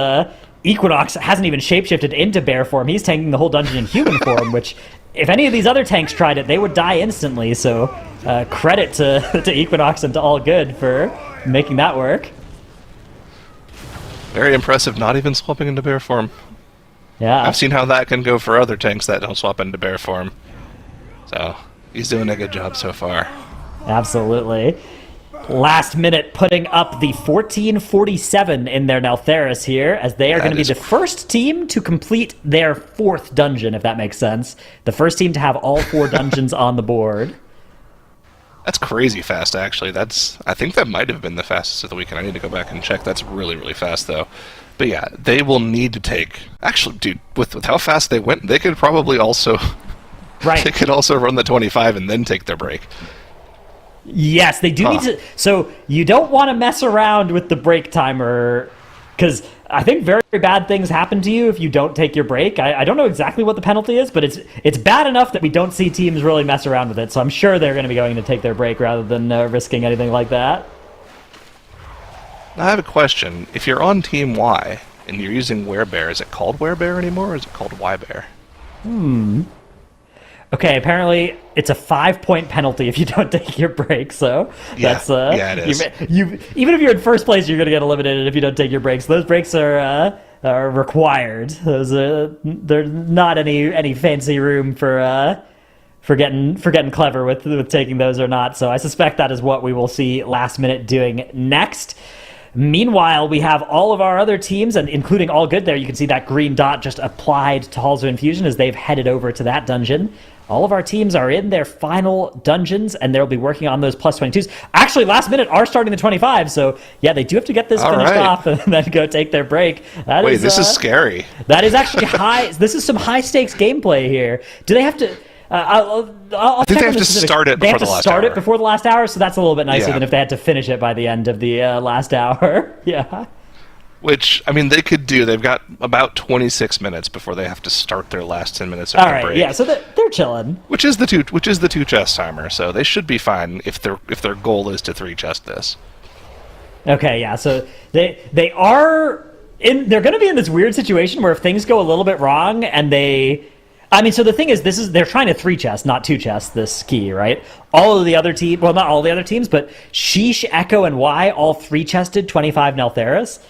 S5: Equinox hasn't even shapeshifted into bear form. He's tanking the whole dungeon in human form, which, if any of these other tanks tried it, they would die instantly. So, credit to Equinox and to All Good for making that work.
S7: Very impressive, not even swapping into bear form.
S5: Yeah.
S7: I've seen how that can go for other tanks that don't swap into bear form. So, he's doing a good job so far.
S5: Absolutely. Last minute putting up the 1447 in their Neltheras here, as they are going to be the first team to complete their 4th dungeon, if that makes sense. The first team to have all 4 dungeons on the board.
S7: That's crazy fast, actually. I think that might have been the fastest of the weekend. I need to go back and check. That's really, really fast, though. But yeah, they will need to take... Actually, dude, with how fast they went, they could probably also...
S5: Right.
S7: They could also run the 25 and then take their break.
S5: Yes, they do need to... So, you don't want to mess around with the break timer, because I think very bad things happen to you if you don't take your break. I don't know exactly what the penalty is, but it's bad enough that we don't see teams really mess around with it, so I'm sure they're going to be going to take their break rather than risking anything like that.
S7: Now, I have a question. If you're on Team Y and you're using Werebear, is it called Werebear anymore, or is it called Y-Bear?
S5: Okay, apparently it's a 5-point penalty if you don't take your break, so that's...
S7: yeah, it is.
S5: Even if you're in first place, you're going to get eliminated if you don't take your breaks. Those breaks are required. There's not any fancy room for getting clever with taking those or not. So I suspect that is what we will see Last Minute doing next. Meanwhile, we have all of our other teams, and including All Good there. You can see that green dot just applied to Halls of Infusion as they've headed over to that dungeon. All of our teams are in their final dungeons, and they'll be working on those plus 22s. Actually, Last Minute are starting the 25, so yeah, they do have to get this finished off and then go take their break.
S7: This is scary.
S5: That is actually high. This is some high-stakes gameplay here. Do they have to... I
S7: think they have to start it before the last hour. They have to
S5: start it before the last hour, so that's a little bit nicer than if they had to finish it by the end of the last hour. Yeah.
S7: Which, I mean, they could do. They've got about 26 minutes before they have to start their last 10 minutes of
S5: their
S7: break.
S5: Yeah, so they're chilling.
S7: Which is the two chest timer, so they should be fine if their goal is to 3 chest this.
S5: Okay, yeah, so they are they're going to be in this weird situation where if things go a little bit wrong and so the thing is, they're trying to 3 chest, not 2 chest, this key, right? All of the other teams, well, not all the other teams, but Sheesh, Echo, and Y all 3 chested 25 Neltheris.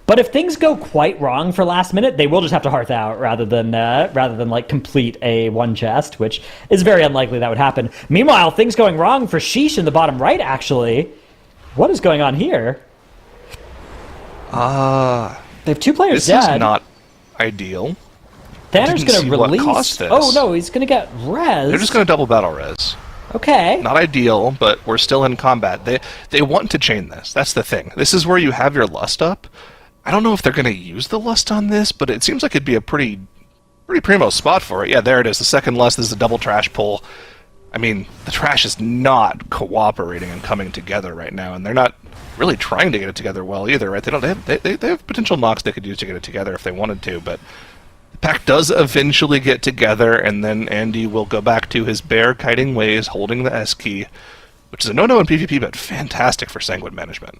S5: But if things go quite wrong for Last Minute, they will just have to hearth out rather than like complete a 1 chest, which is very unlikely that would happen. Meanwhile, things going wrong for Sheesh in the bottom right, actually. What is going on here? They have 2 players dead.
S7: This is not ideal.
S5: Thanor's going to release... Oh, no, he's going to get res.
S7: They're just going to double battle res.
S5: Okay.
S7: Not ideal, but we're still in combat. They want to chain this. That's the thing. This is where you have your lust up. I don't know if they're going to use the lust on this, but it seems like it'd be a pretty primo spot for it. Yeah, there it is. The second lust is the double trash pull. I mean, the trash is not cooperating and coming together right now, and they're not really trying to get it together well either, right? They have potential knocks they could use to get it together if they wanted to, but the pack does eventually get together, and then Andy will go back to his bear kiting ways, holding the S key, which is a no-no in PvP, but fantastic for Sanguine management.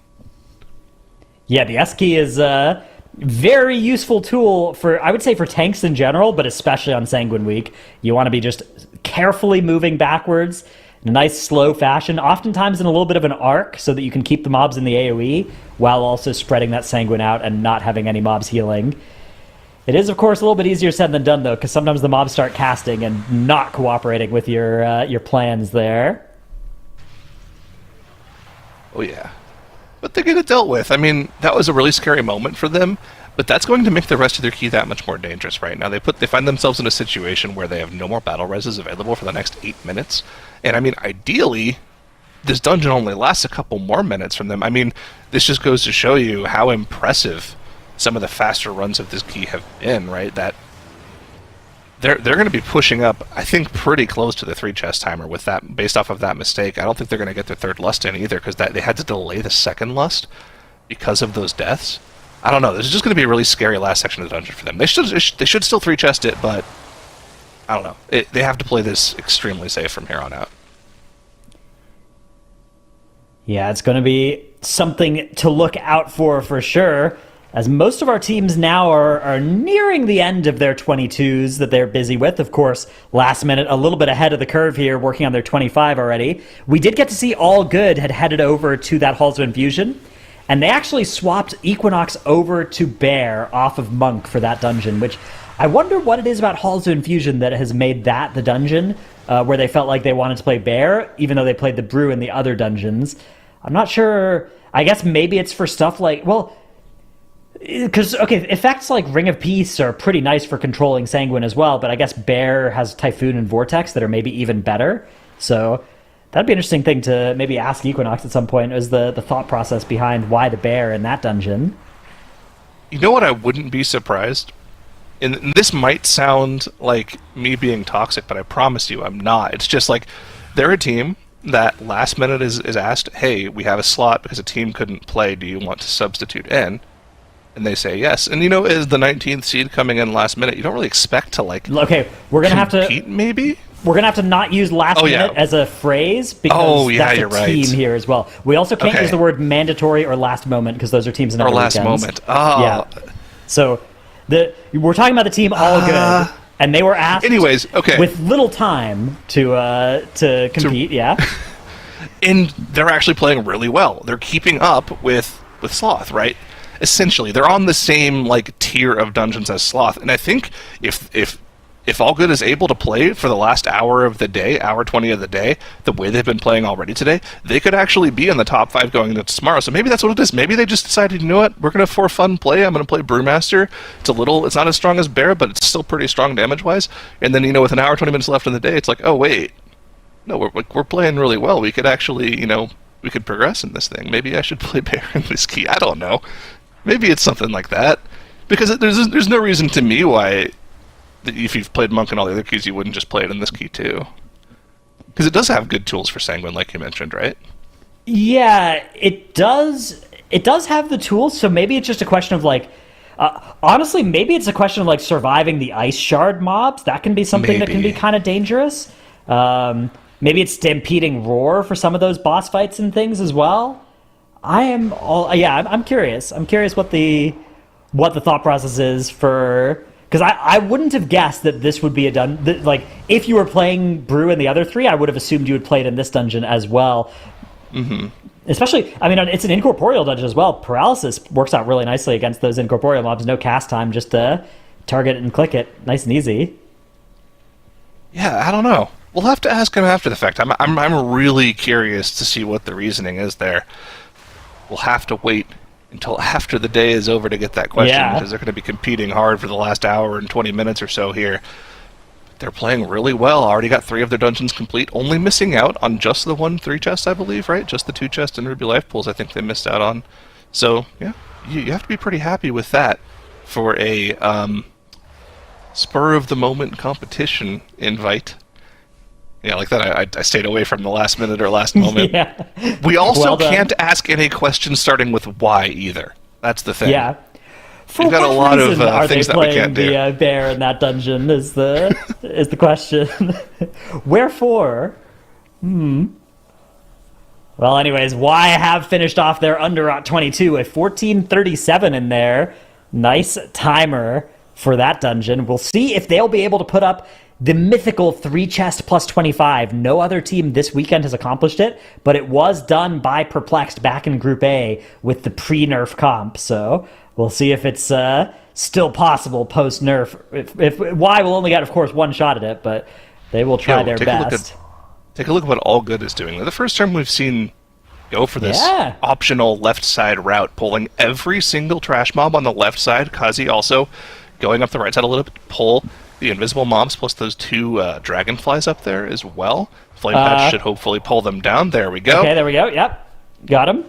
S5: Yeah, the S key is a very useful tool for, I would say, for tanks in general, but especially on Sanguine Week. You want to be just carefully moving backwards in a nice, slow fashion, oftentimes in a little bit of an arc, so that you can keep the mobs in the AoE, while also spreading that Sanguine out and not having any mobs healing. It is, of course, a little bit easier said than done, though, because sometimes the mobs start casting and not cooperating with your plans there.
S7: Oh, yeah. But they get it dealt with. I mean, that was a really scary moment for them, but that's going to make the rest of their key that much more dangerous right now. They find themselves in a situation where they have no more battle reses available for the next 8 minutes. And I mean, ideally, this dungeon only lasts a couple more minutes from them. I mean, this just goes to show you how impressive some of the faster runs of this key have been, right? That they're going to be pushing up, I think, pretty close to the 3 chest timer with that, based off of that mistake. I don't think they're going to get their 3rd lust in either, because they had to delay the 2nd lust because of those deaths. I don't know. This is just going to be a really scary last section of the dungeon for them. They should still 3 chest it, but I don't know. They have to play this extremely safe from here on out.
S5: Yeah, it's going to be something to look out for sure, as most of our teams now are nearing the end of their 22s that they're busy with. Of course, Last Minute, a little bit ahead of the curve here, working on their 25 already. We did get to see All Good had headed over to that Halls of Infusion, and they actually swapped Equinox over to Bear off of Monk for that dungeon, which I wonder what it is about Halls of Infusion that has made that the dungeon where they felt like they wanted to play Bear, even though they played the Brew in the other dungeons. I'm not sure. I guess maybe it's for stuff like, well, because, okay, effects like Ring of Peace are pretty nice for controlling Sanguine as well, but I guess Bear has Typhoon and Vortex that are maybe even better. So that'd be an interesting thing to maybe ask Equinox at some point, is the thought process behind why the Bear in that dungeon.
S7: You know what, I wouldn't be surprised? And this might sound like me being toxic, but I promise you I'm not. It's just like, they're a team that Last Minute is asked, hey, we have a slot because a team couldn't play, do you want to substitute in? And they say yes. And, you know, as the 19th seed coming in Last Minute, you don't really expect to, like,
S5: okay, we're gonna have to
S7: maybe?
S5: We're going to have to not use last minute as a phrase, because that's a team here as well. We also can't use the word mandatory or last moment, because those are teams in other weekends.
S7: Or last moment. Oh.
S5: Yeah. So we're talking about the team All Good, and they were asked with little time to compete,
S7: And they're actually playing really well. They're keeping up with Sloth, right? Essentially, they're on the same, like, tier of dungeons as Sloth. And I think if if All Good is able to play for the last hour of the day, hour 20 of the day, the way they've been playing already today, they could actually be in the top 5 going into tomorrow. So maybe that's what it is. Maybe they just decided, you know what, we're going to, for fun play, I'm going to play Brewmaster. It's not as strong as Bear, but it's still pretty strong damage-wise. And then, with an hour, 20 minutes left in the day, it's like, oh, wait, no, we're playing really well. We could actually, we could progress in this thing. Maybe I should play Bear in this key. I don't know. Maybe it's something like that. Because there's no reason to me why, if you've played Monk and all the other keys, you wouldn't just play it in this key too. Because it does have good tools for Sanguine, like you mentioned, right?
S5: Yeah, it does. It does have the tools, so maybe it's just a question of honestly, maybe it's a question of surviving the Ice Shard mobs. That can be something that can be kind of dangerous. Maybe it's stampeding Roar for some of those boss fights and things as well. I'm curious. I'm curious what the thought process is for, because I wouldn't have guessed that this would be if you were playing Brew in the other 3, I would have assumed you would play it in this dungeon as well. Mm-hmm. Especially, it's an incorporeal dungeon as well. Paralysis works out really nicely against those incorporeal mobs. No cast time, just target it and click it, nice and easy.
S7: Yeah, I don't know. We'll have to ask him after the fact. I'm really curious to see what the reasoning is there. We'll have to wait until after the day is over to get that question, because they're going to be competing hard for the last hour and 20 minutes or so here. They're playing really well. Already got 3 of their dungeons complete, only missing out on just the 1 3 chest, I believe, right? Just the 2 chest and Ruby Life Pools I think they missed out on. So, yeah, you have to be pretty happy with that for a spur-of-the-moment competition invite. Yeah, like that, I stayed away from the last minute or last moment.
S5: Yeah.
S7: We also can't ask any questions starting with why either. That's the thing.
S5: Yeah.
S7: We've got a lot of things that we can't do.
S5: The bear in that dungeon is the question. Wherefore? Well, anyways, why have finished off their under 22 at 14:37 in there. Nice timer for that dungeon. We'll see if they'll be able to put up the mythical 3 chest plus 25. No other team this weekend has accomplished it, but it was done by Perplexed back in Group A with the pre-nerf comp. So we'll see if it's still possible post-nerf. If Y will only get, of course, 1 shot at it, but they will try their best.
S7: Take a look at what All Good is doing. The first time we've seen go for this optional left side route, pulling every single trash mob on the left side. Kazi also going up the right side a little bit, pull the invisible mobs plus those 2 dragonflies up there as well. Flame Patch should hopefully pull them down. There we go.
S5: Okay, there we go. Yep. Got him.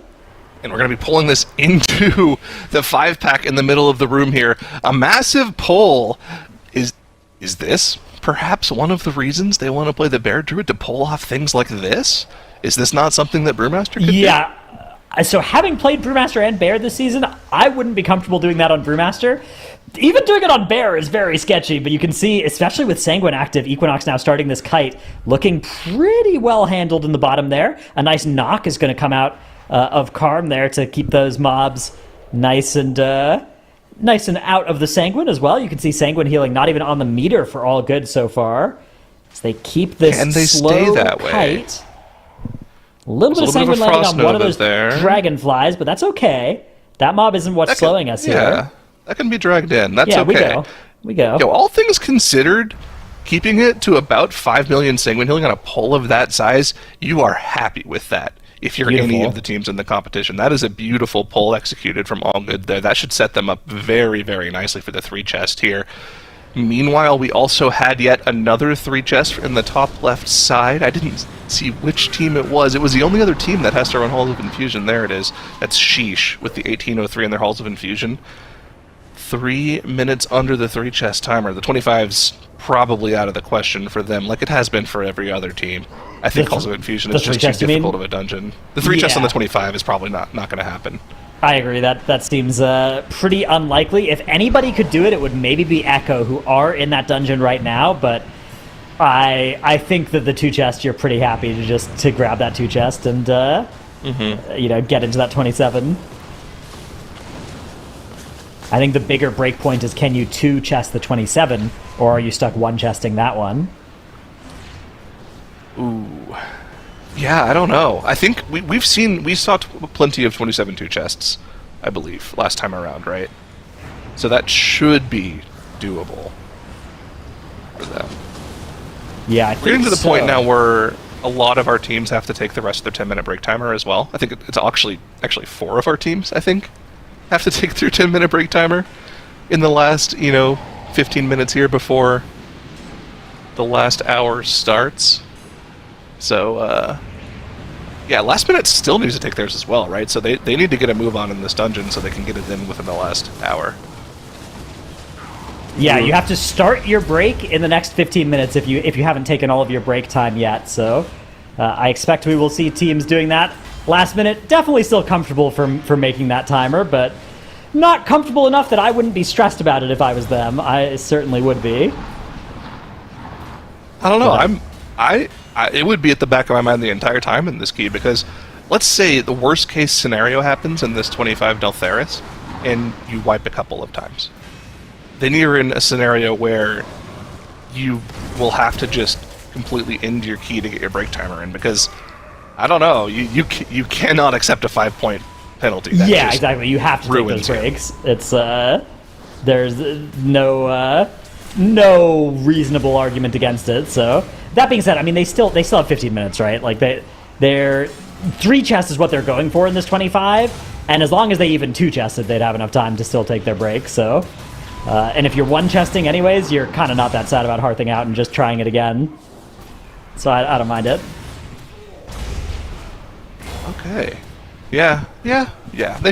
S7: And we're going to be pulling this into the 5-pack in the middle of the room here. A massive pull. Is this perhaps one of the reasons they want to play the Bear Druid, to pull off things like this? Is this not something that Brewmaster could do?
S5: Yeah. So having played Brewmaster and Bear this season, I wouldn't be comfortable doing that on Brewmaster. Even doing it on Bear is very sketchy, but you can see, especially with Sanguine active, Equinox now starting this kite, looking pretty well handled in the bottom there. A nice knock is going to come out of Karm there to keep those mobs nice and out of the Sanguine as well. You can see Sanguine healing not even on the meter for All Good so far. As they keep this slow
S7: stay that
S5: kite.
S7: Way?
S5: A little bit of Sanguine landing on one of those
S7: there.
S5: dragonflies, but that's okay. That mob isn't what's slowing us here.
S7: Yeah, that can be dragged in. That's okay.
S5: We go.
S7: Yo, all things considered, keeping it to about 5 million Sanguine healing on a pull of that size, you are happy with that. If you're any of the teams in the competition, that is a beautiful pull executed from All Good there. That should set them up very, very nicely for the 3 chest here. Meanwhile, we also had yet another 3 chest in the top left side. I didn't see which team it was. It was the only other team that has to run Halls of Infusion. There it is. That's Sheesh with the 1803 in their Halls of Infusion. 3 minutes under the 3 chest timer. The 25's probably out of the question for them, like it has been for every other team. I think Halls of Infusion is just too difficult of a dungeon. The 3 chest on the 25 is probably not going to happen.
S5: I agree. That seems pretty unlikely. If anybody could do it, it would maybe be Echo, who are in that dungeon right now. But I think that the 2 chest, you're pretty happy to grab that 2 chest and get into that 27. I think the bigger break point is, can you 2 chest the 27, or are you stuck 1 chesting that one?
S7: Ooh. Yeah, I don't know. I think we saw plenty of 27 2 chests, I believe, last time around, right? So that should be doable. for them.
S5: Yeah, I
S7: We're
S5: think
S7: getting to the
S5: so.
S7: point now where a lot of our teams have to take the rest of their 10-minute break timer as well. I think it's actually 4 of our teams, I think, have to take their 10-minute break timer in the last, 15 minutes here before the last hour starts. So, yeah, last minute still needs to take theirs as well, right? So they need to get a move on in this dungeon so they can get it in within the last hour.
S5: Yeah, you have to start your break in the next 15 minutes if you haven't taken all of your break time yet. So I expect we will see teams doing that last minute. Definitely still comfortable for making that timer, but not comfortable enough that I wouldn't be stressed about it if I was them. I certainly would be.
S7: I don't know. It would be at the back of my mind the entire time in this key, because let's say the worst case scenario happens in this 25 Deltheris and you wipe a couple of times. Then you're in a scenario where you will have to just completely end your key to get your break timer in, because I don't know, you cannot accept a 5-point penalty. That
S5: Yeah, exactly. You have to take those breaks. It's there's no reasonable argument against it. So that being said, I mean they still have 15 minutes, right? Like they're 3 chests is what they're going for in this 25, and as long as they even 2 chested, they'd have enough time to still take their break. So. And if you're 1-chesting anyways, you're kind of not that sad about hearthing out and just trying it again. So I don't mind it.
S7: Okay. Yeah. They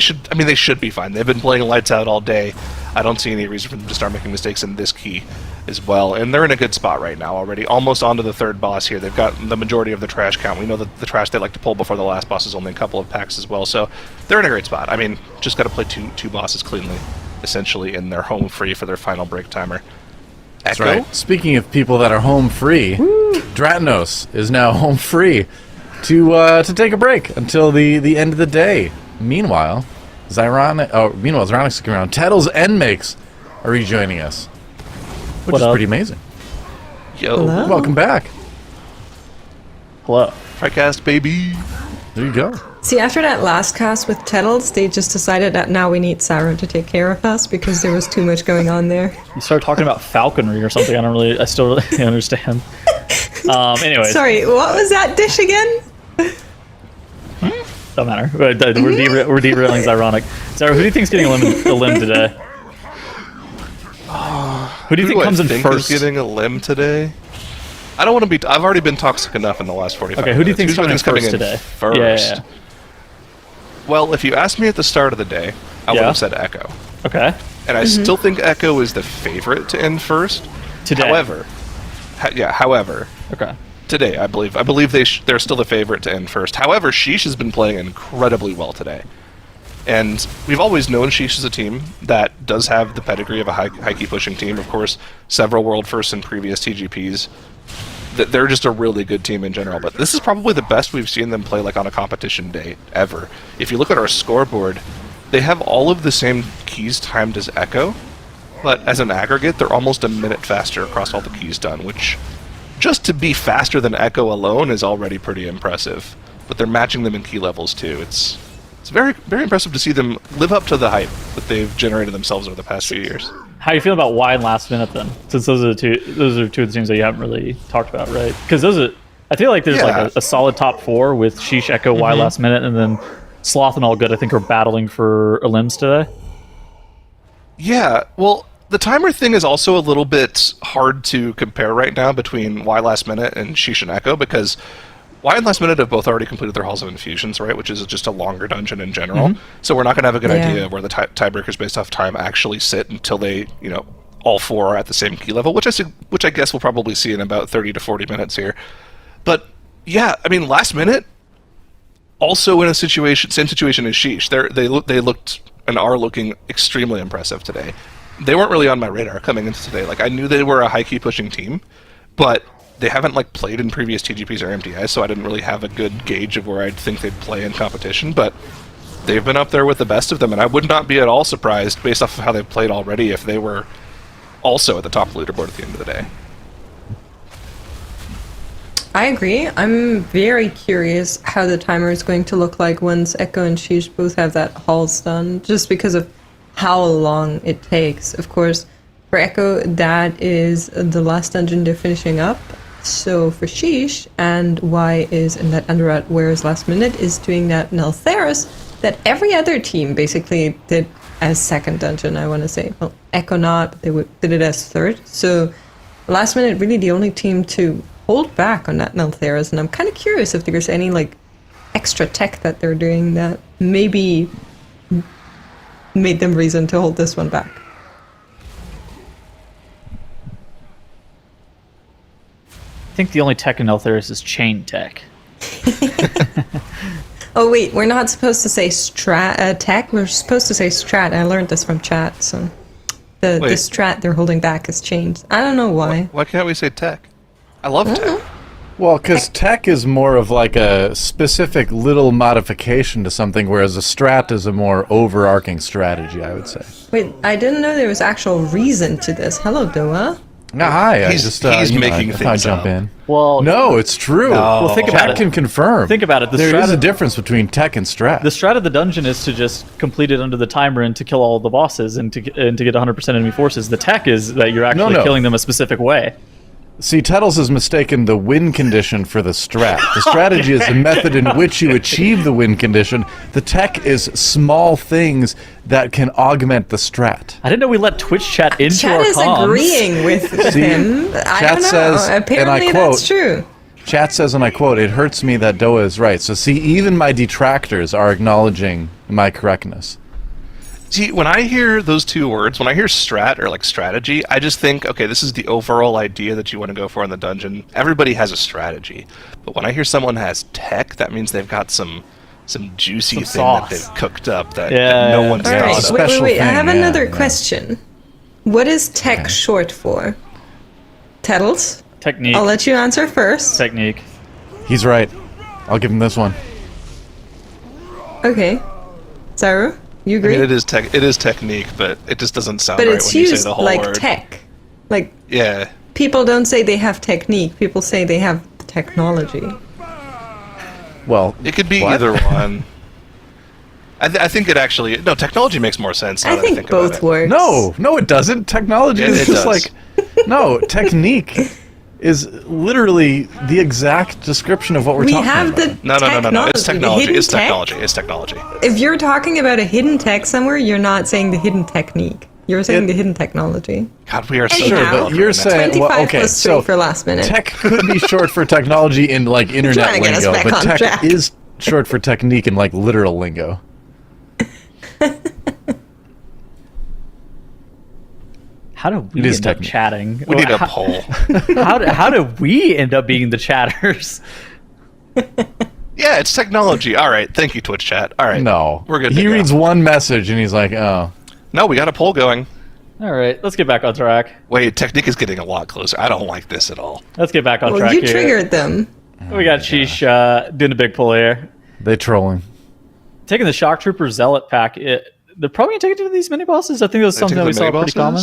S7: should be fine. They've been playing lights out all day. I don't see any reason for them to start making mistakes in this key as well. And they're in a good spot right now already. Almost onto the 3rd boss here. They've got the majority of the trash count. We know that the trash they like to pull before the last boss is only a couple of packs as well. So they're in a great spot. I mean, just got to play two bosses cleanly, essentially, and they're home free for their final break timer.
S4: That's
S7: Echo?
S4: right. Speaking of people that are home free, Dratanos is now home free to take a break until the end of the day. Meanwhile, Zyronic's coming around. Tettles and Makes are rejoining us, which is pretty amazing.
S7: Yo.
S6: Hello?
S4: Welcome back.
S8: Hello.
S7: Tricast, baby.
S4: There you go.
S6: See, after that last cast with Tettles, they just decided that now we need Sarah to take care of us because there was too much going on there.
S8: You started talking about falconry or something. I still really understand. Anyways.
S6: Sorry, what was that dish again?
S8: Don't matter. We're derailing Zyronic. Sarah, who do you think's getting a limb today? Who do you think comes in first?
S7: Is getting a limb today? I don't want to be. I've already been toxic enough in the last 45
S8: Okay, who do you
S7: minutes.
S8: think's coming in first today?
S7: First.
S8: Yeah.
S7: Well, if you asked me at the start of the day, I would have said Echo.
S8: Okay.
S7: And I still think Echo is the favorite to end first.
S8: Today.
S7: However.
S8: Okay.
S7: Today, I believe they're still the favorite to end first. However, Sheesh has been playing incredibly well today. And we've always known Sheesh is a team that does have the pedigree of a high key pushing team. Of course, several world firsts in previous TGPs. They're just a really good team in general. But this is probably the best we've seen them play like on a competition day ever. If you look at our scoreboard, they have all of the same keys timed as Echo. But as an aggregate, they're almost a minute faster across all the keys done, which just to be faster than Echo alone is already pretty impressive. But they're matching them in key levels too. It's very, very impressive to see them live up to the hype that they've generated themselves over the past few years.
S8: How do you feel about Y and Last Minute then? Since those are two of the teams that you haven't really talked about, right? Because I feel like there's like a solid top 4 with Sheesh, Echo, Y, Last Minute, and then Sloth and All Good. I think are battling for limbs today.
S7: Yeah, well, the timer thing is also a little bit hard to compare right now between Y Last Minute and Sheesh and Echo, because Y and Last Minute have both already completed their Halls of Infusions, right? Which is just a longer dungeon in general. So we're not going to have a good idea where the tiebreakers based off time actually sit until they, all 4 are at the same key level, which I guess we'll probably see in about 30 to 40 minutes here. But yeah, I mean, Last Minute also in same situation as Sheesh. They looked and are looking extremely impressive today. They weren't really on my radar coming into today. Like, I knew they were a high key pushing team, but they haven't played in previous TGPs or MDIs, so I didn't really have a good gauge of where I'd think they'd play in competition, but they've been up there with the best of them, and I would not be at all surprised, based off of how they've played already, if they were also at the top leaderboard at the end of the day.
S6: I agree. I'm very curious how the timer is going to look like once Echo and Sheesh both have that Halls done, just because of how long it takes. Of course, For Echo, that is the last dungeon they're finishing up. So for Sheesh, and Y is in that Underroute, whereas Last Minute is doing that in Altheros, that every other team basically did as second dungeon, I want to say. Well, Echo not, but they did it as third. So Last Minute really the only team to hold back on that in Altheros, and I'm kind of curious if there's any like extra tech that they're doing that maybe made them reason to hold this one back.
S8: I think the only tech in Eltheris is chain tech.
S6: Oh wait, we're not supposed to say tech. We're supposed to say strat. I learned this from chat. So the strat they're holding back is changed. I don't know why.
S7: Why can't we say tech? I love tech.
S4: Well, because tech is more of like a specific little modification to something, whereas a strat is a more overarching strategy, I would say.
S6: Wait, I didn't know there was actual reason to this. Hello, Doa.
S4: Hi,
S7: he's making things
S4: jump
S7: up.
S4: in.
S8: Well,
S4: No, it's true.
S8: Well, think about
S4: Chat
S8: it.
S4: can confirm.
S8: Think about it.
S4: There is a difference between tech and strat.
S8: The strat of the dungeon is to just complete it under the timer and to kill all the bosses and to get 100% enemy forces. The tech is that you're actually killing them a specific way.
S4: See, Tettles has mistaken the win condition for the strat. The strategy is the method in which you achieve the win condition. The tech is small things that can augment the strat.
S8: I didn't know we let Twitch chat into
S6: Chat
S8: our
S6: is
S8: comms.
S6: agreeing with him. I
S4: Chat
S6: don't know.
S4: says, and
S6: Apparently
S4: I quote,
S6: that's true.
S4: Chat says, and I quote, "It hurts me that Doa is right." So see, even my detractors are acknowledging my correctness.
S7: See, when I hear those two words, when I hear strat or like strategy, I just think, okay, this is the overall idea that you want to go for in the dungeon. Everybody has a strategy. But when I hear someone has tech, that means they've got some juicy thing
S8: sauce
S7: that they've cooked up that
S8: Yeah.
S7: no one's
S6: All
S7: thought
S6: right,
S7: of.
S4: special
S6: wait. I have
S4: thing,
S6: another
S4: yeah.
S6: question. What is tech short for? Tettles?
S8: Technique.
S6: I'll let you answer first.
S8: Technique.
S4: He's right. I'll give him this one.
S6: Okay. Saru, you
S7: I
S6: agree?
S7: mean, it is technique, but it just doesn't sound
S6: But
S7: right
S6: it's
S7: when you say
S6: used
S7: the whole
S6: like
S7: word.
S6: tech. Like,
S7: Yeah.
S6: people don't say they have technique. People say they have technology.
S4: Well,
S7: It could be
S4: what?
S7: either one. I think it actually... No, technology makes more sense now
S6: I
S7: that
S6: think
S7: I think about
S6: both
S7: it.
S6: works.
S4: No, it doesn't. Technology
S7: Yeah,
S4: is
S7: it
S4: just
S7: does.
S4: like no technique is literally the exact description of what we're
S6: We
S4: talking
S6: have
S4: about.
S6: the
S7: No. It's
S6: the
S7: technology.
S6: hidden
S7: It's
S6: tech.
S7: technology. It's technology.
S6: If you're talking about a hidden tech somewhere, you're not saying the hidden technique. You're saying the hidden technology.
S7: God, we are so
S6: Anyhow,
S4: Sure,
S7: developed
S4: but you're
S7: right now.
S4: saying
S6: 25
S4: okay,
S6: plus 3
S4: so
S6: for last minute.
S4: tech could be short for technology in like internet
S6: Trying to get us
S4: lingo,
S6: back
S4: but
S6: on
S4: tech
S6: track.
S4: is short for technique in like literal lingo.
S8: How do we
S4: It is
S8: end up
S4: technique.
S8: chatting?
S7: We need a
S8: How-
S7: poll.
S8: How do we end up being the chatters?
S7: Yeah, it's technology. All right. Thank you, Twitch chat. All right.
S4: No,
S7: We're good to
S4: He
S7: go.
S4: reads one message and he's like, "Oh,
S7: No, we got a poll going.
S8: All right, let's get back on track.
S7: Wait, technique is getting a lot closer. I don't like this at all.
S8: Let's get back on
S6: Well,
S8: track
S6: you
S8: here.
S6: triggered them.
S8: We got Sheesh doing a big pull here.
S4: they trolling."
S8: Taking the Shock Trooper Zealot pack. They're probably going to take it to these mini bosses. I think that's something that we saw pretty common.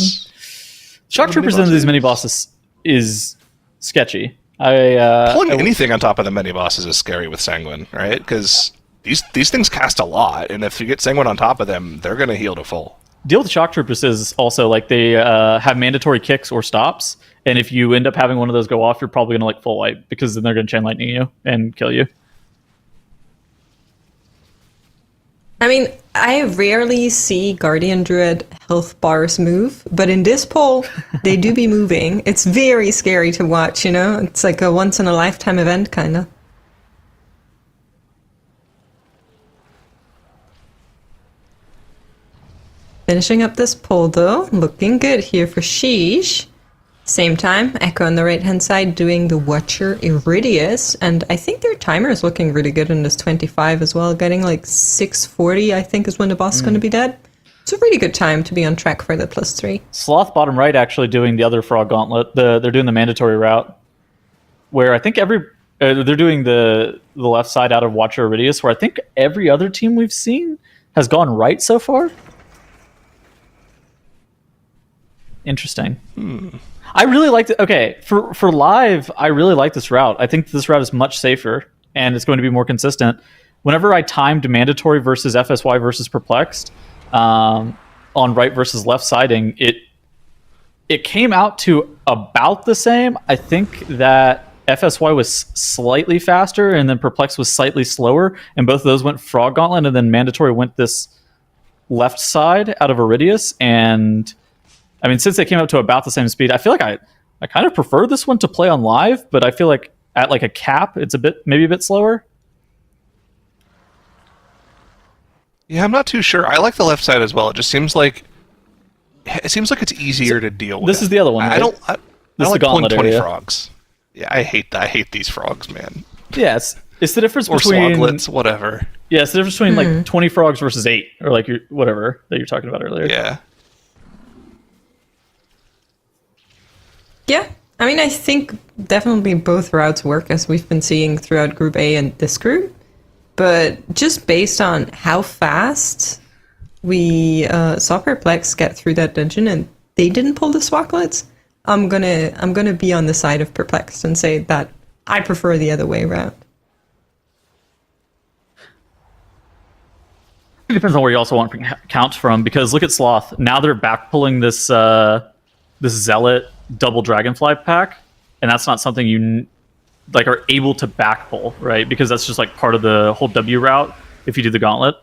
S8: Shock
S7: The
S8: Troopers
S7: mini
S8: into these
S7: bosses?
S8: mini bosses is sketchy. I
S7: Pulling anything on top of the mini bosses is scary with Sanguine, right? Because these things cast a lot, and if you get Sanguine on top of them, they're going to heal to full.
S8: deal with Shock Troopers is also like they have mandatory kicks or stops, and if you end up having one of those go off, you're probably going to like full wipe because then they're going to chain lightning you and kill you.
S6: I mean, I rarely see Guardian Druid health bars move, but in this poll, they do be moving. It's very scary to watch, you know? It's like a once-in-a-lifetime event, kind of. Finishing up this poll, though. Looking good here for Sheesh. Same time, Echo on the right-hand side doing the Watcher Iridius, and I think their timer is looking really good in this 25 as well, getting like 640, I think, is when the boss is going to be dead. It's a really good time to be on track for the +3.
S8: Sloth bottom right actually doing the other Frog Gauntlet. They're doing the mandatory route, where I think they're doing the left side out of Watcher Iridius, where I think every other team we've seen has gone right so far. Interesting. I really like it. Okay, for live, I really like this route. I think this route is much safer and it's going to be more consistent. Whenever I timed mandatory versus FSY versus perplexed on right versus left siding, it came out to about the same. I think that FSY was slightly faster, and then Perplex was slightly slower, and both of those went Frog Gauntlet, and then Mandatory went this left side out of Iridius. And I mean, since they came up to about the same speed, I feel like I kind of prefer this one to play on live, but I feel like at like a cap, it's maybe a bit slower.
S7: Yeah, I'm not too sure. I like the left side as well. It just seems like it's easier to deal with.
S8: This is the other one. Right?
S7: I don't like pulling 20
S8: area.
S7: frogs. Yeah, I hate these frogs, man.
S8: Yeah, it's the difference
S7: or
S8: between
S7: swoglets, whatever.
S8: Yeah, it's the difference between like 20 frogs versus 8, or like whatever that you're talking about earlier.
S7: Yeah.
S6: Yeah, I mean, I think definitely both routes work, as we've been seeing throughout Group A and this group. But just based on how fast we saw Perplex get through that dungeon, and they didn't pull the swoglets, I'm gonna be on the side of Perplex and say that I prefer the other way around.
S8: It depends on where you also want counts from, because look at Sloth. Now they're back pulling this this Zealot double Dragonfly pack, and that's not something you like are able to back pull, right? Because that's just like part of the whole W route if you do the gauntlet.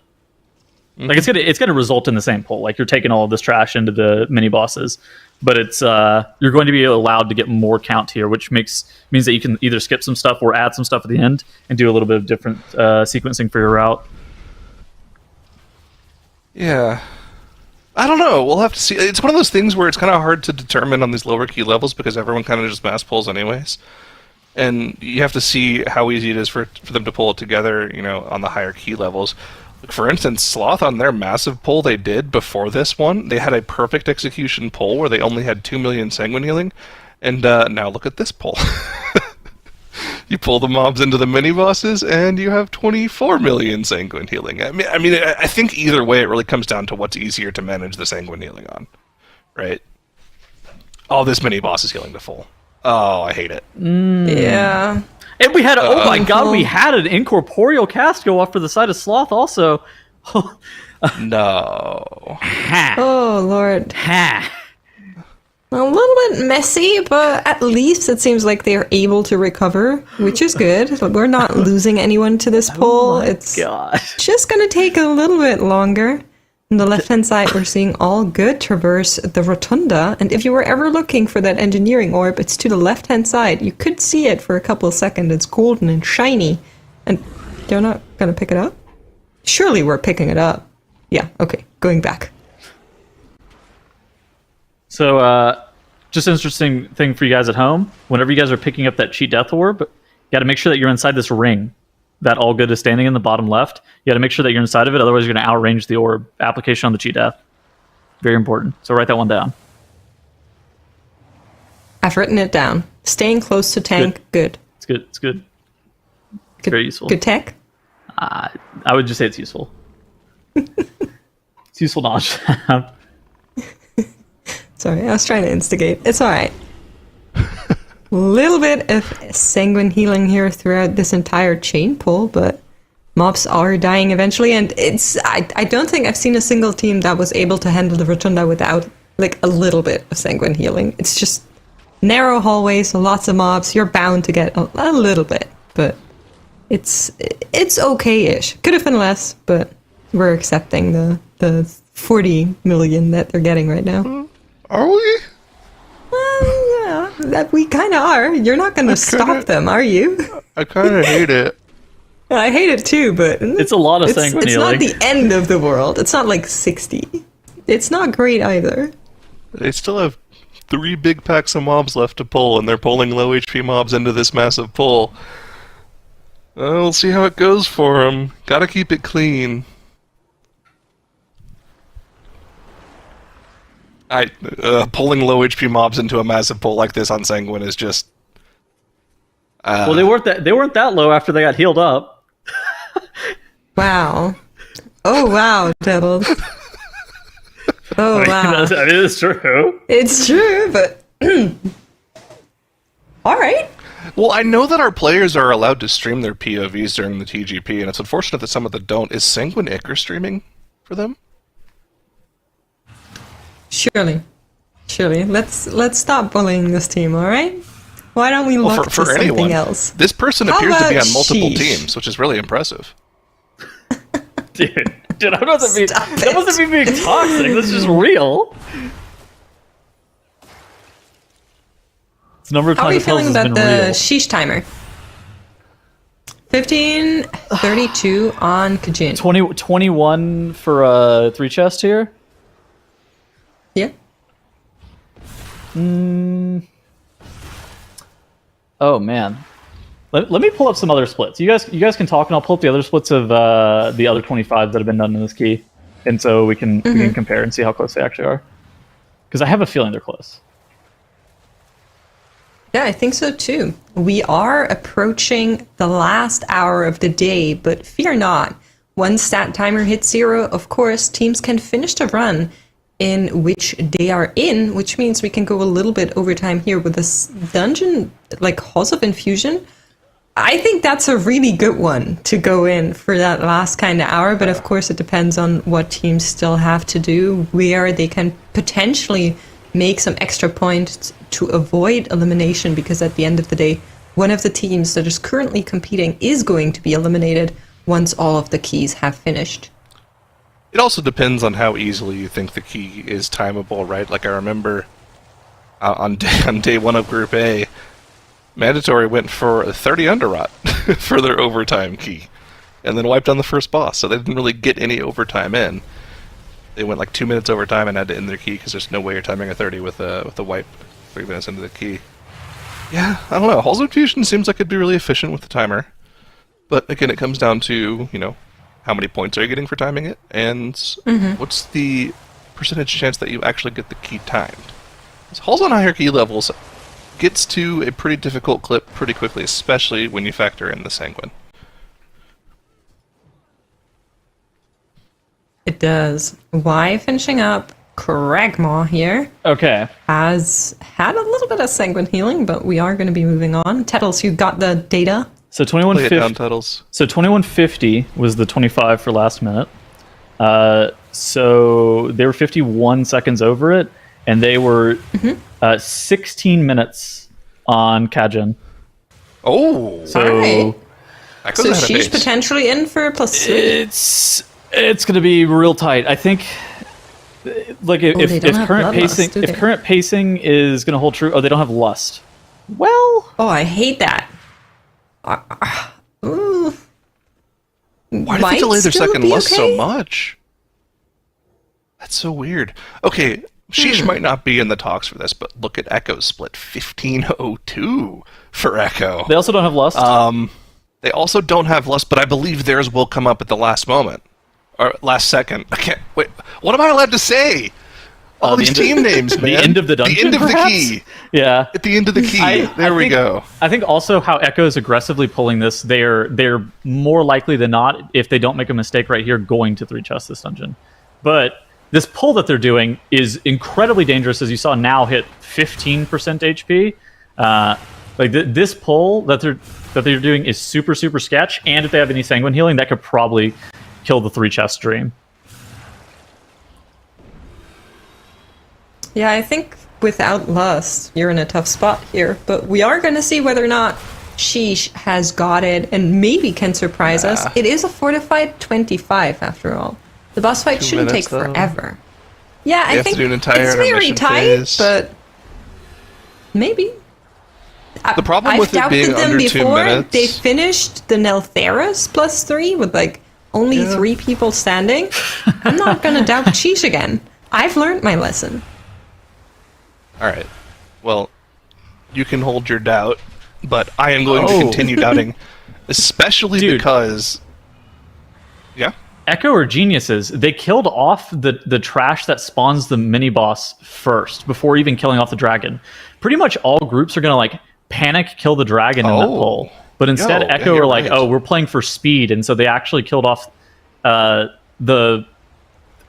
S8: Like it's gonna result in the same pull. Like you're taking all of this trash into the mini bosses, but it's you're going to be allowed to get more count here, which means that you can either skip some stuff or add some stuff at the end and do a little bit of different sequencing for your route.
S7: Yeah. I don't know. We'll have to see. It's one of those things where it's kind of hard to determine on these lower key levels because everyone kind of just mass pulls anyways. And you have to see how easy it is for them to pull it together, on the higher key levels. For instance, Sloth, on their massive pull they did before this one, they had a perfect execution pull where they only had 2 million Sanguine Healing. And now look at this pull. You pull the mobs into the mini-bosses, and you have 24 million Sanguine Healing. I mean, I think either way, it really comes down to what's easier to manage the Sanguine Healing on, right? Oh, this mini-boss is healing to full. Oh, I hate it.
S6: Yeah.
S8: And we had, oh my god, we had an incorporeal cast go off for the side of Sloth also.
S7: No.
S6: Oh, Lord. A little bit messy, but at least it seems like they're able to recover, which is good. We're not losing anyone to this pull. It's just going to take a little bit longer. On the left-hand side, we're seeing all good traverse the rotunda. And if you were ever looking for that engineering orb, it's to the left-hand side. You could see it for a couple of seconds. It's golden and shiny. And they're not going to pick it up? Surely we're picking it up. Yeah, okay, going back.
S8: So, just an interesting thing for you guys at home. Whenever you guys are picking up that cheat death orb, you got to make sure that you're inside this ring that all good is standing in the bottom left. You got to make sure that you're inside of it, otherwise you're going to outrange the orb application on the cheat death. Very important. So write that one down.
S6: I've written it down. Staying close to tank, good.
S8: It's good. It's good. It's very useful.
S6: Good tech?
S8: I would just say it's useful. It's useful knowledge.
S6: Sorry, I was trying to instigate. It's alright. Little bit of Sanguine Healing here throughout this entire chain pull, but mobs are dying eventually, and I don't think I've seen a single team that was able to handle the Rotunda without, like, a little bit of Sanguine Healing. It's just narrow hallways, lots of mobs, you're bound to get a little bit, but it's okay-ish. Could have been less, but we're accepting the 40 million that they're getting right now.
S7: Are we?
S6: Yeah, that we kind of are. You're not going to stop them, are you?
S7: I kind of hate it.
S6: I hate it too, but
S8: it's a lot of Sanguine Healing.
S6: It's not the end of the world. It's not like 60. It's not great either.
S7: They still have 3 big packs of mobs left to pull, and they're pulling low HP mobs into this massive pull. We'll see how it goes for them. Gotta keep it clean. Pulling low HP mobs into a massive pull like this on Sanguine is just.
S8: Well, they weren't that low after they got healed up.
S6: Wow! Oh wow, Devils. Oh wow!
S8: I mean, it's true.
S6: It's true, but all right.
S7: Well, I know that our players are allowed to stream their POVs during the TGP, and it's unfortunate that some of them don't. Is Sanguine Icar streaming for them?
S6: Surely. Surely, let's stop bullying this team, all right? Why don't we look to something
S7: anyone,
S6: else?
S7: This person
S6: How
S7: appears to be
S6: about
S7: on multiple
S6: Sheesh?
S7: teams, which is really impressive.
S5: Dude, that wasn't me being toxic. That's just real. It's number of
S6: How are you
S5: times
S6: feeling
S5: has
S6: about
S5: been
S6: the
S5: real.
S6: sheesh timer? 15:32 on Kajin.
S8: 21 for 3 chest here.
S6: Yeah.
S8: Oh man, let me pull up some other splits. You guys can talk, and I'll pull up the other splits of the other 25s that have been done in this key, and so we can compare and see how close they actually are. Because I have a feeling they're close.
S6: Yeah, I think so too. We are approaching the last hour of the day, but fear not. Once that timer hits 0, of course, teams can finish the run in which they are in, which means we can go a little bit overtime here with this dungeon, like Halls of Infusion. I think that's a really good one to go in for that last kind of hour, but of course it depends on what teams still have to do, where they can potentially make some extra points to avoid elimination, because at the end of the day, one of the teams that is currently competing is going to be eliminated once all of the keys have finished.
S7: It also depends on how easily you think the key is timeable, right? Like I remember on day 1 of Group A, Mandatory went for a 30 underrot for their overtime key, and then wiped on the first boss, so they didn't really get any overtime in. They went like 2 minutes overtime and had to end their key because there's no way you're timing a 30 with a wipe 3 minutes into the key. Yeah, I don't know. Halls of Infusion seems like it'd be really efficient with the timer, but again, it comes down to, how many points are you getting for timing it, and what's the percentage chance that you actually get the key timed. Halls on higher key levels gets to a pretty difficult clip pretty quickly, especially when you factor in the Sanguine.
S6: It does. Why finishing up? Cragmaw here
S8: Okay.
S6: has had a little bit of sanguine healing, but we are going to be moving on. Tettles, you got the data?
S8: So
S7: Play it down,
S8: 2150.
S7: Tuttles.
S8: So 2150 was the 25 for last minute. So they were 51 seconds over it, and they were 16 minutes on Kajin.
S7: Oh!
S8: So
S6: All right.
S7: Echoes
S6: So
S7: ahead of
S6: she's
S7: pace.
S6: potentially in for +3.
S8: it's going to be real tight. I think, like,
S6: they
S8: if
S6: don't have
S8: current
S6: bloodlust,
S8: pacing,
S6: do
S8: if
S6: they?
S8: current pacing is going to hold true, they don't have lust. Well,
S6: Oh, I hate that. Ooh.
S7: Why did
S6: Might
S7: they delay their
S6: still
S7: second
S6: be
S7: lust
S6: okay?
S7: so much? That's so weird. Okay, Sheesh might not be in the talks for this, but look at Echo's split. 1502 for Echo.
S8: they also don't have lust.
S7: They also don't have lust, but I believe theirs will come up at the last moment. Or last second. I can't... Wait, what am I allowed to say? All these team names, man.
S8: the end of the dungeon,
S7: The end of
S8: perhaps?
S7: the key.
S8: Yeah.
S7: At the end of the key.
S8: I
S7: we
S8: think-
S7: go.
S8: I think also how Echo is aggressively pulling this, they're more likely than not, if they don't make a mistake right here, going to 3-chest this dungeon. But this pull that they're doing is incredibly dangerous, as you saw now hit 15% HP. This pull that they're doing is super, super sketch, and if they have any sanguine healing, that could probably kill the 3-chest dream.
S6: Yeah, I think without lust, you're in a tough spot here. But we are going to see whether or not Sheesh has got it and maybe can surprise us. It is a fortified 25 after all. The boss fight
S7: 2
S6: shouldn't
S7: minutes,
S6: take
S7: though.
S6: forever. Yeah, I
S7: have to
S6: think
S7: do an entire
S6: it's very
S7: intermission
S6: tight,
S7: phase.
S6: but maybe.
S7: The problem
S6: I've
S7: with it
S6: doubted
S7: being
S6: them
S7: under 2
S6: before.
S7: minutes...
S6: They finished the Neltheras +3 with like only 3 people standing. I'm not going to doubt Sheesh again. I've learned my lesson.
S7: Alright. Well, you can hold your doubt, but I am going to continue doubting, especially
S8: Dude.
S7: because... Yeah?
S8: Echo are geniuses. They killed off the trash that spawns the mini boss first before even killing off the dragon. Pretty much all groups are gonna panic kill the dragon in that pull. But instead,
S7: yeah,
S8: Echo
S7: you're
S8: are like,
S7: right.
S8: oh, we're playing for speed, and so they actually killed off the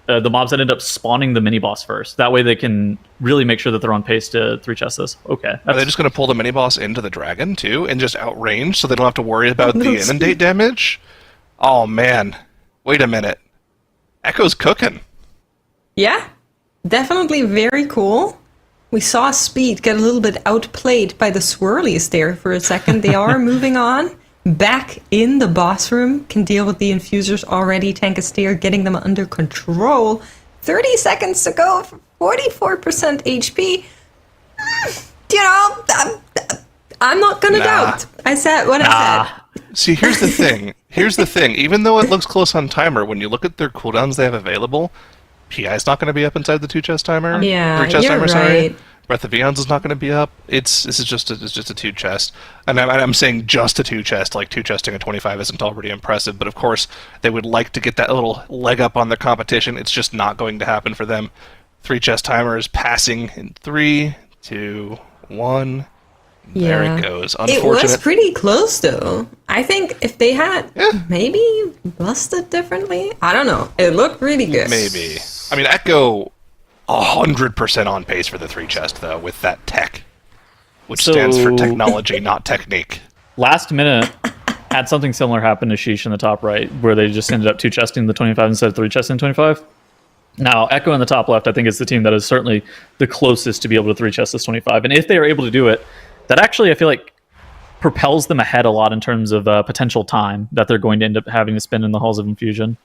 S8: mobs that end up spawning the mini boss first. That way, they can really make sure that they're on pace to 3-chest this. Okay,
S7: Are they just going to pull the mini boss into the dragon too, and just outrange so they don't have to worry about the inundate damage? Oh man, wait a minute, Echo's cooking.
S6: Yeah, definitely very cool. We saw Speed get a little bit outplayed by the Swirlies there for a second. They are moving on. Back in the boss room, can deal with the infusers already. Tankasteer getting them under control. 30 seconds to go for 44% HP. You know, I'm not gonna doubt. I said what I said.
S7: See, here's the thing. Even though it looks close on timer, when you look at their cooldowns they have available, PI's not going to be up inside the 2-chest timer.
S6: Yeah,
S7: 3-chest
S6: you're
S7: timer,
S6: right.
S7: sorry. Breath of Eons is not going to be up. This is just a 2-chest. And I'm saying just a 2-chest, like 2-chesting a 25 isn't already impressive, but of course they would like to get that little leg up on the competition. It's just not going to happen for them. 3-chest timer is passing in 3, 2, 1. There it goes.
S6: It was pretty close, though. I think if they had maybe busted differently, I don't know. It looked really good.
S7: Maybe. I mean, Echo 100% on pace for the 3-chest, though, with that tech, which stands for technology, not technique.
S8: Last minute, had something similar happen to Sheesh in the top right, where they just ended up 2-chesting the 25 instead of 3-chesting 25. Now, Echo in the top left, I think, is the team that is certainly the closest to be able to 3-chest this 25. And if they are able to do it, that actually, I feel like, propels them ahead a lot in terms of potential time that they're going to end up having to spend in the Halls of Infusion.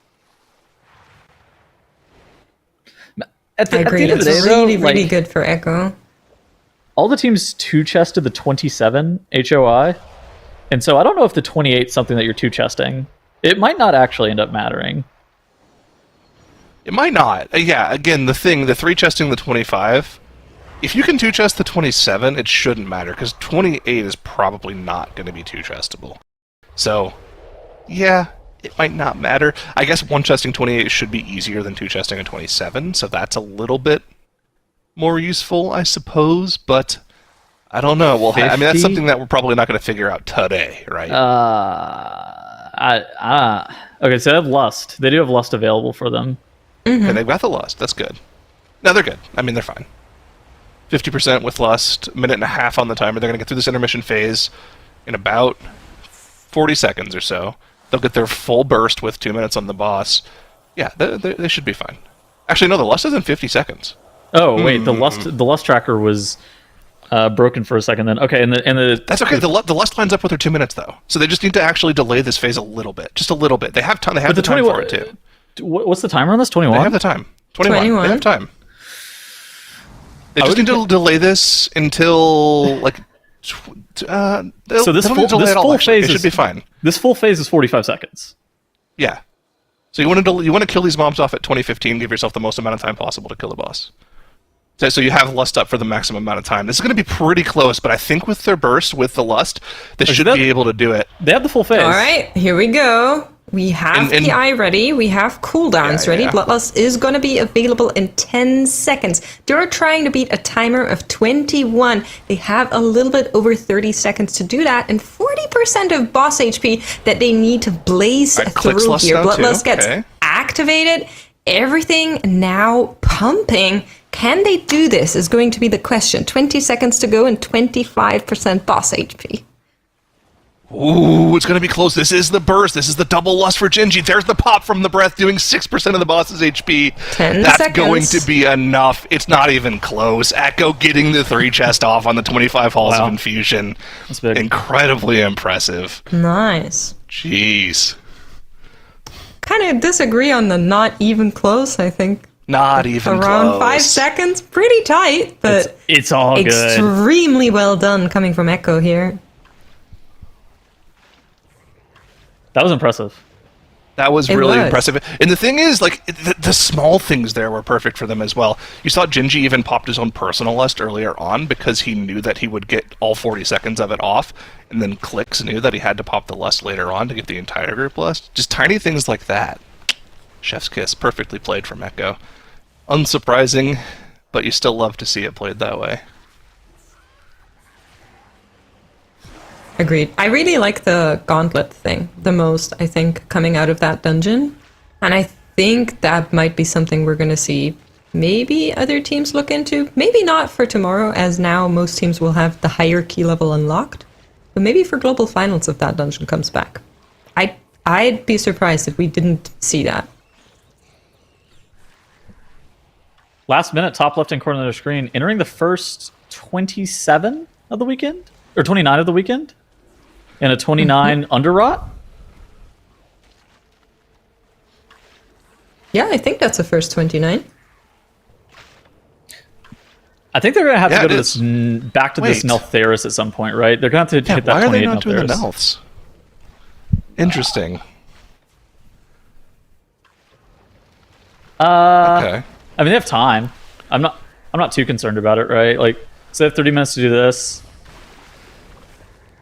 S6: I agree. That's really good for Echo.
S8: All the teams 2-chested the 27 HOI, and so I don't know if the 28 is something that you're 2-chesting. It might not actually end up mattering.
S7: It might not. Yeah, again, the 3-chesting the 25... If you can 2-chest the 27, it shouldn't matter, because 28 is probably not going to be 2-chestable. So, yeah, it might not matter. I guess 1-chesting 28 should be easier than 2-chesting a 27, so that's a little bit more useful, I suppose, but I don't know. Well, I mean, that's something that we're probably not going to figure out today, right?
S8: Okay, so they have Lust. They do have Lust available for them.
S6: Mm-hmm.
S7: And they've got the Lust. That's good. No, they're good. I mean, they're fine. 50% with Lust, minute and a half on the timer. They're going to get through this intermission phase in about 40 seconds or so. They'll get their full burst with 2 minutes on the boss. Yeah, they should be fine. Actually, no, the Lust is in 50 seconds.
S8: Oh, wait, the Lust tracker was broken for a second then. Okay, and the
S7: That's okay. The Lust lines up with their 2 minutes, though. So they just need to actually delay this phase a little bit. Just a little bit. They have time. They have the time for it, too.
S8: What's the timer on this? 21?
S7: They have the time. 21. They have time. They just need to delay this until, like...
S8: so this full phase
S7: should be fine.
S8: This full phase is 45 seconds.
S7: Yeah. So you want to kill these mobs off at 2015, give yourself the most amount of time possible to kill the boss. So you have Lust up for the maximum amount of time. This is going to be pretty close, but I think with their burst, with the Lust, they should be able to do it.
S8: They have the full phase.
S6: All right, here we go. We have PI ready. We have cooldowns ready. Bloodlust is going to be available in 10 seconds. They're trying to beat a timer of 21. They have a little bit over 30 seconds to do that, and 40% of boss HP that they need to blaze through here. Bloodlust gets activated. Everything now pumping. Can they do this is going to be the question. 20 seconds to go and 25% boss HP.
S7: Ooh, it's going to be close. This is the burst. This is the double Lust for Genji. There's the pop from the breath, doing 6% of the boss's HP.
S6: 10
S7: That's
S6: seconds.
S7: Going to be enough. It's not even close. Echo getting the 3-chest off on the 25 Halls of Infusion.
S8: That's big.
S7: Incredibly impressive.
S6: Nice.
S7: Jeez.
S6: Kind of disagree on the not even close, I think.
S7: Not even
S6: Around
S7: close.
S6: 5 seconds. Pretty tight, but
S8: it's all good.
S6: Extremely well done coming from Echo here.
S8: That was impressive.
S7: That was really impressive. And the thing is, like, the small things there were perfect for them as well. You saw Genji even popped his own personal Lust earlier on because he knew that he would get all 40 seconds of it off, and then Clicks knew that he had to pop the Lust later on to get the entire group Lust. Just tiny things like that. Chef's kiss. Perfectly played from Echo. Unsurprising, but you still love to see it played that way.
S6: Agreed. I really like the gauntlet thing the most, I think, coming out of that dungeon. And I think that might be something we're going to see maybe other teams look into. Maybe not for tomorrow, as now most teams will have the higher key level unlocked. But maybe for Global Finals if that dungeon comes back. I'd be surprised if we didn't see that.
S8: Last minute, top left-hand corner of the screen, entering the first 27 of the weekend? Or 29 of the weekend? And a 29 under rot?
S6: Yeah, I think that's the first 29.
S8: I think they're going to have to go to
S7: is.
S8: this back to this
S7: Wait.
S8: Neltharis at some point, right? They're going to have to hit that
S7: Why are
S8: 28
S7: they not doing the
S8: Neltharis.
S7: Nelths? Interesting. Okay.
S8: I mean, they have time. I'm not too concerned about it, right? Like, so they have 30 minutes to do this.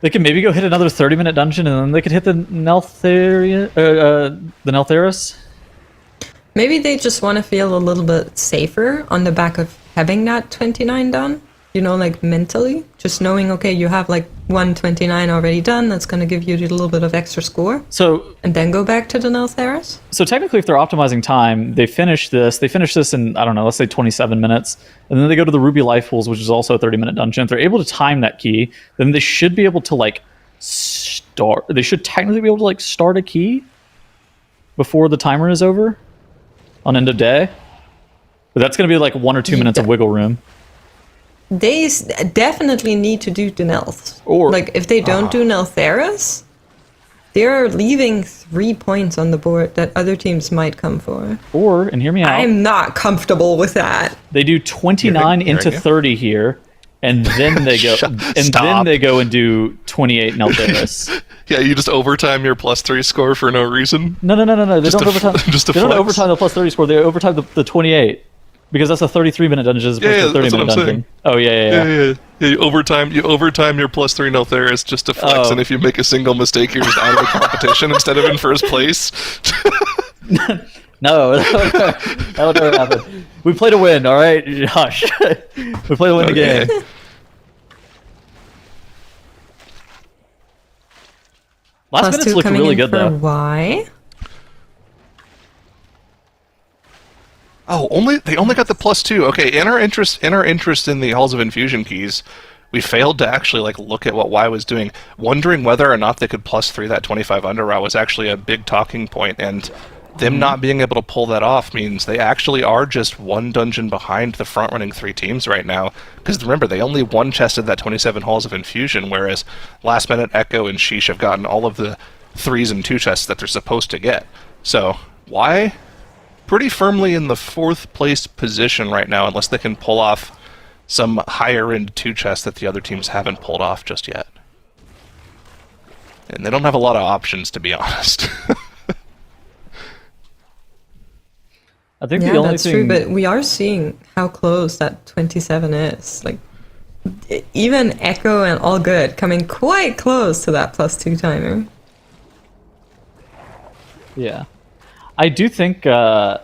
S8: They can maybe go hit another 30-minute dungeon, and then they could hit the Neltharis.
S6: Maybe they just want to feel a little bit safer on the back of having that 29 done. You know, like mentally, just knowing, okay, you have like 129 already done. That's going to give you a little bit of extra score.
S8: So,
S6: and then go back to the Neltharis.
S8: So technically, if they're optimizing time, they finish this in, I don't know, let's say 27 minutes, and then they go to the Ruby Life Pools, which is also a 30-minute dungeon. If they're able to time that key, then they should be able to like start. They should technically be able to like start a key before the timer is over on end of day. But that's going to be like 1 or 2 minutes of wiggle room.
S6: They definitely need to do the Nelths.
S8: Or
S6: like if they don't do Neltharis, they're leaving 3 points on the board that other teams might come for.
S8: Or, and hear me out,
S6: I'm not comfortable with that.
S8: they do 29 into 30 here, and then they go then they go and do 28 Neltharis.
S7: Yeah, you just overtime your +3 score for no reason.
S8: No. They don't overtime.
S7: Just
S8: They don't overtime the +30 score. They overtime the 28 because that's a 33-minute dungeon as opposed to a 30-minute dungeon.
S7: Saying.
S8: Oh yeah.
S7: You overtime your +3 Neltharis just to flex, and if you make a single mistake, you're just out of the competition instead of in first place.
S8: No, that would never happen. We play to win, all right? Hush. We play to win the game. Last minutes look really good, though.
S6: Why?
S7: Oh, they only got the +2. Okay, in our interest in the Halls of Infusion keys, we failed to actually like look at what Y was doing, wondering whether or not they could +3 that 25 under route was actually a big talking point, and them not being able to pull that off means they actually are just one dungeon behind the front-running 3 teams right now. Because remember, they only one chested that 27 Halls of Infusion, whereas Last Minute, Echo, and Sheesh have gotten all of the 3s and 2 chests that they're supposed to get. So, Y pretty firmly in the 4th place position right now, unless they can pull off some higher-end 2 chests that the other teams haven't pulled off just yet. And they don't have a lot of options, to be honest.
S8: I think
S6: yeah,
S8: the only
S6: that's
S8: thing...
S6: true, but we are seeing how close that 27 is. Like, even Echo and All Good coming quite close to that +2 timer.
S8: Yeah. I do think the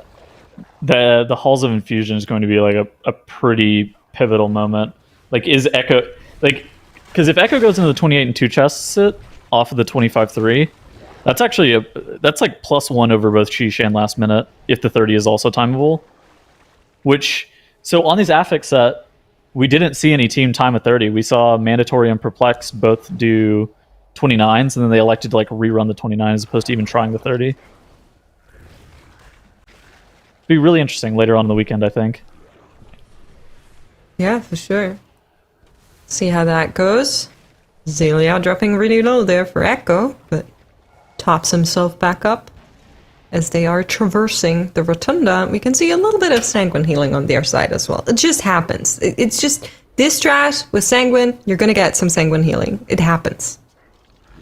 S8: Halls of Infusion is going to be like a pretty pivotal moment. Like, is Echo... like, because if Echo goes into the 28 and 2 chests sit off of the 25-3, that's actually that's like +1 over both Sheesh and Last Minute if the 30 is also timeable. Which, so on these affix set, we didn't see any team time at 30. We saw Mandatory and Perplex both do 29s, and then they elected to like rerun the 29 as opposed to even trying the 30. Be really interesting later on in the weekend, I think.
S6: Yeah, for sure. See how that goes. Zelia dropping really low there for Echo, but tops himself back up. As they are traversing the rotunda, we can see a little bit of Sanguine healing on their side as well. It just happens. It's just, this strat with Sanguine, you're going to get some Sanguine healing. It happens.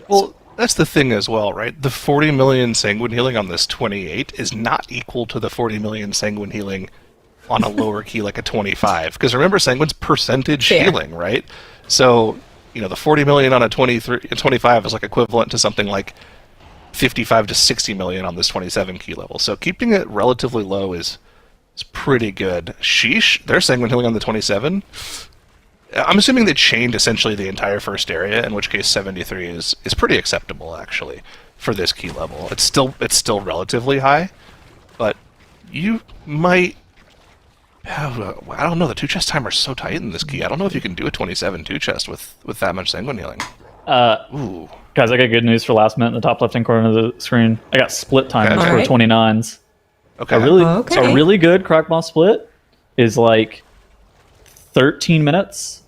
S7: Well, that's the thing as well, right? The 40 million Sanguine healing on this 28 is not equal to the 40 million Sanguine healing on a lower key like a 25. Because remember, Sanguine's percentage healing, right? So, you know, the 40 million on a 25 is like equivalent to something like 55 to 60 million on this 27 key level. So keeping it relatively low is pretty good. Sheesh, their Sanguine healing on the 27. I'm assuming they chained essentially the entire first area, in which case 73 is pretty acceptable actually for this key level. It's still relatively high, but you might have, I don't know, the 2 chest timer is so tight in this key. I don't know if you can do a 27 2 chest with that much Sanguine healing. Ooh.
S8: Guys, I got good news for Last Minute in the top left-hand corner of the screen. I got split timers for 29s.
S7: Okay.
S8: A really good Crockball split. is like 13 minutes.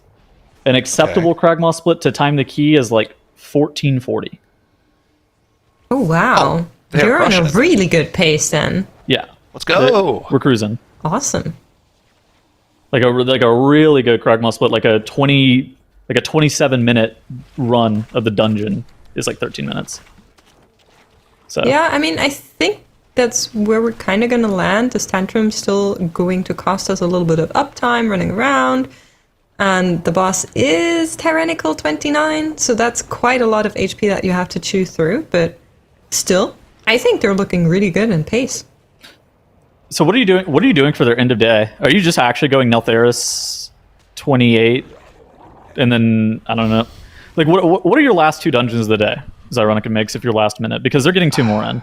S8: An acceptable Kragmaw split to time the key is like 14:40.
S6: Oh, wow. You're on a really good pace then.
S8: Yeah.
S7: Let's go.
S8: We're cruising.
S6: Awesome.
S8: Like a really good Kragmaw split, like a 27-minute run of the dungeon is like 13 minutes. So
S6: Yeah, I mean, I think that's where we're kind of going to land. This tantrum's still going to cost us a little bit of uptime running around. And the boss is Tyrannical 29, so that's quite a lot of HP that you have to chew through. But still, I think they're looking really good in pace.
S8: So what are you doing? What are you doing for their end of day? Are you just actually going Neltheris 28, and then I don't know, like what are your last 2 dungeons of the day? Is ironic it makes if your last minute, because they're getting 2 more in.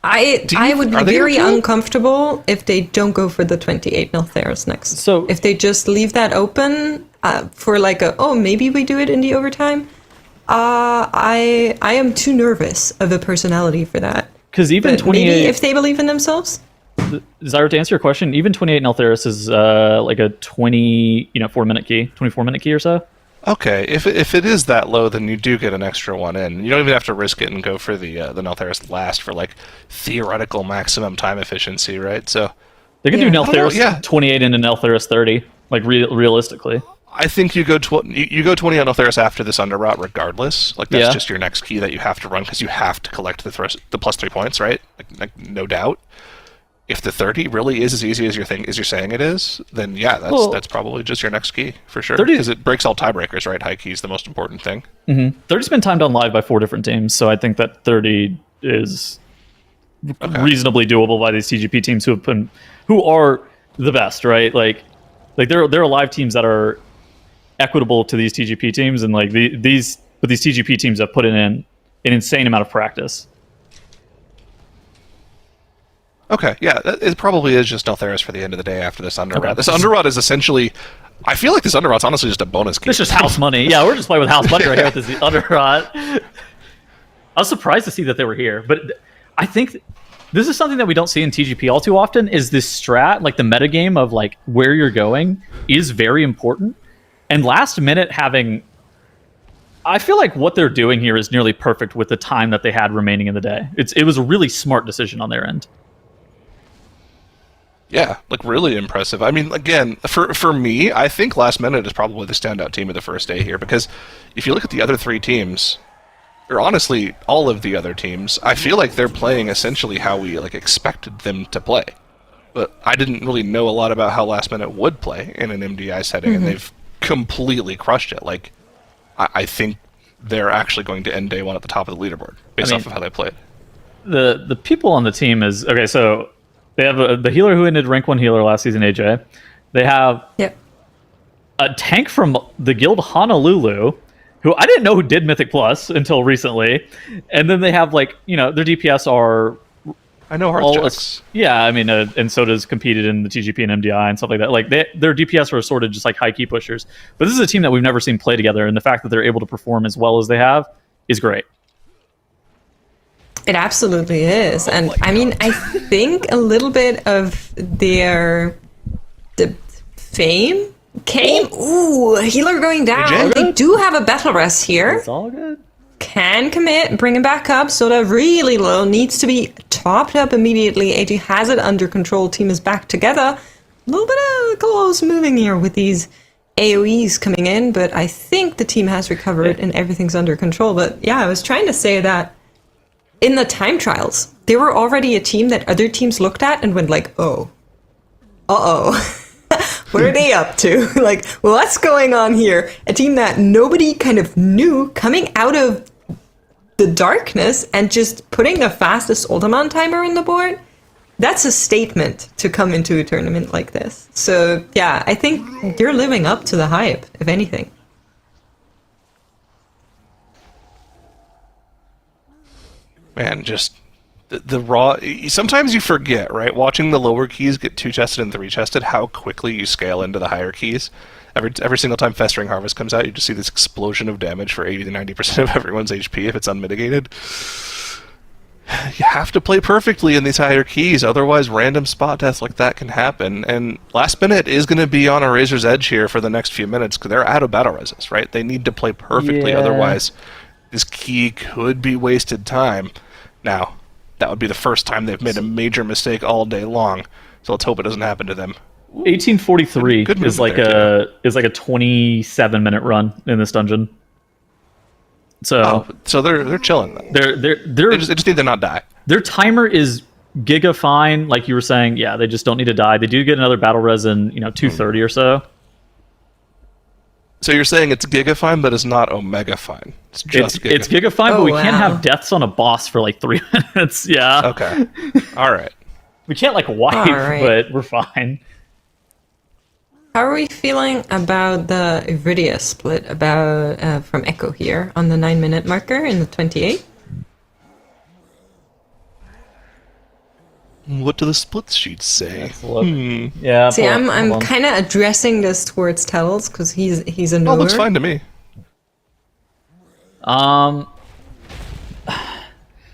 S6: I would be very uncomfortable if they don't go for the 28 Neltheris next.
S8: So
S6: if they just leave that open for like maybe we do it in the overtime. I am too nervous of a personality for that.
S8: Because even
S6: but
S8: 28,
S6: maybe if they believe in themselves.
S8: Zyra, to answer your question, even 28 Neltheris is like a 24-minute key or so.
S7: Okay, if it is that low, then you do get an extra one in. You don't even have to risk it and go for the Neltheris last for like theoretical maximum time efficiency, right? So
S8: they could do Neltheris 28 into Neltheris 30, like realistically.
S7: I think you go 20 on Neltheris after this underrot regardless. Like that's just your next key that you have to run because you have to collect the +3 points, right? Like no doubt. If the 30 really is as easy as you're saying it is, then that's probably just your next key for sure. Because it breaks all tiebreakers, right? High key is the most important thing.
S8: 30's been timed on live by 4 different teams, so I think that 30 is reasonably doable by these TGP teams who are the best, right? Like there are live teams that are equitable to these TGP teams, and like these TGP teams have put in an insane amount of practice.
S7: Okay, yeah, it probably is just Neltheris for the end of the day after this underrot. Okay. This underrot is essentially, I feel like this underrot's honestly just a bonus key.
S8: It's just house money. Yeah, we're just playing with house money right here with this underrot. I was surprised to see that they were here, but I think this is something that we don't see in TGP all too often, is this strat, like the metagame of like where you're going is very important. And last minute I feel like what they're doing here is nearly perfect with the time that they had remaining in the day. It was a really smart decision on their end.
S7: Yeah, like really impressive. I mean, again, for me, I think Last Minute is probably the standout team of the first day here, because if you look at the other 3 teams, or honestly, all of the other teams, I feel like they're playing essentially how we like expected them to play. But I didn't really know a lot about how Last Minute would play in an MDI setting, and they've completely crushed it. Like, I think they're actually going to end day 1 at the top of the leaderboard based off of how they played.
S8: The people on the team is okay. So they have the healer who ended rank 1 healer last season, AJ. They have a tank from the guild Honolulu, who I didn't know who did Mythic Plus until recently. And then they have their DPS are...
S7: I know Hearthjacks.
S8: Yeah, I mean, and so does competed in the TGP and MDI and stuff like that. Like their DPS are sort of just like high key pushers. But this is a team that we've never seen play together, and the fact that they're able to perform as well as they have is great.
S6: It absolutely is. And I mean, I think a little bit of the fame came... Ooh, healer going down. They do have a battle rest here.
S8: It's all good.
S6: Can commit, bring him back up. Soda really low, needs to be topped up immediately. AG has it under control. Team is back together. A little bit of close moving here with these AoEs coming in, but I think the team has recovered and everything's under control. But yeah, I was trying to say that in the time trials, they were already a team that other teams looked at and went like, oh, what are they up to? Like, what's going on here? A team that nobody kind of knew coming out of the darkness and just putting the fastest Ultimon timer on the board. That's a statement to come into a tournament like this. So yeah, I think you're living up to the hype, if anything.
S7: Man, just the raw... Sometimes you forget, right? Watching the lower keys get 2-chested and 3-chested, how quickly you scale into the higher keys. Every single time Festering Harvest comes out, you just see this explosion of damage for 80 to 90% of everyone's HP if it's unmitigated. you have to play perfectly in these higher keys, otherwise random spot deaths like that can happen. And last minute is going to be on a razor's edge here for the next few minutes because they're out of battle resist, right? They need to play perfectly, otherwise this key could be wasted time. Now, that would be the first time they've made a major mistake all day long, so let's hope it doesn't happen to them.
S8: 1843 is like a 27-minute run in this dungeon. So
S7: they're chilling then. They just need to not die.
S8: Their timer is giga fine, like you were saying. Yeah, they just don't need to die. They do get another battle res in 2:30 or so.
S7: So you're saying it's giga fine, but it's not omega fine. It's just giga.
S8: It's giga fine, but we can't have deaths on a boss for like 3 minutes. Yeah.
S7: Okay. All right.
S8: We can't like wipe, but we're fine.
S6: How are we feeling about the Iridia split from Echo here on the 9-minute marker in the 28?
S7: What do the split sheets say?
S8: Yeah.
S6: See, I'm kind of addressing this towards Tells because he's a knower.
S7: Oh, looks fine to me.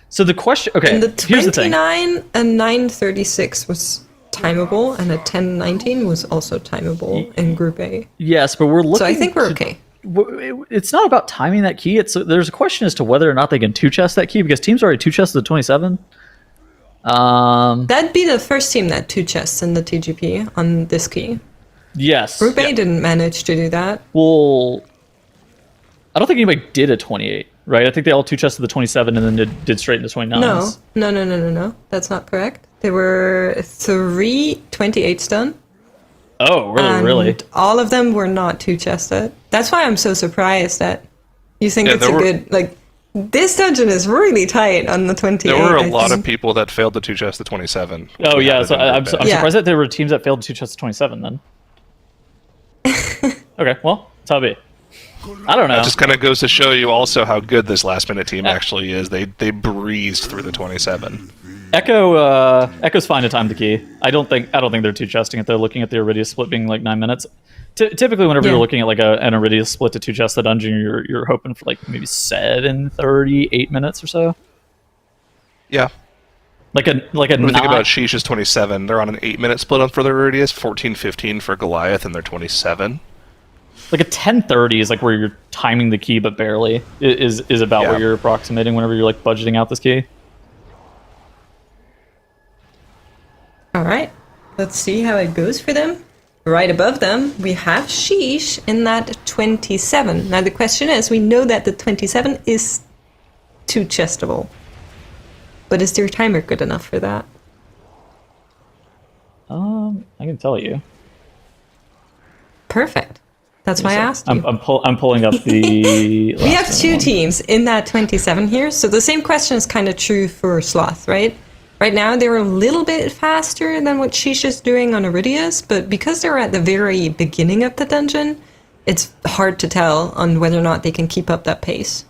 S8: So the question, okay,
S6: in the
S8: here's the thing.
S6: 29, a 9:36 was timeable, and a 10:19 was also timeable in Group A.
S8: Yes, but we're looking.
S6: So I think we're okay.
S8: It's not about timing that key. There's a question as to whether or not they can two-chest that key because teams already two-chested the 27.
S6: That'd be the first team that two-chests in the TGP on this key.
S8: Yes.
S6: Group A didn't manage to do that.
S8: Well, I don't think anybody did a 28, right? I think they all two-chested the 27 and then did straight into 29s.
S6: No. That's not correct. There were 3 28s done.
S8: Oh,
S6: And
S8: really?
S6: all of them were not two-chested. That's why I'm so surprised that you think it's a good... Like, this dungeon is really tight on the 28.
S7: There were a lot of people that failed to two-chest the 27.
S8: Oh, yeah. So I'm surprised that there were teams that failed to two-chest the 27 then. Okay, well, that's how it be. I don't know.
S7: It just kind of goes to show you also how good this last-minute team actually is. They breezed through the 27.
S8: Echo's fine to time the key. I don't think they're two-chesting it. They're looking at the Iridia split being like 9 minutes. Typically, whenever you're looking at like an Iridia split to two-chest the dungeon, you're hoping for like maybe 7:38 minutes or so.
S7: Yeah.
S8: Like a
S7: when we think about Sheesh's 27, they're on an 8-minute split for their Iridias, 14:15 for Goliath, and they're 27.
S8: Like a 10:30 is like where you're timing the key, but barely is about what you're approximating whenever you're like budgeting out this key.
S6: All right, let's see how it goes for them. Right above them, we have Sheesh in that 27. Now the question is, we know that the 27 is two-chestable, but is their timer good enough for that?
S8: I can tell you.
S6: Perfect. That's why I asked you.
S8: I'm pulling up the.
S6: We have 2 teams in that 27 here, so the same question is kind of true for Sloth, right? Right now, they're a little bit faster than what Sheesh is doing on Iridia's, but because they're at the very beginning of the dungeon, it's hard to tell on whether or not they can keep up that pace.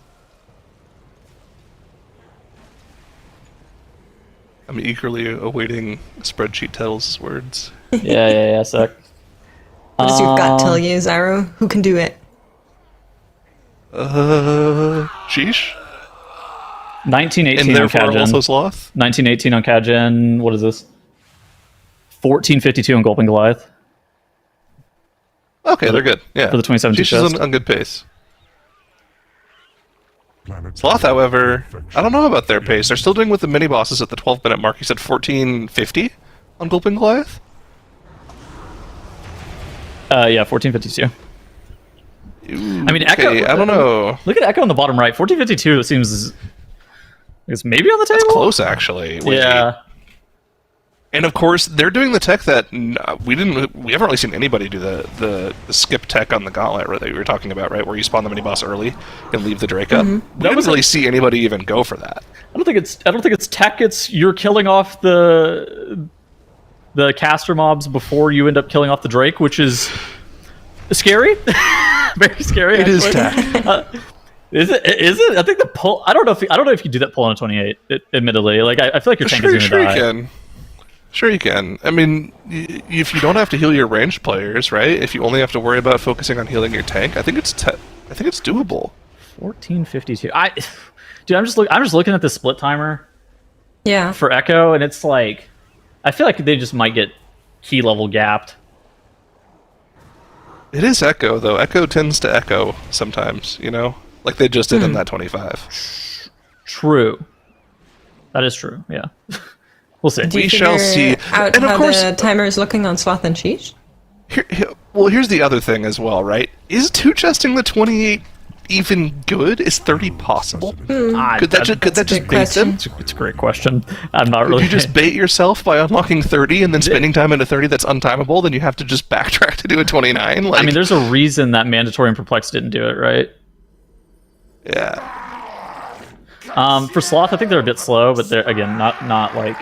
S7: I'm eagerly awaiting spreadsheet Tells' words.
S8: Yeah, sec.
S6: What does your gut tell you, Zyro? Who can do it?
S7: Sheesh?
S8: 1918 on Kajen.
S7: Also Sloth?
S8: 1918 on Kajen. What is this? 14:52 on Gulping Goliath.
S7: Okay, they're good. Yeah.
S8: For the 27
S7: Sheesh is on good pace. Sloth, however, I don't know about their pace. They're still doing with the mini bosses at the 12-minute mark. You said 14:50 on Gulping Goliath?
S8: Yeah, 14:52. I mean, Echo.
S7: Okay, I don't know.
S8: Look at Echo on the bottom right. 14:52 seems. It's maybe on the table.
S7: That's close, actually.
S8: Yeah.
S7: And of course, they're doing the tech that we haven't really seen anybody do the skip tech on the gauntlet that you were talking about, right? Where you spawn the mini boss early and leave the Drake up. We didn't really see anybody even go for that.
S8: I don't think it's tech. It's you're killing off the caster mobs before you end up killing off the Drake, which is scary. Very scary.
S7: It is tech.
S8: Is it? I think the pull. I don't know if you do that pull on a 28. Admittedly, like I feel like your tank is going to die.
S7: You can. Sure, you can. I mean, if you don't have to heal your ranged players, right? If you only have to worry about focusing on healing your tank, I think it's doable.
S8: 14:52. Dude, I'm just looking at the split timer.
S6: Yeah.
S5: for Echo, and it's like, I feel like they just might get key level gapped.
S7: It is Echo, though. Echo tends to echo sometimes, you know? Like they just did in that 25.
S5: True. That is true, yeah. We'll see.
S6: Do you
S7: We shall
S6: figure
S7: see.
S6: out
S7: And of
S6: how
S7: course-
S6: the timer is looking on Sloth and Sheesh?
S7: Well, here's the other thing as well, right? Is two-chesting the 28 even good? Is 30 possible? Could that just
S6: good
S7: bait them?
S5: It's a great question. I'm not
S7: Would
S5: really...
S7: you just bait yourself by unlocking 30 and then spending time into 30 that's untimable? Then you have to just backtrack to do a 29? Like,
S5: I mean, there's a reason that Mandatory and Perplex didn't do it, right?
S7: yeah.
S5: For Sloth, I think they're a bit slow, but they're, again, not like...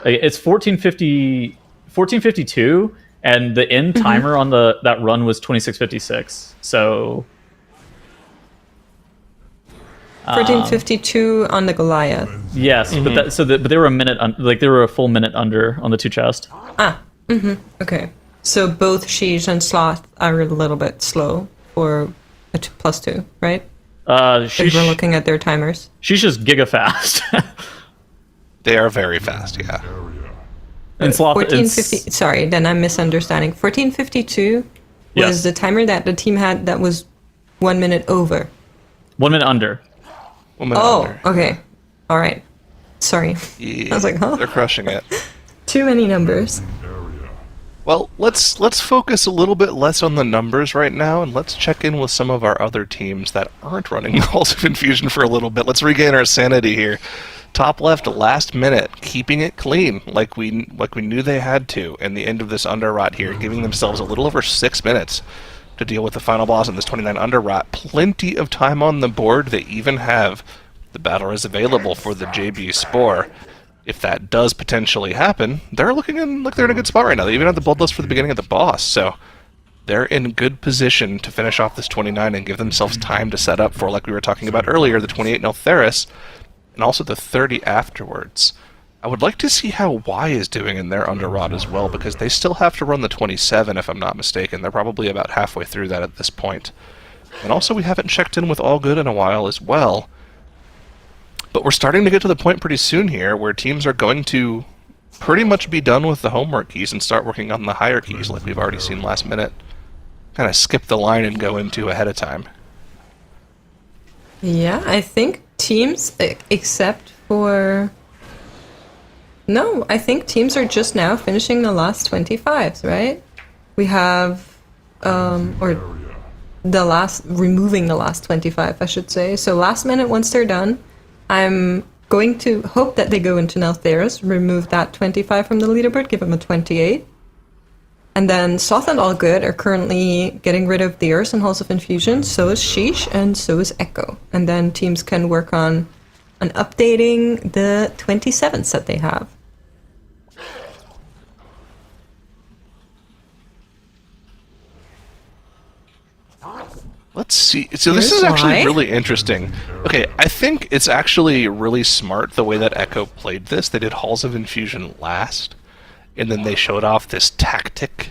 S5: It's 1452, and the end timer on that run was 2656. So...
S6: 1452 on the Goliath.
S5: Yes, but they were a minute, they were a full minute under on the two chest.
S6: Okay. So both Sheesh and Sloth are a little bit slow for a +2, right? If we're looking at their timers.
S5: She's just giga fast.
S7: They are very fast, yeah.
S5: And Sloth
S6: 1450. Sorry, then I'm misunderstanding. 1452
S5: Yes.
S6: was the timer that the team had that was 1 minute over.
S5: 1 minute under.
S6: Okay. All right. Sorry.
S7: Yeah,
S6: I was like, huh?
S7: They're crushing it.
S6: Too many numbers.
S7: Well, let's focus a little bit less on the numbers right now, and let's check in with some of our other teams that aren't running Halls of Infusion for a little bit. Let's regain our sanity here. Top left, last minute, keeping it clean, like we knew they had to, in the end of this underrot here, giving themselves a little over 6 minutes to deal with the final boss in this 29 underrot. Plenty of time on the board. They even have the battle is available for the JB Spore. If that does potentially happen, they're looking like they're in a good spot right now. They even have the bloodlust for the beginning of the boss, so they're in good position to finish off this 29 and give themselves time to set up for, like we were talking about earlier, the 28 Neltheris, and also the 30 afterwards. I would like to see how Y is doing in their underrot as well, because they still have to run the 27, if I'm not mistaken. They're probably about halfway through that at this point. And also, we haven't checked in with All Good in a while as well. But we're starting to get to the point pretty soon here where teams are going to pretty much be done with the homework keys and start working on the higher keys like we've already seen last minute. Kind of skip the line and go into ahead of time.
S6: Yeah, I think teams, except for... No, I think teams are just now finishing the last 25s, right? We have, removing the last 25, I should say. So last minute, once they're done, I'm going to hope that they go into Neltheris, remove that 25 from the leaderboard, give them a 28. And then Sloth and All Good are currently getting rid of theirs and Halls of Infusion, so is Sheesh, and so is Echo. And then teams can work on updating the 27s that they have.
S7: Let's see. So this is actually really interesting. Okay, I think it's actually really smart the way that Echo played this. They did Halls of Infusion last, and then they showed off this tactic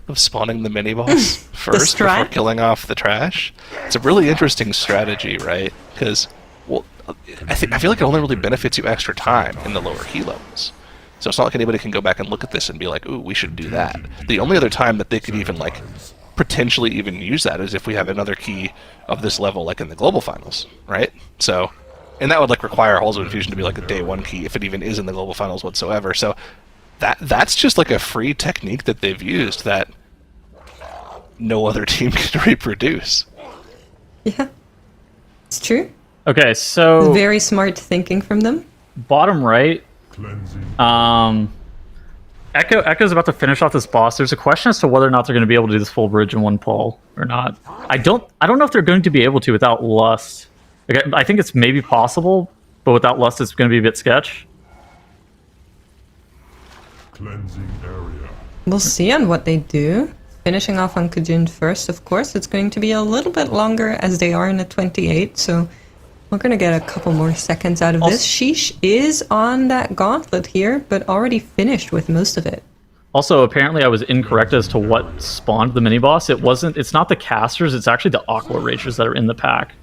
S7: of spawning the mini-boss first before killing off the trash. It's a really interesting strategy, right? Because, well, I feel like it only really benefits you extra time in the lower key levels. So it's not like anybody can go back and look at this and be like, ooh, we should do that. The only other time that they could even, like, potentially even use that is if we have another key of this level, like in the Global Finals, right? So, and that would, like, require Halls of Infusion to be, like, a day one key, if it even is in the Global Finals whatsoever. So that's just, like, a free technique that they've used that no other team can reproduce.
S6: Yeah, it's true.
S5: Okay, so...
S6: Very smart thinking from them.
S5: Bottom right, Echo's about to finish off this boss. There's a question as to whether or not they're going to be able to do this full bridge in one pull or not. I don't know if they're going to be able to without Lust. Okay, I think it's maybe possible, but without Lust, it's going to be a bit sketch.
S6: We'll see on what they do. Finishing off on Kajun first, of course. It's going to be a little bit longer as they are in the 28, so we're going to get a couple more seconds out of this. Sheesh is on that gauntlet here, but already finished with most of it.
S5: Also, apparently I was incorrect as to what spawned the mini-boss. It's not the casters, it's actually the Aqua Ragers that are in the pack.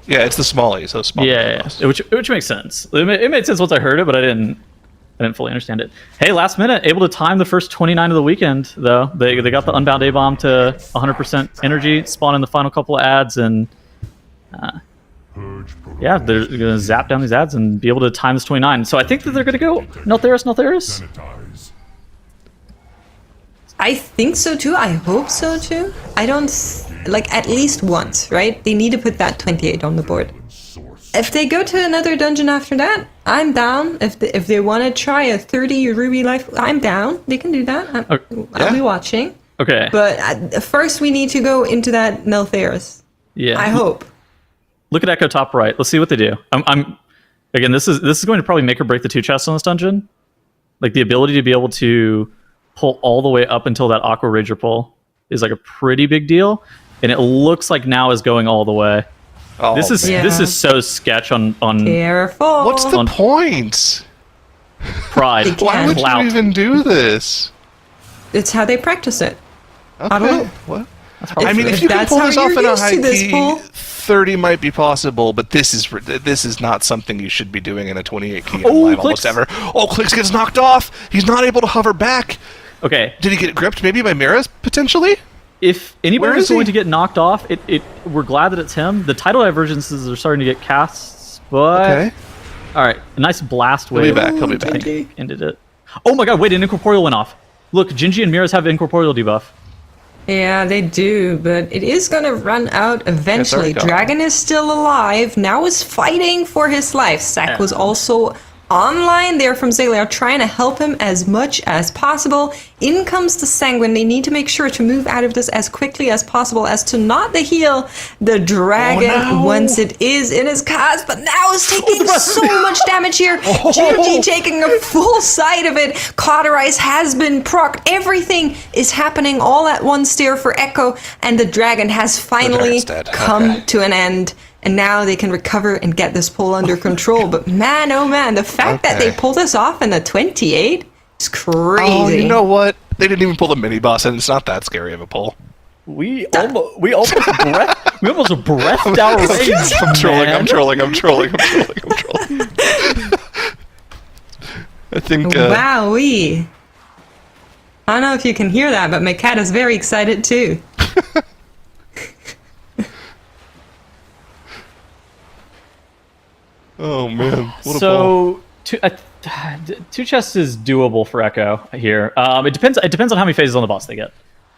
S7: Yeah, it's the Smalley, so small.
S8: Yeah, which makes sense. It made sense once I heard it, but I didn't fully understand it. Hey, last minute, able to time the first 29 of the weekend, though. They got the Unbound A-Bomb to 100% energy, spawn in the final couple of ads, and yeah, they're going to zap down these ads and be able to time this 29. So I think that they're going to go Neltharis.
S6: I think so too. I hope so too. I don't at least once, right? They need to put that 28 on the board. If they go to another dungeon after that, I'm down. If they want to try a 30 Ruby life, I'm down. They can do that. I'll be watching.
S8: Okay.
S6: But first we need to go into that Neltharis.
S8: Yeah.
S6: I hope.
S8: Look at Echo top right. Let's see what they do. I'm again. This is going to probably make or break the 2 chests on this dungeon. Like the ability to be able to pull all the way up until that Aqua Rager pull is like a pretty big deal, and it looks like now is going all the way.
S7: Oh,
S8: this is so sketch on
S6: Careful.
S7: What's the point?
S8: Pride.
S7: Why would you even do this?
S6: It's how they practice it.
S7: Okay.
S6: I don't know.
S7: What? I mean, if you can pull this off in a high key, 30 might be possible, but this is not something you should be doing in a 28 key live almost ever. Oh, Clicks gets knocked off. He's not able to hover back.
S8: Okay.
S7: Did he get gripped maybe by Miras, potentially?
S8: If anybody is going to get knocked off, we're glad that it's him. The tidal divergences are starting to get casts, but...
S7: Okay.
S8: All right, a nice blast wave.
S7: He'll be back.
S8: Ended it. Oh my god, wait, an Incorporeal went off. Look, Gingy and Miras have Incorporeal debuff.
S6: Yeah, they do, but it is going to run out eventually. Dragon is still alive, now is fighting for his life. Sack was also online there from Zaliar, trying to help him as much as possible. In comes the Sanguine. They need to make sure to move out of this as quickly as possible as to not heal the Dragon once it is in his cast, but now is taking so much damage here. GG taking a full side of it. Cauterize has been procced. Everything is happening all at once there for Echo, and the Dragon has finally come to an end. And now they can recover and get this pull under control. But man, oh man, the fact that they pulled this off in the 28 is crazy.
S7: Oh, you know what? They didn't even pull the mini boss, and it's not that scary of a pull.
S8: We almost breathed our rage.
S7: I'm trolling. I think.
S6: Wowee! I don't know if you can hear that, but my cat is very excited too.
S7: Oh man! What
S8: so two chests is doable for Echo here. It depends on how many phases on the boss they get,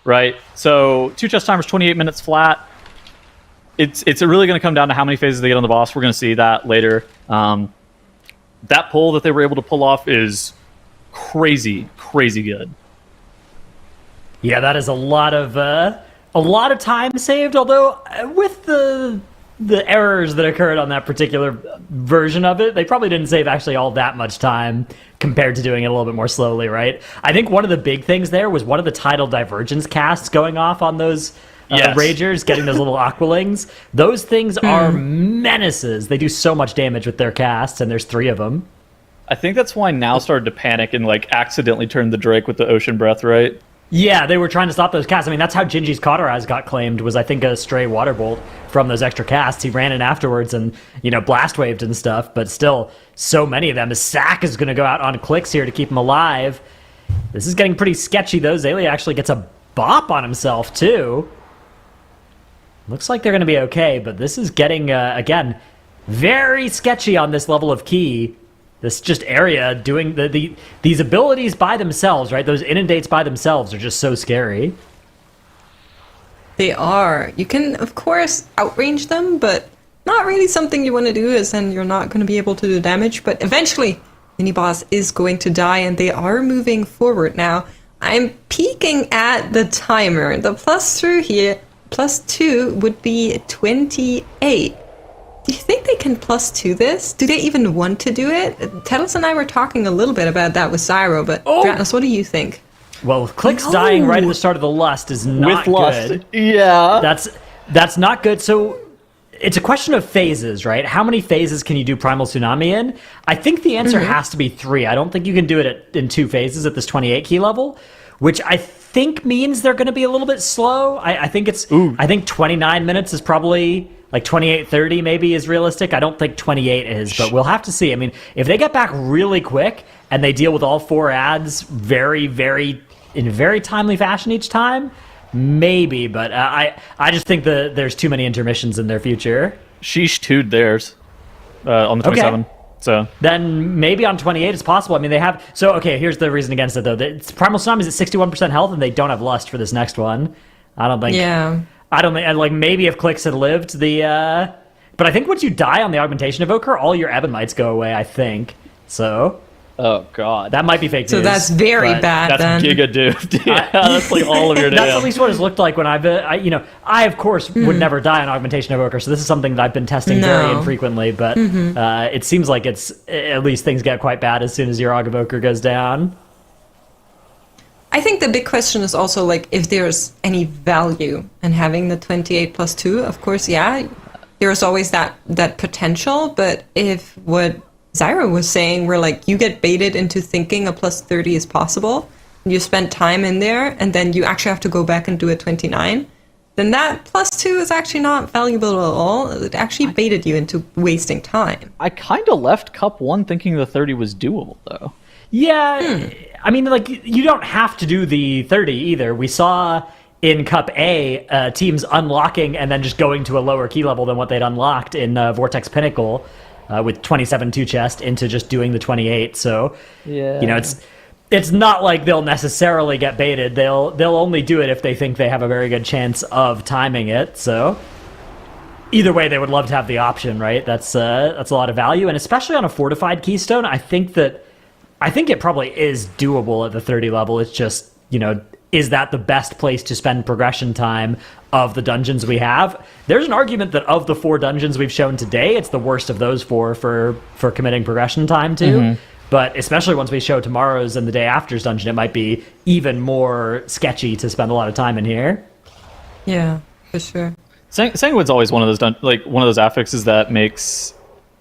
S8: right? So 2 chest timers, 28 minutes flat. It's really going to come down to how many phases they get on the boss. We're going to see that later. That pull that they were able to pull off is crazy good.
S5: Yeah, that is a lot of time saved. Although with the errors that occurred on that particular version of it, they probably didn't save actually all that much time compared to doing it a little bit more slowly, right? I think one of the big things there was one of the tidal divergence casts going off on those Ragers, getting those little Aqualings. Those things are menaces. They do so much damage with their casts, and there's 3 of them.
S8: I think that's why Now started to panic and accidentally turned the Drake with the Ocean Breath, right?
S5: Yeah, they were trying to stop those casts. I mean, that's how Gingy's Cauterize got claimed, was I think a stray water bolt from those extra casts. He ran in afterwards and, blast waved and stuff, but still, so many of them. His Sack is going to go out on clicks here to keep him alive. This is getting pretty sketchy, though. Zalia actually gets a bop on himself, too. Looks like they're going to be okay, but this is getting, again, very sketchy on this level of key. This just area doing these abilities by themselves, right? Those inundates by themselves are just so scary.
S6: They are. You can, of course, outrange them, but not really something you want to do, as then you're not going to be able to do damage. But eventually, Mini-Boss is going to die, and they are moving forward now. I'm peeking at the timer. The +2 would be 28. Do you think they can +2 this? Do they even want to do it? Tettles and I were talking a little bit about that with Zyro, but Dratnos, what do you think?
S5: Well, Clicks dying right at the start of the Lust is not good.
S8: Yeah.
S5: That's not good. So it's a question of phases, right? How many phases can you do Primal Tsunami in? I think the answer has to be 3. I don't think you can do it in 2 phases at this 28 key level, which I think means they're going to be a little bit slow. I think 29 minutes is probably Like 28-30 maybe is realistic. I don't think 28 is, but we'll have to see. I mean, if they get back really quick and they deal with all 4 ads in very timely fashion each time, maybe. But I just think that there's too many intermissions in their future.
S8: Sheesh 2'd theirs on the 27.
S5: Okay.
S8: So
S5: then maybe on 28 it's possible. I mean, they have... So, okay, here's the reason against it, though. Primal Tsunami is at 61% health, and they don't have Lust for this next one. I don't think...
S6: Yeah.
S5: I don't think... Like, maybe if Clicks had lived, But I think once you die on the Augmentation Evoker, all your Ebonmites go away, I think. So...
S8: Oh, God.
S5: That might be fake news.
S6: So that's very bad,
S8: that's
S6: then.
S8: Giga Duped. Yeah, that's like all of your damn.
S5: That's at least what it's looked like when I of course would never die on Augmentation Evoker, so this is something that I've been testing very infrequently, but it seems like it's at least things get quite bad as soon as your Aug Evoker goes down.
S6: I think the big question is also like if there's any value in having the 28 plus 2. Of course, yeah, there's always that potential, but if what Zyra was saying, where like you get baited into thinking a plus 30 is possible, and you spend time in there, and then you actually have to go back and do a 29, then that plus 2 is actually not valuable at all. It actually baited you into wasting time.
S8: I kind of left Cup 1 thinking the 30 was doable, though.
S5: Yeah, I mean, like, you don't have to do the 30 either. We saw in Cup A teams unlocking and then just going to a lower key level than what they'd unlocked in Vortex Pinnacle. With 27 2 chest into just doing the 28, so
S8: yeah,
S5: it's not like they'll necessarily get baited. They'll only do it if they think they have a very good chance of timing it. So either way, they would love to have the option, right? That's a lot of value, and especially on a fortified keystone, I think it probably is doable at the 30 level. It's just, is that the best place to spend progression time of the dungeons we have? There's an argument that of the 4 dungeons we've shown today, it's the worst of those 4 for committing progression time to. But especially once we show tomorrow's and the day after's dungeon, it might be even more sketchy to spend a lot of time in here.
S6: Yeah, for sure.
S8: Sanguine's always one of those affixes that makes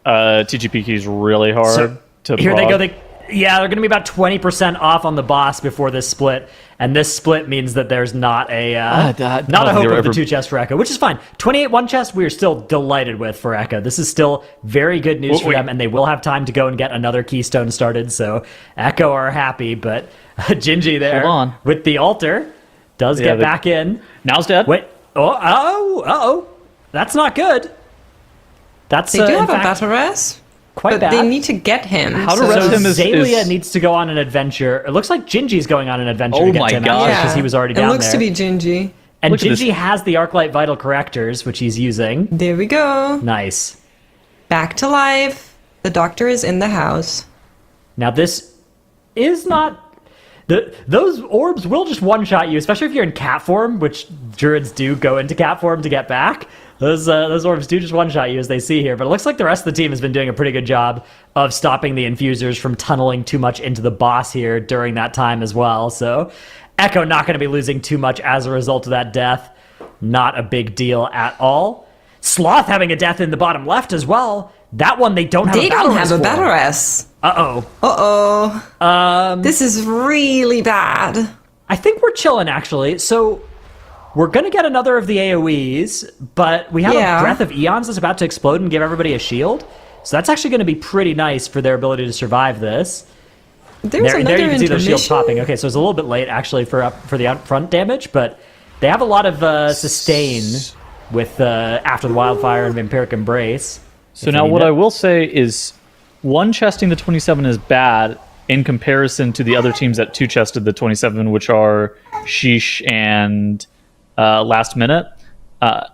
S8: TGP keys really hard to
S5: here
S8: prod.
S5: they go. They're going to be about 20% off on the boss before this split, and this split means that there's not a hope of the 2 chest for Echo, which is fine. 28 1 chest we are still delighted with for Echo. This is still very good news for them, and they will have time to go and get another keystone started, so Echo are happy, but Gingy there with the altar does get back in.
S8: Now's dead.
S5: Wait, that's not good. That's
S6: they do have a battle res.
S5: Quite
S6: but
S5: bad.
S6: They need to get him.
S8: How to rest him is...
S5: Zalia needs to go on an adventure. It looks like Gingy's going on an adventure to get him out because he was already down there.
S6: It looks to be Gingy.
S5: And Gingy has the Arclight Vital Correctors, which he's using.
S6: There we go.
S5: Nice.
S6: Back to life. The doctor is in the house.
S5: Now this is not... Those orbs will just one-shot you, especially if you're in cat form, which druids do go into cat form to get back. Those orbs do just one-shot you, as they see here. But it looks like the rest of the team has been doing a pretty good job of stopping the infusers from tunneling too much into the boss here during that time as well. So Echo not going to be losing too much as a result of that death. Not a big deal at all. Sloth having a death in the bottom left as well. That one they don't have a battle res. They don't have a battle
S6: res.
S5: Uh-oh.
S6: This is really bad.
S5: I think we're chilling, actually. So we're going to get another of the AoEs, but we have a Breath of Eons that's about to explode and give everybody a shield. So that's actually going to be pretty nice for their ability to survive this.
S6: There you can see
S5: those shields popping. Okay, so it's a little bit late, actually, for the upfront damage, but they have a lot of sustain with After the Wildfire and Vampiric Embrace.
S8: So now what I will say is one chesting the 27 is bad in comparison to the other teams that 2 chested the 27, which are Sheesh and Last Minute. Now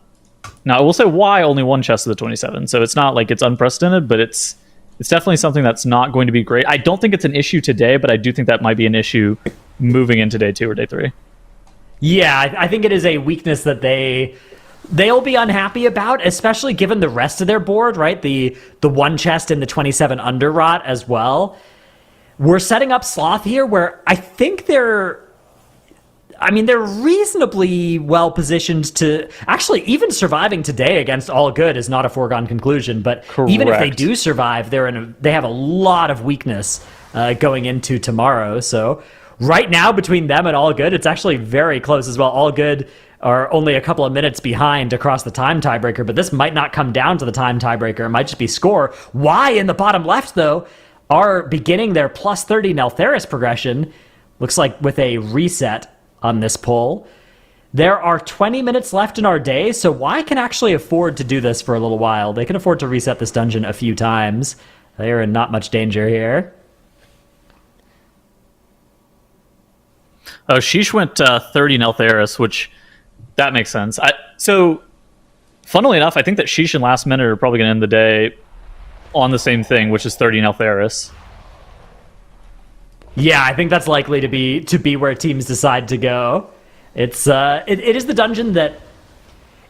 S8: I will say why only 1 chested the 27, so it's not like it's unprecedented, but it's definitely something that's not going to be great. I don't think it's an issue today, but I do think that might be an issue moving into day 2 or day 3.
S5: Yeah, I think it is a weakness that they'll be unhappy about, especially given the rest of their board, right? The 1 chest and the 27 Underrot as well. We're setting up Sloth here where I think they're reasonably well positioned to actually even surviving today against All Good is not a foregone conclusion, but even if they do survive, they have a lot of weakness going into tomorrow. So right now between them and All Good, it's actually very close as well. All Good are only a couple of minutes behind across the time tiebreaker, but this might not come down to the time tiebreaker. It might just be score. Y in the bottom left, though, are beginning their plus 30 Neltharis progression. Looks like with a reset on this poll. There are 20 minutes left in our day, so Y can actually afford to do this for a little while. They can afford to reset this dungeon a few times. They are in not much danger here.
S8: Oh, Sheesh went 30 Neltharis, which that makes sense. So, funnily enough, I think that Sheesh and Last Minute are probably going to end the day on the same thing, which is 30 Neltharis.
S5: Yeah, I think that's likely to be where teams decide to go. It is the dungeon that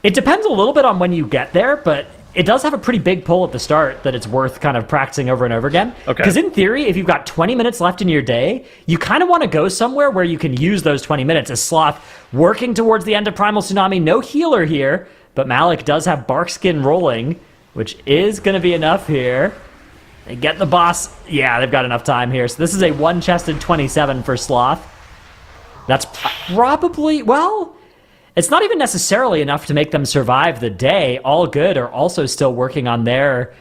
S5: it depends a little bit on when you get there, but it does have a pretty big pull at the start that it's worth kind of practicing over and over again.
S8: Okay.
S5: Because in theory, if you've got 20 minutes left in your day, you kind of want to go somewhere where you can use those 20 minutes. As Sloth working towards the end of Primal Tsunami, no healer here, but Malik does have Barkskin rolling, which is going to be enough here. They get the boss. Yeah, they've got enough time here. So this is a one-chested 27 for Sloth. That's probably, well, it's not even necessarily enough to make them survive the day. All Good are also still working on their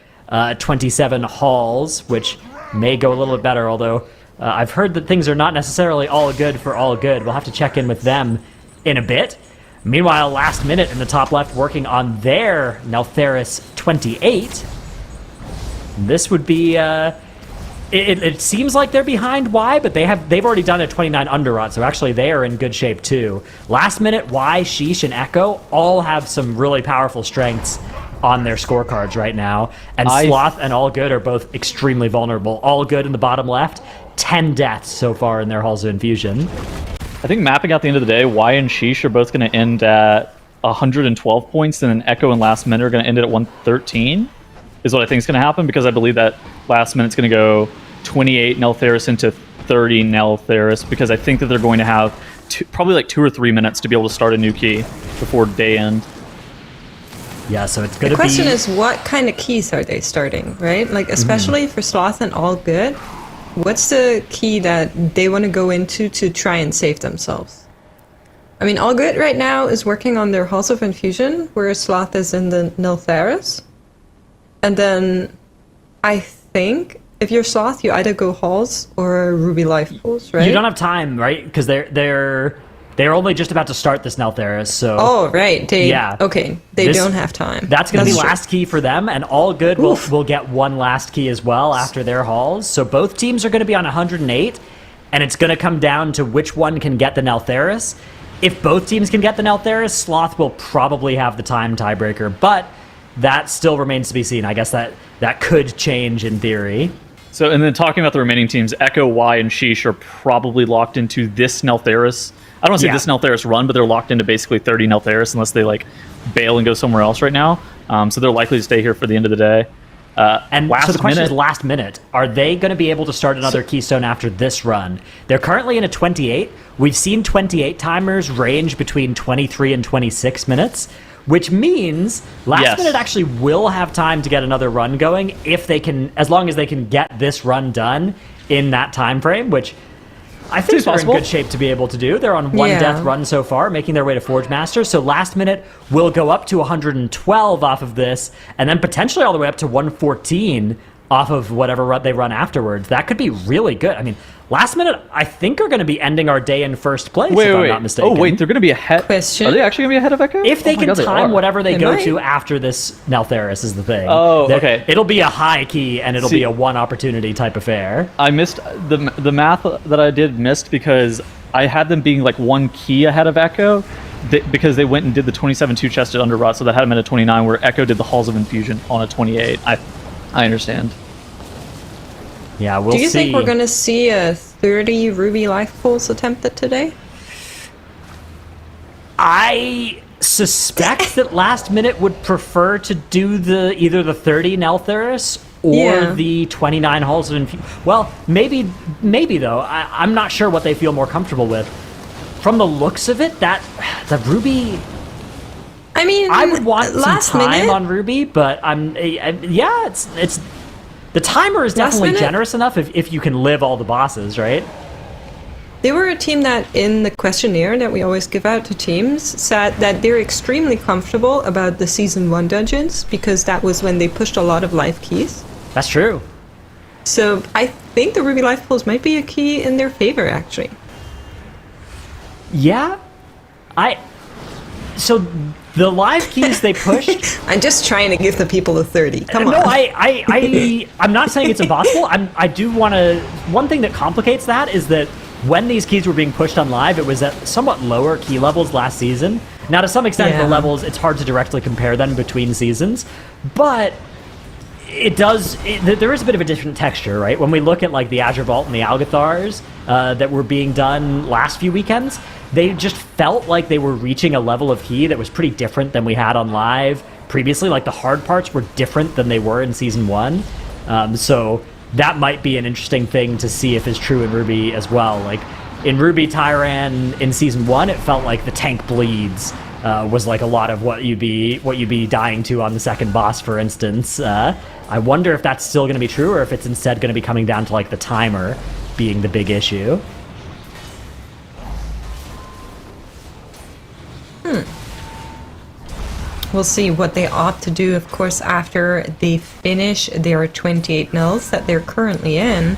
S5: 27 hauls, which may go a little bit better, although I've heard that things are not necessarily all good for All Good. We'll have to check in with them in a bit. Meanwhile, Last Minute in the top left working on their Neltharis 28. This would be... It seems like they're behind Y, but they've already done a 29 underrot, so actually they are in good shape too. Last Minute, Y, Sheesh, and Echo all have some really powerful strengths on their scorecards right now, and Sloth and All Good are both extremely vulnerable. All Good in the bottom left, 10 deaths so far in their Halls of Infusion.
S8: I think mapping out the end of the day, Y and Sheesh are both going to end at 112 points, and then Echo and Last Minute are going to end it at 113. Is what I think is going to happen, because I believe that Last Minute's going to go 28 Neltharis into 30 Neltharis, because I think that they're going to have probably like 2 or 3 minutes to be able to start a new key before day end.
S5: Yeah, so it's going to be...
S6: The question is, what kind of keys are they starting, right? Like, especially for Sloth and All Good, what's the key that they want to go into to try and save themselves? I mean, All Good right now is working on their Halls of Infusion, whereas Sloth is in the Neltharis. And then I think if you're Sloth, you either go Halls or Ruby Life Pools, right?
S5: You don't have time, right? Because they're only just about to start this Neltharis, so...
S6: Oh, right. They don't have time.
S5: That's going to be last key for them, and All Good will get one last key as well after their Halls. So both teams are going to be on 108, and it's going to come down to which one can get the Neltharis. If both teams can get the Neltharis, Sloth will probably have the time tiebreaker, but... that still remains to be seen. I guess that could change in theory.
S8: So, and then talking about the remaining teams, Echo, Y, and Sheesh are probably locked into this Neltharis. I don't want to say this Neltharis run, but they're locked into basically 30 Neltharis unless they like bail and go somewhere else right now. So they're likely to stay here for the end of the day.
S5: And so the question is, Last Minute, are they going to be able to start another Keystone after this run? They're currently in a 28. We've seen 28 timers range between 23 and 26 minutes. Which means Last Minute actually will have time to get another run going if they can, as long as they can get this run done in that time frame, which I think they're in good shape to be able to do. They're on one death run so far, making their way to Forge Master. So Last Minute will go up to 112 off of this, and then potentially all the way up to 114 off of whatever run they run afterwards. That could be really good. I mean, Last Minute, I think, are going to be ending our day in first place, if I'm not mistaken.
S8: Oh, wait, they're going to be ahead.
S6: Question.
S8: Are they actually going to be ahead of Echo?
S5: If they can time whatever they go to after this Neltharis is the thing.
S8: Oh, okay.
S5: It'll be a high key, and it'll be a one opportunity type affair.
S8: I missed the math that I did missed because I had them being like one key ahead of Echo because they went and did the 27 two-chested underrot, so that had them at a 29, where Echo did the Halls of Infusion on a 28. I understand.
S5: Yeah, we'll see.
S6: Do you think we're going to see a 30 Ruby Life Pools attempted today?
S5: I suspect that Last Minute would prefer to do either the 30 Neltharis or the 29 Halls of Infusion. Well, maybe though. I'm not sure what they feel more comfortable with. From the looks of it, the Ruby...
S6: I mean,
S5: I would want some time
S6: minute?
S5: on Ruby, but it's the timer is definitely generous enough if you can live all the bosses, right?
S6: They were a team that, in the questionnaire that we always give out to teams, said that they're extremely comfortable about the Season 1 dungeons because that was when they pushed a lot of life keys.
S5: That's true.
S6: So I think the Ruby life pools might be a key in their favor, actually.
S5: Yeah. So the live keys they pushed...
S6: I'm just trying to give the people a 30. Come on.
S5: No, I'm not saying it's impossible. I do want to... One thing that complicates that is that when these keys were being pushed on live, it was at somewhat lower key levels last season. Now, to some extent, the levels, it's hard to directly compare them between seasons, but there is a bit of a different texture, right? When we look at like the Azure Vault and the Algathars that were being done last few weekends, they just felt like they were reaching a level of key that was pretty different than we had on live previously. Like the hard parts were different than they were in Season 1. So that might be an interesting thing to see if it's true in Ruby as well. Like in Ruby Tyran in Season 1, it felt like the tank bleeds was like a lot of what you'd be dying to on the second boss, for instance. I wonder if that's still going to be true, or if it's instead going to be coming down to like the timer being the big issue.
S6: We'll see what they opt to do, of course, after they finish their 28 nulls that they're currently in.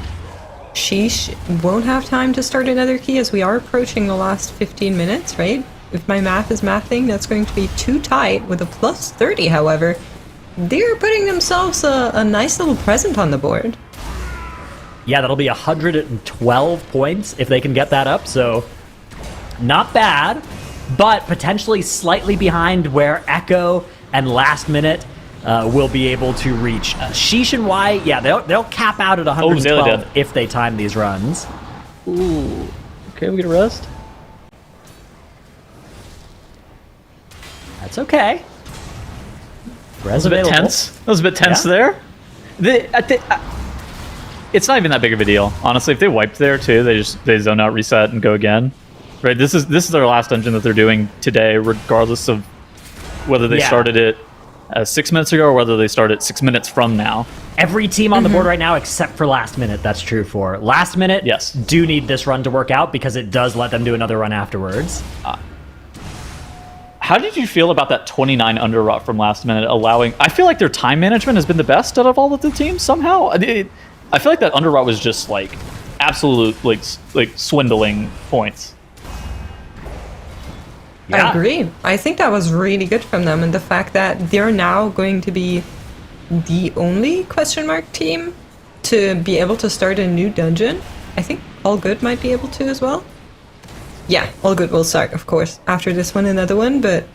S6: Sheesh won't have time to start another key as we are approaching the last 15 minutes, right? If my math is mathing, that's going to be too tight. With a plus 30, however, they're putting themselves a nice little present on the board.
S5: Yeah, that'll be 112 points if they can get that up, so not bad, but potentially slightly behind where Echo and Last Minute will be able to reach. Sheesh and Y, yeah, they'll cap out at 112 if they time these runs.
S8: Ooh. Okay, we get a rest.
S5: That's okay.
S8: That was a bit tense. That was a bit tense there. It's not even that big of a deal, honestly. If they wiped there too, they zone out, reset, and go again. Right. This is their last dungeon that they're doing today, regardless of whether they started it 6 minutes ago or whether they started 6 minutes from now.
S5: Every team on the board right now, except for Last Minute, that's true for. Last Minute,
S8: yes,
S5: do need this run to work out because it does let them do another run afterwards.
S8: How did you feel about that 29 under rot from Last Minute allowing... I feel like their time management has been the best out of all of the teams somehow. I feel like that under rot was just like absolute like swindling points.
S6: Yeah. I agree. I think that was really good from them, and the fact that they're now going to be the only question mark team to be able to start a new dungeon. I think All Good might be able to as well. Yeah, All Good will start, of course, after this one, another one, but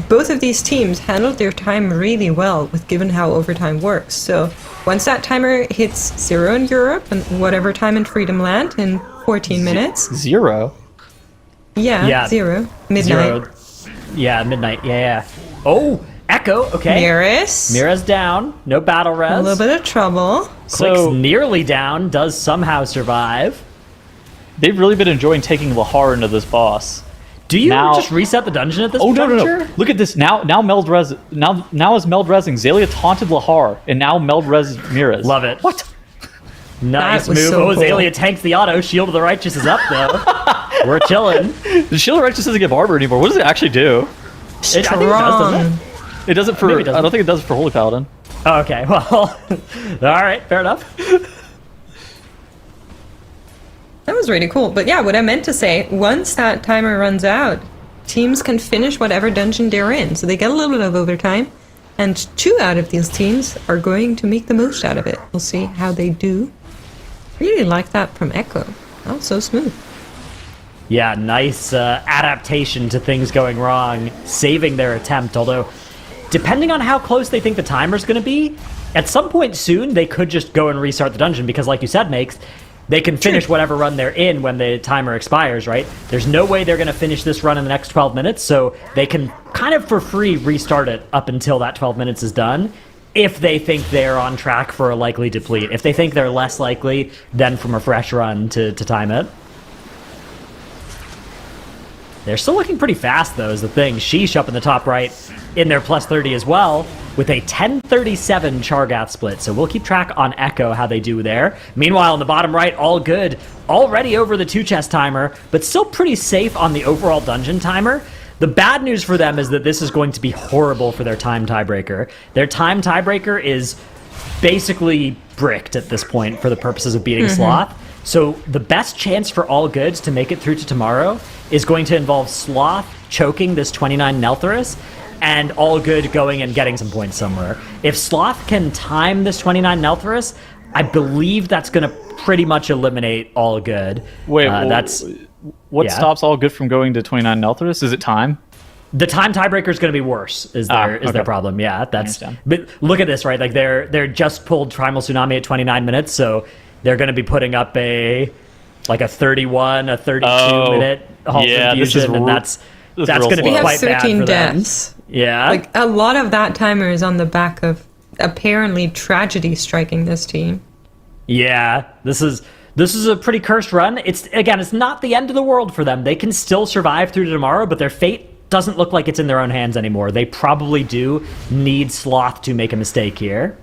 S6: both of these teams handled their time really well with given how overtime works. So once that timer hits 0 in Europe and whatever time in Freedom Land in 14 minutes.
S8: 0?
S6: Yeah, 0. Midnight.
S5: 0. Yeah, midnight. Yeah. Oh, Echo. Okay. Mira's down. No battle res.
S6: A little bit of trouble.
S5: Click's nearly down. Does somehow survive.
S8: They've really been enjoying taking Lahar into this boss.
S5: Do you just reset the dungeon at this
S8: point? Oh,
S5: no.
S8: Look at this. Now Meld Res. Now is Meld Resing. Zalia taunted Lahar, and now Meld Res Miraz.
S5: Love it.
S8: What?
S5: Nice move.
S6: So cool.
S5: Zalia tanks the auto. Shield of the Righteous is up, though. We're chilling.
S8: The Shield of the Righteous doesn't get Barber anymore. What does it actually do?
S5: I think it does, doesn't it?
S8: It doesn't for... I don't think it does for Holy Paladin.
S5: Oh, okay, well... all right, fair enough.
S6: That was really cool. But yeah, what I meant to say, once that timer runs out, teams can finish whatever dungeon they're in. So they get a little bit of overtime. And 2 out of these teams are going to make the most out of it. We'll see how they do. Really like that from Echo. That was so smooth.
S5: Yeah, nice adaptation to things going wrong, saving their attempt. Although, depending on how close they think the timer's going to be, at some point soon, they could just go and restart the dungeon. Because like you said, Makes, they can finish whatever run they're in when the timer expires, right? There's no way they're going to finish this run in the next 12 minutes, so they can kind of for free restart it up until that 12 minutes is done, if they think they're on track for a likely deplete. If they think they're less likely, then from a fresh run to time it. They're still looking pretty fast, though, is the thing. Sheesh up in the top right in their plus 30 as well. with a 1037 Chargath split. So we'll keep track on Echo, how they do there. Meanwhile, in the bottom right, All Good, already over the 2-chest timer, but still pretty safe on the overall dungeon timer. The bad news for them is that this is going to be horrible for their time tiebreaker. Their time tiebreaker is basically bricked at this point for the purposes of beating Sloth. So the best chance for All Goods to make it through to tomorrow is going to involve Sloth choking this 29 Neltherus and All Good going and getting some points somewhere. If Sloth can time this 29 Neltherus, I believe that's going to pretty much eliminate All Good.
S8: Wait, what stops All Good from going to 29 Neltherus? Is it time?
S5: The time tiebreaker is going to be worse. Is their problem? Yeah, that's. But look at this, right? Like they're just pulled Primal Tsunami at 29 minutes, so they're going to be putting up a 31, a 32 minute Halls of Fusion, and that's going to be quite bad for them.
S6: 13 deaths.
S5: Yeah,
S6: like a lot of that timer is on the back of apparently tragedy striking this team.
S5: Yeah, this is a pretty cursed run. It's not the end of the world for them. They can still survive through to tomorrow, but their fate doesn't look like it's in their own hands anymore. They probably do need Sloth to make a mistake here.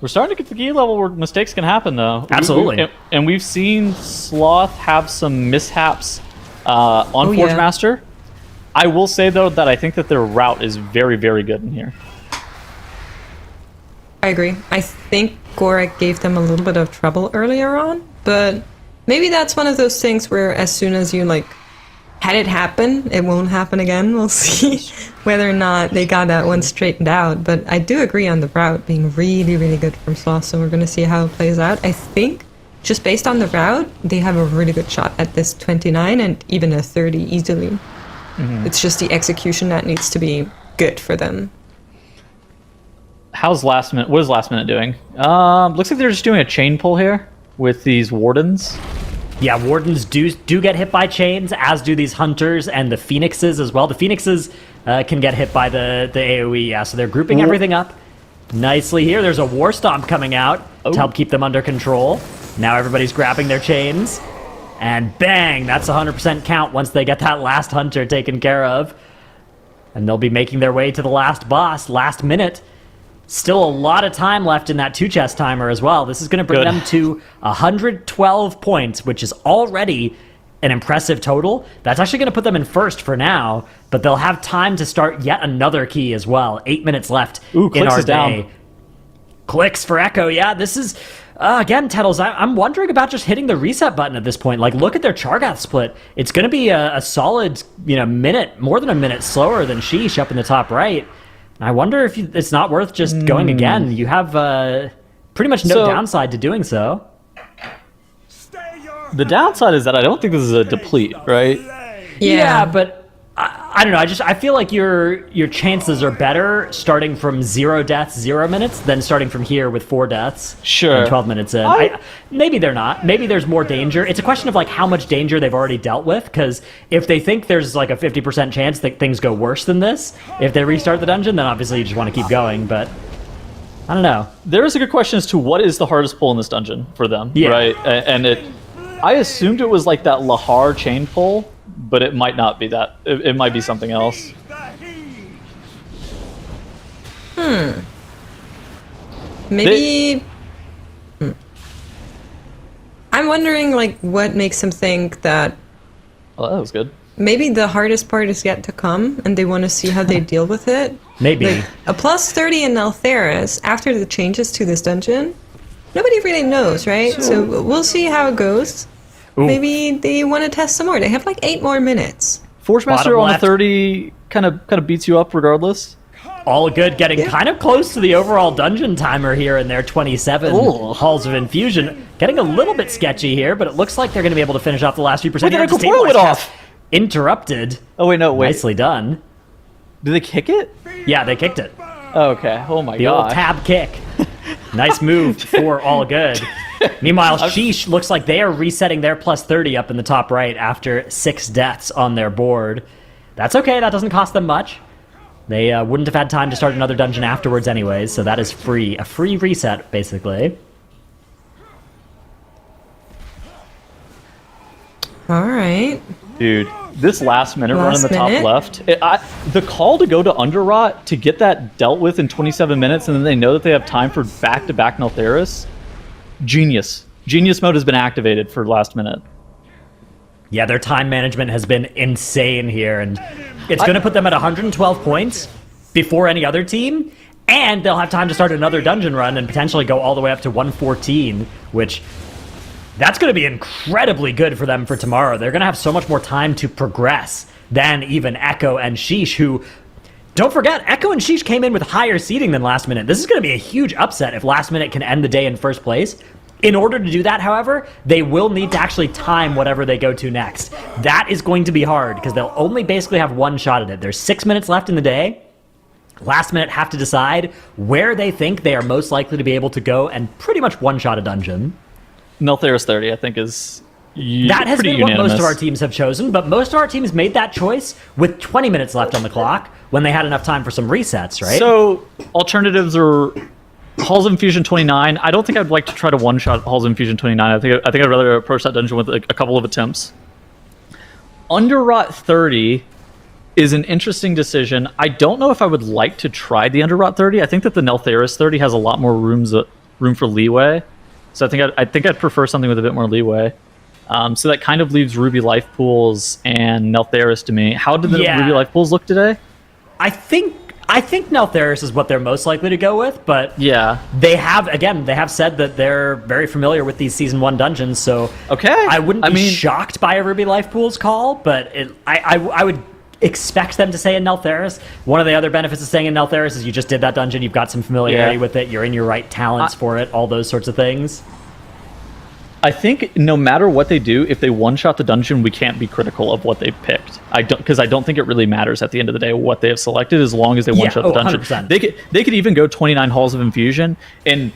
S8: We're starting to get to the gear level where mistakes can happen, though.
S5: Absolutely.
S8: And we've seen Sloth have some mishaps on Forge Master. I will say, though, that I think that their route is very, very good in here.
S6: I agree. I think Gorek gave them a little bit of trouble earlier on, but maybe that's one of those things where as soon as you, had it happen, it won't happen again. We'll see whether or not they got that one straightened out. But I do agree on the route being really, really good from Sloth, so we're going to see how it plays out. I think just based on the route, they have a really good shot at this 29 and even a 30 easily. It's just the execution that needs to be good for them.
S8: What is last minute doing? Looks like they're just doing a chain pull here with these wardens.
S5: Yeah, wardens do get hit by chains, as do these hunters and the phoenixes as well. The phoenixes can get hit by the AoE, yeah, so they're grouping everything up nicely here. There's a war stomp coming out to help keep them under control. Now everybody's grabbing their chains, and bang, that's 100% count once they get that last hunter taken care of. And they'll be making their way to the last boss, last minute. Still a lot of time left in that 2-chest timer as well. This is going to bring them to 112 points, which is already an impressive total. That's actually going to put them in first for now, but they'll have time to start yet another key as well. 8 minutes left in our day.
S8: Down.
S5: Clicks for Echo. Yeah, this is... again, Tettles, I'm wondering about just hitting the reset button at this point. Look at their Chargath split. It's going to be a solid, minute, more than a minute slower than Sheesh up in the top right. I wonder if it's not worth just going again. You have pretty much no downside to doing so.
S8: The downside is that I don't think this is a deplete, right?
S5: Yeah, but I don't know. I feel like your chances are better starting from 0 deaths, 0 minutes, than starting from here with 4 deaths.
S8: Sure.
S5: And 12 minutes in. Maybe they're not. Maybe there's more danger. It's a question of how much danger they've already dealt with. Because if they think there's a 50% chance that things go worse than this, if they restart the dungeon, then obviously you just want to keep going. But I don't know.
S8: There is a good question as to what is the hardest pull in this dungeon for them, right? And I assumed it was that Lahar chain pull. But it might not be that. It might be something else.
S6: Maybe... I'm wondering, what makes them think that...
S8: Oh, that was good.
S6: Maybe the hardest part is yet to come, and they want to see how they deal with it.
S5: Maybe.
S6: A plus 30 in Neltherus, after the changes to this dungeon, nobody really knows, right? So we'll see how it goes. Ooh. Maybe they want to test some more. They have 8 more minutes.
S8: Forge Master on the 30 kind of beats you up regardless.
S5: All Good getting kind of close to the overall dungeon timer here in their 27 Halls of Infusion. Getting a little bit sketchy here, but it looks like they're going to be able to finish off the last few percent.
S8: Look at it went off.
S5: Interrupted.
S8: Oh, wait, no, wait.
S5: Nicely done.
S8: Did they kick it?
S5: Yeah, they kicked it.
S8: Okay. Oh, my God.
S5: The old tab kick. Nice move for All Good. Meanwhile, Sheesh looks like they are resetting their plus 30 up in the top right after 6 deaths on their board. That's okay. That doesn't cost them much. They wouldn't have had time to start another dungeon afterwards anyways, so that is free. A free reset, basically.
S6: All right.
S8: Dude, this last minute run in the top
S6: minute?
S8: left, the call to go to Underrot to get that dealt with in 27 minutes, and then they know that they have time for back-to-back Neltharis, genius. Genius mode has been activated for last minute.
S5: Yeah, their time management has been insane here, and it's going to put them at 112 points before any other team, and they'll have time to start another dungeon run and potentially go all the way up to 114, which that's going to be incredibly good for them for tomorrow. They're going to have so much more time to progress than even Echo and Sheesh, who, don't forget, Echo and Sheesh came in with higher seeding than Last Minute. This is going to be a huge upset if Last Minute can end the day in first place. In order to do that, however, they will need to actually time whatever they go to next. That is going to be hard because they'll only basically have one shot at it. There's 6 minutes left in the day. Last Minute have to decide where they think they are most likely to be able to go and pretty much one-shot a dungeon.
S8: Neltharis 30, I think, is
S5: that has been
S8: unanimous.
S5: What most of our teams have chosen, but most of our teams made that choice with 20 minutes left on the clock when they had enough time for some resets, right?
S8: So, alternatives are Halls of Infusion 29. I don't think I'd like to try to one-shot Halls of Infusion 29. I think I'd rather approach that dungeon with a couple of attempts. Underrot 30 is an interesting decision. I don't know if I would like to try the Underrot 30. I think that the Neltharis 30 has a lot more room for leeway. So I think I'd prefer something with a bit more leeway. So that kind of leaves Ruby Life Pools and Neltharis to me. How did the Ruby Life Pools look today?
S5: I think Neltharis is what they're most likely to go with, but
S8: yeah,
S5: they have said that they're very familiar with these Season 1 dungeons, so I wouldn't be shocked by a Ruby Life Pools call, but I would expect them to say in Neltharis. One of the other benefits of staying in Neltharis is you just did that dungeon, you've got some familiarity with it, you're in your right talents for it, all those sorts of things.
S8: I think no matter what they do, if they one-shot the dungeon, we can't be critical of what they picked. Because I don't think it really matters at the end of the day what they have selected, as long as they one-shot the dungeon.
S5: 100%.
S8: They could even go 29 Halls of Infusion, and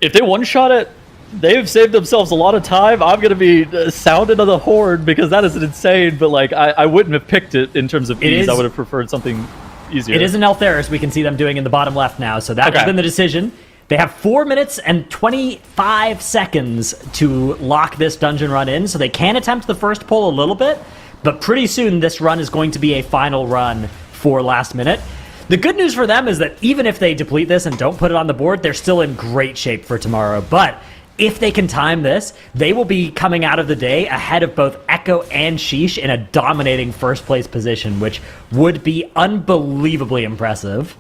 S8: if they one-shot it, they've saved themselves a lot of time. I'm going to be sounding of the horn because that is insane, but I wouldn't have picked it in terms of ease. I would have preferred something easier.
S5: It is an Neltharis we can see them doing in the bottom left now, so that has been the decision. They have 4 minutes and 25 seconds to lock this dungeon run in, so they can attempt the first pull a little bit, but pretty soon this run is going to be a final run for Last Minute. The good news for them is that even if they deplete this and don't put it on the board, they're still in great shape for tomorrow. But if they can time this, they will be coming out of the day ahead of both Echo and Sheesh in a dominating first place position, which would be unbelievably impressive.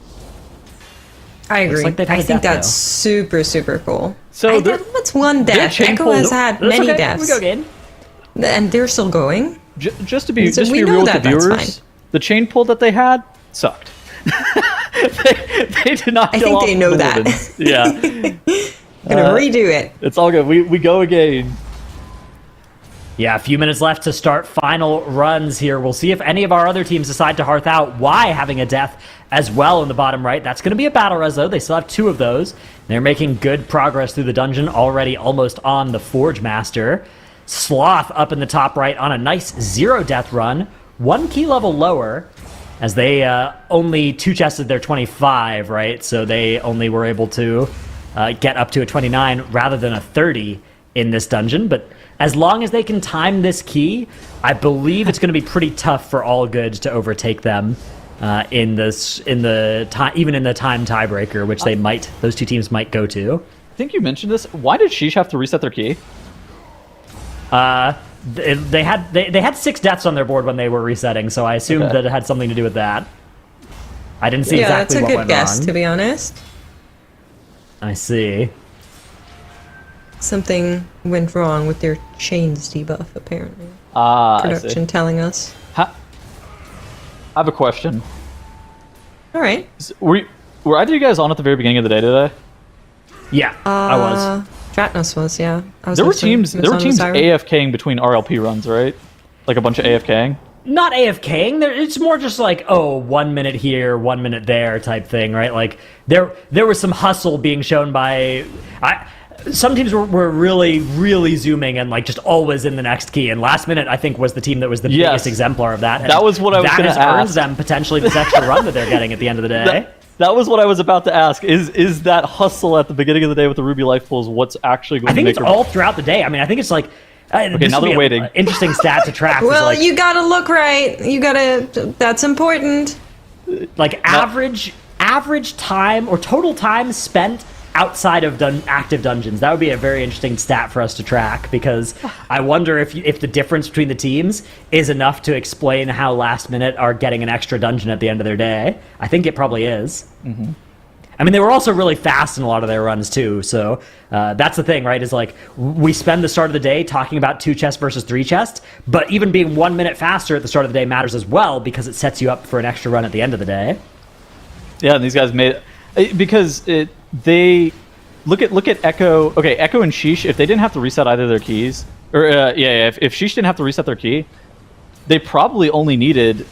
S6: I agree.
S5: Like
S6: I think that's super, super cool.
S8: So
S6: that's one death. Echo has had many deaths.
S5: We go again.
S6: And they're still going.
S8: Just to be real with the viewers, the chain pull that they had sucked. they did not.
S6: I think they know that.
S8: Yeah.
S6: Gonna redo it.
S8: It's all good. We go again.
S5: Yeah, a few minutes left to start final runs here. We'll see if any of our other teams decide to hearth out. Why having a death as well in the bottom right. That's going to be a battle res, though. They still have 2 of those. They're making good progress through the dungeon, already almost on the Forge Master. Sloth up in the top right on a nice 0 death run. 1 key level lower, as they only 2-chested their 25, right? So they only were able to get up to a 29 rather than a 30 in this dungeon. But as long as they can time this key, I believe it's going to be pretty tough for All Good to overtake them even in the time tiebreaker, which those 2 teams might go to.
S8: I think you mentioned this. Why did Sheesh have to reset their key?
S5: They had 6 deaths on their board when they were resetting, so I assumed that it had something to do with that. I didn't see exactly what went wrong.
S6: Yeah, that's a good guess, to be honest.
S5: I see.
S6: Something went wrong with their chains debuff, apparently. Production telling us.
S8: I have a question.
S6: All right.
S8: Were either of you guys on at the very beginning of the day today?
S5: Yeah, I was.
S6: Dratnos was, yeah.
S8: There were teams AFKing between RLP runs, right? Like a bunch of AFKing?
S5: Not AFKing. It's more just like, 1 minute here, 1 minute there type thing, right? Like there was some hustle being shown by. Some teams were really, really zooming and like just always in the next key. And Last Minute, I think, was the team that was the biggest exemplar of that. And
S8: that was what I was going to ask.
S5: That has earned them potentially this extra run that they're getting at the end of the day.
S8: That was what I was about to ask. Is that hustle at the beginning of the day with the Ruby Life Pools what's actually going to make
S5: I think it's all throughout the day. I mean, I think it's like
S8: Okay, now they're waiting.
S5: Interesting stat to track.
S6: Well, you gotta look right. That's important.
S5: Like average time or total time spent outside of active dungeons. That would be a very interesting stat for us to track, because I wonder if the difference between the teams is enough to explain how last minute are getting an extra dungeon at the end of their day. I think it probably is. Mm-hmm. I mean, they were also really fast in a lot of their runs too, so that's the thing, right? Is like, we spend the start of the day talking about 2 chests versus 3 chests, but even being 1 minute faster at the start of the day matters as well, because it sets you up for an extra run at the end of the day.
S8: Yeah, and these guys made it, because they look at Echo. Okay, Echo and Sheesh, if they didn't have to reset either of their keys, or if Sheesh didn't have to reset their key, they probably only needed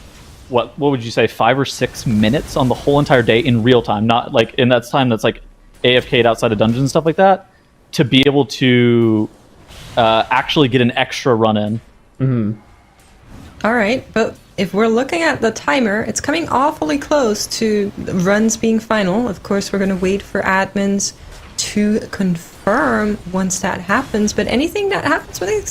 S8: what would you say, 5 or 6 minutes on the whole entire day in real time, not like in that time that's like AFK'd outside of dungeons and stuff like that, to be able to actually get an extra run in.
S5: Mm-hmm.
S6: All right, but if we're looking at the timer, it's coming awfully close to runs being final. Of course, we're going to wait for admins to confirm once that happens, but anything that happens within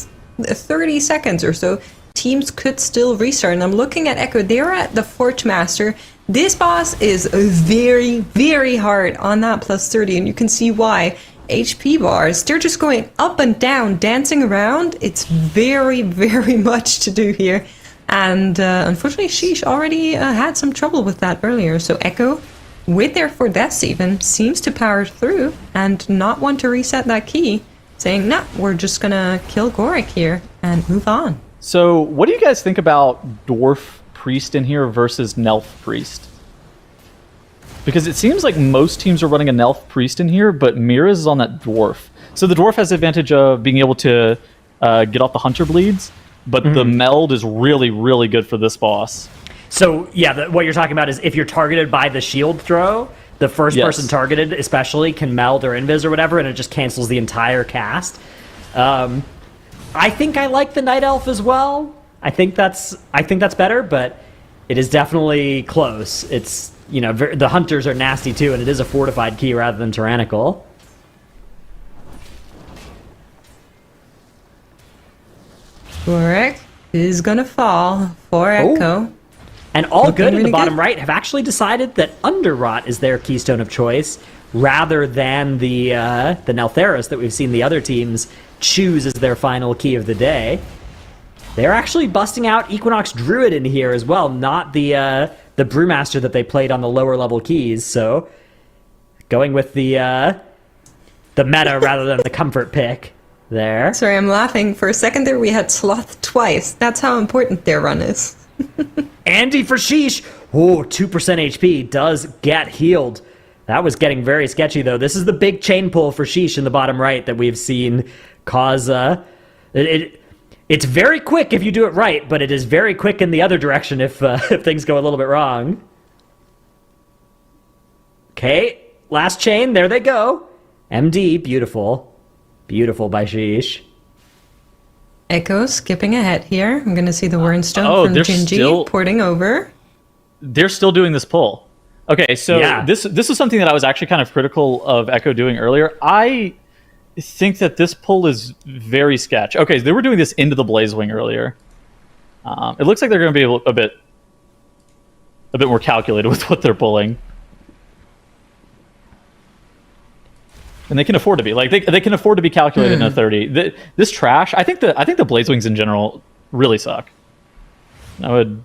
S6: 30 seconds or so, teams could still restart. And I'm looking at Echo. They're at the Forge Master. This boss is very, very hard on that plus 30, and you can see why. HP bars, they're just going up and down, dancing around. It's very, very much to do here. And unfortunately, Sheesh already had some trouble with that earlier. So Echo, with their 4 deaths even, seems to power through and not want to reset that key, saying, nah, we're just going to kill Gorik here and move on.
S8: So what do you guys think about Dwarf Priest in here versus Nelf Priest? Because it seems like most teams are running a Nelf Priest in here, but Mira's is on that Dwarf. So the Dwarf has the advantage of being able to get off the Hunter Bleeds, but the meld is really, really good for this boss.
S5: So, yeah, what you're talking about is if you're targeted by the shield throw, the first person targeted especially can meld or invis or whatever, and it just cancels the entire cast. I think I like the Night Elf as well. I think that's better, but it is definitely close. It's, you know, the Hunters are nasty too, and it is a fortified key rather than tyrannical.
S6: Gorik is gonna fall for Echo.
S5: And All Good in the bottom right have actually decided that Underrot is their keystone of choice, rather than the Neltheros that we've seen the other teams choose as their final key of the day. They're actually busting out Equinox Druid in here as well, not the Brewmaster that they played on the lower level keys. So going with the meta rather than the comfort pick there.
S6: Sorry, I'm laughing. For a second there, we had Sloth twice. That's how important their run is.
S5: Andy for Sheesh. Oh, 2% HP does get healed. That was getting very sketchy, though. This is the big chain pull for Sheesh in the bottom right that we've seen cause... It's very quick if you do it right, but it is very quick in the other direction if things go a little bit wrong. Okay, last chain. There they go. MD, beautiful. Beautiful by Sheesh.
S6: Echo skipping ahead here. I'm going to see the Wernstone from Gingy porting over.
S8: They're still doing this pull. Okay, so this is something that I was actually kind of critical of Echo doing earlier. I think that this pull is very sketch. Okay, they were doing this into the Blazewing earlier. It looks like they're going to be a bit more calculated with what they're pulling. And they can afford to be. Like they can afford to be calculated in a 30. This trash, I think the Blazewings in general really suck. I would.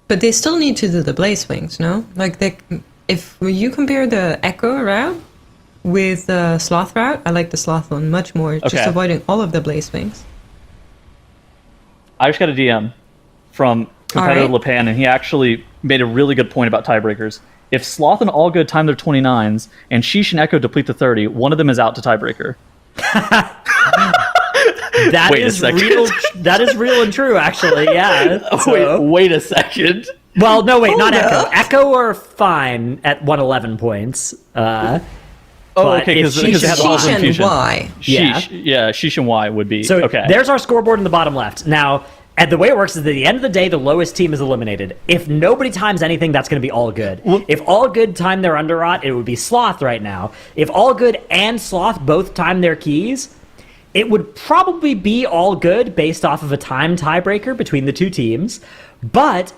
S6: But they still need to do the Blazewings, no? Like if you compare the Echo route with the Sloth route, I like the Sloth one much more. Okay. Just avoiding all of the Blazewings.
S8: I just got a DM from competitor Lepan, and he actually made a really good point about tiebreakers. If Sloth and All Good time their 29s, and Sheesh and Echo deplete the 30, one of them is out to tiebreaker.
S5: That is real and true, actually. Yeah.
S8: Wait a second.
S5: Well, no, wait, not Echo. Echo are fine at 111 points.
S8: Okay, because they have the
S6: Sheesh and Y.
S8: Sheesh and Y would be.
S5: So
S8: okay.
S5: There's our scoreboard in the bottom left. Now, and the way it works is at the end of the day, the lowest team is eliminated. If nobody times anything, that's going to be All Good. If All Good time their Underrot, it would be Sloth right now. If All Good and Sloth both time their keys, it would probably be all good based off of a time tiebreaker between the two teams, but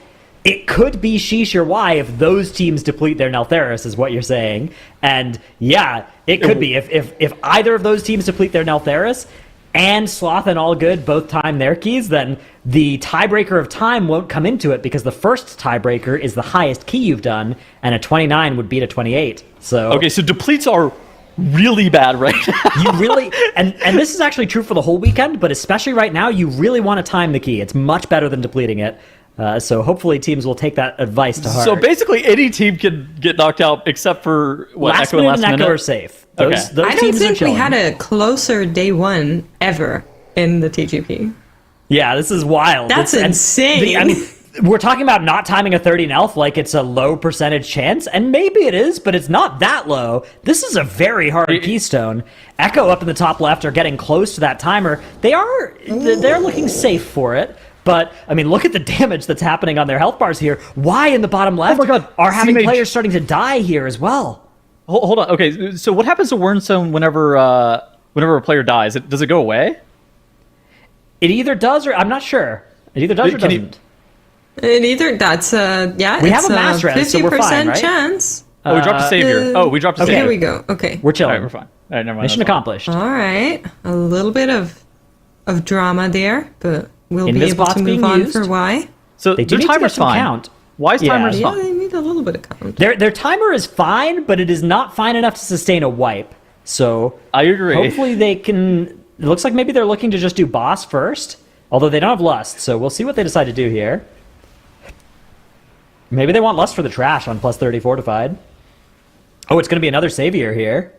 S5: it could be Sheesh or Y if those teams deplete their Neltheris, is what you're saying. And yeah, it could be. If either of those teams deplete their Neltheris and Sloth and All Good both time their keys, then the tiebreaker of time won't come into it because the first tiebreaker is the highest key you've done, and a 29 would beat a 28. So
S8: okay, so depletes are really bad right now.
S5: You really, and this is actually true for the whole weekend, but especially right now, you really want to time the key. It's much better than depleting it. So hopefully teams will take that advice to heart.
S8: So basically any team can get knocked out except for what,
S5: last
S8: Echo and
S5: minute
S8: last
S5: and Echo
S8: minute?
S5: are safe.
S8: Okay.
S5: Those
S6: I don't
S5: teams
S6: think
S5: are
S6: we
S5: chilling.
S6: had a closer day one ever in the TGP.
S5: Yeah, this is wild.
S6: That's insane.
S5: We're talking about not timing a 30 Nelf like it's a low percentage chance, and maybe it is, but it's not that low. This is a very hard keystone. Echo up in the top left are getting close to that timer. They're looking safe for it. But, I mean, look at the damage that's happening on their health bars here. Why in the bottom left are having players starting to die here as well?
S8: Hold on. Okay, so what happens to Wernstone whenever a player dies? Does it go away?
S5: It either does or... I'm not sure. It either does or doesn't.
S6: That's
S5: we have a mass res, so we're fine, right?
S6: chance.
S8: Oh, we dropped a savior. We dropped a savior.
S6: Here we go. Okay.
S5: We're chilling.
S8: All right, we're fine. All right, never mind.
S5: Mission accomplished.
S6: All right. A little bit of drama there, but we'll
S5: In
S6: be
S5: this
S6: able to
S5: bot's
S6: move
S5: being
S6: on
S5: used.
S6: for Y.
S8: So
S5: They do
S8: their
S5: need to get
S8: timer's
S5: some
S8: fine.
S5: count.
S8: Why's timer's
S6: Yeah,
S8: fine?
S6: they need a little bit of count.
S5: Their timer is fine, but it is not fine enough to sustain a wipe. So
S8: I agree.
S5: hopefully they can... It looks like maybe they're looking to just do boss first, although they don't have lust, so we'll see what they decide to do here. Maybe they want lust for the trash on plus 30 fortified. Oh, it's going to be another savior here.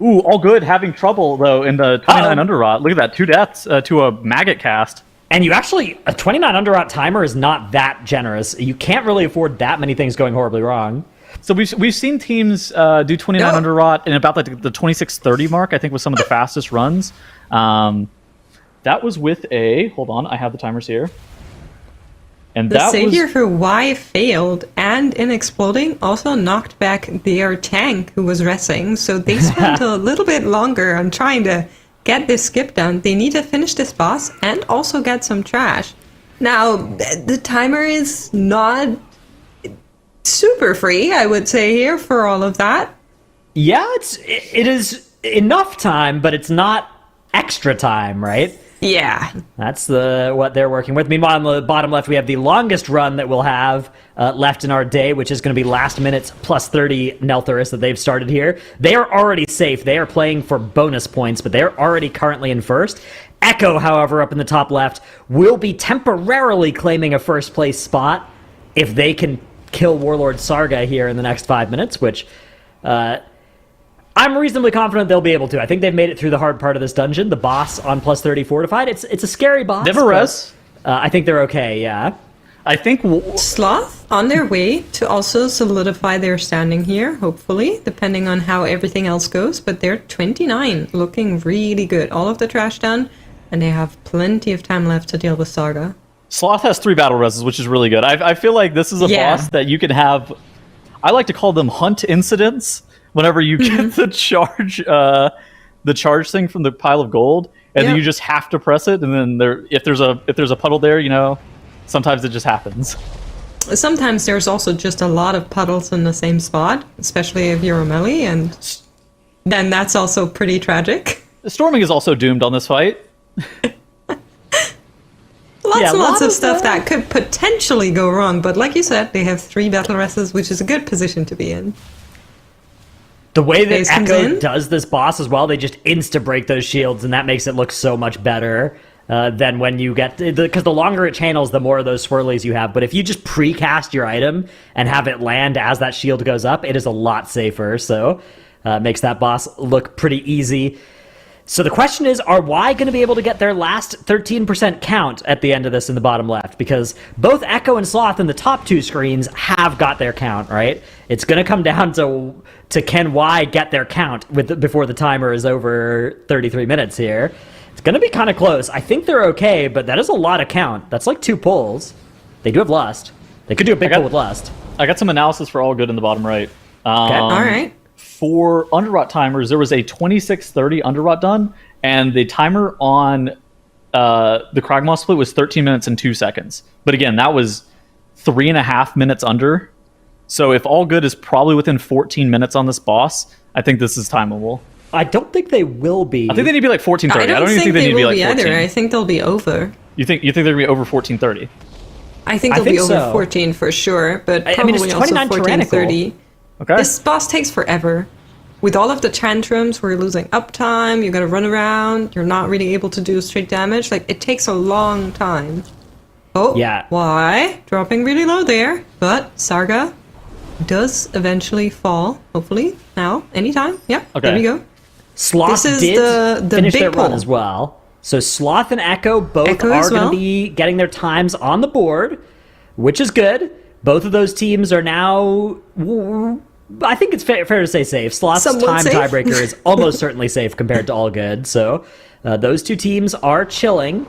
S8: Ooh, All Good having trouble, though, in the 29 underrot. Look at that, 2 deaths to a maggot cast.
S5: And you actually... A 29 underrot timer is not that generous. You can't really afford that many things going horribly wrong.
S8: So we've seen teams do 29 underrot in about the 26-30 mark, I think, was some of the fastest runs. That was with a... Hold on, I have the timers here. And
S6: The savior for Y failed, and in exploding also knocked back their tank who was resting, so they spent a little bit longer on trying to get this skip done. They need to finish this boss and also get some trash. Now, the timer is not super free, I would say, here for all of that.
S5: Yeah, it is enough time, but it's not extra time, right?
S6: Yeah.
S5: That's what they're working with. Meanwhile, on the bottom left, we have the longest run that we'll have left in our day, which is going to be last minute's plus 30 Neltheris that they've started here. They are already safe. They are playing for bonus points, but they're already currently in first. Echo, however, up in the top left, will be temporarily claiming a first place spot if they can kill Warlord Sarga here in the next 5 minutes, which... I'm reasonably confident they'll be able to. I think they've made it through the hard part of this dungeon. The boss on plus 30 fortified. It's a scary boss.
S8: Never res.
S5: I think they're okay, yeah.
S8: I think...
S6: Sloth on their way to also solidify their standing here, hopefully, depending on how everything else goes. But they're 29, looking really good. All of the trash done, and they have plenty of time left to deal with Saga.
S8: Sloth has 3 battle reses, which is really good. I feel like this is a boss that you can have... I like to call them hunt incidents. Whenever you get the charge thing from the pile of gold, and then you just have to press it, and then if there's a puddle there, sometimes it just happens.
S6: Sometimes there's also just a lot of puddles in the same spot, especially if you're a melee, and then that's also pretty tragic.
S8: Storming is also doomed on this fight.
S6: Lots of stuff that could potentially go wrong, but like you said, they have 3 battle reses, which is a good position to be in.
S5: The way that Echo does this boss as well, they just insta-break those shields, and that makes it look so much better than when you get... Because the longer it channels, the more of those swirlies you have. But if you just pre-cast your item and have it land as that shield goes up, it is a lot safer. So makes that boss look pretty easy. So the question is, are Y going to be able to get their last 13% count at the end of this in the bottom left? Because both Echo and Sloth in the top 2 screens have got their count, right? It's going to come down to can Y get their count before the timer is over 33 minutes here. It's going to be kind of close. I think they're okay, but that is a lot of count. That's like 2 pulls. They do have lust. They could do a big pull with lust.
S8: I got some analysis for All Good in the bottom right.
S6: Okay. All right.
S8: For underrot timers, there was a 26-30 underrot done, and the timer on the Kragmaw split was 13 minutes and 2 seconds. But again, that was 3.5 minutes under. So if all good is probably within 14 minutes on this boss, I think this is timeable.
S5: I don't think they will be.
S8: I think they need to be like 14:30. I don't even think they need to be like 14.
S6: Either. I think they'll be over.
S8: You think they're gonna be over 14:30?
S6: I think they'll be over 14 for sure, but probably
S5: it's 29
S6: also 14:30.
S8: Okay.
S6: This boss takes forever. With all of the tantrums, we're losing uptime, you gotta run around, you're not really able to do straight damage. Like, it takes a long time. Oh,
S5: yeah.
S6: Why? Dropping really low there, but Sarga does eventually fall, hopefully, now, anytime. Yep,
S8: Okay.
S6: there we go.
S5: Sloth
S6: This is
S5: did
S6: the
S5: finish
S6: big
S5: their run
S6: pull.
S5: as well. So Sloth and Echo both
S6: Echo
S5: are
S6: as
S5: going
S6: well.
S5: to be getting their times on the board, which is good. Both of those teams are now, I think it's fair to say, safe. Sloth's
S6: Somewhat
S5: time
S6: safe.
S5: tiebreaker is almost certainly safe compared to All Good. So those two teams are chilling.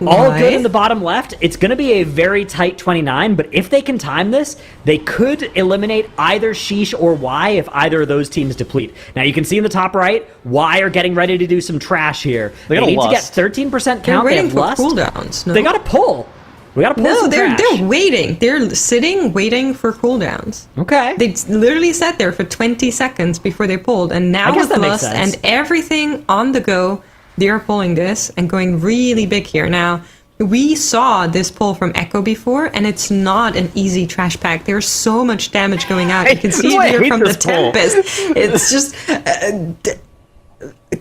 S5: All
S6: Why?
S5: Good in the bottom left. It's going to be a very tight 29, but if they can time this, they could eliminate either Sheesh or Y if either of those teams deplete. Now you can see in the top right, Y are getting ready to do some trash here.
S8: They got
S5: need to get
S8: lust.
S5: 13%
S6: They're
S5: count. They
S6: waiting
S5: have
S6: for
S5: lust.
S6: cooldowns. No,
S5: They got to pull. We got to pull
S6: no,
S5: some
S6: they're
S5: trash.
S6: waiting. They're sitting, waiting for cooldowns.
S5: Okay.
S6: They literally sat there for 20 seconds before they pulled, and now
S5: I guess
S6: with
S5: that makes
S6: Lust
S5: sense.
S6: and everything on the go, they're pulling this and going really big here. Now, we saw this pull from Echo before, and it's not an easy trash pack. There's so much damage going out. You can see
S8: That's why I
S6: it here
S8: hate
S6: from the
S8: this pull.
S6: Tempest. It's just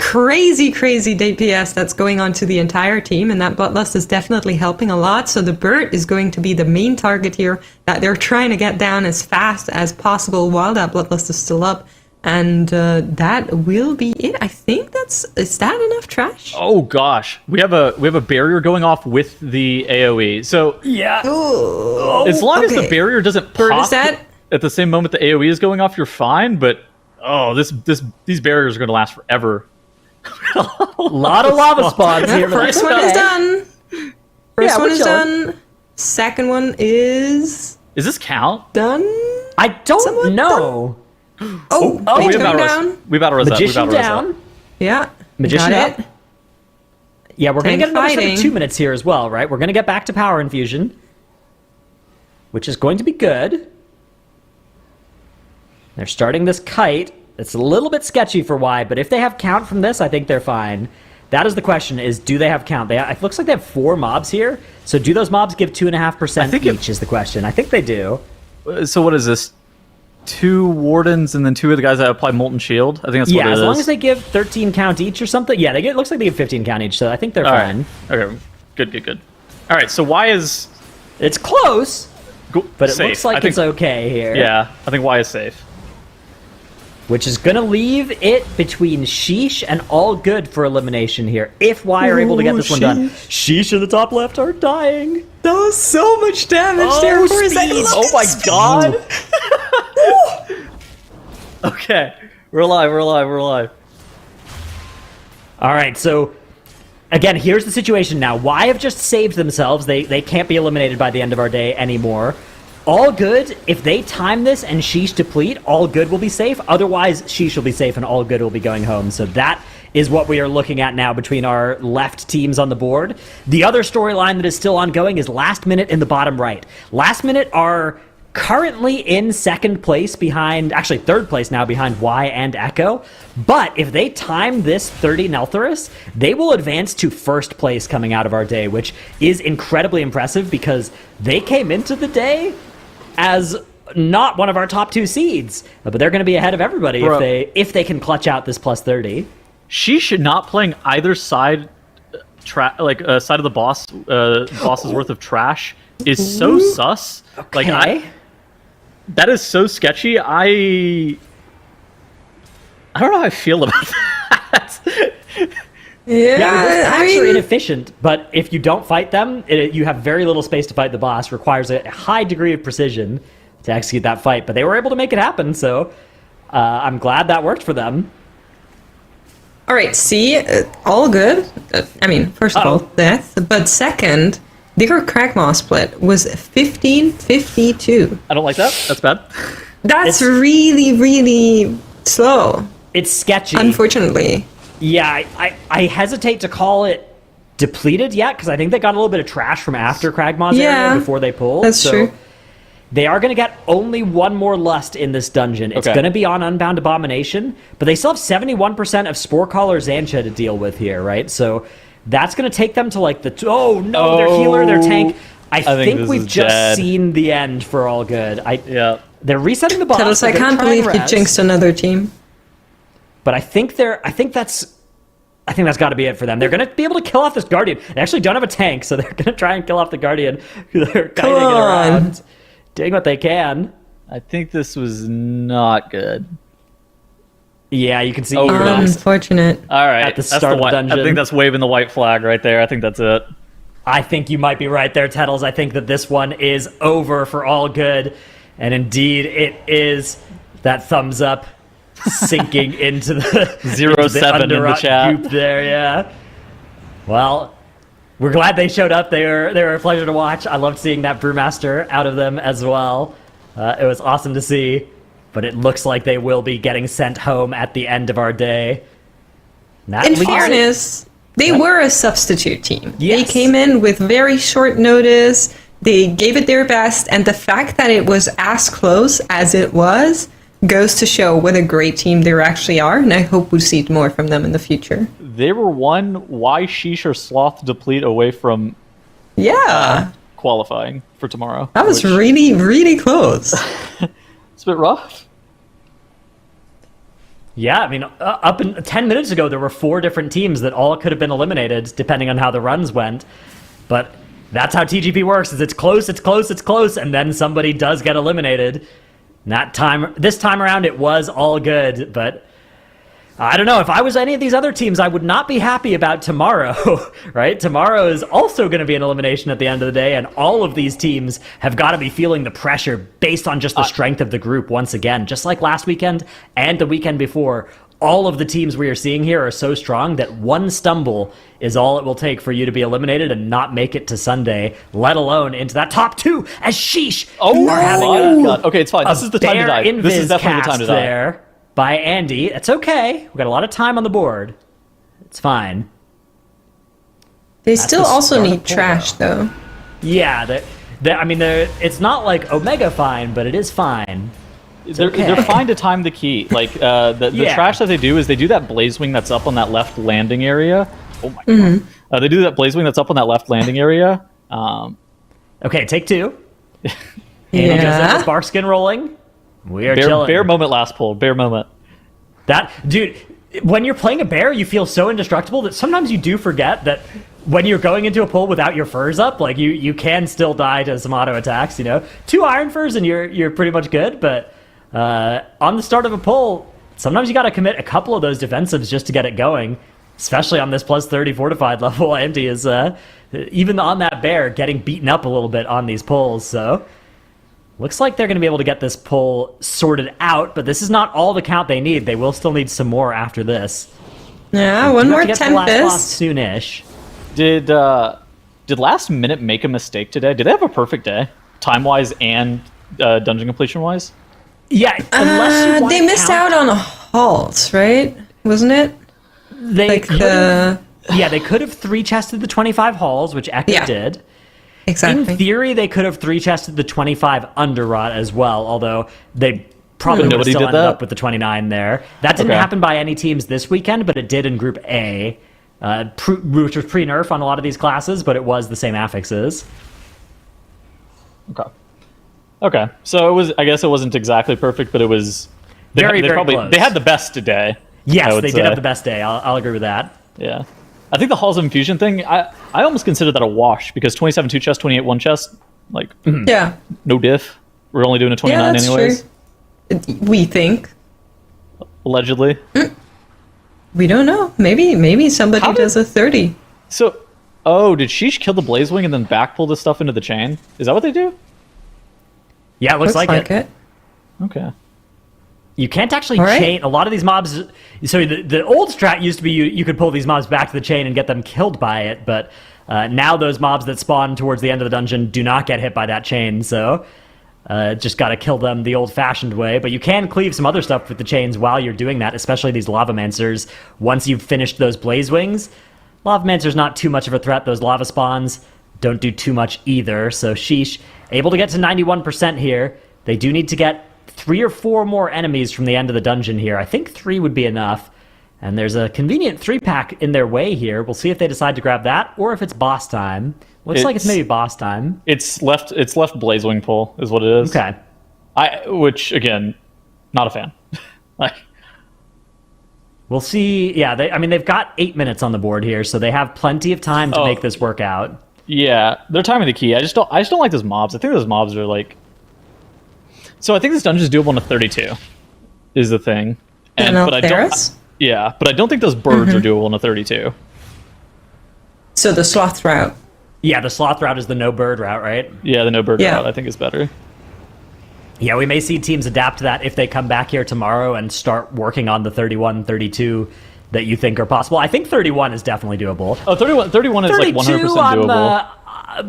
S6: crazy DPS that's going on to the entire team, and that Bloodlust is definitely helping a lot. So the Bird is going to be the main target here that they're trying to get down as fast as possible while that Bloodlust is still up. And that will be it. I think is that enough trash?
S8: Oh gosh, we have a barrier going off with the AOE. So
S5: yeah.
S8: as long as the
S6: okay.
S8: barrier doesn't
S6: Bird
S8: pop
S6: is that?
S8: at the same moment the AOE is going off, you're fine. But these barriers are going to last forever.
S5: A lot of lava spawns here. but
S6: First
S5: that's
S6: one is
S5: okay.
S6: done. First
S5: Yeah,
S6: one
S5: we're
S6: is
S5: chilling.
S6: done. Second one is
S8: Is this count?
S6: done.
S5: I don't
S6: Somewhat
S5: know.
S6: Oh,
S8: we
S6: it's
S8: have
S6: going
S8: battle
S6: down.
S8: res. We battle res that. We
S5: Magician
S8: battle res
S5: down.
S8: that.
S6: Yeah.
S5: Magician
S6: got
S5: up.
S6: it.
S5: Yeah, we're going to get
S6: Tank
S5: another sort of
S6: fighting.
S5: 2 minutes here as well, right? We're going to get back to power infusion, which is going to be good. They're starting this kite. It's a little bit sketchy for Y, but if they have count from this, I think they're fine. That is the question, is do they have count? It looks like they have 4 mobs here. So do those mobs give 2.5% each is the question. I think they do.
S8: So what is this? 2 wardens and then 2 of the guys that apply molten shield. I think that's what it is.
S5: Yeah, as long as they give 13 count each or something. Yeah, it looks like they give 15 count each, so I think they're
S8: All
S5: fine.
S8: right. Okay. Good. All right. So Y is
S5: It's close, but it
S8: safe.
S5: looks like it's okay here.
S8: Yeah, I think Y is safe.
S5: Which is going to leave it between Sheesh and All Good for elimination here. If Y are able to get this one done. Sheesh in the top left are dying.
S6: That was so much damage there for a second.
S5: speed.
S6: Look
S8: Oh
S6: at
S8: my
S6: speed.
S8: god. Okay. We're alive.
S5: All right, so again, here's the situation now. Y have just saved themselves. They can't be eliminated by the end of our day anymore. All Good, if they time this and Sheesh deplete, All Good will be safe. Otherwise, Sheesh will be safe and All Good will be going home. So that is what we are looking at now between our left teams on the board. The other storyline that is still ongoing is Last Minute in the bottom right. Last Minute are currently in second place actually third place now behind Y and Echo. But if they time this 30 Neltherus, they will advance to first place coming out of our day, which is incredibly impressive because they came into the day as not one of our top 2 seeds. But they're going to be ahead of everybody
S8: Bro.
S5: if they can clutch out this plus 30.
S8: She should not playing either side, side of the boss's worth of trash is so sus. Like that is so sketchy. I don't know how I feel about that.
S6: Yeah,
S5: Those
S6: I
S5: packs are
S6: mean,
S5: inefficient, but if you don't fight them, you have very little space to fight the boss. Requires a high degree of precision to execute that fight, but they were able to make it happen, so I'm glad that worked for them.
S6: all right, see, all good. I mean, first of all, death, but second, their Kragmaw split was 15-52.
S8: I don't like that. That's bad.
S6: That's
S5: It's-
S6: really, really slow,
S5: It's sketchy.
S6: unfortunately.
S5: Yeah, I hesitate to call it depleted yet, because I think they got a little bit of trash from after Kragmaw's area before they pulled.
S6: That's true.
S5: They are going to get only one more lust in this dungeon. It's going to be on Unbound Abomination, but they still have 71% of Spore Caller Xancha to deal with here, right? So that's going to take them to like the... their healer, their tank. I think we've just seen the end for All Good. They're resetting the boss.
S6: Tell us, I can't believe you jinxed another team.
S5: But I think that's got to be it for them. They're going to be able to kill off this Guardian. They actually don't have a tank, so they're going to try and kill off the Guardian. They're kiting it around, doing what they can.
S8: I think this was not good.
S5: Yeah, you can see.
S6: Unfortunate.
S8: All right,
S5: at the start of the dungeon.
S8: I think that's waving the white flag right there. I think that's it.
S5: I think you might be right there, Tettles. I think that this one is over for All Good. And indeed, it is. That thumbs up sinking into the
S8: 0-7 in the chat.
S5: Goop there, yeah. Well, we're glad they showed up. They were a pleasure to watch. I loved seeing that Brewmaster out of them as well. It was awesome to see. But it looks like they will be getting sent home at the end of our day.
S6: In fairness, they were a substitute team. Yes. They came in with very short notice. They gave it their best. And the fact that it was as close as it was goes to show what a great team they actually are. And I hope we see more from them in the future.
S8: They were one Why Sheesh or Sloth Deplete away from qualifying for tomorrow.
S6: That was really, really close.
S8: It's a bit rough.
S5: Yeah, I mean, up in 10 minutes ago, there were 4 different teams that all could have been eliminated, depending on how the runs went. But that's how TGP works: is it's close, and then somebody does get eliminated. This time around, it was All Good, but I don't know. If I was any of these other teams, I would not be happy about tomorrow, right? Tomorrow is also going to be an elimination at the end of the day, and all of these teams have got to be feeling the pressure based on just the strength of the group once again. Just like last weekend and the weekend before, all of the teams we are seeing here are so strong that one stumble is all it will take for you to be eliminated and not make it to Sunday, let alone into that top 2 as Sheesh.
S8: Oh, my God. Okay, it's fine. This is the time to die. This is definitely the time to die.
S5: There by Andy. It's okay. We've got a lot of time on the board. It's fine.
S6: They still also need trash, though.
S5: Yeah, it's not like Omega fine, but it is fine.
S8: They're fine to time the key. Like the trash that they do is they do that blaze wing that's up on that left landing area. Oh my God! They do that blaze wing that's up on that left landing area.
S5: Okay, take 2. Andy does it. Spark skin rolling. We are chilling.
S8: Bear moment last pull. Bear moment.
S5: Dude, when you're playing a bear, you feel so indestructible that sometimes you do forget that when you're going into a pull without your furs up, like you can still die to some auto attacks. 2 iron furs and you're pretty much good. But on the start of a pull, sometimes you got to commit a couple of those defensives just to get it going. Especially on this plus 30 fortified level, Andy is even on that bear getting beaten up a little bit on these pulls. So looks like they're going to be able to get this pull sorted out, but this is not all the count they need. They will still need some more after this.
S6: Yeah, one more
S5: Tempest. Soonish.
S8: Did Last Minute make a mistake today? Did they have a perfect day, time-wise and dungeon completion-wise?
S5: Yeah,
S6: they missed out on halts, right? Wasn't it?
S5: They could have 3-chested the 25 halls, which Echo did.
S6: Exactly.
S5: In theory, they could have 3-chested the 25 Underrot as well, although they probably would have still ended up with the 29 there. That didn't happen by any teams this weekend, but it did in Group A, which was pre-nerf on a lot of these classes, but it was the same affixes.
S8: Okay. So I guess it wasn't exactly perfect, but it was
S5: very close.
S8: They had the best today.
S5: Yes, they did have the best day. I'll agree with that.
S8: Yeah. I think the Halls of Infusion thing, I almost consider that a wash, because 27 2-chest, 28 1-chest, like, no diff. We're only doing a 29 anyways.
S6: True. We think.
S8: Allegedly.
S6: We don't know. Maybe somebody does a 30.
S8: So, did Sheesh kill the Blazewing and then back pull the stuff into the chain? Is that what they do?
S5: Yeah, it looks like it.
S8: Okay.
S5: You can't actually chain a lot of these mobs. So the old strat used to be you could pull these mobs back to the chain and get them killed by it, but now those mobs that spawn towards the end of the dungeon do not get hit by that chain. So Just got to kill them the old-fashioned way, but you can cleave some other stuff with the chains while you're doing that, especially these Lavamancers. Once you've finished those Blaze Wings, Lavamancers not too much of a threat. Those Lava Spawns don't do too much either, so sheesh. Able to get to 91% here. They do need to get 3 or 4 more enemies from the end of the dungeon here. I think 3 would be enough, and there's a convenient 3-pack in their way here. We'll see if they decide to grab that, or if it's boss time. Looks like it's maybe boss time.
S8: It's left Blazewing pull is what it is.
S5: Okay.
S8: Which again, not a fan. Like,
S5: we'll see. Yeah, they've got 8 minutes on the board here, so they have plenty of time to make this work out.
S8: Yeah, they're timing the key. I just don't like those mobs. I think those mobs are like. So I think this dungeon is doable in a 32, is the thing. But I don't think those birds are doable in a 32.
S6: So the sloth route.
S5: Yeah, the sloth route is the no bird route, right?
S8: Yeah, the no bird route I think is better.
S5: Yeah, we may see teams adapt to that if they come back here tomorrow and start working on the 31, 32 that you think are possible. I think 31 is definitely doable.
S8: Oh, 31 is like 100% doable.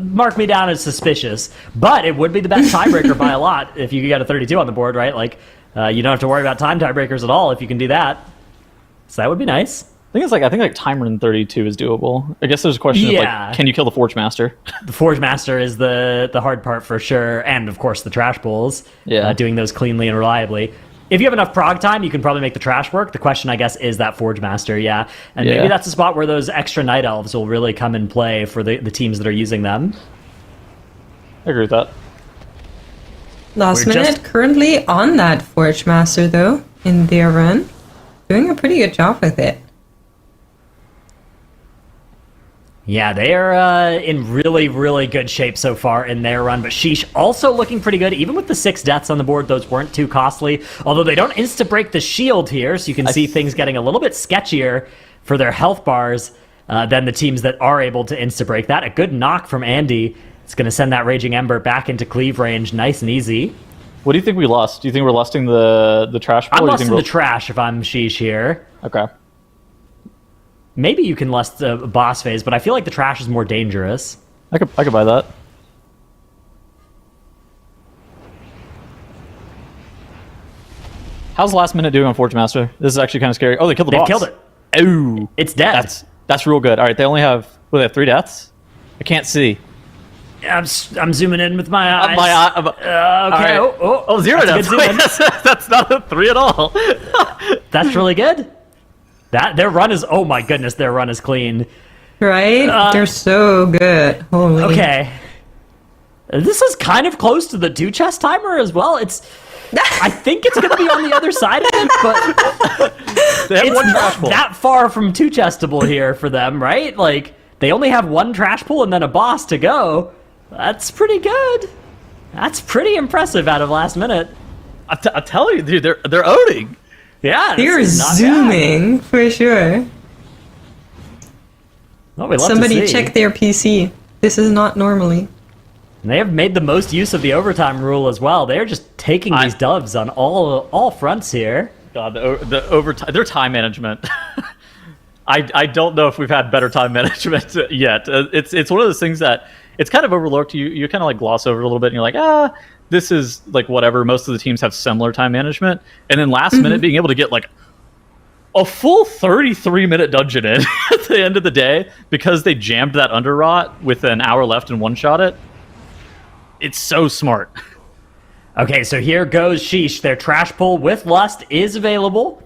S5: Mark me down as suspicious, but it would be the best tiebreaker by a lot if you get a 32 on the board, right? Like, you don't have to worry about time tiebreakers at all if you can do that. So that would be nice.
S8: I think timer in 32 is doable. I guess there's a question of like, can you kill the Forge Master?
S5: The Forge Master is the hard part for sure, and of course the trash pulls.
S8: Yeah,
S5: doing those cleanly and reliably. If you have enough prog time, you can probably make the trash work. The question, I guess, is that Forge Master, and maybe that's a spot where those extra Night Elves will really come in play for the teams that are using them.
S8: I agree with that.
S6: Last minute, currently on that Forge Master, though, in their run. Doing a pretty good job with it.
S5: Yeah, they are in really, really good shape so far in their run, but Sheesh also looking pretty good. Even with the 6 deaths on the board, those weren't too costly. Although they don't insta-break the shield here, so you can see things getting a little bit sketchier for their health bars than the teams that are able to insta-break that. A good knock from Andy. It's going to send that Raging Ember back into cleave range nice and easy.
S8: What do you think we lost? Do you think we're lusting the trash pull?
S5: I'm lusting the trash if I'm Sheesh here.
S8: Okay.
S5: Maybe you can lust a boss phase, but I feel like the trash is more dangerous.
S8: I could buy that. How's last minute doing on Forge Master? This is actually kind of scary. Oh, they killed the boss.
S5: They killed it.
S8: Oh,
S5: it's dead.
S8: That's real good. All right, they only have 3 deaths. I can't see.
S5: I'm zooming in with my eyes. Okay.
S8: Right. 0 deaths. That's not a 3 at all.
S5: That's really good. Their run is, oh my goodness, their run is clean.
S6: Right? They're so good. Holy.
S5: Okay. This is kind of close to the 2 chest timer as well. I think it's going to be on the other side of it, but it's not that far from 2 chestable here for them, right? Like, they only have 1 trash pull and then a boss to go. That's pretty good. That's pretty impressive out of last minute.
S8: I tell you, dude, they're owning.
S5: Yeah,
S6: they're zooming for sure.
S5: Well,
S6: somebody check their PC. This is not normally.
S5: And they have made the most use of the overtime rule as well. They're just taking these dubs on all fronts here.
S8: God, the overtime, their time management. I don't know if we've had better time management yet. It's one of those things that it's kind of overlooked. You kind of like gloss over it a little bit, and you're like, this is like whatever. Most of the teams have similar time management, and then last minute being able to get like a full 33-minute dungeon in at the end of the day because they jammed that underrot with an hour left and one-shot it. It's so smart.
S5: Okay, so here goes Sheesh. Their trash pull with Lust is available.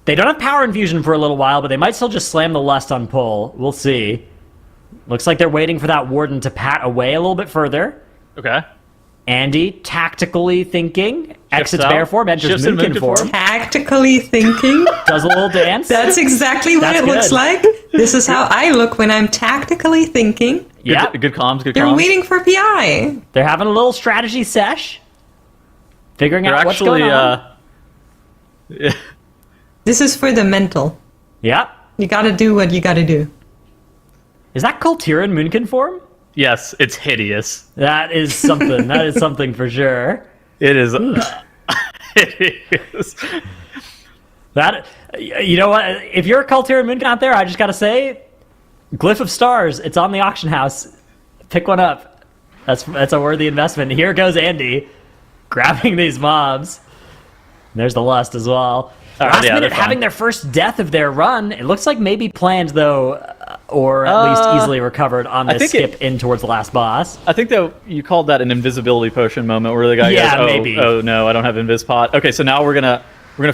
S5: They don't have Power Infusion for a little while, but they might still just slam the Lust on pull. We'll see. Looks like they're waiting for that Warden to pat away a little bit further.
S8: Okay.
S5: Andy, tactically thinking, exits bear form, enters Moonkin form.
S6: Tactically thinking.
S5: Does a little dance.
S6: That's exactly what it looks like. This is how I look when I'm tactically thinking.
S5: Yeah.
S8: Good comms, good comms.
S6: They're waiting for PI.
S5: They're having a little strategy sesh. Figuring out what's going on.
S6: This is for the mental.
S5: Yeah.
S6: You gotta do what you gotta do.
S5: Is that Kultiran Moonkin form?
S8: Yes, it's hideous.
S5: That is something. That is something for sure.
S8: It is. It is.
S5: That, you know what? If you're a Kultiran Moonkin out there, I just gotta say, Glyph of Stars. It's on the auction house. Pick one up. That's a worthy investment. Here goes Andy. grabbing these mobs. There's the lust as well. Last minute having their first death of their run. It looks like maybe planned, though, or at least easily recovered on this skip in towards the last boss.
S8: I think that you called that an invisibility potion moment where the guy goes,
S5: maybe.
S8: Oh no, I don't have invis pot. Okay, so now we're gonna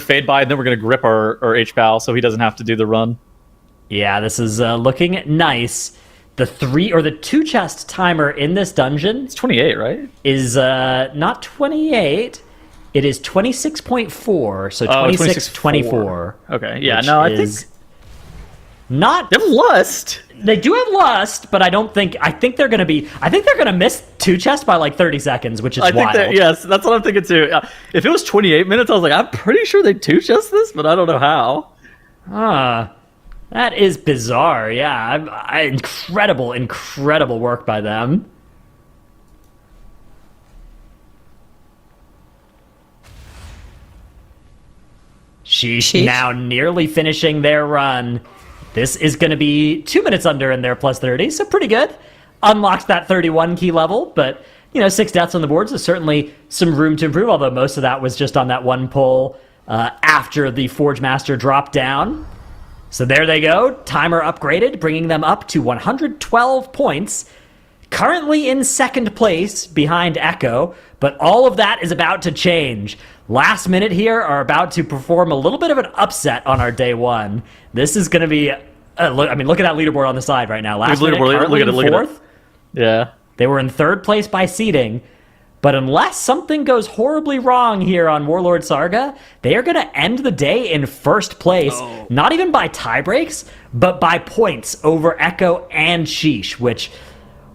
S8: fade by, and then we're gonna grip our H-Pal so he doesn't have to do the run.
S5: Yeah, this is looking nice. The 2 chest timer in this dungeon,
S8: it's 28, right?
S5: Is not 28. It is 26.4, so 26.24.
S8: Okay, yeah, no, I think
S5: not.
S8: They have lust.
S5: They do have lust, but I think they're gonna miss 2 chests by like 30 seconds, which is wild.
S8: Yes, that's what I'm thinking too. If it was 28 minutes, I was like, I'm pretty sure they 2 chest this, but I don't know how.
S5: That is bizarre. Yeah, incredible work by them. Sheesh. Now nearly finishing their run. This is going to be 2 minutes under in their plus 30, so pretty good. Unlocked that 31 key level, but 6 deaths on the board, so certainly some room to improve, although most of that was just on that one pull after the Forge Master dropped down. So there they go, timer upgraded, bringing them up to 112 points. Currently in second place behind Echo, but all of that is about to change. Last minute here are about to perform a little bit of an upset on our day one. This is going to be, look at that leaderboard on the side right now. Last minute, currently in fourth.
S8: Yeah.
S5: They were in third place by seeding, but unless something goes horribly wrong here on Warlord Sarga, they are going to end the day in first place, not even by tie breaks, but by points over Echo and Sheesh, which...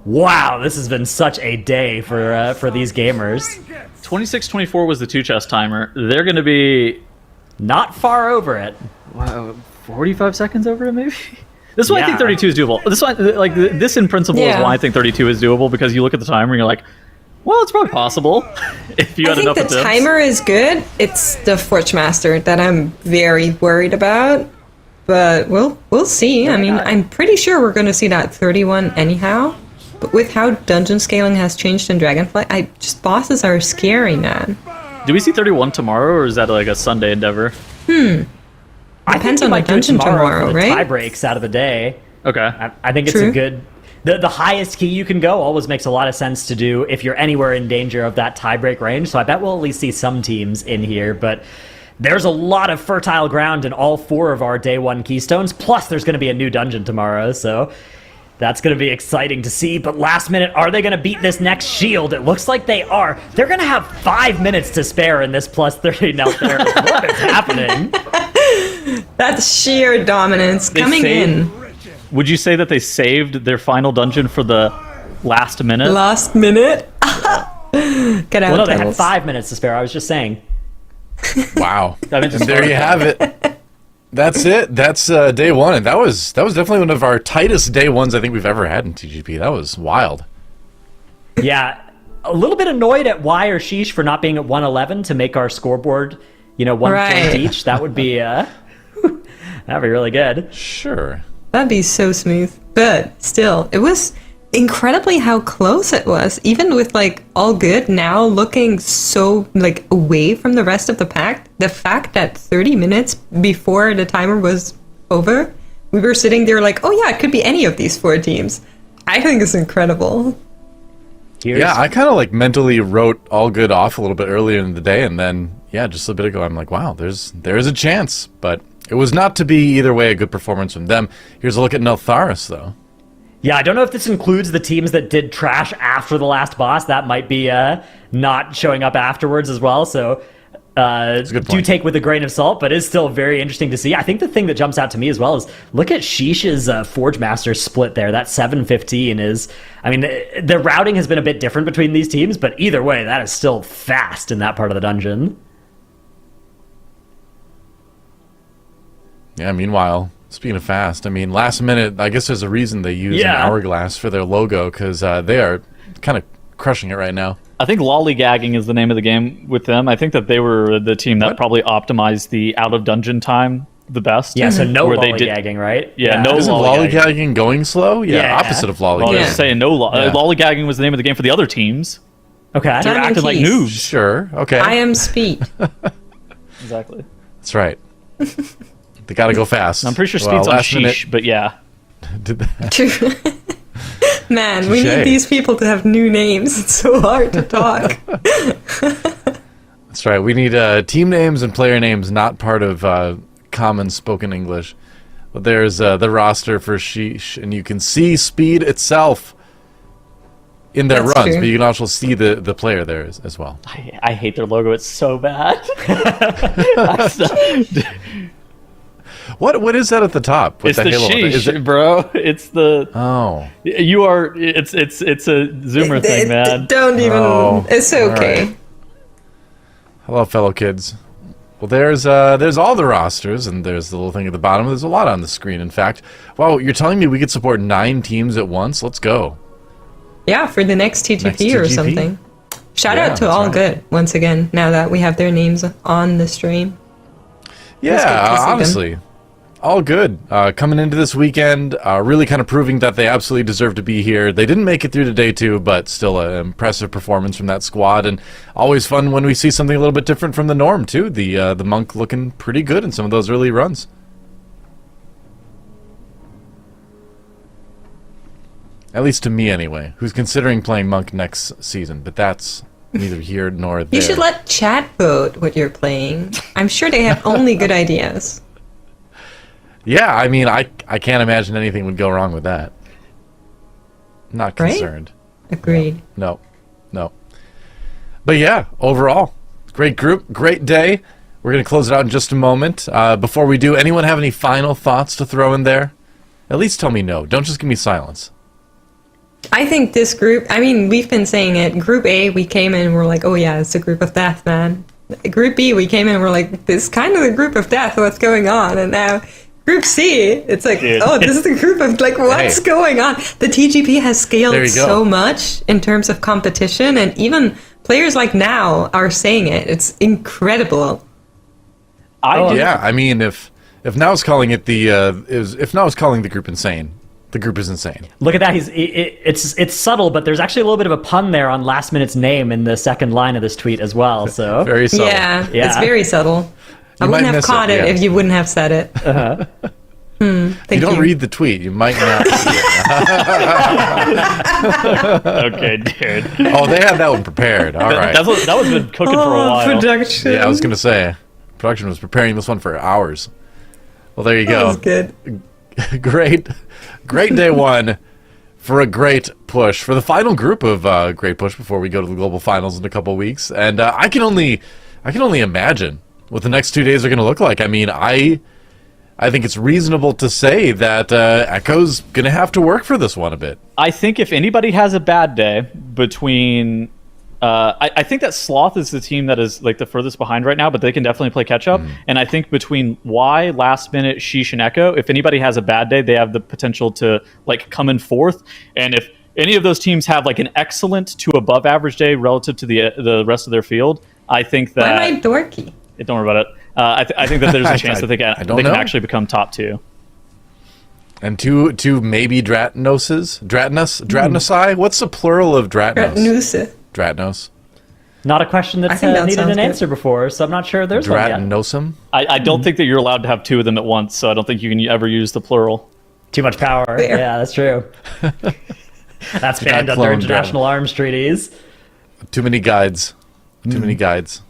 S5: Wow, this has been such a day for these gamers.
S8: 26-24 was the 2 chest timer. They're going to be
S5: not far over it.
S8: Wow, 45 seconds over it, maybe. This is why I think 32 is doable. This in principle is why I think 32 is doable, because you look at the timer and you're like, well, it's probably possible if you had enough.
S6: I think the timer is good. It's the Forge Master that I'm very worried about, but we'll see. I mean, I'm pretty sure we're going to see that 31 anyhow. But with how dungeon scaling has changed in Dragonflight, bosses are scary, man.
S8: Do we see 31 tomorrow, or is that like a Sunday endeavor?
S6: Depends on the dungeon tomorrow, right?
S5: Tie breaks out of the day.
S8: Okay.
S5: I think it's a good... The highest key you can go always makes a lot of sense to do if you're anywhere in danger of that tie-break range, so I bet we'll at least see some teams in here, but... There's a lot of fertile ground in all 4 of our day 1 keystones, plus there's going to be a new dungeon tomorrow, so... That's going to be exciting to see, but last minute, are they going to beat this next shield? It looks like they are. They're going to have 5 minutes to spare in this plus 30 now. What is happening?
S6: That's sheer dominance coming in.
S8: Would you say that they saved their final dungeon for the last minute?
S6: Last minute? Get out,
S5: well, no, they had 5 minutes to spare. I was just saying.
S4: Wow. And there you have it. That's it. That's day 1, and that was definitely one of our tightest day 1s I think we've ever had in TGP. That was wild.
S5: Yeah, a little bit annoyed at Y or Sheesh for not being at 111 to make our scoreboard, 1 point each. That would be that'd be really good.
S4: Sure.
S6: That'd be so smooth. But still, it was incredibly how close it was. Even with all good now looking so away from the rest of the pack, the fact that 30 minutes before the timer was over, we were sitting there oh yeah, it could be any of these 4 teams. I think it's incredible.
S4: Yeah, I kind of mentally wrote all good off a little bit earlier in the day, and then just a bit ago I'm like, wow, there's a chance, but it was not to be either way a good performance from them. Here's a look at Neltharis though.
S5: Yeah, I don't know if this includes the teams that did trash after the last boss. That might be not showing up afterwards as well, so do take with a grain of salt, but it's still very interesting to see. I think the thing that jumps out to me as well is look at Sheesh's Forge Master split there. That 7-15 is... I mean, the routing has been a bit different between these teams, but either way, that is still fast in that part of the dungeon.
S4: Yeah, meanwhile... Speaking of fast, last minute, I guess there's a reason they use an hourglass for their logo, because they are kind of crushing it right now.
S8: I think lollygagging is the name of the game with them. I think that they were the team that probably optimized the out-of-dungeon time the best.
S5: Yeah, so no lollygagging, right?
S8: Yeah, no
S4: Isn't lollygagging going slow? Yeah, opposite of lollygagging.
S8: Well, I was saying lollygagging was the name of the game for the other teams.
S5: Okay. You're
S6: Diamond
S5: acting like
S6: keys.
S5: noobs.
S4: Sure. Okay.
S6: I am speed.
S8: Exactly.
S4: That's right. They gotta go fast.
S8: I'm pretty sure speed's on
S4: last minute-
S8: sheesh, but yeah.
S4: Did that.
S6: True. Man, we
S4: Touche.
S6: need these people to have new names. It's so hard to talk.
S4: That's right. We need team names and player names not part of common spoken English. But there's the roster for Sheesh, and you can see Speed itself in their
S6: That's
S4: runs,
S6: true.
S4: but you can also see the player there as well.
S5: I hate their logo. It's so bad.
S4: What is that at the top? With
S8: It's the
S4: halo?
S8: sheesh,
S4: Is it?
S8: bro. It's the
S4: Oh.
S8: you are. It's a Zoomer thing, man.
S6: Don't even.
S4: Oh,
S6: It's okay.
S4: alright. Hello, fellow kids. Well, there's all the rosters, and there's the little thing at the bottom. There's a lot on the screen, in fact. Wow, you're telling me we could support 9 teams at once? Let's go.
S6: Yeah, for the next TGP,
S4: Next
S6: or
S4: TGP.
S6: something. Shout
S4: Yeah,
S6: out to
S4: that's
S6: All
S4: right.
S6: Good once again. Now that we have their names on the stream.
S4: Yeah,
S6: good to see them.
S4: honestly, all good. Coming into this weekend, really kind of proving that they absolutely deserve to be here. They didn't make it through to day 2, but still an impressive performance from that squad, and always fun when we see something a little bit different from the norm too. The Monk looking pretty good in some of those early runs. At least to me, anyway, who's considering playing Monk next season, but that's neither here nor there.
S6: You should let chat vote what you're playing. I'm sure they have only good ideas.
S4: Yeah, I mean, I can't imagine anything would go wrong with that. Not
S6: Right?
S4: concerned.
S6: Agreed.
S4: No. But yeah, overall, great group, great day. We're going to close it out in just a moment. Before we do, anyone have any final thoughts to throw in there? At least tell me no. Don't just give me silence.
S6: I think this group, I mean, we've been saying it. Group A, we came in and we're like, oh yeah, it's a group of death, man. Group B, we came in and we're like, this is kind of the group of death, what's going on? And now Group C, it's like, oh, this is the group of, like, what's going on? The TGP has
S4: There
S6: scaled
S4: you go.
S6: so much in terms of competition, and even players like Now are saying it. It's incredible.
S4: Yeah, I mean, if Now's calling it if Now's calling the group insane, the group is insane.
S5: Look at that. It's subtle, but there's actually a little bit of a pun there on Last Minute's name in the second line of this tweet as well. So
S4: Very subtle.
S6: Yeah,
S5: Yeah.
S6: it's very subtle. I
S4: might
S6: wouldn't have
S4: miss it,
S6: caught it,
S4: yeah.
S6: if you wouldn't have said it.
S4: If you don't read the tweet, you might not see it.
S8: Okay, dude.
S4: Oh, they had that one prepared. All right.
S8: That was been cooking for a while.
S6: Production.
S4: Yeah, I was going to say, production was preparing this one for hours. Well, there you
S6: That
S4: go.
S6: was good.
S4: Great day 1 for a great push for the final group of great push before we go to the global finals in a couple weeks. And I can only imagine what the next 2 days are going to look like. I mean, I think it's reasonable to say that Echo's going to have to work for this one a bit.
S8: I think if anybody has a bad day between, I think that Sloth is the team that is like the furthest behind right now, but they can definitely play catch up. And I think between Y, Last Minute, Sheesh, and Echo, if anybody has a bad day, they have the potential to like come in fourth. And if any of those teams have like an excellent to above average day relative to the rest of their field, I think that.
S6: Why am I dorky?
S8: Don't worry about it. I think that there's a chance that they can
S4: don't know.
S8: actually become top 2.
S4: And two maybe Dratnosi? What's the plural of Dratnos?
S6: Ratnuse.
S4: Dratnos.
S5: not a question
S6: I
S5: that's
S6: think that
S5: needed
S6: sounds
S5: an
S6: good.
S5: answer before, so I'm not sure there's one yet.
S4: Dratnosum?
S8: I don't think that you're allowed to have 2 of them at once, so I don't think you can ever use the plural.
S5: Too much power.
S6: Fair.
S5: Yeah, that's true. That's banned under
S4: clone
S5: international arms treaties.
S4: Too many guides. Too many guides.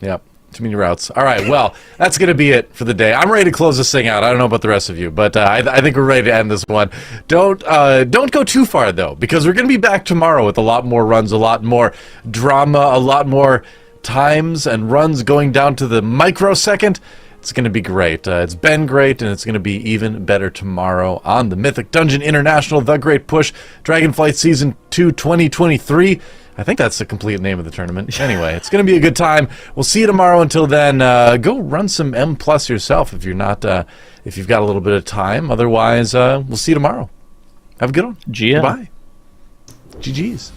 S4: Yep. Too many routes. All right, well, that's going to be it for the day. I'm ready to close this thing out. I don't know about the rest of you, but I think we're ready to end this one. Don't go too far, though, because we're going to be back tomorrow with a lot more runs, a lot more drama, a lot more times and runs going down to the microsecond. It's going to be great. It's been great, and it's going to be even better tomorrow on the Mythic Dungeon International The Great Push Dragonflight Season 2 2023. I think that's the complete name of the tournament. Anyway, it's going to be a good time. We'll see you tomorrow. Until then, go run some M+ yourself if you're not, if you've got a little bit of time. Otherwise, we'll see you tomorrow. Have a good one.
S8: GM.
S4: Bye. GG's.